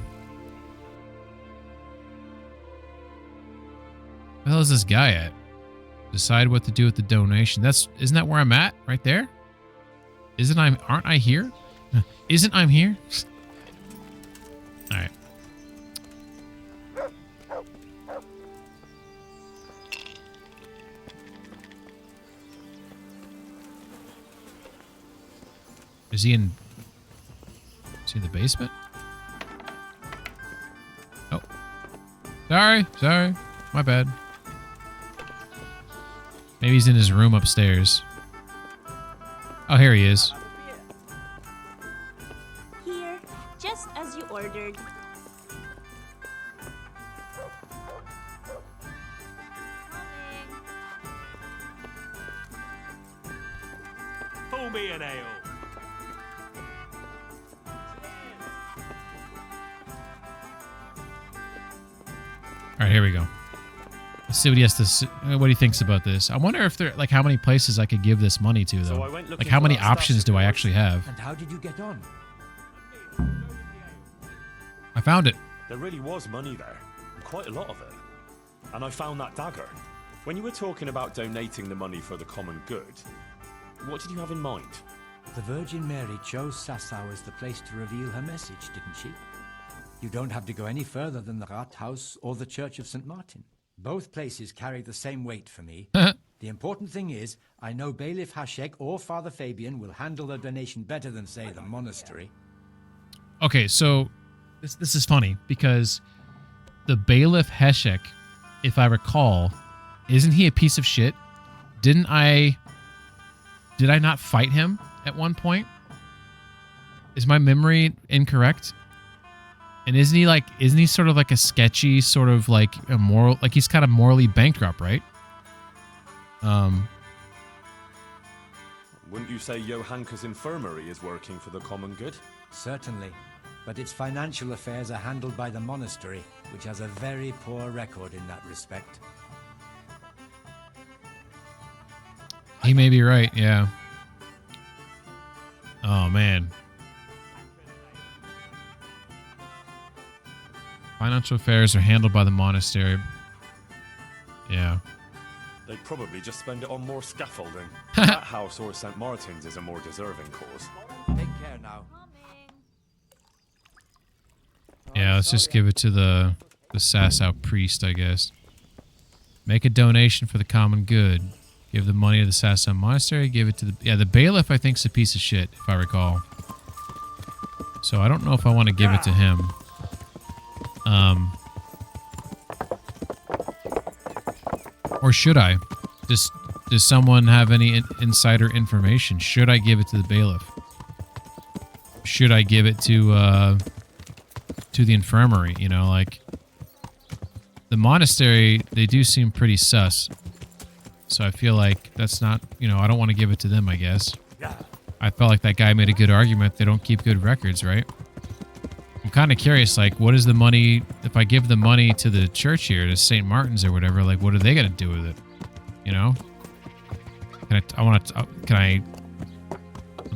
the hell is this guy at? Decide what to do with the donation. Isn't that where I'm at? Right there? Aren't I here? Isn't I'm here? Alright. Is he in the basement? Oh. Sorry. My bad. Maybe he's in his room upstairs. Oh, here he is. Here, just as you ordered. Pour me an ale. All right, here we go. Let's see what he has to. What he thinks about this. I wonder if there, like, how many places I could give this money to, though. So I went looking Like, how for many that stuff options do I yours. actually have? And how did you get on? I found it. There really was money there, and quite a lot of it. And I found that dagger. When you were talking about donating the money for the common good, what did you have in mind? The Virgin Mary chose Sassau as the place to reveal her message, didn't she? You don't have to go any further than the Rathaus or the Church of St. Martin. Both places carry the same weight for me. The important thing is, I know Bailiff Hashek or Father Fabian will handle the donation better than, say, the monastery. Okay, so this is funny because the bailiff Heshek, if I recall, isn't he a piece of shit? Did I not fight him at one point? Is my memory incorrect? And isn't he sort of like a sketchy, sort of like a moral, like he's kind of morally bankrupt, right? Wouldn't you say Johanka's infirmary is working for the common good? Certainly. But its financial affairs are handled by the monastery, which has a very poor record in that respect. He may be right, yeah. Oh, man. Financial affairs are handled by the monastery. Yeah. They'd probably just spend it on more scaffolding. That house or St. Martin's is a more deserving cause. Take care now. Yeah, let's just give it to the Sasau priest, I guess. Make a donation for the common good. Give the money to the Sasau monastery. Give it to the... Yeah, the bailiff, I think, is a piece of shit, if I recall. So I don't know if I want to give it to him. Or should I? Does someone have any insider information? Should I give it to the bailiff? Should I give it to the infirmary? You know, like... The monastery, they do seem pretty sus. So I feel like that's not... You know, I don't want to give it to them, I guess. I felt like that guy made a good argument. They don't keep good records, right? I'm kind of curious, like, what is the money... If I give the money to the church here, to St. Martin's or whatever, like, what are they going to do with it? You know? I'd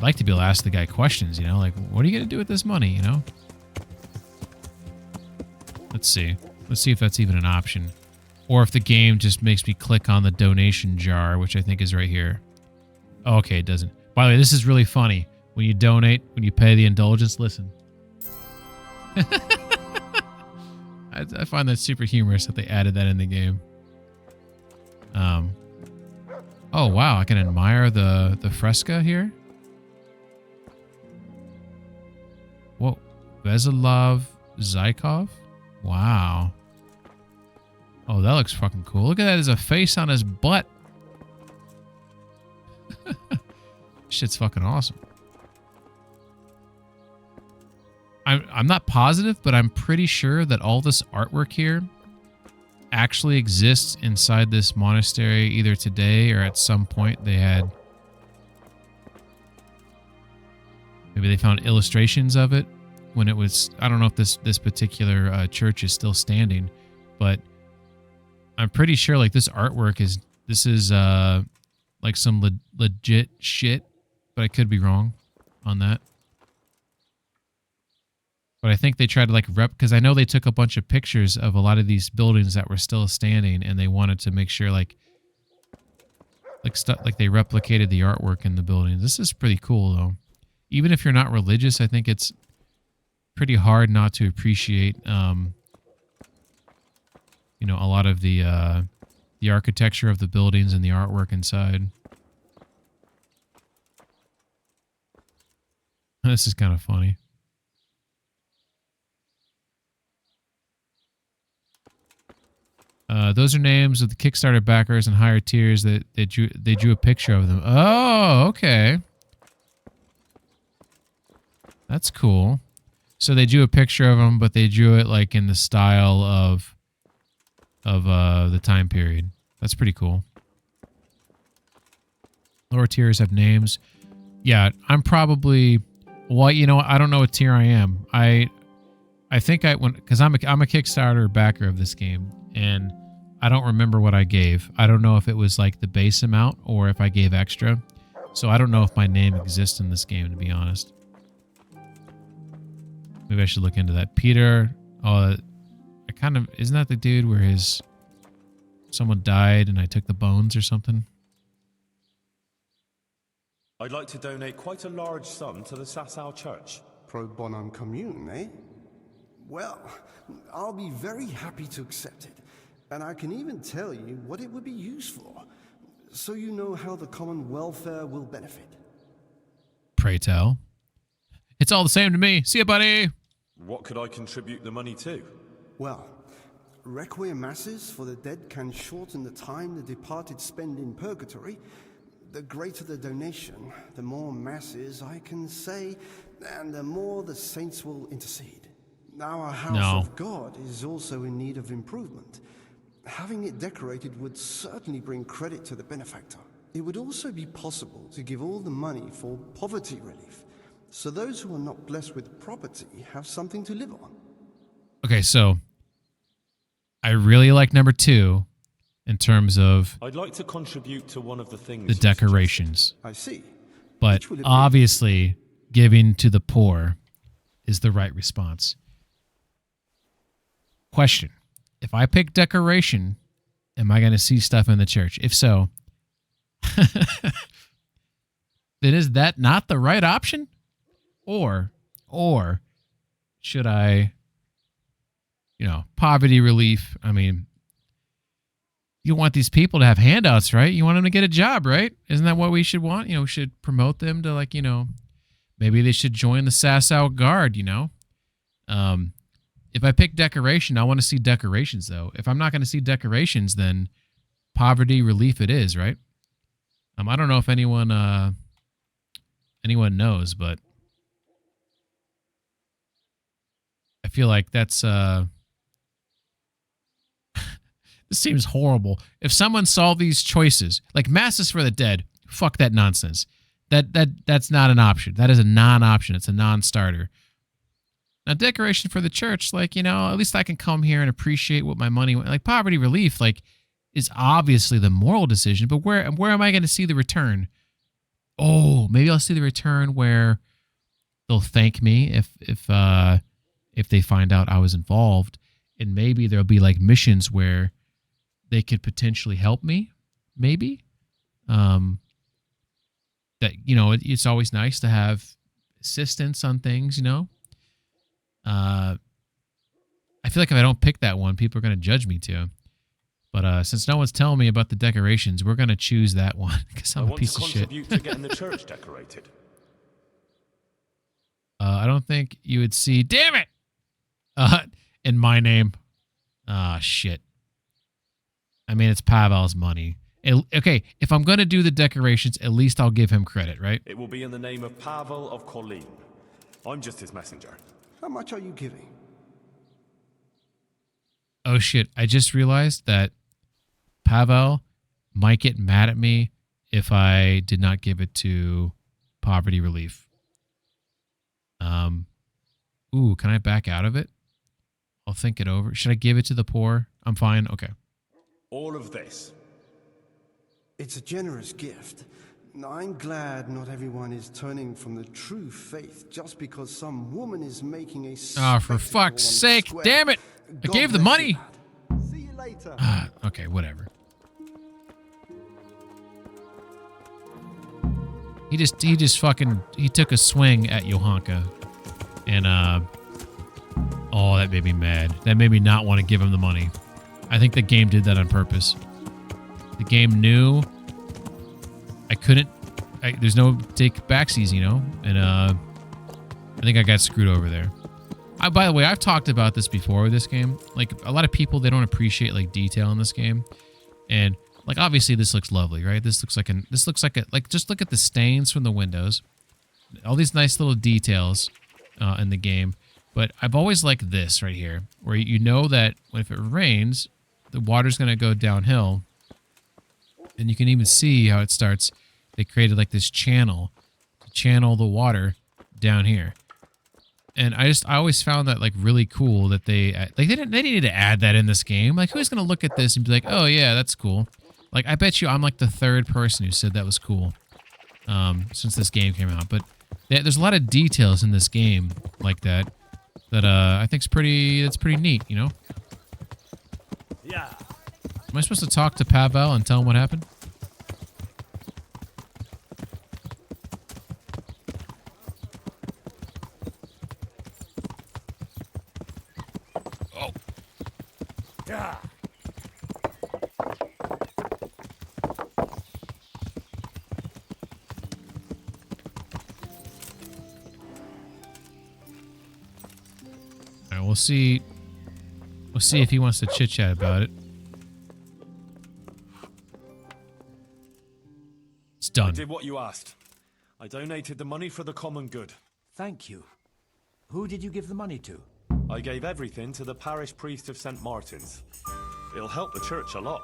like to be able to ask the guy questions, you know? Like, what are you going to do with this money, you know? Let's see. Let's see if that's even an option. Or if the game just makes me click on the donation jar, which I think is right here. Oh, okay, it doesn't. By the way, this is really funny. When you donate, when you pay the indulgence, listen. I find that super humorous that they added that in the game. Oh, wow. I can admire the fresco here. Whoa. Veselov Zykov? Wow. Oh, that looks fucking cool. Look at that. There's a face on his butt. Shit's fucking awesome. I'm not positive, but I'm pretty sure that all this artwork here actually exists inside this monastery either today or at some point they had... Maybe they found illustrations of it when it was... I don't know if this particular church is still standing, but I'm pretty sure like this artwork is... This is like some legit shit, but I could be wrong on that. But I think they tried to like because I know they took a bunch of pictures of a lot of these buildings that were still standing, and they wanted to make sure like they replicated the artwork in the buildings. This is pretty cool though. Even if you're not religious, I think it's pretty hard not to appreciate you know, a lot of the architecture of the buildings and the artwork inside. This is kind of funny. Those are names of the Kickstarter backers and higher tiers that they drew a picture of them. Oh, okay. That's cool. So they drew a picture of them, but they drew it like in the style of the time period. That's pretty cool. Lower tiers have names. Yeah, I'm probably... Well, you know, I don't know what tier I am. I think because I'm a Kickstarter backer of this game, and I don't remember what I gave. I don't know if it was like the base amount or if I gave extra. So I don't know if my name exists in this game, to be honest. Maybe I should look into that. Peter, isn't that the dude where someone died and I took the bones or something? I'd like to donate quite a large sum to the Sasau Church. Pro bonum commune, eh? Well, I'll be very happy to accept it. And I can even tell you what it would be used for, so you know how the common welfare will benefit. Pray tell. It's all the same to me. See ya, buddy. What could I contribute the money to? Well, requiem masses for the dead can shorten the time the departed spend in purgatory. The greater the donation, the more masses I can say, and the more the saints will intercede. Our house of God is also in need of improvement. Having it decorated would certainly bring credit to the benefactor. It would also be possible to give all the money for poverty relief, so those who are not blessed with property have something to live on. Okay, so I really like number 2 in terms of I'd like to contribute to one of the things the decorations. I see. But obviously, giving to the poor is the right response. Question. If I pick decoration, am I going to see stuff in the church? If so, then is that not the right option? Or should I poverty relief. I mean, you want these people to have handouts, right? You want them to get a job, right? Isn't that what we should want? We should promote them to, like, maybe they should join the Sasau Guard, If I pick decoration, I want to see decorations, though. If I'm not going to see decorations, then poverty relief it is, right? I don't know if anyone knows, but I feel like that's this seems horrible. If someone saw these choices, like masses for the dead, fuck that nonsense. That's not an option. That is a non-option. It's a non-starter. Now, decoration for the church, like, at least I can come here and appreciate what my money, like poverty relief, like, is obviously the moral decision, but where am I going to see the return? Oh, maybe I'll see the return where they'll thank me if they find out I was involved, and maybe there'll be like missions where they could potentially help me, maybe. That, it's always nice to have assistance on things, I feel like if I don't pick that one, people are going to judge me too. But since no one's telling me about the decorations, we're going to choose that one because I'm a piece of shit. I want to contribute to getting the church decorated. I don't think you would see... Damn it! In my name. Shit. I mean, it's Pavel's money. Okay, if I'm going to do the decorations, at least I'll give him credit, right? It will be in the name of Pavel of Colleen. I'm just his messenger. How much are you giving? Oh, shit. I just realized that Pavel might get mad at me if I did not give it to poverty relief. Ooh, can I back out of it? I'll think it over. Should I give it to the poor? I'm fine. Okay. All of this. It's a generous gift. I'm glad not everyone is turning from the true faith just because some woman is making a Oh, for fuck's sake. Damn it. I gave the money. See you later. Okay, whatever. He just fucking, he took a swing at Johanka. And, oh, that made me mad. That made me not want to give him the money. I think the game did that on purpose. The game knew I couldn't, there's no take backsies, and I think I got screwed over there. By the way, I've talked about this before with this game. Like, a lot of people, they don't appreciate, like, detail in this game. And, like, obviously this looks lovely, right? This looks like just look at the stains from the windows. All these nice little details in the game. But I've always liked this right here, where you know that if it rains, the water's going to go downhill. And you can even see how it starts. They created like this channel to channel the water down here. And I always found that like really cool that they needed to add that in this game. Like, who's going to look at this and be like, oh yeah, that's cool. Like, I bet you I'm like the third person who said that was cool since this game came out. But there's a lot of details in this game like that I think that's pretty neat, Yeah. Am I supposed to talk to Pavel and tell him what happened? Oh. Yeah. All right, we'll see. We'll see if he wants to chit-chat about it. It's done. I did what you asked. I donated the money for the common good. Thank you. Who did you give the money to? I gave everything to the parish priest of St. Martin's. It'll help the church a lot.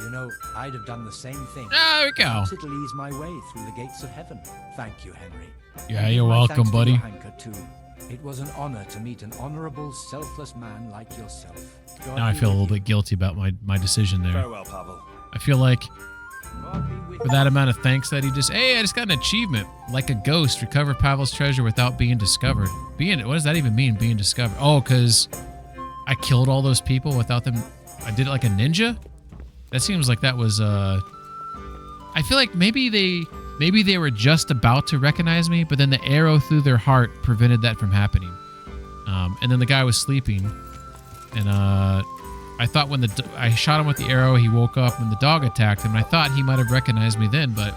You know, I'd have done the same thing. There we go. Perhaps it'll ease my way through the gates of heaven. Thank you, Henry. Yeah, you're welcome, buddy. Johanka, too. It was an honor to meet an honorable, selfless man like yourself. God now I feel a little bit guilty about my decision there. Farewell, Pavel. I feel like for that amount of thanks that he hey, I just got an achievement. Like a ghost, recover Pavel's treasure without being discovered. What does that even mean, being discovered? Oh, because I killed all those people without them. I did it like a ninja? That seems like that was, I feel like maybe they were just about to recognize me, but then the arrow through their heart prevented that from happening. And then the guy was sleeping. and I thought when I shot him with the arrow, he woke up when the dog attacked him, and I thought he might have recognized me then, but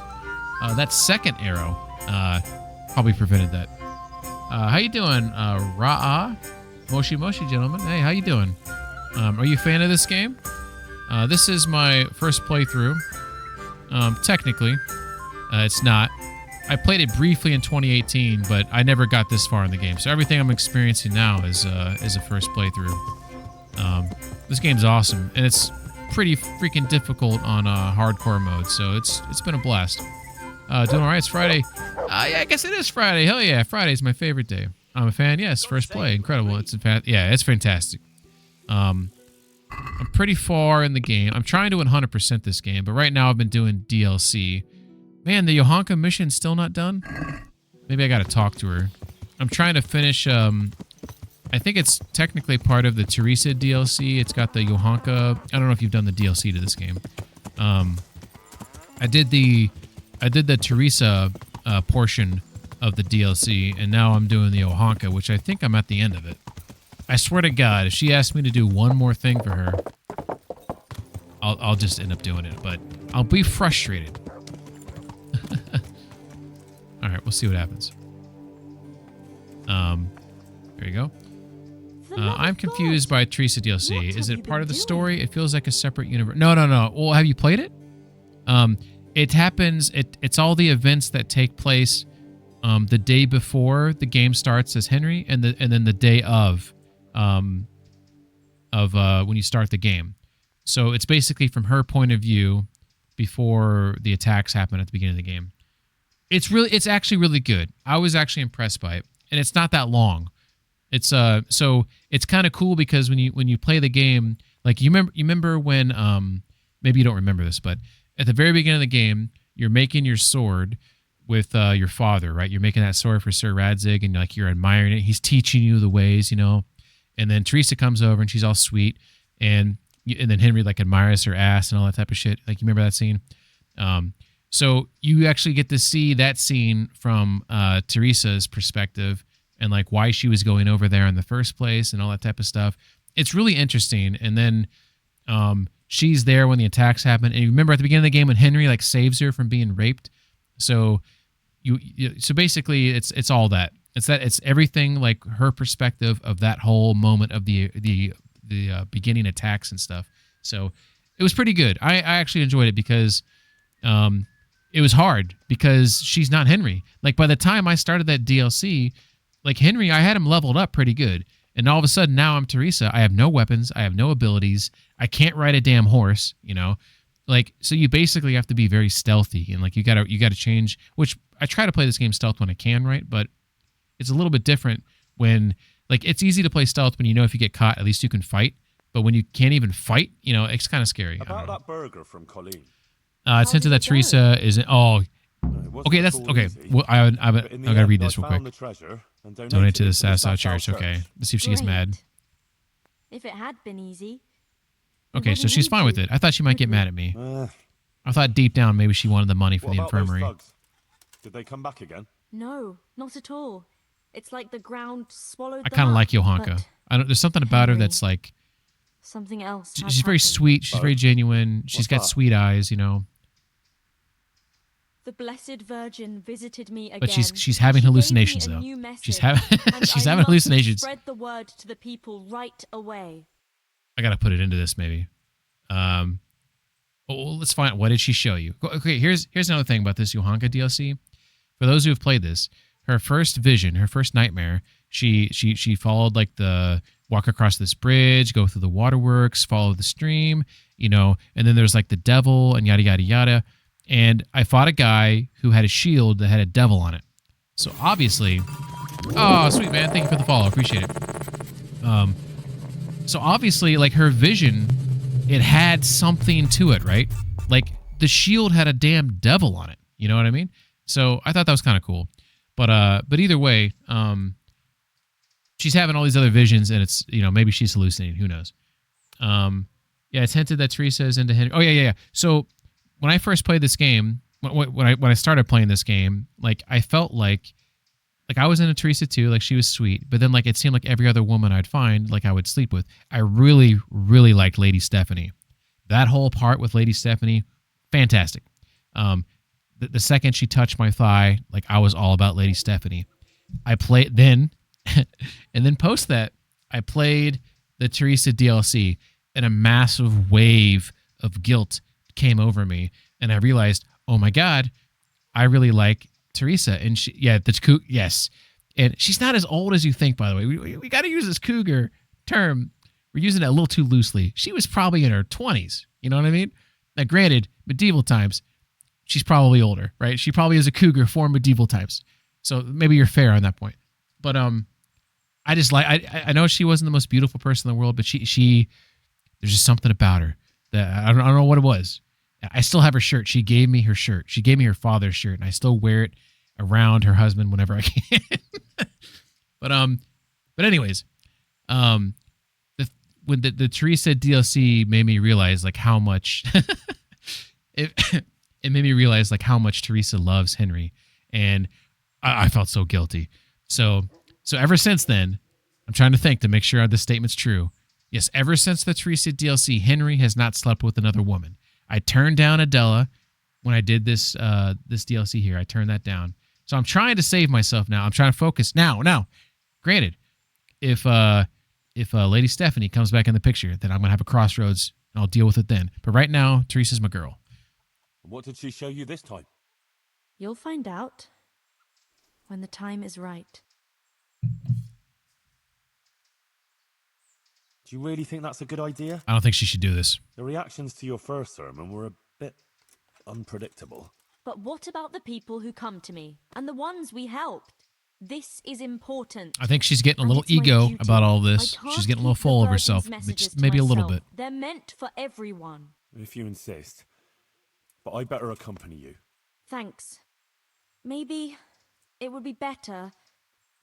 that second arrow probably prevented that. How you doing, Ra'a? Moshi Moshi, gentlemen. Hey, how you doing? Are you a fan of this game? This is my first playthrough. Technically, it's not. I played it briefly in 2018, but I never got this far in the game. So everything I'm experiencing now is a first playthrough. This game's awesome, and it's pretty freaking difficult on hardcore mode. So it's been a blast. Doing all right. It's Friday. Yeah, I guess it is Friday. Hell yeah, Friday's my favorite day. I'm a fan. Yes, first play, incredible. It's it's fantastic. I'm pretty far in the game. I'm trying to 100% this game, but right now I've been doing DLC. Man, the Yohanka mission's still not done. Maybe I gotta talk to her. I'm trying to finish. I think it's technically part of the Teresa DLC. It's got the Yohanka. I don't know if you've done the DLC to this game. I did the Teresa portion of the DLC, and now I'm doing the Yohanka, which I think I'm at the end of it. I swear to God, if she asked me to do one more thing for her, I'll just end up doing it, but I'll be frustrated. All right, we'll see what happens. There you go. I'm confused by Teresa DLC. Is it part of the story? It feels like a separate universe. No. Well, have you played it? It happens. It's all the events that take place the day before the game starts as Henry, and then the day of when you start the game. So it's basically from her point of view before the attacks happen at the beginning of the game. It's actually really good. I was actually impressed by it, and it's not that long. It's so it's kind of cool because when you play the game, like you remember when maybe you don't remember this, but at the very beginning of the game, you're making your sword with your father, right? You're making that sword for Sir Radzig, and like you're admiring it. He's teaching you the ways, you know. And then Teresa comes over, and she's all sweet, and then Henry like admires her ass and all that type of shit. Like you remember that scene? So you actually get to see that scene from Teresa's perspective and like why she was going over there in the first place and all that type of stuff. It's really interesting. And then she's there when the attacks happen. And you remember at the beginning of the game when Henry like saves her from being raped. So so basically it's all that. It's everything like her perspective of that whole moment of the beginning attacks and stuff. So it was pretty good. I actually enjoyed it because it was hard because she's not Henry. Like by the time I started that DLC, like Henry, I had him leveled up pretty good. And all of a sudden now I'm Teresa. I have no weapons. I have no abilities. I can't ride a damn horse, you know? Like, so you basically have to be very stealthy and like you gotta change, which I try to play this game stealth when I can, right? But it's a little bit different when, like, it's easy to play stealth when you know if you get caught, at least you can fight. But when you can't even fight, you know, it's kind of scary. About that burger from Colleen. It's hinted that Teresa isn't. Oh, okay. That's okay. Well, I gotta read this real quick. Donate to the Sasau Church. Okay, let's see if she gets mad. If it had been easy. Okay, so she's fine with it. I thought she might get mad at me. I thought deep down maybe she wanted the money for the infirmary. Did they come back again? No, not at all. It's like the ground swallowed. I kind of like Yohanka. There's something about her that's like something else. She's very sweet. She's very genuine. She's got sweet eyes, you know. The Blessed Virgin visited me again. But she's having hallucinations though. She's having hallucinations. Spread the word to the people right away. I gotta put it into this maybe. Let's find out. What did she show you? Okay, here's another thing about this Yohanka DLC. For those who have played this, her first vision, her first nightmare, she followed like the walk across this bridge, go through the waterworks, follow the stream, you know, and then there's like the devil and yada yada yada. And I fought a guy who had a shield that had a devil on it. So obviously, oh sweet man, thank you for the follow, appreciate it. So obviously, like her vision, it had something to it, right? Like the shield had a damn devil on it. You know what I mean? So I thought that was kind of cool. But either way, she's having all these other visions, and it's, you know, maybe she's hallucinating. Who knows? Yeah, it's hinted that Teresa is into Henry. Oh yeah. So when I first played this game, when I started playing this game, like I felt like like I was into Teresa too, like she was sweet, but then like it seemed like every other woman I'd find, like I would sleep with. I really, really liked Lady Stephanie. That whole part with Lady Stephanie, fantastic. The second she touched my thigh, like I was all about Lady Stephanie. I played then, and then post that, I played the Teresa DLC, and a massive wave of guilt came over me, and I realized, oh my God, I really like Teresa. And she, yes. And she's not as old as you think, by the way. We got to use this cougar term. We're using it a little too loosely. She was probably in her 20s. You know what I mean? Now, granted, medieval times, she's probably older, right? She probably is a cougar for medieval times. So maybe you're fair on that point. But I just like, I know she wasn't the most beautiful person in the world, but she there's just something about her that I don't know what it was. I still have her shirt. She gave me her shirt. She gave me her father's shirt, and I still wear it around her husband whenever I can. But anyways, when the Teresa DLC made me realize like how much it made me realize like how much Teresa loves Henry, and I felt so guilty. So ever since then, I'm trying to think to make sure this statement's true. Yes, ever since the Teresa DLC, Henry has not slept with another woman. I turned down Adela when I did this DLC here. I turned that down. So I'm trying to save myself now. I'm trying to focus now. Now, granted, if Lady Stephanie comes back in the picture, then I'm gonna have a crossroads and I'll deal with it then. But right now, Teresa's my girl. What did she show you this time? You'll find out when the time is right. Do you really think that's a good idea? I don't think she should do this. The reactions to your first sermon were a bit unpredictable. But what about the people who come to me and the ones we helped? This is important. I think she's getting a little ego about all this. She's getting a little full of herself, maybe a little bit. They're meant for everyone. If you insist. But I better accompany you. Thanks. Maybe it would be better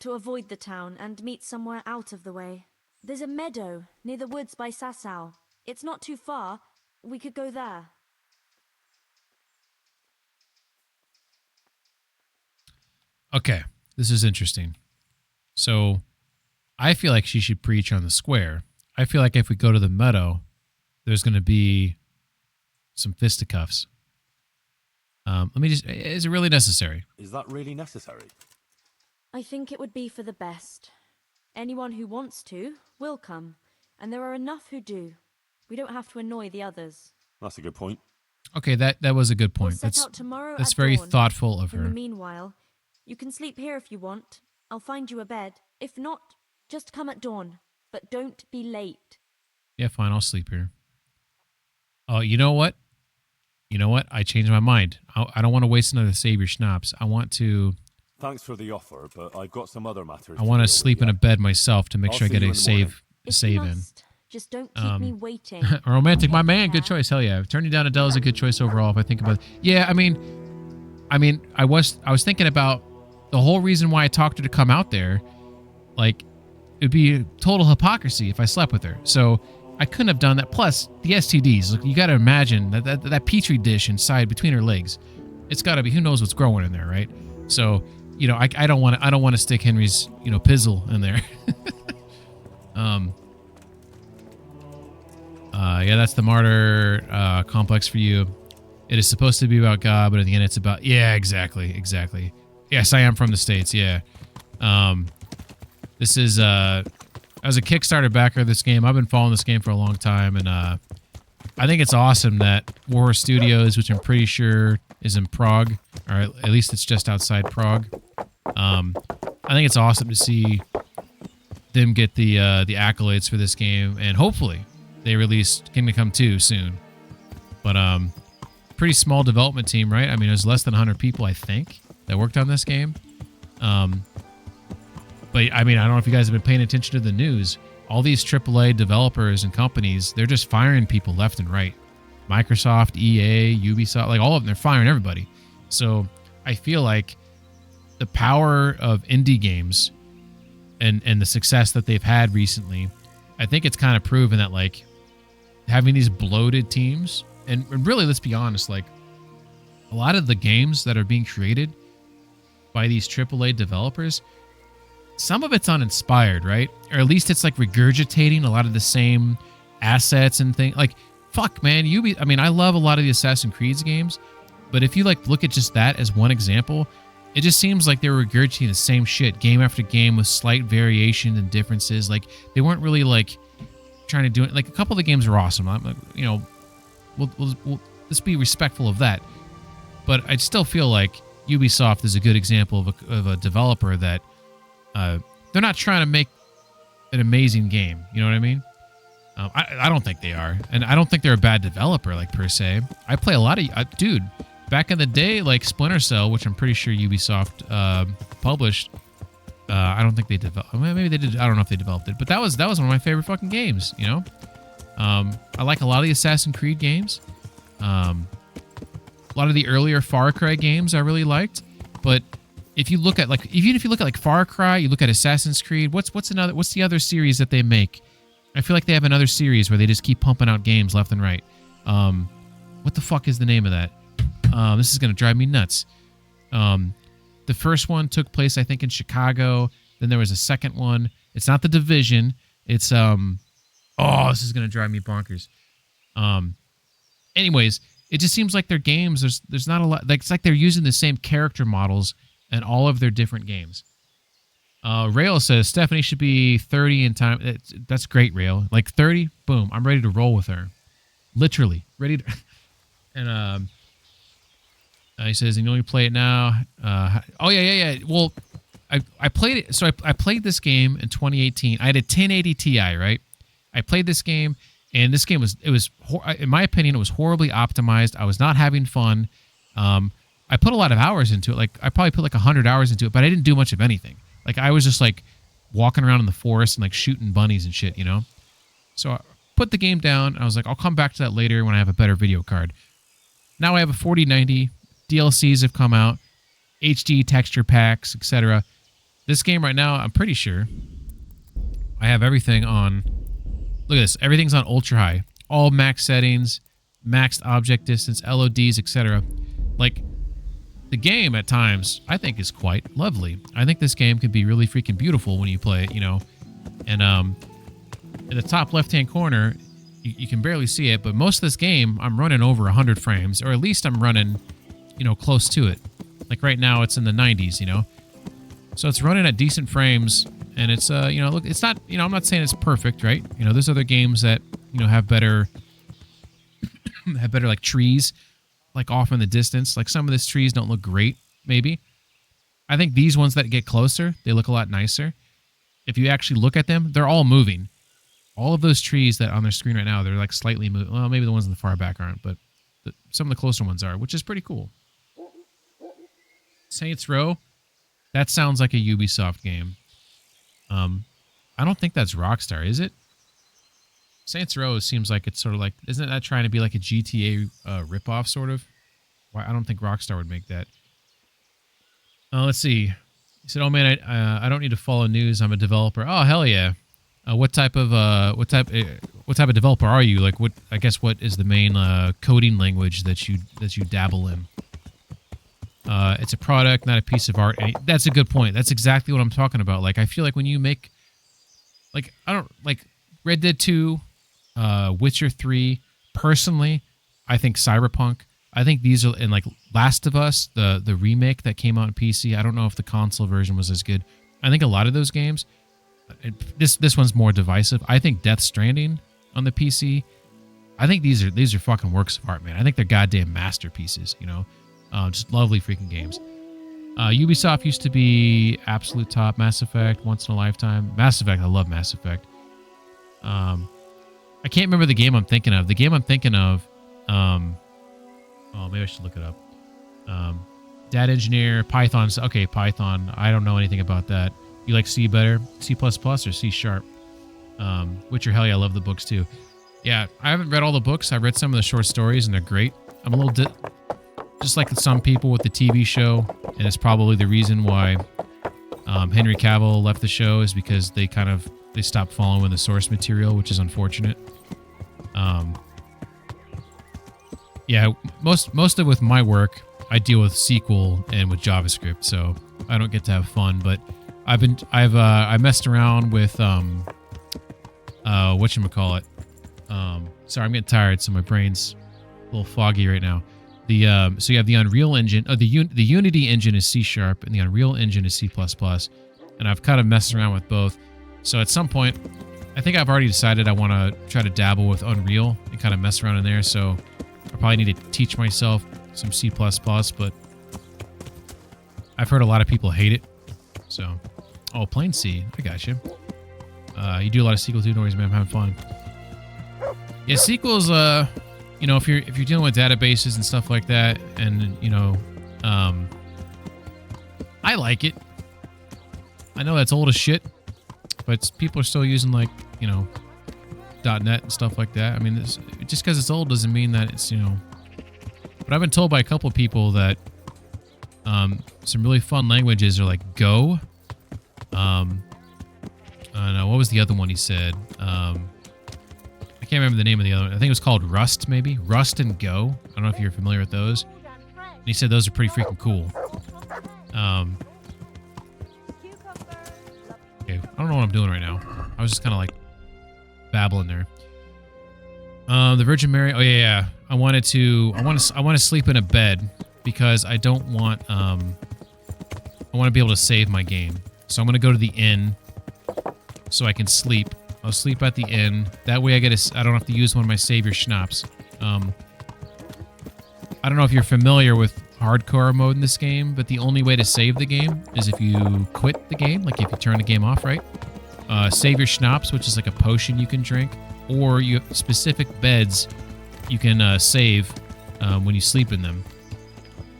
to avoid the town and meet somewhere out of the way. There's a meadow near the woods by Sasau. It's not too far. We could go there. Okay, this is interesting. So, I feel like she should preach on the square. I feel like if we go to the meadow, there's going to be some fisticuffs. Is it really necessary? Is that really necessary? I think it would be for the best. Anyone who wants to will come, and there are enough who do. We don't have to annoy the others. That's a good point. Okay, that was a good point. We'll set out tomorrow that's at very dawn. thoughtful of her. In the meanwhile, you can sleep here if you want. I'll find you a bed. If not, just come at dawn. But don't be late. Yeah, fine. I'll sleep here. Oh, you know what? I changed my mind. I don't want to waste another Savior schnapps. I want to... Thanks for the offer, but I've got some other matters. I want to sleep in a bed myself to make sure I get a save in. Just don't keep me waiting. A romantic, my man. Good choice. Hell yeah. Turning down Adele is a good choice overall. If I think about it. Yeah, I mean, I was thinking about the whole reason why I talked her to come out there. Like, it'd be total hypocrisy if I slept with her. So I couldn't have done that. Plus the STDs. Like, you got to imagine that petri dish inside between her legs. It's got to be. Who knows what's growing in there, right? So. I don't want to stick Henry's, pizzle in there. Yeah, that's the martyr complex for you. It is supposed to be about God, but in the end, it's about exactly. Yes, I am from the States. Yeah. This is I was a Kickstarter backer of this game. I've been following this game for a long time, and I think it's awesome that Warhorse Studios, which I'm pretty sure is in Prague, or at least it's just outside Prague. I think it's awesome to see them get the accolades for this game, and hopefully they release Kingdom Come 2 soon. But pretty small development team, right? I mean, it was less than 100 people, I think, that worked on this game. But I mean, I don't know if you guys have been paying attention to the news. All these AAA developers and companies, they're just firing people left and right. Microsoft, EA, Ubisoft, like all of them, they're firing everybody. So I feel like the power of indie games and the success that they've had recently, I think it's kind of proven that like having these bloated teams, and really, let's be honest, like a lot of the games that are being created, by these AAA developers, some of it's uninspired, right? Or at least it's like regurgitating a lot of the same assets and things. Like, fuck, man, I mean, I love a lot of the Assassin's Creed games, but if you like look at just that as one example, it just seems like they were regurgitating the same shit game after game with slight variation and differences. Like, they weren't really like trying to do it. Like, a couple of the games were awesome. You know, we'll let's be respectful of that. But I still feel like Ubisoft is a good example of a developer that they're not trying to make an amazing game. You know what I mean? I don't think they are, and I don't think they're a bad developer, like, per se. I play a lot of dude. Back in the day, like Splinter Cell, which I'm pretty sure Ubisoft published. I don't think they developed. Maybe they did. I don't know if they developed it, but that was one of my favorite fucking games. You know, I like a lot of the Assassin's Creed games. A lot of the earlier Far Cry games I really liked. But if you look at even if you look at Far Cry, you look at Assassin's Creed. What's the other series that they make? I feel like they have another series where they just keep pumping out games left and right. What the fuck is the name of that? This is going to drive me nuts. The first one took place, I think, in Chicago. Then there was a second one. It's not The Division. It's, this is going to drive me bonkers. Anyways, it just seems like their games, there's not a lot, like, it's like they're using the same character models in all of their different games. Rail says, Stephanie should be 30 in time. That's great, Rail. Like, 30, boom, I'm ready to roll with her. Literally. Ready to... And, he says, and you only play it now. Yeah. Well, I played it. So I played this game in 2018. I had a 1080 Ti, right? I played this game, and this game in my opinion, it was horribly optimized. I was not having fun. I put a lot of hours into it. Like, I probably put like 100 hours into it, but I didn't do much of anything. Like, I was just like walking around in the forest and like shooting bunnies and shit, you know? So I put the game down. I was like, I'll come back to that later when I have a better video card. Now I have a 4090. DLCs have come out, HD texture packs, etc. This game right now, I'm pretty sure I have everything on. Look at this. Everything's on ultra high. All max settings, maxed object distance, LODs, etc. Like, the game at times, I think, is quite lovely. I think this game can be really freaking beautiful when you play it, you know. And in the top left-hand corner, you can barely see it, but most of this game, I'm running over 100 frames, or at least I'm running, you know, close to it. Like right now, it's in the 90s, you know. So it's running at decent frames, and it's, you know, look, it's not, you know, I'm not saying it's perfect, right? You know, there's other games that, you know, have better, like, trees, like, off in the distance. Like, some of these trees don't look great, maybe. I think these ones that get closer, they look a lot nicer. If you actually look at them, they're all moving. All of those trees that on their screen right now, they're, like, slightly moving. Well, maybe the ones in the far back aren't, but some of the closer ones are, which is pretty cool. Saints Row, that sounds like a Ubisoft game. I don't think that's Rockstar, is it? Saints Row seems like it's sort of like, isn't that trying to be like a GTA ripoff, sort of? Why, I don't think Rockstar would make that. Let's see. He said, "Oh man, I don't need to follow news. I'm a developer." Oh hell yeah! What type of developer are you? Like, what? I guess what is the main coding language that you dabble in? It's a product, not a piece of art. And that's a good point. That's exactly what I'm talking about. Like, I feel like when you make, like, I don't like Red Dead 2, Witcher 3. Personally, I think Cyberpunk. I think these are, and like Last of Us, the remake that came out on PC. I don't know if the console version was as good. I think a lot of those games. This one's more divisive. I think Death Stranding on the PC. I think these are fucking works of art, man. I think they're goddamn masterpieces. You know. Just lovely freaking games. Ubisoft used to be absolute top. Mass Effect, once in a lifetime. Mass Effect, I love Mass Effect. I can't remember the game I'm thinking of. The game I'm thinking of, maybe I should look it up. Data Engineer, Python. Okay, Python. I don't know anything about that. You like C better? C++ or C Sharp? Witcher, hell yeah, I love the books too. Yeah, I haven't read all the books. I read some of the short stories and they're great. I'm a little just like some people with the TV show, and it's probably the reason why Henry Cavill left the show, is because they stopped following the source material, which is unfortunate. Yeah, most of with my work, I deal with SQL and with JavaScript, so I don't get to have fun. But I messed around with whatchamacallit. Sorry, I'm getting tired, so my brain's a little foggy right now. So you have the Unreal Engine. The Unity engine is C# and the Unreal Engine is C++. And I've kind of messed around with both. So at some point, I think I've already decided I want to try to dabble with Unreal and kind of mess around in there. So I probably need to teach myself some C++, but I've heard a lot of people hate it. So, oh, plain C. I got you. You do a lot of SQL too, no worries, man. I'm having fun. Yeah, SQL's, you know, if you're dealing with databases and stuff like that, and you know, I like it. I know that's old as shit, but people are still using, like, you know, .NET and stuff like that. I mean, just because it's old doesn't mean that it's, you know. But I've been told by a couple of people that some really fun languages are like Go. I don't know, what was the other one he said? I can't remember the name of the other one. I think it was called Rust, maybe? Rust and Go. I don't know if you're familiar with those. And he said those are pretty freaking cool. Okay, I don't know what I'm doing right now. I was just kind of like babbling there. The Virgin Mary. Oh yeah. I want to sleep in a bed because I don't want. I want to be able to save my game. So I'm gonna go to the inn so I can sleep. I'll sleep at the inn. That way I don't have to use one of my savior schnapps. I don't know if you're familiar with hardcore mode in this game, but the only way to save the game is if you quit the game, like if you turn the game off, right? Save your schnapps, which is like a potion you can drink, or you have specific beds you can save when you sleep in them.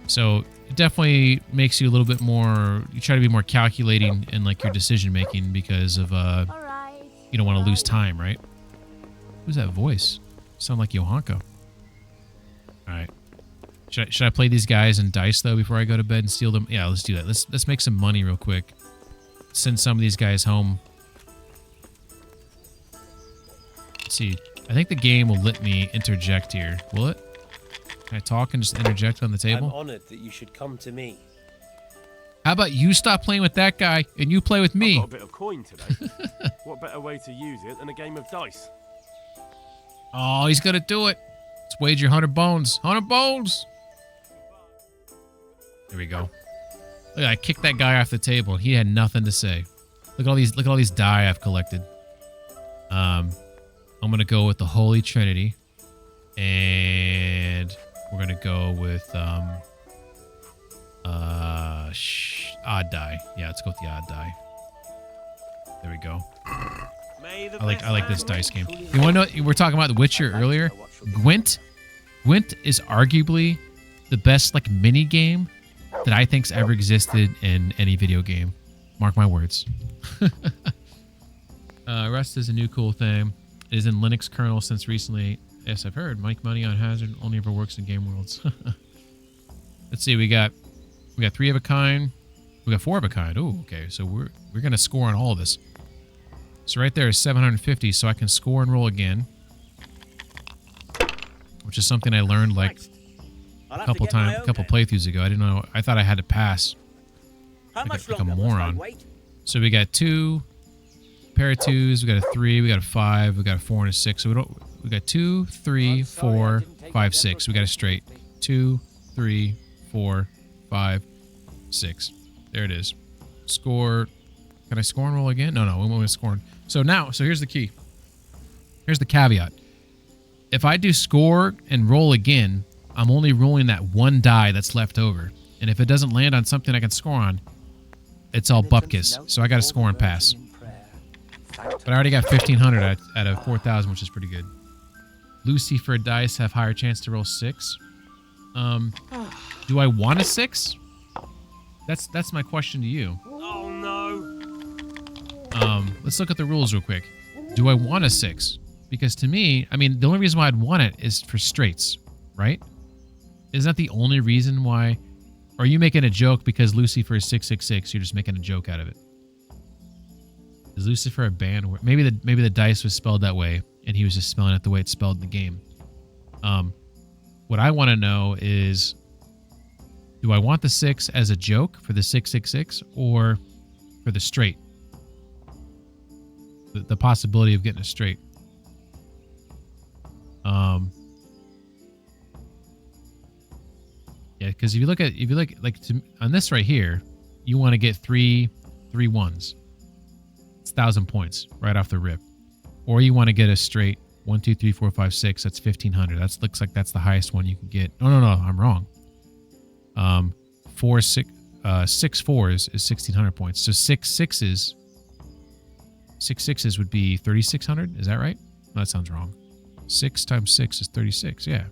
So it definitely makes you a little bit more, you try to be more calculating in like your decision making because of you don't want to lose time, right? Who's that voice? Sound like Yohanko. All right. Should I play these guys in dice though before I go to bed and steal them? Yeah, let's do that. Let's make some money real quick. Send some of these guys home. Let's see. I think the game will let me interject here. Will it? Can I talk and just interject on the table? I'm honored that you should come to me. How about you stop playing with that guy and you play with me? I've got a bit of coin today. What better way to use it than a game of dice? Oh, he's gonna do it. Let's wager 100 bones. 100 bones! There we go. Look, I kicked that guy off the table and he had nothing to say. Look at all these die I've collected. I'm gonna go with the Holy Trinity. And we're gonna go with odd die. Yeah, let's go with the odd die. There we go. I like this dice game. You want to know? We're talking about The Witcher earlier. Gwent is arguably the best like mini game that I think's ever existed in any video game. Mark my words. Rust is a new cool thing. It is in Linux kernel since recently. Yes, I've heard. Make money on Hazard only ever works in game worlds. Let's see. We got 3 of a kind. We got 4 of a kind. Oh, okay. So we're gonna score on all of this. So right there is 750. So I can score and roll again, which is something I learned like a couple playthroughs ago. I didn't know. I thought I had to pass. Like a moron. So we got 2, pair of 2s. We got a 3. We got a 5. We got a 4 and a 6. So we got 2, 3, 4, 5, 6. We got a straight. 2, 3, 4, 5, 6. There it is. Score. Can I score and roll again? No, we won't score. So here's the key. Here's the caveat. If I do score and roll again, I'm only rolling that one die that's left over. And if it doesn't land on something I can score on, it's all bupkis. So I got to score and pass. But I already got 1,500 out of 4,000, which is pretty good. Lucifer dice have higher chance to roll 6. Do I want a 6? That's my question to you. Oh no. Let's look at the rules real quick. Do I want a 6? Because to me, I mean, the only reason why I'd want it is for straights, right? Is that the only reason why? Or are you making a joke because Lucifer is 666? You're just making a joke out of it. Is Lucifer a band word? Maybe the dice was spelled that way, and he was just spelling it the way it's spelled in the game. What I want to know is, Do I want the 6 as a joke for the 666 or for the straight? The possibility of getting a straight. Yeah, because if you look like on this right here, you want to get three ones. It's 1,000 points right off the rip. Or you want to get a straight 1, 2, 3, 4, 5, 6. That's 1,500. That looks like that's the highest one you can get. No, I'm wrong. 6 fours is 1,600 points. So 6 sixes would be 3,600. Is that right? No, that sounds wrong. 6 times 6 is 36. Yeah.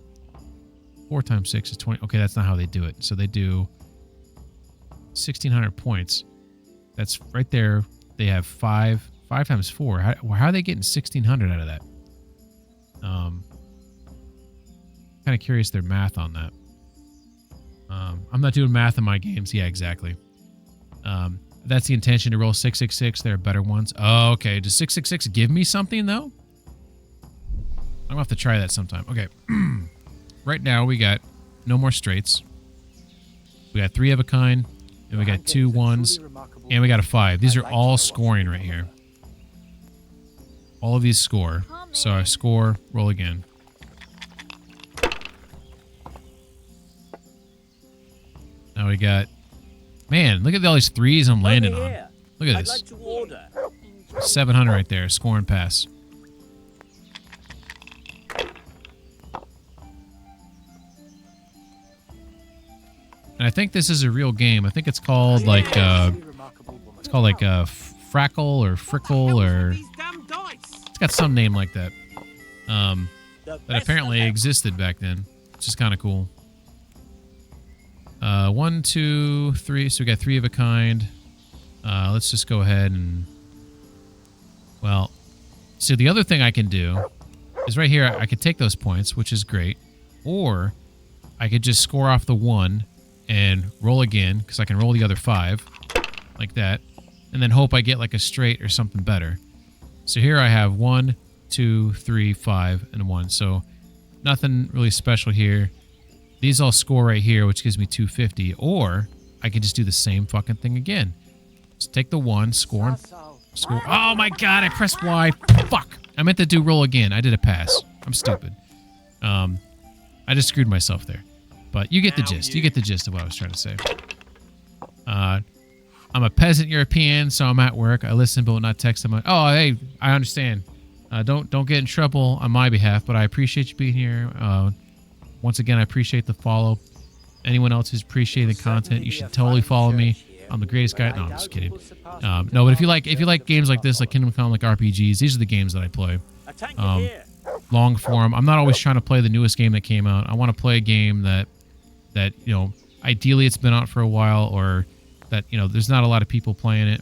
4 times 6 is 20. Okay, that's not how they do it. So they do 1,600 points. That's right there. They have 5 times 4. How are they getting 1,600 out of that? Kind of curious their math on that. I'm not doing math in my games. Yeah, exactly. That's the intention to roll 666. There are better ones. Oh, okay. Does 666 give me something though? I'm gonna have to try that sometime. Okay. Right now we got no more straights. We got 3 of a kind, and we got 2 ones, and we got a 5. These are all scoring right here. All of these score. So I score, roll again. Now we got, man, look at all these 3s I'm landing on. Look at this. 700 right there, score and pass. And I think this is a real game. I think it's called like Frackle or Frickle or it's got some name like that. That apparently existed back then, which is kind of cool. 1, 2, 3. So we got 3 of a kind. Let's just go ahead and, well, so the other thing I can do is right here. I could take those points, which is great, or I could just score off the 1 and roll again because I can roll the other 5 like that, and then hope I get like a straight or something better. So here I have 1, 2, 3, 5, and 1. So nothing really special here. These all score right here, which gives me 250. Or I can just do the same fucking thing again. Just take the 1, score. Oh my god, I pressed Y. Fuck. I meant to do roll again. I did a pass. I'm stupid. I just screwed myself there. But you get the gist. You get the gist of what I was trying to say. I'm a peasant European, so I'm at work. I listen but will not text them. Oh, hey, I understand. Don't get in trouble on my behalf, but I appreciate you being here. Once again, I appreciate the follow. Anyone else who's appreciating the content, you should totally follow me. I'm the greatest guy. No, I'm just kidding. No, but if you like games like this, like Kingdom Come, like RPGs, these are the games that I play. Long form. I'm not always trying to play the newest game that came out. I want to play a game that you know, ideally it's been out for a while, or that, you know, there's not a lot of people playing it,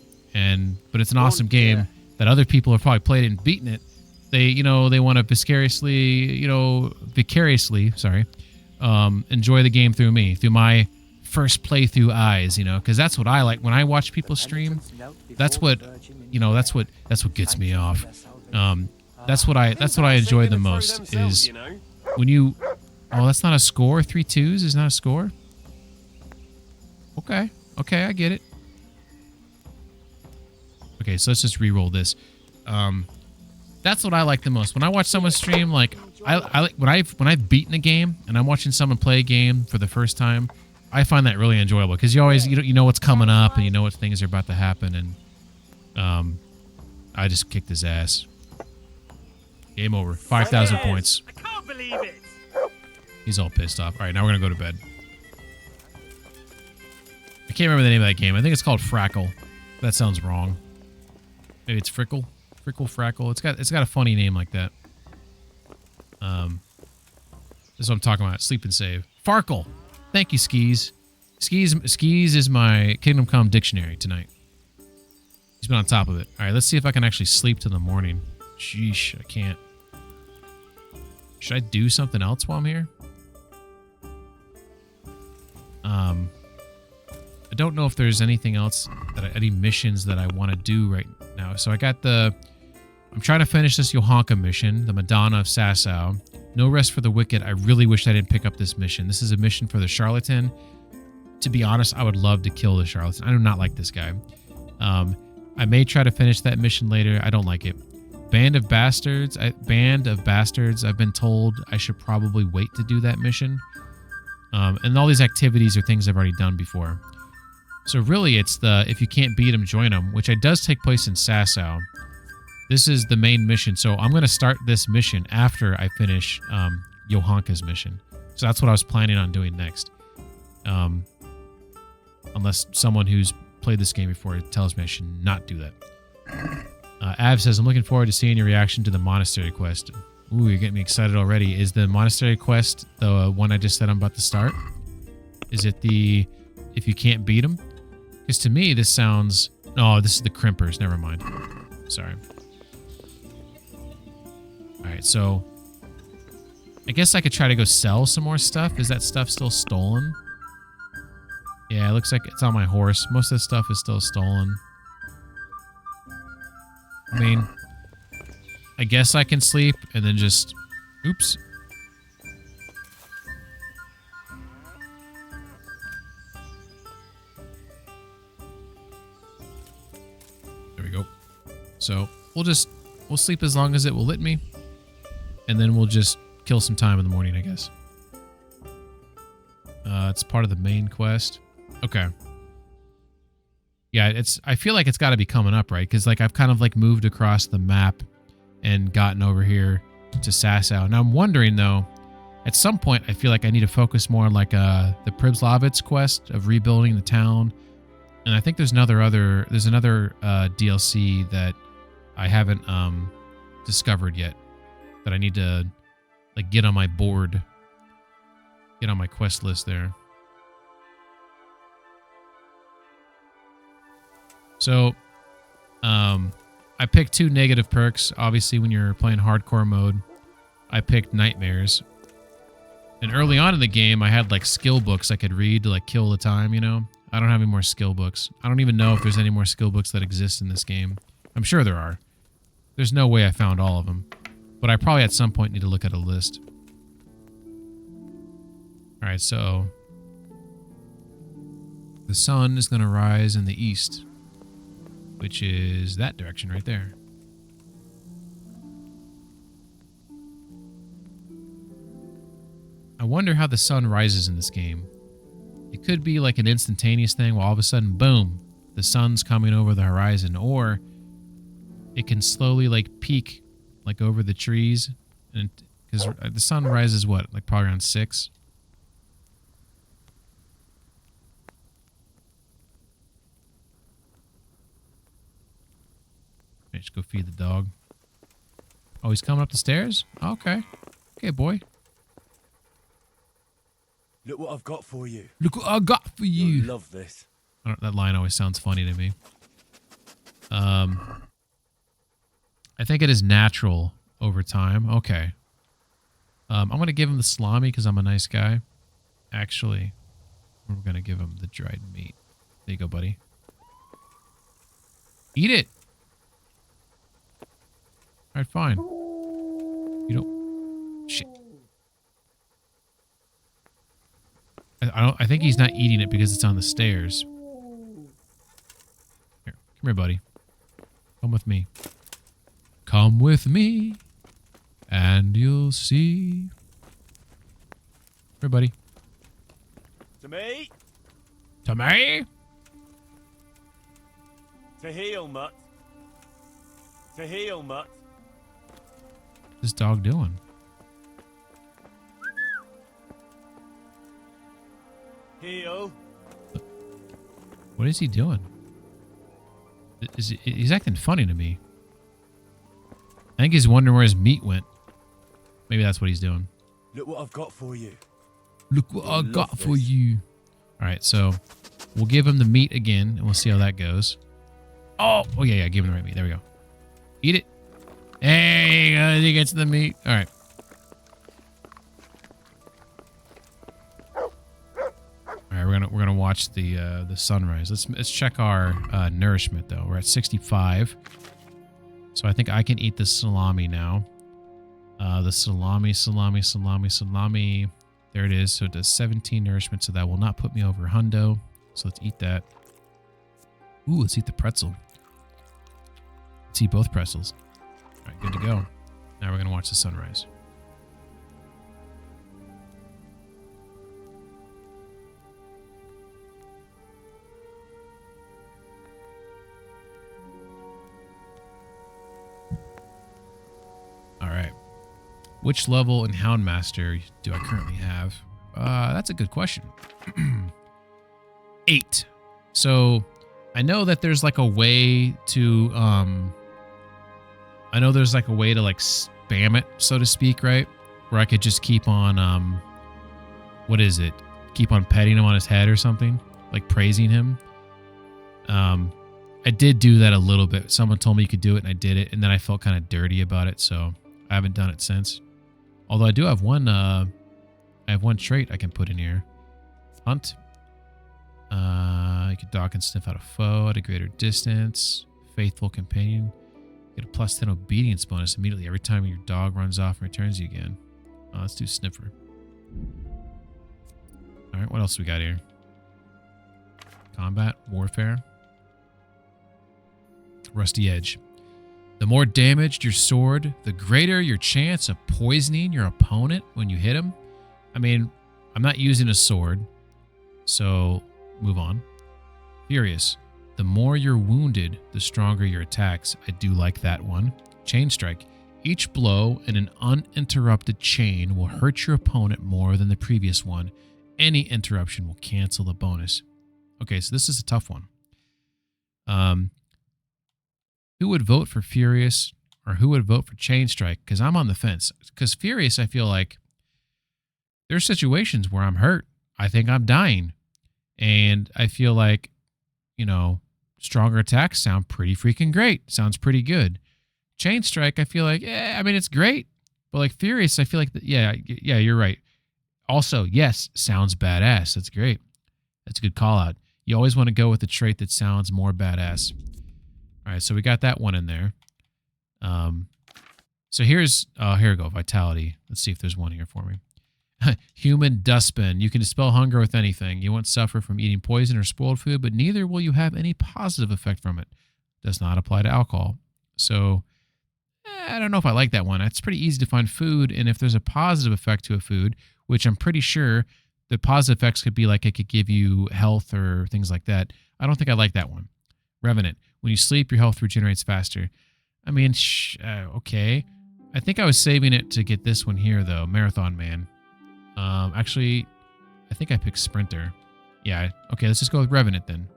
but it's an awesome game that other people have probably played it and beaten it. They, you know, they want to vicariously enjoy the game through me, through my first playthrough eyes, you know, because that's what I like when I watch people stream. That's what, you know, that's what gets me off. That's what I enjoy the most is when you. Oh, that's not a score. 3 2s is not a score. Okay, I get it. Okay, so let's just re-roll this. That's what I like the most when I watch someone stream. Like I when I've beaten a game and I'm watching someone play a game for the first time, I find that really enjoyable because you always you know what's coming up and you know what things are about to happen, and I just kicked his ass. Game over. 5,000 points. I can't believe it. He's all pissed off. All right, now we're gonna go to bed. I can't remember the name of that game. I think it's called Frackle. That sounds wrong. Maybe it's Frickle. Frackle. It's got a funny name like that. This is what I'm talking about. Sleep and save. Farkle. Thank you, Skis. Skis is my Kingdom Come dictionary tonight. He's been on top of it. All right, let's see if I can actually sleep till the morning. Sheesh, I can't. Should I do something else while I'm here? I don't know if there's anything else any missions that I want to do right now. So I got I'm trying to finish this Yohanka mission, the Madonna of Sasau. No Rest for the Wicked. I really wish I didn't pick up this mission. This is a mission for the Charlatan. to be honest, I would love to kill the charlatan. I do not like this guy. I may try to finish that mission later. I don't like it. Band of Bastards. I've been told I should probably wait to do that mission. And all these activities are things I've already done before. So really, it's the if you can't beat them, join them, which does take place in Sasau. This is the main mission. So I'm going to start this mission after I finish Johanka's mission. So that's what I was planning on doing next. Unless someone who's played this game before tells me I should not do that. Av says, I'm looking forward to seeing your reaction to the monastery quest. Ooh, you're getting me excited already. Is the monastery quest the one I just said I'm about to start? Is it the if you can't beat them? Because to me, this sounds... Oh, this is the Crimpers. Never mind. Sorry. Alright, so... I guess I could try to go sell some more stuff. Is that stuff still stolen? Yeah, it looks like it's on my horse. Most of the stuff is still stolen. I mean, I guess I can sleep and then just... Oops. There we go. So, we'll sleep as long as it will let me. And then we'll just kill some time in the morning, I guess. It's part of the main quest. Okay. Yeah, I feel like it's got to be coming up, right? Because like I've kind of like moved across the map and gotten over here to Sasau. Now I'm wondering though, at some point I feel like I need to focus more on like the Pribslavitz quest of rebuilding the town. And I think there's another DLC that I haven't discovered yet that I need to like get on my board, get on my quest list there. So, I picked 2 negative perks. Obviously, when you're playing hardcore mode, I picked Nightmares. And early on in the game, I had like skill books I could read to like kill the time, you know? I don't have any more skill books. I don't even know if there's any more skill books that exist in this game. I'm sure there are. There's no way I found all of them. But I probably at some point need to look at a list. Alright, so... the sun is going to rise in the east. Which is that direction right there. I wonder how the sun rises in this game. It could be like an instantaneous thing where all of a sudden, boom, the sun's coming over the horizon. Or it can slowly like peak like over the trees. And because the sun rises what? Like probably around 6? Just go feed the dog. Oh, he's coming up the stairs? Okay. Okay, boy. Look what I've got for you. Look what I got for you. You'll love this. That line always sounds funny to me. I think it is natural over time. Okay. I'm going to give him the salami because I'm a nice guy. Actually, we're going to give him the dried meat. There you go, buddy. Eat it. Alright, fine. You don't... Shit. I think he's not eating it because it's on the stairs. Here. Come here, buddy. Come with me. Come with me. And you'll see. Here, buddy. To me. To me. To heel, mutt. To heel, mutt. What's this dog doing? Heel. What is he doing? He's acting funny to me. I think he's wondering where his meat went. Maybe that's what he's doing. Look what I've got for you. Look what I got for you. Alright, so we'll give him the meat again, and we'll see how that goes. Oh yeah, give him the right meat. There we go. Eat it. Hey, he gets the meat. All right. All right, we're gonna watch the sunrise. Let's check our nourishment though. We're at 65, so I think I can eat the salami now. The salami. There it is. So it does 17 nourishment, so that will not put me over hundo. So let's eat that. Ooh, let's eat the pretzel. Let's eat both pretzels. All right, good to go. Now we're going to watch the sunrise. All right. Which level in Houndmaster do I currently have? That's a good question. 8. So I know that there's like a way to like spam it, so to speak, right? Where I could just keep on what is it? Keep on petting him on his head or something, like praising him. I did do that a little bit. Someone told me you could do it and I did it, and then I felt kind of dirty about it, so I haven't done it since. Although I do have one I have one trait I can put in here. Hunt. You can dog and sniff out a foe at a greater distance. Faithful companion. Get a +10 obedience bonus immediately every time your dog runs off and returns you again. Let's do sniffer. Alright, what else do we got here? Combat, warfare. Rusty edge. The more damaged your sword, the greater your chance of poisoning your opponent when you hit him. I mean, I'm not using a sword, so move on. Furious. The more you're wounded, the stronger your attacks. I do like that one. Chain strike. Each blow in an uninterrupted chain will hurt your opponent more than the previous one. Any interruption will cancel the bonus. Okay, so this is a tough one. Who would vote for Furious or who would vote for Chain Strike? Because I'm on the fence. Because Furious, I feel like there's situations where I'm hurt. I think I'm dying. And I feel like, you know, stronger attacks sound pretty freaking great. Sounds pretty good. Chain Strike, I feel like, I mean, it's great. But like Furious, I feel like, yeah, you're right. Also, yes, sounds badass. That's great. That's a good call out. You always want to go with the trait that sounds more badass. All right, so we got that one in there. So here's, here we go, Vitality. Let's see if there's one here for me. Human Dustbin. You can dispel hunger with anything. You won't suffer from eating poison or spoiled food, but neither will you have any positive effect from it. Does not apply to alcohol. So, I don't know if I like that one. It's pretty easy to find food, and if there's a positive effect to a food, which I'm pretty sure the positive effects could be like it could give you health or things like that. I don't think I like that one. Revenant. When you sleep, your health regenerates faster. I mean, okay. I think I was saving it to get this one here, though. Marathon Man. Actually, I think I picked Sprinter. Yeah, okay, let's just go with Revenant then.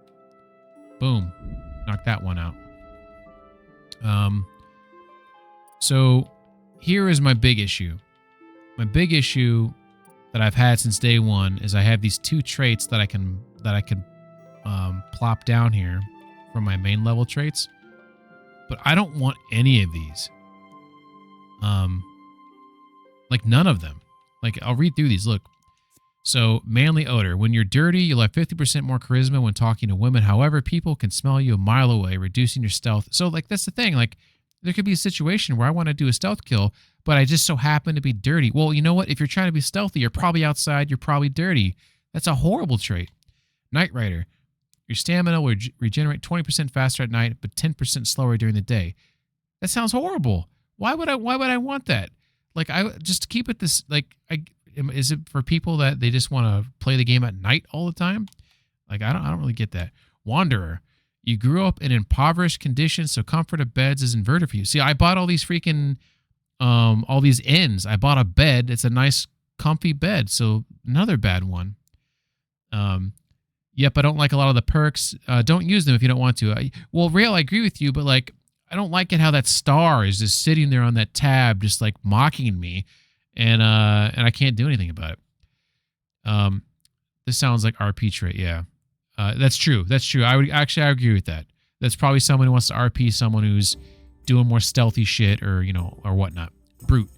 Boom. Knock that one out. So here is my big issue. My big issue that I've had since day one is I have these two traits that I can plop down here from my main level traits, but I don't want any of these. Like none of them. Like I'll read through these. Look. So manly odor. When you're dirty, you'll have 50% more charisma when talking to women. However, people can smell you a mile away, reducing your stealth. So like that's the thing. Like there could be a situation where I want to do a stealth kill, but I just so happen to be dirty. Well, you know what? If you're trying to be stealthy, you're probably outside. You're probably dirty. That's a horrible trait. Knight Rider. Your stamina will regenerate 20% faster at night, but 10% slower during the day. That sounds horrible. Why would I want that? Like I just keep it this like is it for people that they just want to play the game at night all the time? Like I don't really get that. Wanderer. You grew up in impoverished conditions, so comfort of beds is inverted for you. See, I bought all these freaking all these inns. I bought a bed. It's a nice comfy bed. So another bad one. Yep, I don't like a lot of the perks. Don't use them if you don't want to. Well, Rail, I agree with you, but like I don't like it how that star is just sitting there on that tab, just like mocking me, and I can't do anything about it. This sounds like RP trait, yeah. That's true. That's true. I agree with that. That's probably someone who wants to RP someone who's doing more stealthy shit or or whatnot. Brute.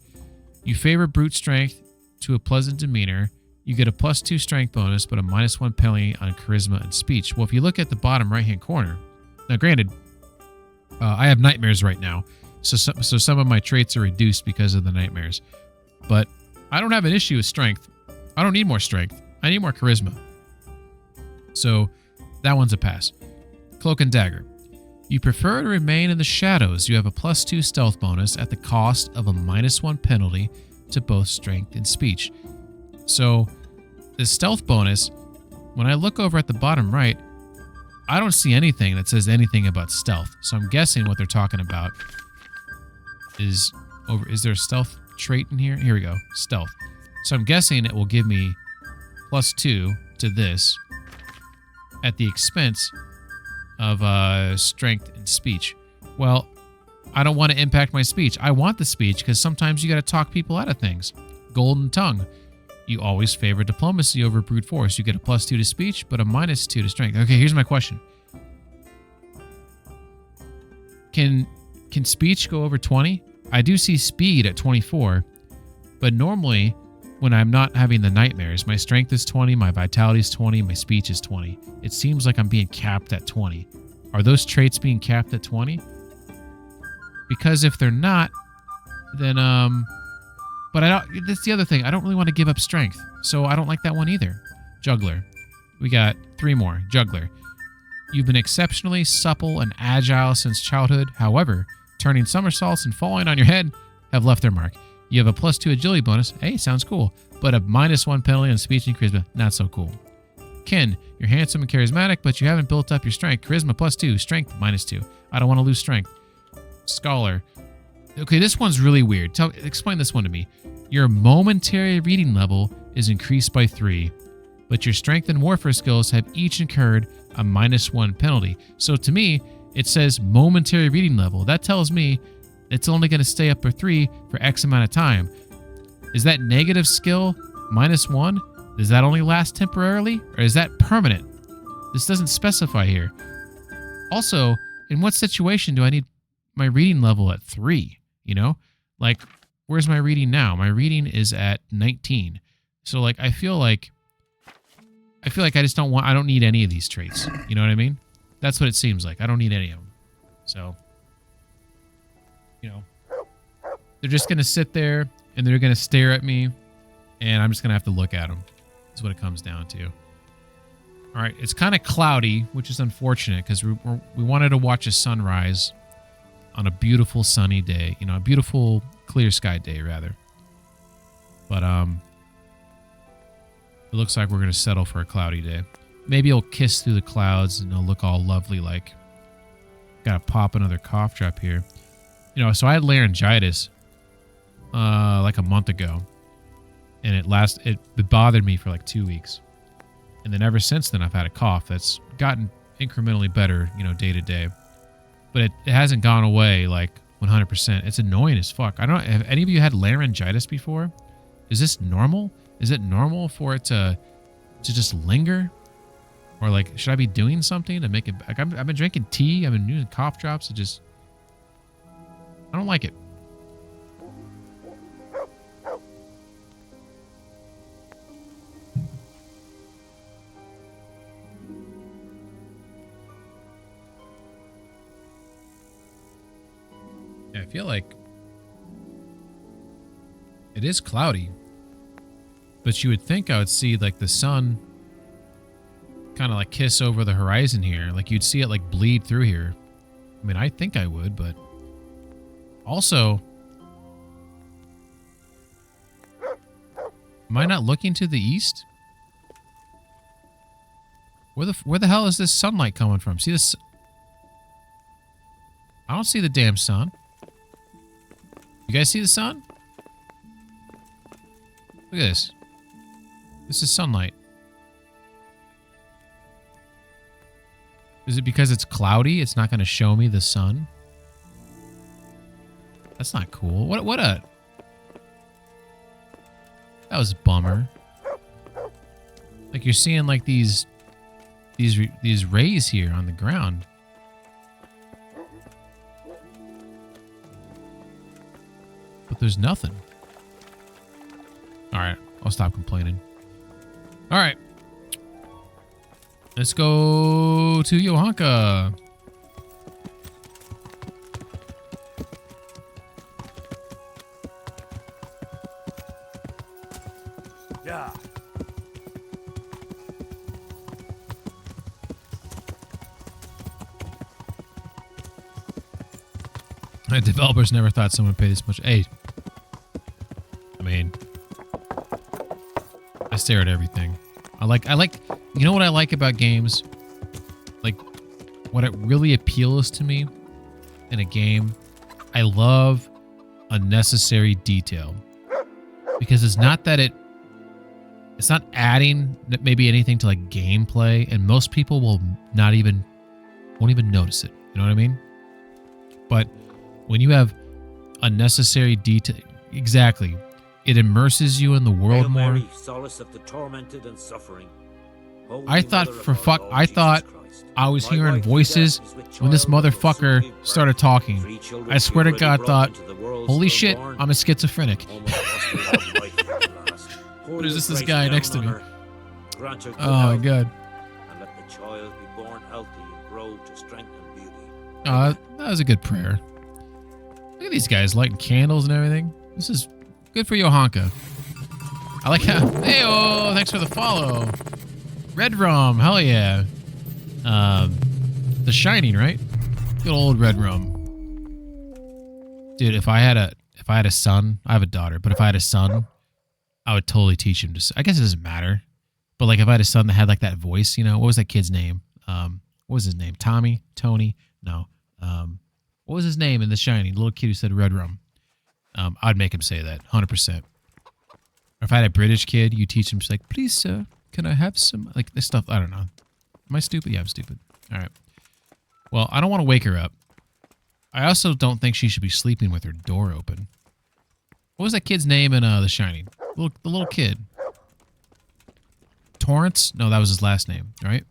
You favor brute strength to a pleasant demeanor. You get a +2 strength bonus, but a -1 penalty on charisma and speech. Well, if you look at the bottom right-hand corner, now granted, I have nightmares right now, so some of my traits are reduced because of the nightmares. But I don't have an issue with strength. I don't need more strength. I need more charisma. So that one's a pass. Cloak and Dagger. You prefer to remain in the shadows. You have a +2 stealth bonus at the cost of a -1 penalty to both strength and speech. So the stealth bonus, when I look over at the bottom right, I don't see anything that says anything about stealth. So I'm guessing what they're talking about is over. Is there a stealth trait in here? Here we go. Stealth. So I'm guessing it will give me +2 to this at the expense of strength and speech. Well, I don't want to impact my speech. I want the speech because sometimes you got to talk people out of things. Golden tongue. You always favor diplomacy over brute force. You get a +2 to speech, but a -2 to strength. Okay, here's my question. Can speech go over 20? I do see speed at 24, but normally when I'm not having the nightmares, my strength is 20, my vitality is 20, my speech is 20. It seems like I'm being capped at 20. Are those traits being capped at 20? Because if they're not, then but I don't. That's the other thing. I don't really want to give up strength, so I don't like that one either. Juggler. We got 3 more. Juggler. You've been exceptionally supple and agile since childhood. However, turning somersaults and falling on your head have left their mark. You have a +2 agility bonus. Hey, sounds cool. But a -1 penalty on speech and charisma. Not so cool. Ken. You're handsome and charismatic, but you haven't built up your strength. Charisma +2. Strength -2. I don't want to lose strength. Scholar. Okay, this one's really weird. Explain this one to me. Your momentary reading level is increased by 3, but your strength and warfare skills have each incurred a -1 penalty. So to me, it says momentary reading level. That tells me it's only going to stay up for 3 for X amount of time. Is that negative skill -1? Does that only last temporarily, or is that permanent? This doesn't specify here. Also, in what situation do I need my reading level at 3? You know, like, where's my reading now? My reading is at 19. So, like, I feel like I just I don't need any of these traits. You know what I mean? That's what it seems like. I don't need any of them. So, you know, they're just going to sit there and they're going to stare at me and I'm just going to have to look at them. That's what it comes down to. All right. It's kind of cloudy, which is unfortunate because we wanted to watch a sunrise on a beautiful sunny day, you know, a beautiful clear sky day rather. But it looks like we're going to settle for a cloudy day. Maybe it'll kiss through the clouds and it'll look all lovely like. Got to pop another cough drop here. You know, so I had laryngitis like a month ago. And it bothered me for like 2 weeks. And then ever since then I've had a cough that's gotten incrementally better, you know, day to day. But it hasn't gone away like 100%. It's annoying as fuck. I don't know. Have any of you had laryngitis before? Is this normal? Is it normal for it to just linger? Or like, should I be doing something to make it? Like, I've been drinking tea. I've been using cough drops. I don't like it. Yeah, I feel like it is cloudy, but you would think I would see like the sun kind of like kiss over the horizon here. Like you'd see it like bleed through here. I mean, I think I would, but also, am I not looking to the east? Where the hell is this sunlight coming from? See this? I don't see the damn sun. You guys see the sun? Look at this. This is sunlight. Is it because it's cloudy? It's not going to show me the sun? That's not cool. That was a bummer. Like you're seeing like these rays here on the ground. But there's nothing. All right, I'll stop complaining. All right. Let's go to Johanka. Yeah, Developers never thought someone would pay this much. Hey, I mean, I stare at everything. I like, you know what I like about games? Like, what it really appeals to me in a game, I love unnecessary detail. Because it's not that it's not adding maybe anything to like gameplay, and most people won't even notice it. You know what I mean? But when you have unnecessary detail, exactly, it immerses you in the world Hail more. Mary, solace of the tormented and suffering. Holy I thought Mother for of our fuck, Lord I Jesus thought Christ. I was My hearing wife voices Edith is with when this child that will motherfucker soon give birth. started talking. 3 children I swear to already God, brought thought, into the world, holy still shit, born. I'm a schizophrenic. Oh, must we have life at last. Pour What is your this grace guy down next to on me? her. Grant her good Oh my health, God. and let the child be born healthy and grow to strength and beauty. That was a good prayer. Look at these guys lighting candles and everything. This is good for Johanka. I like how. Hey, oh, thanks for the follow. Red Rum, hell yeah. The Shining, right? Good old Red Rum. Dude, if I had a son, I have a daughter, but if I had a son, I would totally teach him to. I guess it doesn't matter, but like if I had a son that had like that voice, you know, what was that kid's name? What was his name? Tommy? Tony? No. What was his name in The Shining? The little kid who said Red Rum. I'd make him say that, 100%. Or if I had a British kid, you teach him, just like, please, sir, can I have some, like this stuff? I don't know. Am I stupid? Yeah, I'm stupid. All right. Well, I don't want to wake her up. I also don't think she should be sleeping with her door open. What was that kid's name in The Shining? The little kid. Torrance? No, that was his last name, right?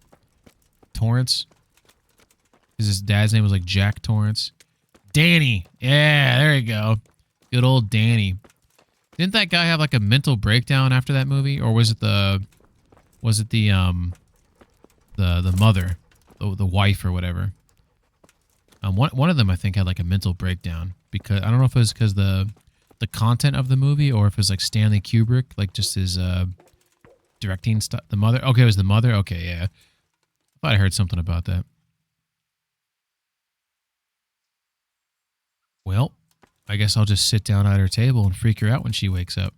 Torrance. Because his dad's name was like Jack Torrance. Danny. Yeah, there you go. Good old Danny. Didn't that guy have like a mental breakdown after that movie, or was it the mother, the wife or whatever? One of them I think had like a mental breakdown because I don't know if it was because the content of the movie or if it was like Stanley Kubrick, like just his directing stuff. The mother. Okay, it was the mother. Okay, yeah. I thought I heard something about that. Well, I guess I'll just sit down at her table and freak her out when she wakes up.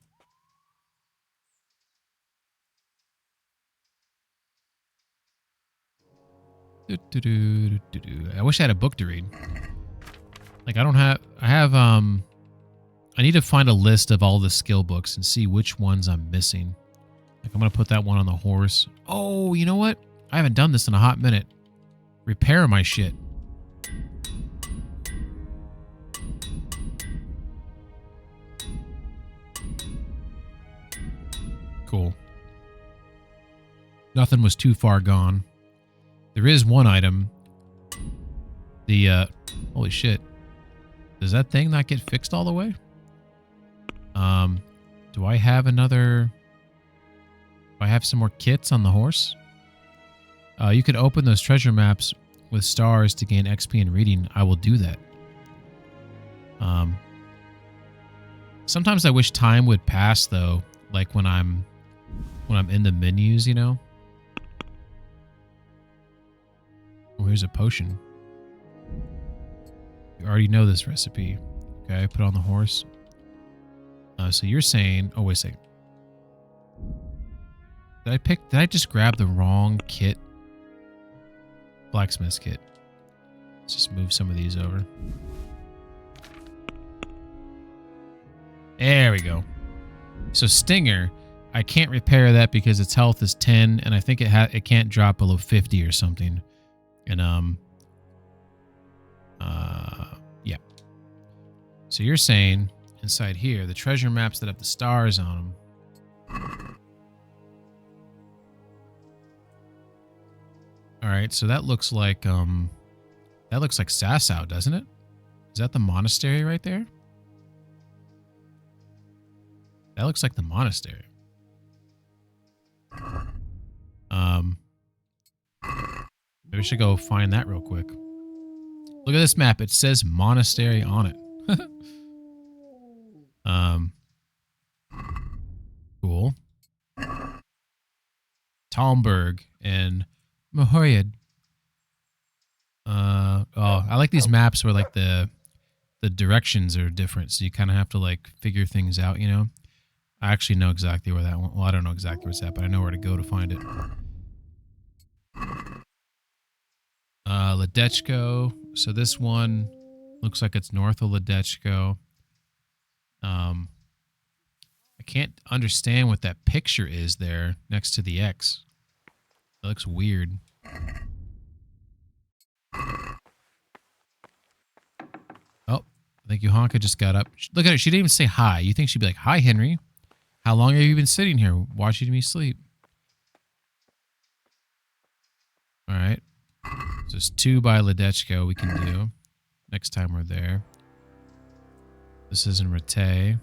I wish I had a book to read. Like I need to find a list of all the skill books and see which ones I'm missing. Like I'm going to put that one on the horse. Oh, you know what? I haven't done this in a hot minute. Repair my shit. Cool. Nothing was too far gone. There is one item. The, holy shit. Does that thing not get fixed all the way? Do I have another... Do I have some more kits on the horse? You could open those treasure maps with stars to gain XP and reading. I will do that. Sometimes I wish time would pass, though. Like when I'm in the menus, you know? Oh, here's a potion. You already know this recipe. Okay, put it on the horse. So you're saying... Oh, wait a second. Did I just grab the wrong kit? Blacksmith's kit. Let's just move some of these over. There we go. So Stinger, I can't repair that because its health is 10, and I think it can't drop below 50 or something. And yeah. So you're saying inside here, the treasure maps that have the stars on them. All right, so that looks like Sasau, doesn't it? Is that the monastery right there? That looks like the monastery. Maybe we should go find that real quick. Look at this map. It says monastery on it. Cool. Talmberg and Mahoyad. Oh, I like these maps where like the the directions are different, so you kind of have to like figure things out, you know. I actually know exactly where that one. Well, I don't know exactly where it's at, but I know where to go to find it. Ledechko. So this one looks like it's north of Ledechko. I can't understand what that picture is there next to the X. It looks weird. Oh, I think Johanka just got up. Look at her. She didn't even say hi. You think she'd be like, "Hi, Henry. How long have you been sitting here watching me sleep?" All right. So there's 2 by Ledechko we can do next time we're there. This is in Rattay.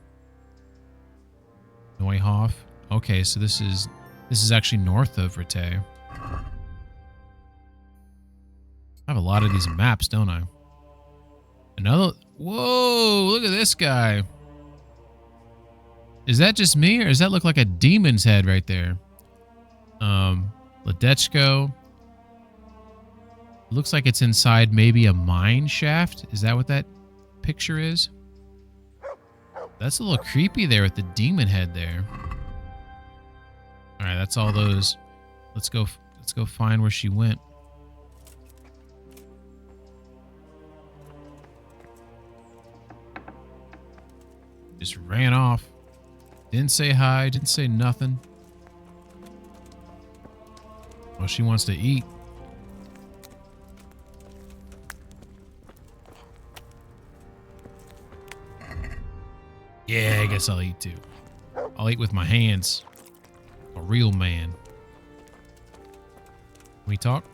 Neuhoff. Okay, so this is actually north of Rattay. I have a lot of these maps, don't I? Another... Whoa, look at this guy. Is that just me, or does that look like a demon's head right there? Ledechko. Looks like it's inside maybe a mine shaft. Is that what that picture is? That's a little creepy there with the demon head there. All right, that's all those. Let's go find where she went. Just ran off. Didn't say hi, didn't say nothing. Well, she wants to eat. Yeah, I guess I'll eat too. I'll eat with my hands. A real man. Can we talk?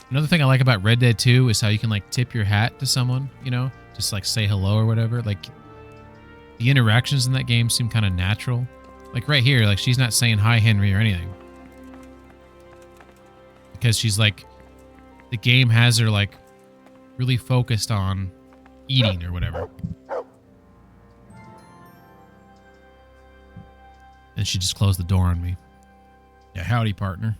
Another thing I like about Red Dead 2 is how you can like tip your hat to someone, you know? Just like say hello or whatever. Like the interactions in that game seem kind of natural. Like right here, like she's not saying hi Henry or anything. Because she's like, the game has her like really focused on eating or whatever. And she just closed the door on me. Yeah, howdy, partner.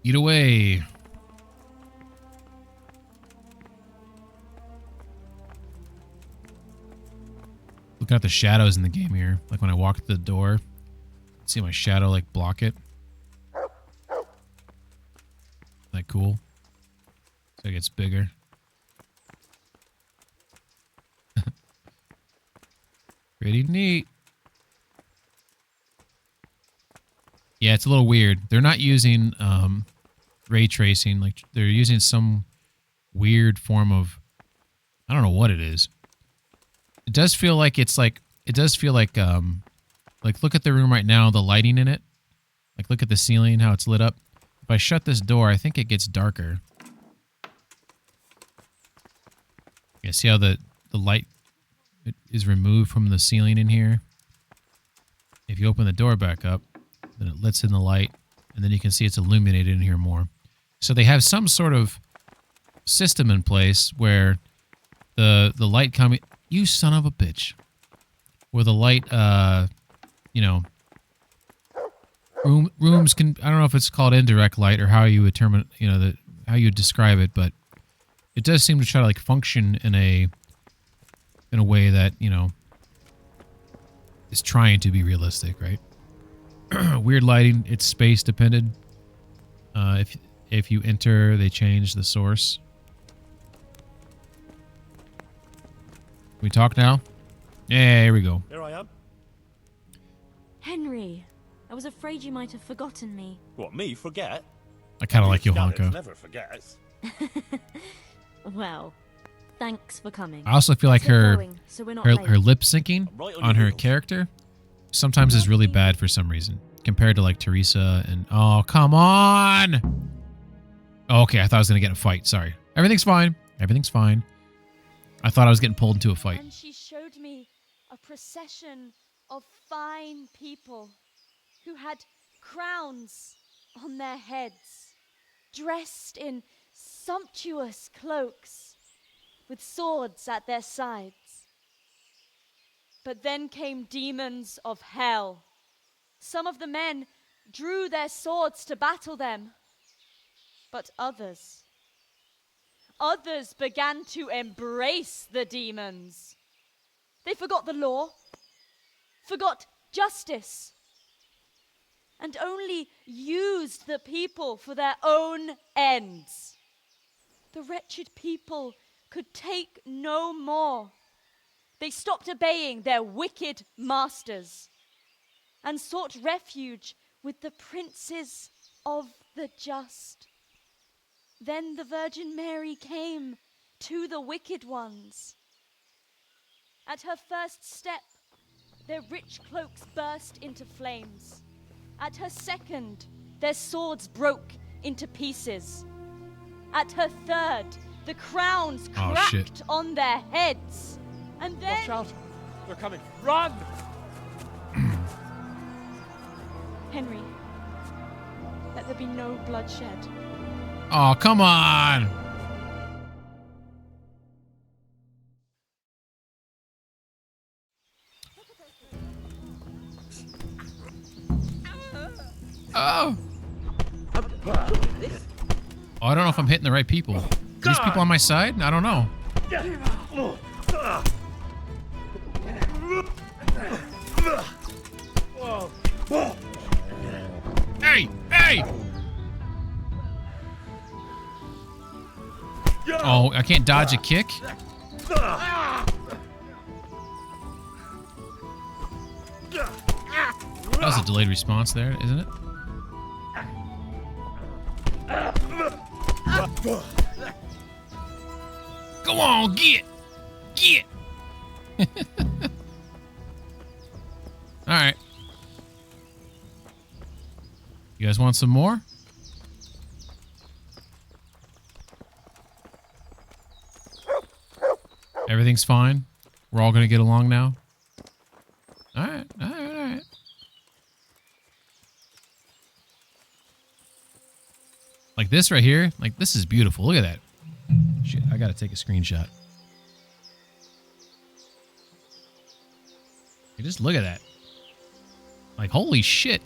Eat away. Looking at the shadows in the game here. Like when I walk through the door, see my shadow like block it. Isn't that cool? So it gets bigger. Pretty neat. Yeah, it's a little weird. They're not using ray tracing. Like they're using some weird form of, I don't know what it is. It does feel like it's like, it does feel like look at the room right now, the lighting in it. Like look at the ceiling, how it's lit up. If I shut this door, I think it gets darker. Yeah, see how the light is removed from the ceiling in here? If you open the door back up, then it lets in the light, and then you can see it's illuminated in here more. So they have some sort of system in place where the light coming... You son of a bitch. Where the light, you know... Rooms can... I don't know if it's called indirect light or how you would determine, you know, how you would describe it, but it does seem to try to like function in a way that, you know, is trying to be realistic, right? Weird lighting. It's space dependent. If you enter, they change the source. Can we talk now? Yeah, here we go. Here I am. Henry, I was afraid you might have forgotten me. What, me? Forget? I kind of like Scarlet Johanka. Never forgets. Well, thanks for coming. I also feel like Let's get her going, so we're not her late. lip syncing Right on on your her heels. character sometimes is really bad for some reason compared to like Teresa and oh come on. Oh, okay, I thought I was gonna get in a fight. Sorry, everything's fine. Everything's fine. I thought I was getting pulled into a fight. And she showed me a procession of fine people who had crowns on their heads, dressed in sumptuous cloaks with swords at their sides. But then came demons of hell. Some of the men drew their swords to battle them. But others began to embrace the demons. They forgot the law, forgot justice, and only used the people for their own ends. The wretched people could take no more. They stopped obeying their wicked masters and sought refuge with the princes of the just. Then the Virgin Mary came to the wicked ones. At her first step, their rich cloaks burst into flames. At her second, their swords broke into pieces. At her third, the crowns cracked on their heads. And then... Watch out! They're coming! Run! Henry, let there be no bloodshed. Oh, come on! Oh! Oh, I don't know if I'm hitting the right people. Are these people on my side? I don't know. Hey! Hey! Oh, I can't dodge a kick? That was a delayed response there, isn't it? Go on, get! Get! Alright. You guys want some more? Everything's fine? We're all gonna get along now? Alright, alright, alright. Like this right here, like this is beautiful. Look at that. Shit, I gotta take a screenshot. You just look at that. Like, holy shit.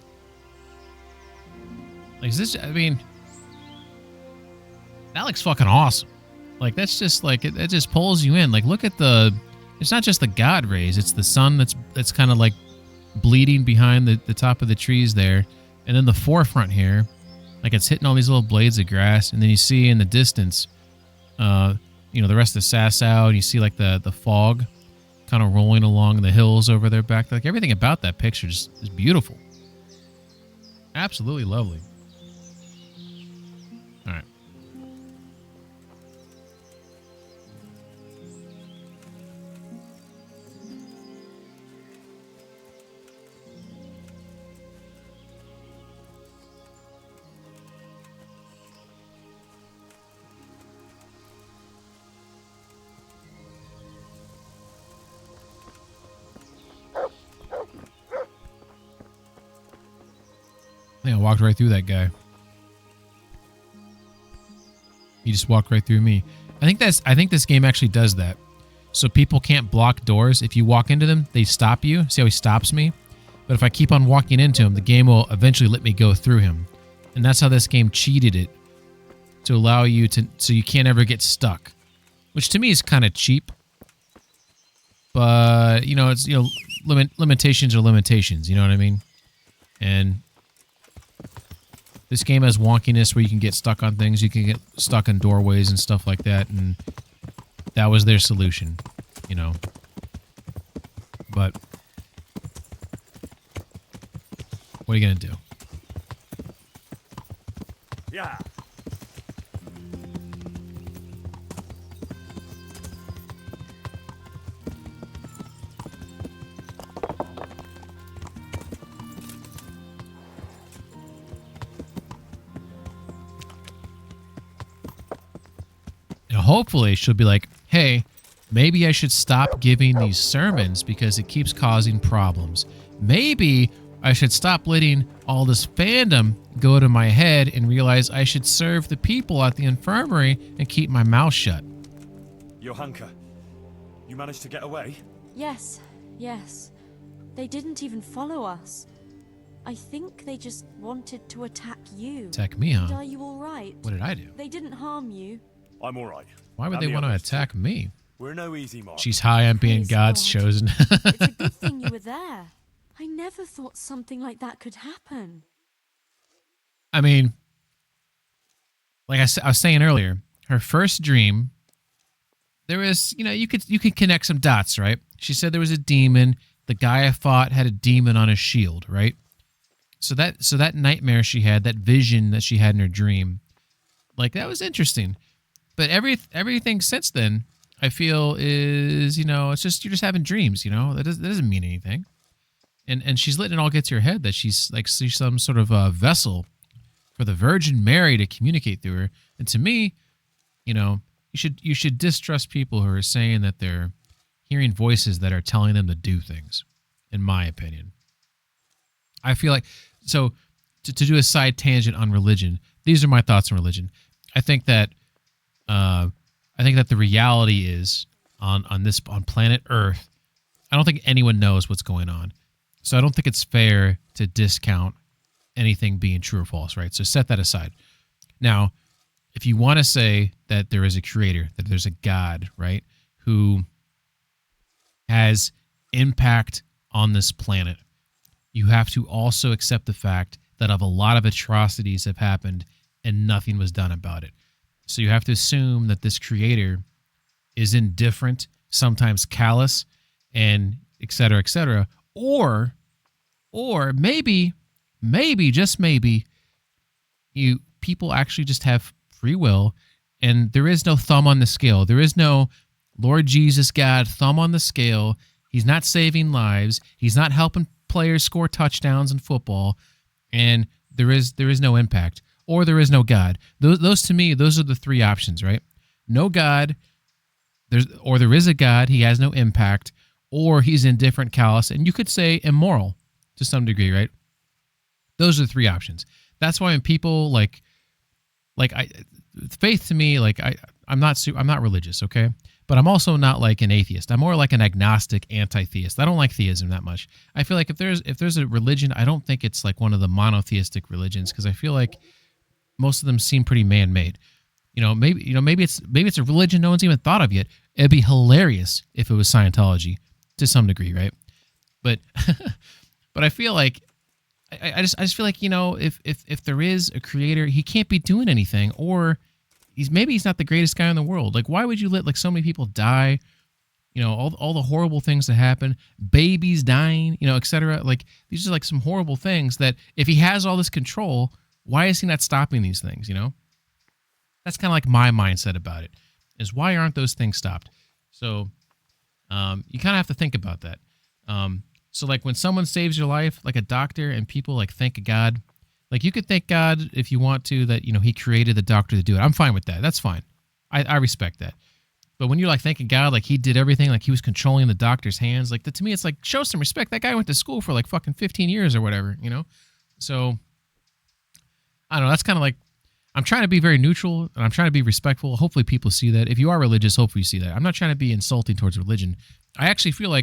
Like, is this, I mean, that looks fucking awesome. Like, that's just like, it just pulls you in. Like, look at the, it's not just the God rays, it's the sun that's kind of like bleeding behind the top of the trees there. And then the forefront here, like it's hitting all these little blades of grass. And then you see in the distance, you know, the rest of Sasau, and you see like the fog kind of rolling along the hills over their back. Like everything about that picture just is beautiful. Absolutely lovely. All right. I think I walked right through that guy. He just walked right through me. I think this game actually does that. So people can't block doors. If you walk into them, they stop you. See how he stops me? But if I keep on walking into him, the game will eventually let me go through him. And that's how this game cheated it. To allow you to, so you can't ever get stuck. Which to me is kind of cheap. But, you know, it's, you know, limitations are limitations. You know what I mean? And this game has wonkiness where you can get stuck on things. You can get stuck in doorways and stuff like that. And that was their solution, you know. But what are you going to do? Yeah. Hopefully she'll be like, hey, maybe I should stop giving these sermons because it keeps causing problems. Maybe I should stop letting all this fandom go to my head and realize I should serve the people at the infirmary and keep my mouth shut. Johanka, you managed to get away? Yes, Yes. They didn't even follow us. I think they just wanted to attack you. Attack me, huh? And are you all right? What did I do? They didn't harm you. I'm all right. Why would And they the want to others attack me? We're no easy mark. She's high on being Praise God's God. chosen. It's a good thing you were there. I never thought something like that could happen. I mean, like I was saying earlier, her first dream, there is, you could connect some dots, right? She said there was a demon. The guy I fought had a demon on his shield, right? So that nightmare she had, that vision that she had in her dream, like that was interesting. But everything since then, I feel is, it's just you're just having dreams, that doesn't mean anything. And she's letting it all get to her head that she's some sort of a vessel for the Virgin Mary to communicate through her. And to me, you should distrust people who are saying that they're hearing voices that are telling them to do things, in my opinion. I feel like, so to do a side tangent on religion, these are my thoughts on religion. I think that the reality is on planet Earth, I don't think anyone knows what's going on. So I don't think it's fair to discount anything being true or false, right? So set that aside. Now, if you want to say that there is a creator, that there's a God, right, who has impact on this planet, you have to also accept the fact that a lot of atrocities have happened and nothing was done about it. So you have to assume that this creator is indifferent, sometimes callous, and et cetera, or maybe, just maybe, people actually just have free will, and there is no thumb on the scale. There is no Lord Jesus, God, thumb on the scale. He's not saving lives. He's not helping players score touchdowns in football, and there is no impact, or there is no God. Those to me, those are the three options, right? No God, there is a God, he has no impact, or he's indifferent, callous, and you could say immoral to some degree, right? Those are the three options. That's why when people faith to me, I'm not religious, okay? But I'm also not like an atheist. I'm more like an agnostic anti-theist. I don't like theism that much. I feel like if there's a religion, I don't think it's like one of the monotheistic religions, because I feel like most of them seem pretty man-made. Maybe it's a religion no one's even thought of yet. It'd be hilarious if it was Scientology to some degree, right? But but I feel like I just feel like, if there is a creator, he can't be doing anything, or he's not the greatest guy in the world. Like, why would you let so many people die? All the horrible things that happen, babies dying, et cetera. Like, these are some horrible things that if he has all this control, why is he not stopping these things? That's kind of like my mindset about it, is why aren't those things stopped? So you kind of have to think about that. So when someone saves your life, like a doctor, and people thank God, you could thank God if you want to, that, he created the doctor to do it. I'm fine with that. That's fine. I respect that. But when you're thanking God, he did everything, he was controlling the doctor's hands, to me, it's show some respect. That guy went to school for fucking 15 years or whatever, So I don't know. That's kind of I'm trying to be very neutral, and I'm trying to be respectful. Hopefully people see that. If you are religious, hopefully you see that. I'm not trying to be insulting towards religion. I actually feel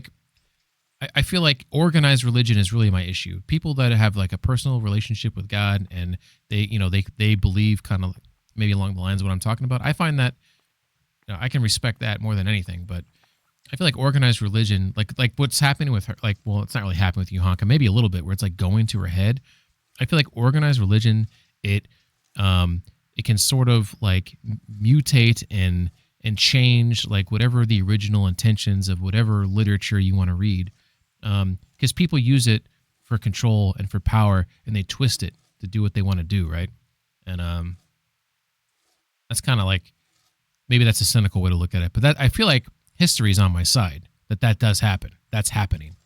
I feel like organized religion is really my issue. People that have a personal relationship with God, and they believe kind of maybe along the lines of what I'm talking about. I find that I can respect that more than anything. But I feel like organized religion, like what's happening with her, well, it's not really happening with Johanka, maybe a little bit, where it's going to her head. I feel like organized religion, it can sort of mutate and change whatever the original intentions of whatever literature you want to read, because people use it for control and for power, and they twist it to do what they want to do, right? And that's kind of maybe that's a cynical way to look at it, but that I feel like history is on my side, that does happen. That's happening,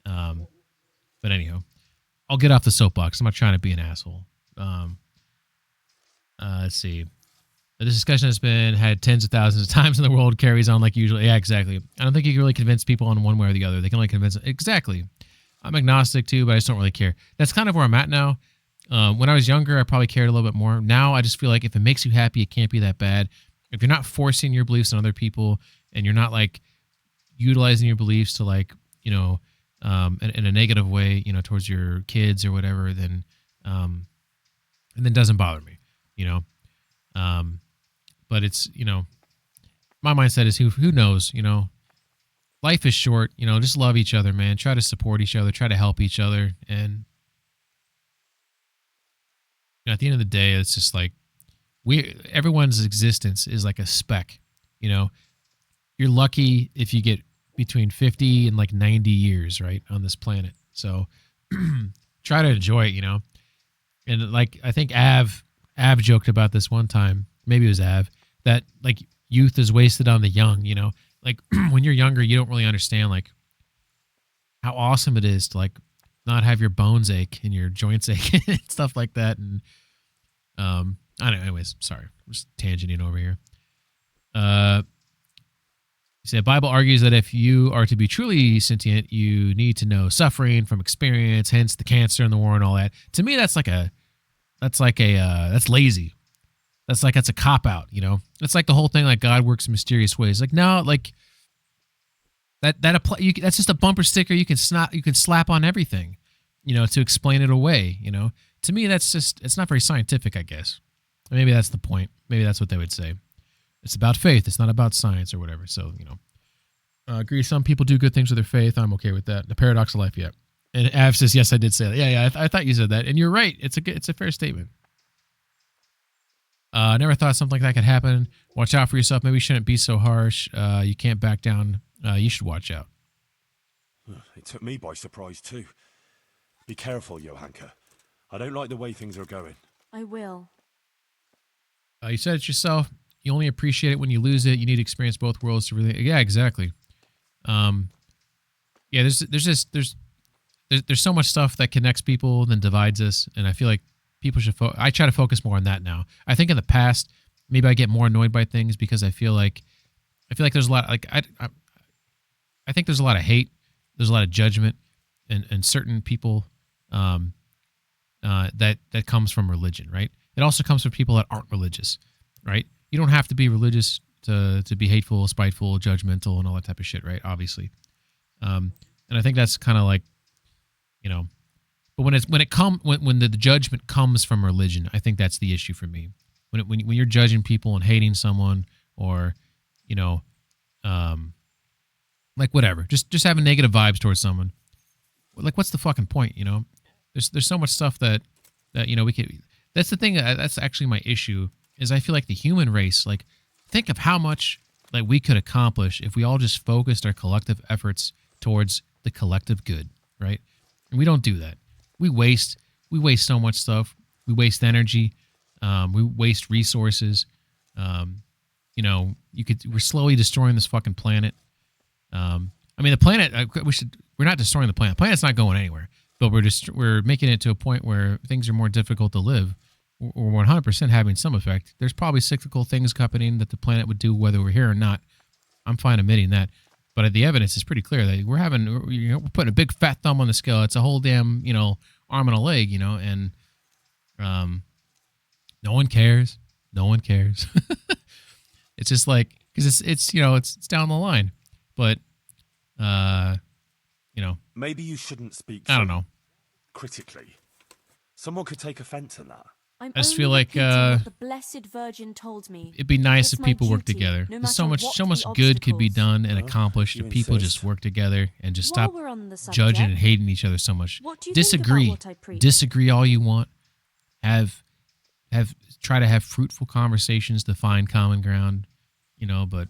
But anyhow, I'll get off the soapbox. I'm not trying to be an asshole. Let's see. This discussion has been had tens of thousands of times in the world, carries on like usual. Yeah, exactly. I don't think you can really convince people on one way or the other. They can only convince... Exactly. I'm agnostic too, but I just don't really care. That's kind of where I'm at now. When I was younger, I probably cared a little bit more. Now, I just feel like if it makes you happy, it can't be that bad. If you're not forcing your beliefs on other people, and you're not utilizing your beliefs to like, you know, in a negative way, you know, towards your kids or whatever, then, and then doesn't bother me, you know. But it's, you know, my mindset is who knows, you know, life is short, you know, just love each other, man. Try to support each other, try to help each other. And you know, at the end of the day, it's just like everyone's existence is like a speck, you know. You're lucky if you get between 50 and like 90 years, right, on this planet. So try to enjoy it, you know. And like, I think Av joked about this one time, maybe it was Av, that like youth is wasted on the young, you know. Like when you're younger, you don't really understand like how awesome it is to like not have your bones ache and your joints ache and stuff like that. And I don't know, anyways, sorry, I'm just tangenting over here. The Bible argues that if you are to be truly sentient, you need to know suffering from experience, hence the cancer and the war and all that. To me, that's lazy. That's a cop out, you know. It's like the whole thing, like God works in mysterious ways. Like no, like that's just a bumper sticker you can slap on everything, you know, to explain it away. You know, to me, it's not very scientific, I guess. Maybe that's the point. Maybe that's what they would say. It's about faith. It's not about science or whatever. So, you know, agree. Some people do good things with their faith. I'm okay with that. The paradox of life, yeah. And Av says, yes, I did say that. Yeah. I thought you said that, and you're right. It's a fair statement. Never thought something like that could happen. Watch out for yourself. Maybe you shouldn't be so harsh. You can't back down. You should watch out. It took me by surprise too. Be careful, Johanka. I don't like the way things are going. I will. You said it yourself. You only appreciate it when you lose it. You need to experience both worlds to really. Yeah, exactly. Yeah, there's so much stuff that connects people and then divides us, and I feel like people should. I try to focus more on that now. I think in the past, maybe I get more annoyed by things because I feel like there's a lot. Like I think there's a lot of hate. There's a lot of judgment, and certain people that comes from religion, right? It also comes from people that aren't religious, right? You don't have to be religious to be hateful, spiteful, judgmental, and all that type of shit, right? Obviously, and I think that's kind of like, you know, but when the judgment comes from religion, I think that's the issue for me. When you're judging people and hating someone, or, you know, like whatever, just having negative vibes towards someone, like what's the fucking point? You know, there's so much stuff that you know we could. That's the thing. That's actually my issue. Is I feel like the human race, like, think of how much like we could accomplish if we all just focused our collective efforts towards the collective good, right? And we don't do that. We waste so much stuff. We waste energy. We waste resources. You know, we're slowly destroying this fucking planet. I mean, the planet. We're not destroying the planet. The planet's not going anywhere. But we're making it to a point where things are more difficult to live. We're 100% having some effect. There's probably cyclical things happening that the planet would do whether we're here or not. I'm fine admitting that. But the evidence is pretty clear that we're putting a big fat thumb on the scale. It's a whole damn, you know, arm and a leg, you know, and no one cares. No one cares. It's just like, because it's you know, it's down the line. But, you know. Maybe you shouldn't speak I don't know. critically. Someone could take offense in that. I just feel like what the Blessed Virgin told me. It'd be nice That's if people my worked duty, together. no There's so matter much what the good could be obstacles. done and accomplished if people just work together and just While stop we're on the judging subject, and hating each other so much. what do you think about what I preach? Disagree all you want. Try to have fruitful conversations to find common ground, you know, but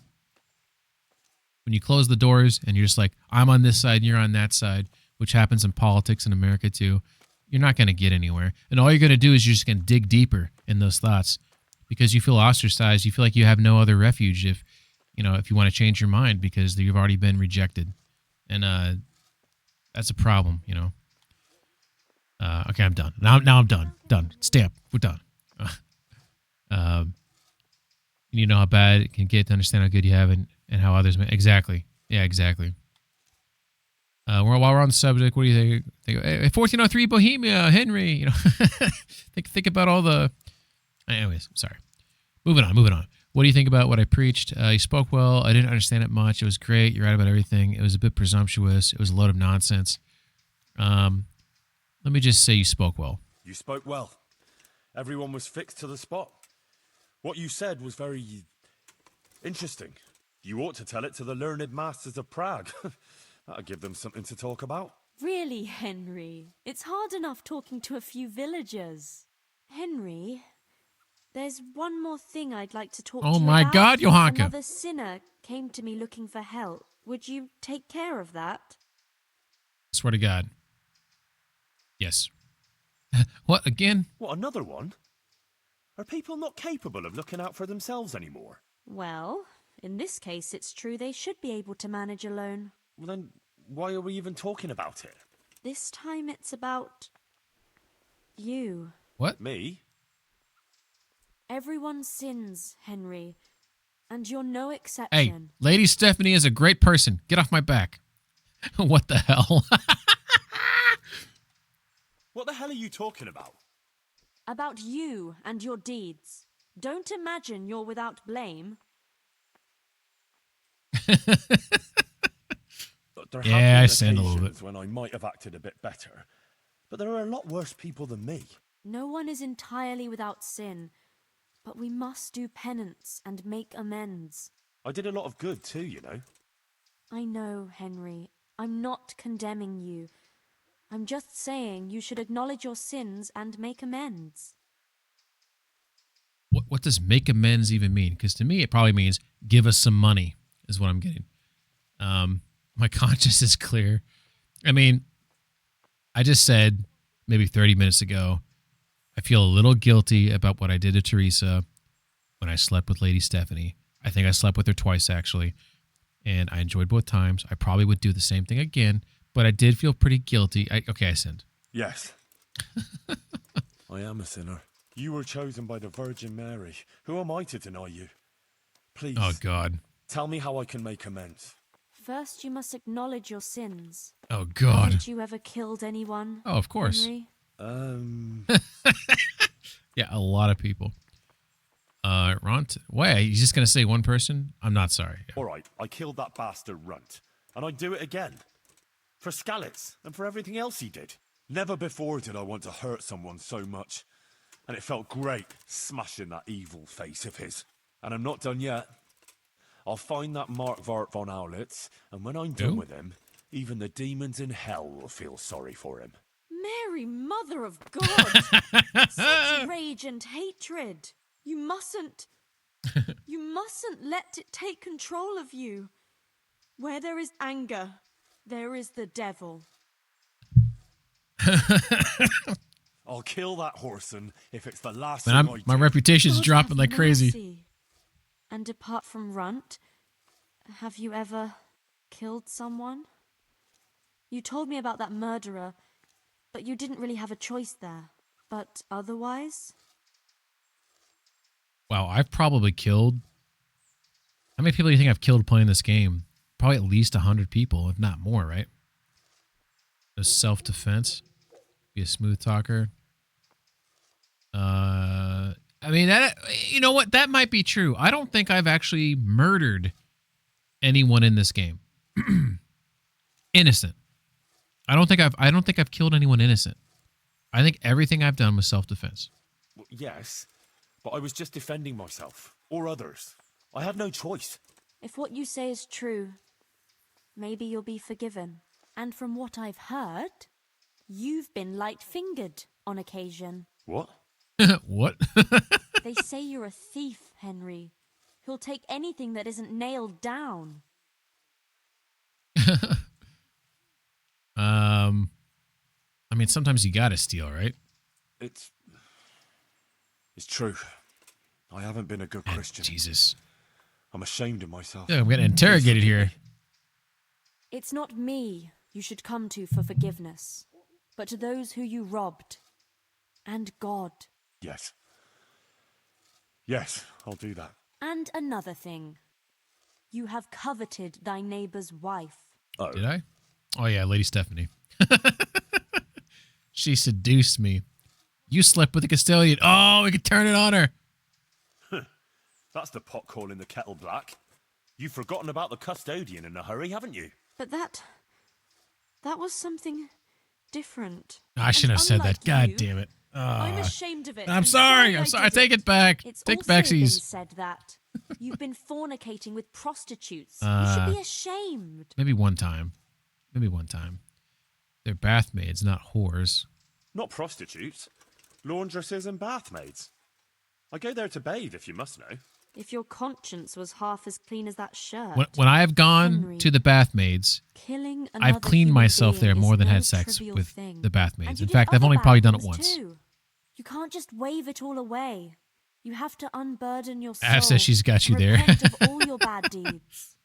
when you close the doors and you're just like, I'm on this side and you're on that side, which happens in politics in America too, you're not going to get anywhere. And all you're going to do is you're just going to dig deeper in those thoughts because you feel ostracized. You feel like you have no other refuge if you want to change your mind because you've already been rejected. And that's a problem, you know. Okay, I'm done. Now I'm done. Done. Stamp. We're done. You know how bad it can get to understand how good you have and how others may. Exactly. Yeah, exactly. While we're on the subject, what do you think? 1403 Bohemia, Henry. You know, think about all the. Anyways, sorry. Moving on. What do you think about what I preached? You spoke well. I didn't understand it much. It was great. You're right about everything. It was a bit presumptuous. It was a load of nonsense. Let me just say you spoke well. You spoke well. Everyone was fixed to the spot. What you said was very interesting. You ought to tell it to the learned masters of Prague. That'll give them something to talk about. Really, Henry? It's hard enough talking to a few villagers. Henry, there's one more thing I'd like to talk Oh to you my about. God, Johanka. Another sinner came to me looking for help. Would you take care of that? Swear to God. Yes. What, again? What, another one? Are people not capable of looking out for themselves anymore? Well, in this case, it's true they should be able to manage alone. Well, then, why are we even talking about it? This time it's about you. What? Me? Everyone sins, Henry, and you're no Hey, exception. Lady Stephanie is a great person. Get off my back. What the hell? What the hell are you talking about? About you and your deeds. Don't imagine you're without blame. There Yeah, I have been sinned a little occasions when I might have acted a bit better, but there are a lot worse people than me. No one is entirely without sin, but we must do penance and make amends. I did a lot of good too, you know. I know, Henry. I'm not condemning you. I'm just saying you should acknowledge your sins and make amends. What does make amends even mean? Because to me, it probably means give us some money, is what I'm getting. My conscience is clear. I mean, I just said maybe 30 minutes ago, I feel a little guilty about what I did to Teresa when I slept with Lady Stephanie. I think I slept with her twice, actually, and I enjoyed both times. I probably would do the same thing again, but I did feel pretty guilty. I sinned. Yes. I am a sinner. You were chosen by the Virgin Mary. Who am I to deny you? Please. Oh, God. Tell me how I can make amends. First, you must acknowledge your sins. Oh, God. Haven't you ever killed anyone? Oh, of course. Henry? Yeah, a lot of people. Runt? Wait, you just going to say one person? I'm not sorry. All right, I killed that bastard Runt, and I'd do it again. For Skalitz, and for everything else he did. Never before did I want to hurt someone so much, and it felt great smashing that evil face of his. And I'm not done yet. I'll find that Markwart von Aulitz, and when I'm done with him, even the demons in hell will feel sorry for him. Mary, Mother of God! Such rage and hatred! You mustn't let it take control of you. Where there is anger, there is the devil. I'll kill that whoreson if it's the last Man, thing I do. my reputation's God dropping have like crazy. mercy. And apart from Runt, have you ever killed someone? You told me about that murderer, but you didn't really have a choice there. But otherwise? Wow, I've probably killed... How many people do you think I've killed playing this game? Probably at least 100 people, if not more, right? Just self-defense. Be a smooth talker. I mean, that, you know what? That might be true. I don't think I've actually murdered anyone in this game. Innocent. I don't think I've killed anyone innocent. I think everything I've done was self-defense. Well, yes, but I was just defending myself, or others. I had no choice. If what you say is true, maybe you'll be forgiven. And from what I've heard, you've been light-fingered on occasion. What? What? They say you're a thief, Henry, who'll take anything that isn't nailed down. I mean, sometimes you gotta steal, right? It's true. I haven't been a good Christian. Jesus. I'm ashamed of myself. Yeah, I'm getting interrogated here. It's not me you should come to for forgiveness, but to those who you robbed. And God. Yes. Yes, I'll do that. And another thing. You have coveted thy neighbor's wife. Oh. Did I? Oh, yeah, Lady Stephanie. She seduced me. You slept with a Castilian. Oh, we could turn it on her. That's the pot calling the kettle black. You've forgotten about the custodian in a hurry, haven't you? But that was something different. I shouldn't have said that. God damn it. I'm ashamed of it. I'm sorry. I'm sorry. I take it back. It's Take also backsies. been said that you've been fornicating with prostitutes. You should be ashamed. Maybe one time. Maybe one time. They're bath maids, not whores. Not prostitutes. Laundresses and bath maids. I go there to bathe, if you must know. If your conscience was half as clean as that shirt. When I have gone Henry, to the bath maids, killing I've another cleaned human myself there being more is than no had sex trivial with thing. the bath And maids. you In did fact, I've other only bad probably done it things once. too. You can't just wave it all away. You have to unburden your soul. Av says she's got you there. Repent of all your bad deeds.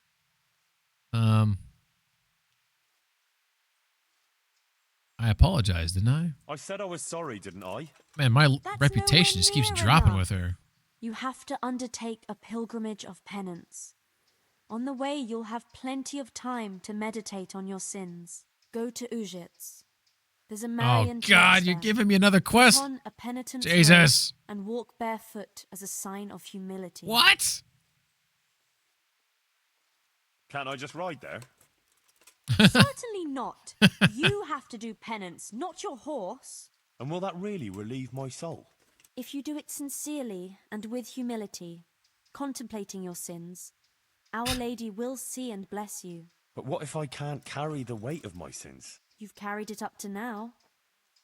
I apologized, didn't I? I said I was sorry, didn't I? Man, my That's reputation just keeps dropping with her. You have to undertake a pilgrimage of penance. On the way, you'll have plenty of time to meditate on your sins. Go to Ujits. There's a Marian church God, you're there. giving me another quest. Put on a penitent Jesus. robe and walk barefoot as a sign of humility. What? Can't I just ride there? Certainly not. You have to do penance, not your horse. And will that really relieve my soul? If you do it sincerely and with humility, contemplating your sins, Our Lady will see and bless you. But what if I can't carry the weight of my sins? You've carried it up to now.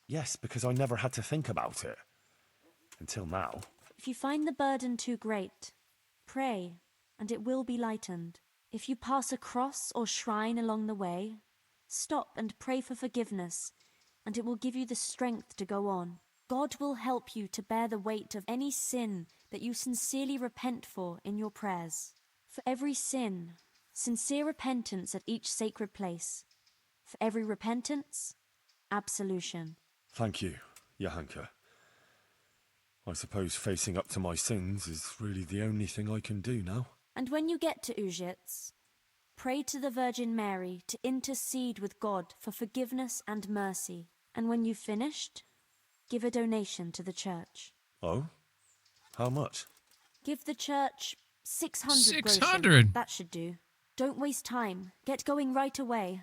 Yes, because I never had to think about it. Until now. If you find the burden too great, pray, and it will be lightened. If you pass a cross or shrine along the way, stop and pray for forgiveness, and it will give you the strength to go on. God will help you to bear the weight of any sin that you sincerely repent for in your prayers. For every sin, sincere repentance at each sacred place. For every repentance, absolution. Thank you, Johanka. I suppose facing up to my sins is really the only thing I can do now. And when you get to Ujits, pray to the Virgin Mary to intercede with God for forgiveness and mercy. And when you've finished, give a donation to the church. Oh? How much? Give the church 600 600? groschen. That should do. Don't waste time. Get going right away.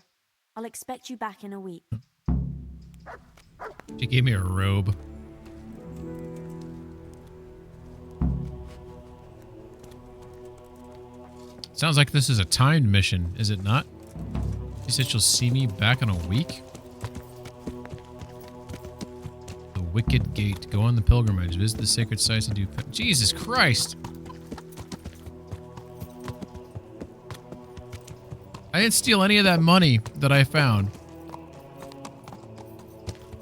I'll expect you back in a week. She gave me a robe. Sounds like this is a timed mission, is it not? She said she'll see me back in a week. The Wicked Gate. Go on the pilgrimage. Visit the sacred sites and do... Jesus Christ! I didn't steal any of that money that I found.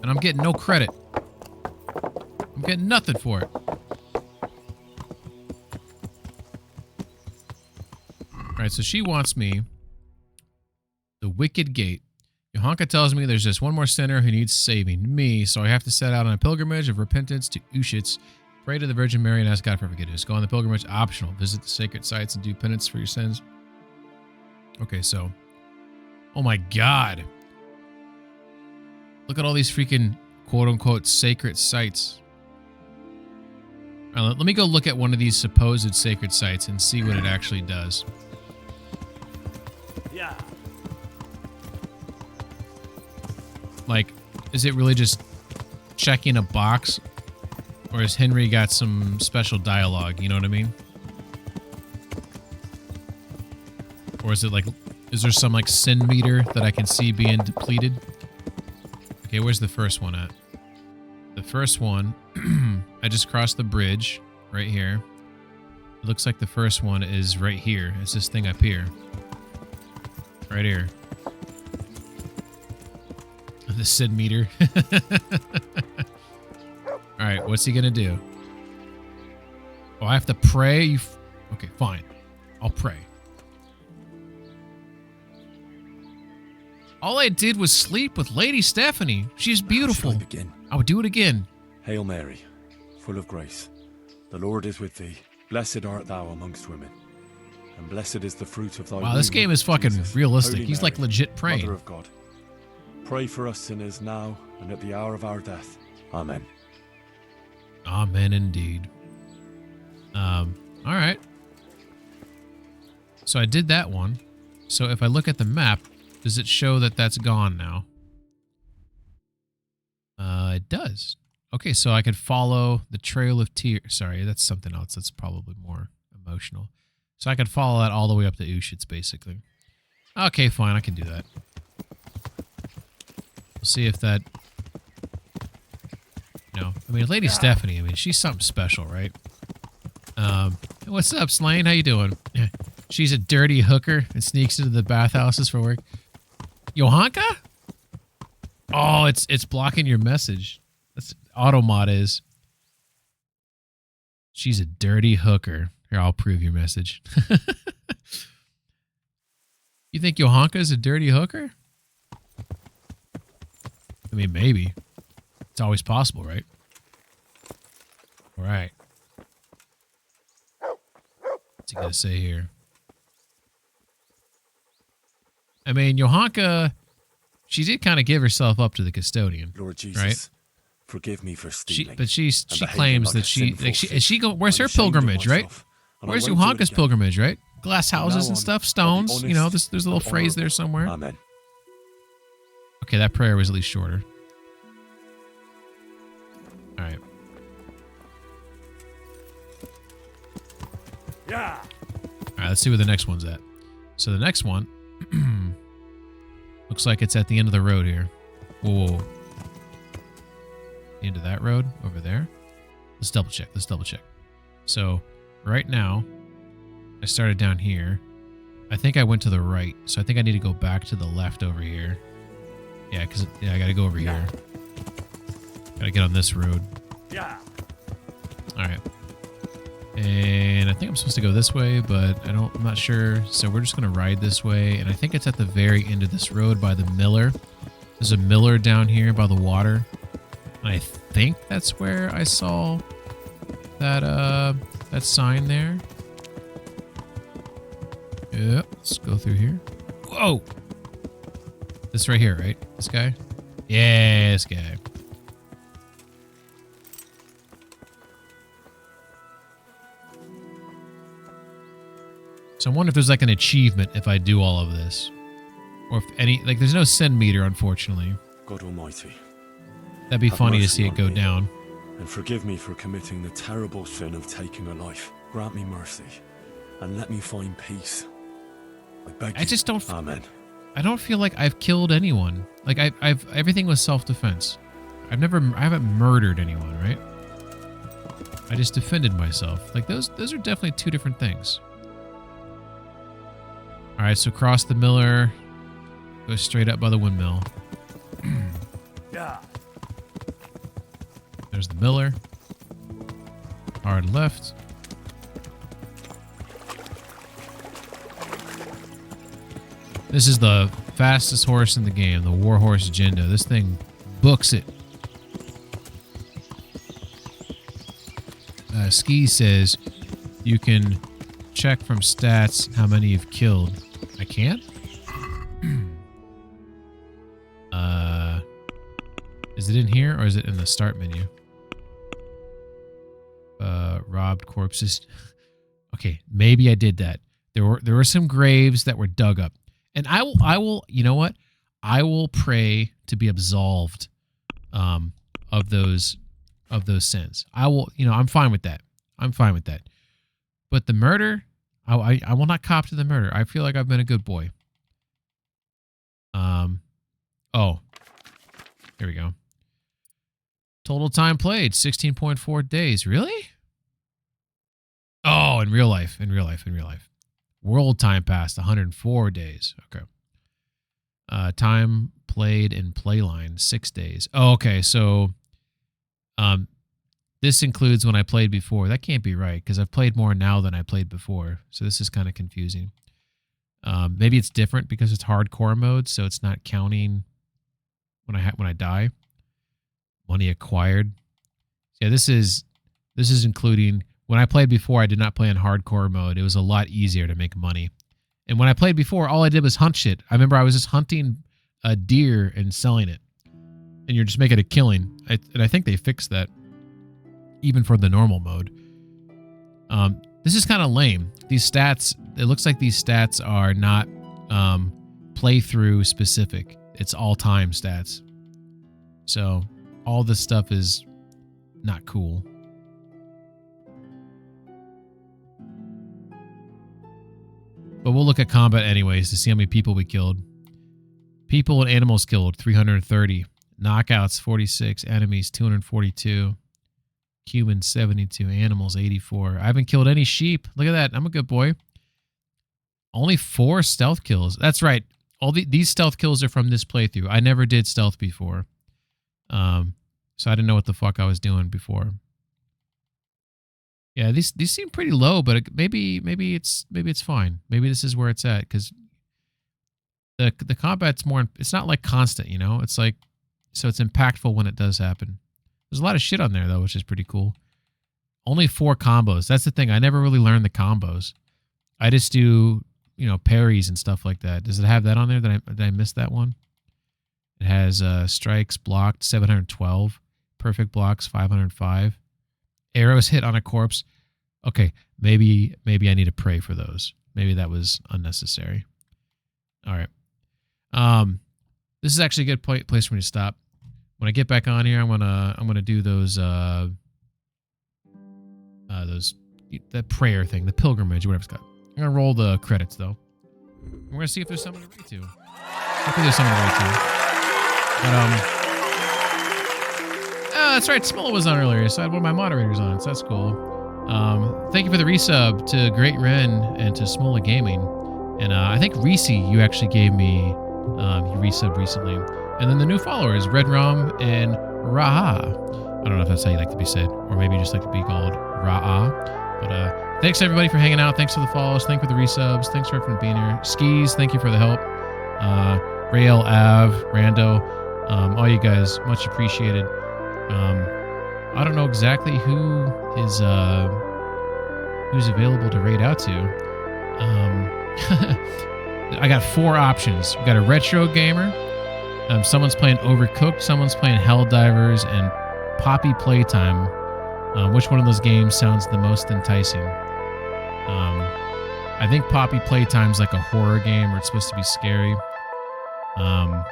And I'm getting no credit. I'm getting nothing for it. Alright, so she wants me. The Wicked Gate. Johanka tells me there's just one more sinner who needs saving. Me. So I have to set out on a pilgrimage of repentance to Ushitz. Pray to the Virgin Mary and ask God for forgiveness. Go on the pilgrimage. Optional. Visit the sacred sites and do penance for your sins. Okay, so. Oh my God. Look at all these freaking quote-unquote sacred sites. All right, let me go look at one of these supposed sacred sites and see what it actually does. Yeah. Like, is it really just checking a box? Or has Henry got some special dialogue? You know what I mean? Or is it like, is there some like sin meter that I can see being depleted? Okay, where's the first one at? The first one, I just crossed the bridge right here. It looks like the first one is right here. It's this thing up here. Right here. The sin meter. Alright, what's he gonna do? Oh, I have to pray? Okay, fine. I'll pray. All I did was sleep with Lady Stephanie. She's beautiful. How shall I begin? I would do it again. Hail Mary, full of grace. The Lord is with thee. Blessed art thou amongst women. And blessed is the fruit of thy womb. Wow, this game is fucking Jesus. realistic. Holy He's like Mary, legit praying. Mother of God, pray for us sinners now and at the hour of our death. Amen. Amen indeed. All right. So I did that one. So if I look at the map, does it show that that's gone now? It does. Okay, so I could follow the Trail of Tears. Sorry, that's something else that's probably more emotional. So I could follow that all the way up to Ushitz, basically. Okay, fine, I can do that. We'll see if that... No, I mean, Lady Stephanie, I mean, she's something special, right? What's up, Slane? How you doing? She's a dirty hooker and sneaks into the bathhouses for work. Johanka? Oh, it's blocking your message. That's Automod is. She's a dirty hooker. Here, I'll prove your message. You think Johanka is a dirty hooker? I mean, maybe. It's always possible, right? All right. What's he gonna say here? I mean, Johanka, she did kind of give herself up to the custodian, Lord Jesus, right? forgive me for stealing. But she claims that where's her pilgrimage, right? Where's Johanka's pilgrimage, right? Glass houses and stuff, stones. You know, there's a little phrase there somewhere. Amen. Okay, that prayer was at least shorter. All right. Yeah. All right, let's see where the next one's at. So the next one looks like it's at the end of the road here. Whoa. The end of that road over there. Let's double check. So right now, I started down here. I think I went to the right, so I think I need to go back to the left over here. Yeah, because I got to go over here. Got to get on this road. Yeah. All right. And I think I'm supposed to go this way, but I'm not sure. So we're just going to ride this way. And I think it's at the very end of this road by the miller. There's a miller down here by the water. And I think that's where I saw that sign there. Yeah, let's go through here. Whoa! This right here, right? This guy? Yeah, this guy. So I wonder if there's like an achievement if I do all of this. Or if any, like there's no sin meter, unfortunately. God Almighty. That'd be have funny to mercy see it on go me, down. And forgive me for committing the terrible sin of taking a life. Grant me mercy and let me find peace. I beg you. just don't. Amen. I don't feel like I've killed anyone. Like I've everything was self-defense. I haven't murdered anyone, right? I just defended myself. Like those are definitely two different things. All right, so cross the miller, go straight up by the windmill. Yeah. There's the miller. Hard left. This is the fastest horse in the game, the Warhorse Jindo. This thing books it. Ski says you can check from stats how many you've killed. I can? Is it in here or is it in the start menu? Robbed corpses. Okay, maybe I did that. There were some graves that were dug up. And I will, you know what? I will pray to be absolved of those sins. I will, I'm fine with that. But the murder, I will not cop to the murder. I feel like I've been a good boy. Oh, here we go. Total time played, 16.4 days. Really? Oh, in real life. World time passed, 104 days. Okay. Time played in Playline, 6 days. Oh, okay. So, this includes when I played before. That can't be right because I've played more now than I played before. So this is kind of confusing. Maybe it's different because it's hardcore mode, so it's not counting when I die. Money acquired. Yeah, this is including when I played before. I did not play in hardcore mode. It was a lot easier to make money. And when I played before, all I did was hunt shit. I remember I was just hunting a deer and selling it, and you're just making a killing. And I think they fixed that, even for the normal mode. This is kind of lame. These stats, it looks like these stats are not playthrough specific. It's all-time stats. So all this stuff is not cool. But we'll look at combat anyways to see how many people we killed. People and animals killed, 330. Knockouts, 46. Enemies, 242. Humans, 72. Animals, 84. I haven't killed any sheep. Look at that. I'm a good boy. Only 4 stealth kills. That's right. All these stealth kills are from this playthrough. I never did stealth before. So I didn't know what the fuck I was doing before. Yeah, these seem pretty low, but maybe it's fine. Maybe this is where it's at, because the combat's more. It's not like constant, you know. It's like, so it's impactful when it does happen. There's a lot of shit on there though, which is pretty cool. Only 4 combos. That's the thing. I never really learned the combos. I just do, you know, parries and stuff like that. Does it have that on there? Did I miss that one? It has strikes blocked 712, perfect blocks 505. Arrows hit on a corpse. Okay, maybe I need to pray for those. Maybe that was unnecessary. All right. This is actually a good place for me to stop. When I get back on here, I'm gonna do those that prayer thing, the pilgrimage, whatever it's called. I'm gonna roll the credits though. We're gonna see if there's something to read to. Hopefully there's something to read to. But oh, that's right. Smola was on earlier, so I had one of my moderators on, so that's cool. Thank you for the resub to Great Ren and to Smola Gaming. And I think Reese, you actually gave me you resubbed recently. And then the new followers, Red Rum and Raha. I don't know if that's how you like to be said, or maybe you just like to be called Ra'a. But thanks everybody for hanging out. Thanks for the follows. Thanks for the resubs. Thanks for everyone being here. Skis, thank you for the help. Rail, Av, Rando, all you guys, much appreciated. I don't know exactly who is who's available to raid out to. I got 4 options. We got a retro gamer. Someone's playing Overcooked. Someone's playing Helldivers and Poppy Playtime. Which one of those games sounds the most enticing? I think Poppy Playtime's like a horror game where it's supposed to be scary. I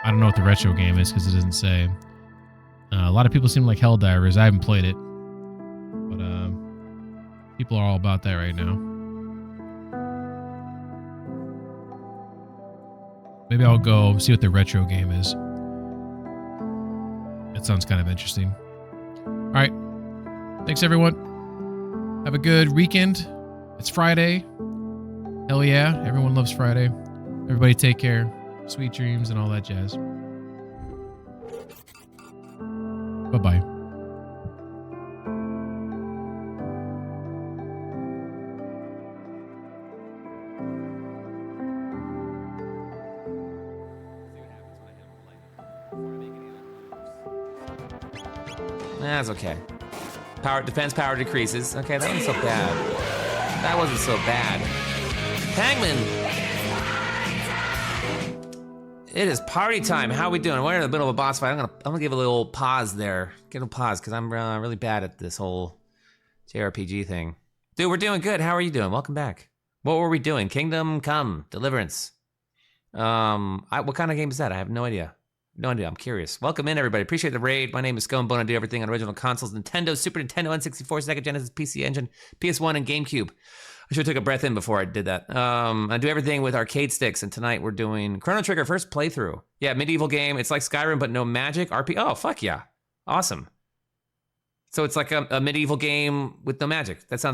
don't know what the retro game is because it doesn't say. A lot of people seem like Helldivers. I haven't played it, but people are all about that right now. Maybe I'll go see what the retro game is. That sounds kind of interesting. All right. Thanks, everyone. Have a good weekend. It's Friday. Hell yeah. Everyone loves Friday. Everybody take care. Sweet dreams and all that jazz. Bye-bye. That's okay. Defense power decreases. Okay, that wasn't so bad. That wasn't so bad. Hangman! It is party time. How are we doing? We're in the middle of a boss fight. I'm gonna give a little pause there. Give a pause because I'm really bad at this whole JRPG thing. Dude, we're doing good. How are you doing? Welcome back. What were we doing? Kingdom Come, Deliverance. What kind of game is that? I have no idea. No idea. I'm curious. Welcome in, everybody. Appreciate the raid. My name is Scone Bone. I do everything on original consoles: Nintendo, Super Nintendo, N64, Sega Genesis, PC Engine, PS1, and GameCube. I should have took a breath in before I did that. I do everything with arcade sticks, and tonight we're doing Chrono Trigger first playthrough. Yeah, medieval game. It's like Skyrim, but no magic. Oh, fuck yeah. Awesome. So it's like a medieval game with no magic. That sounds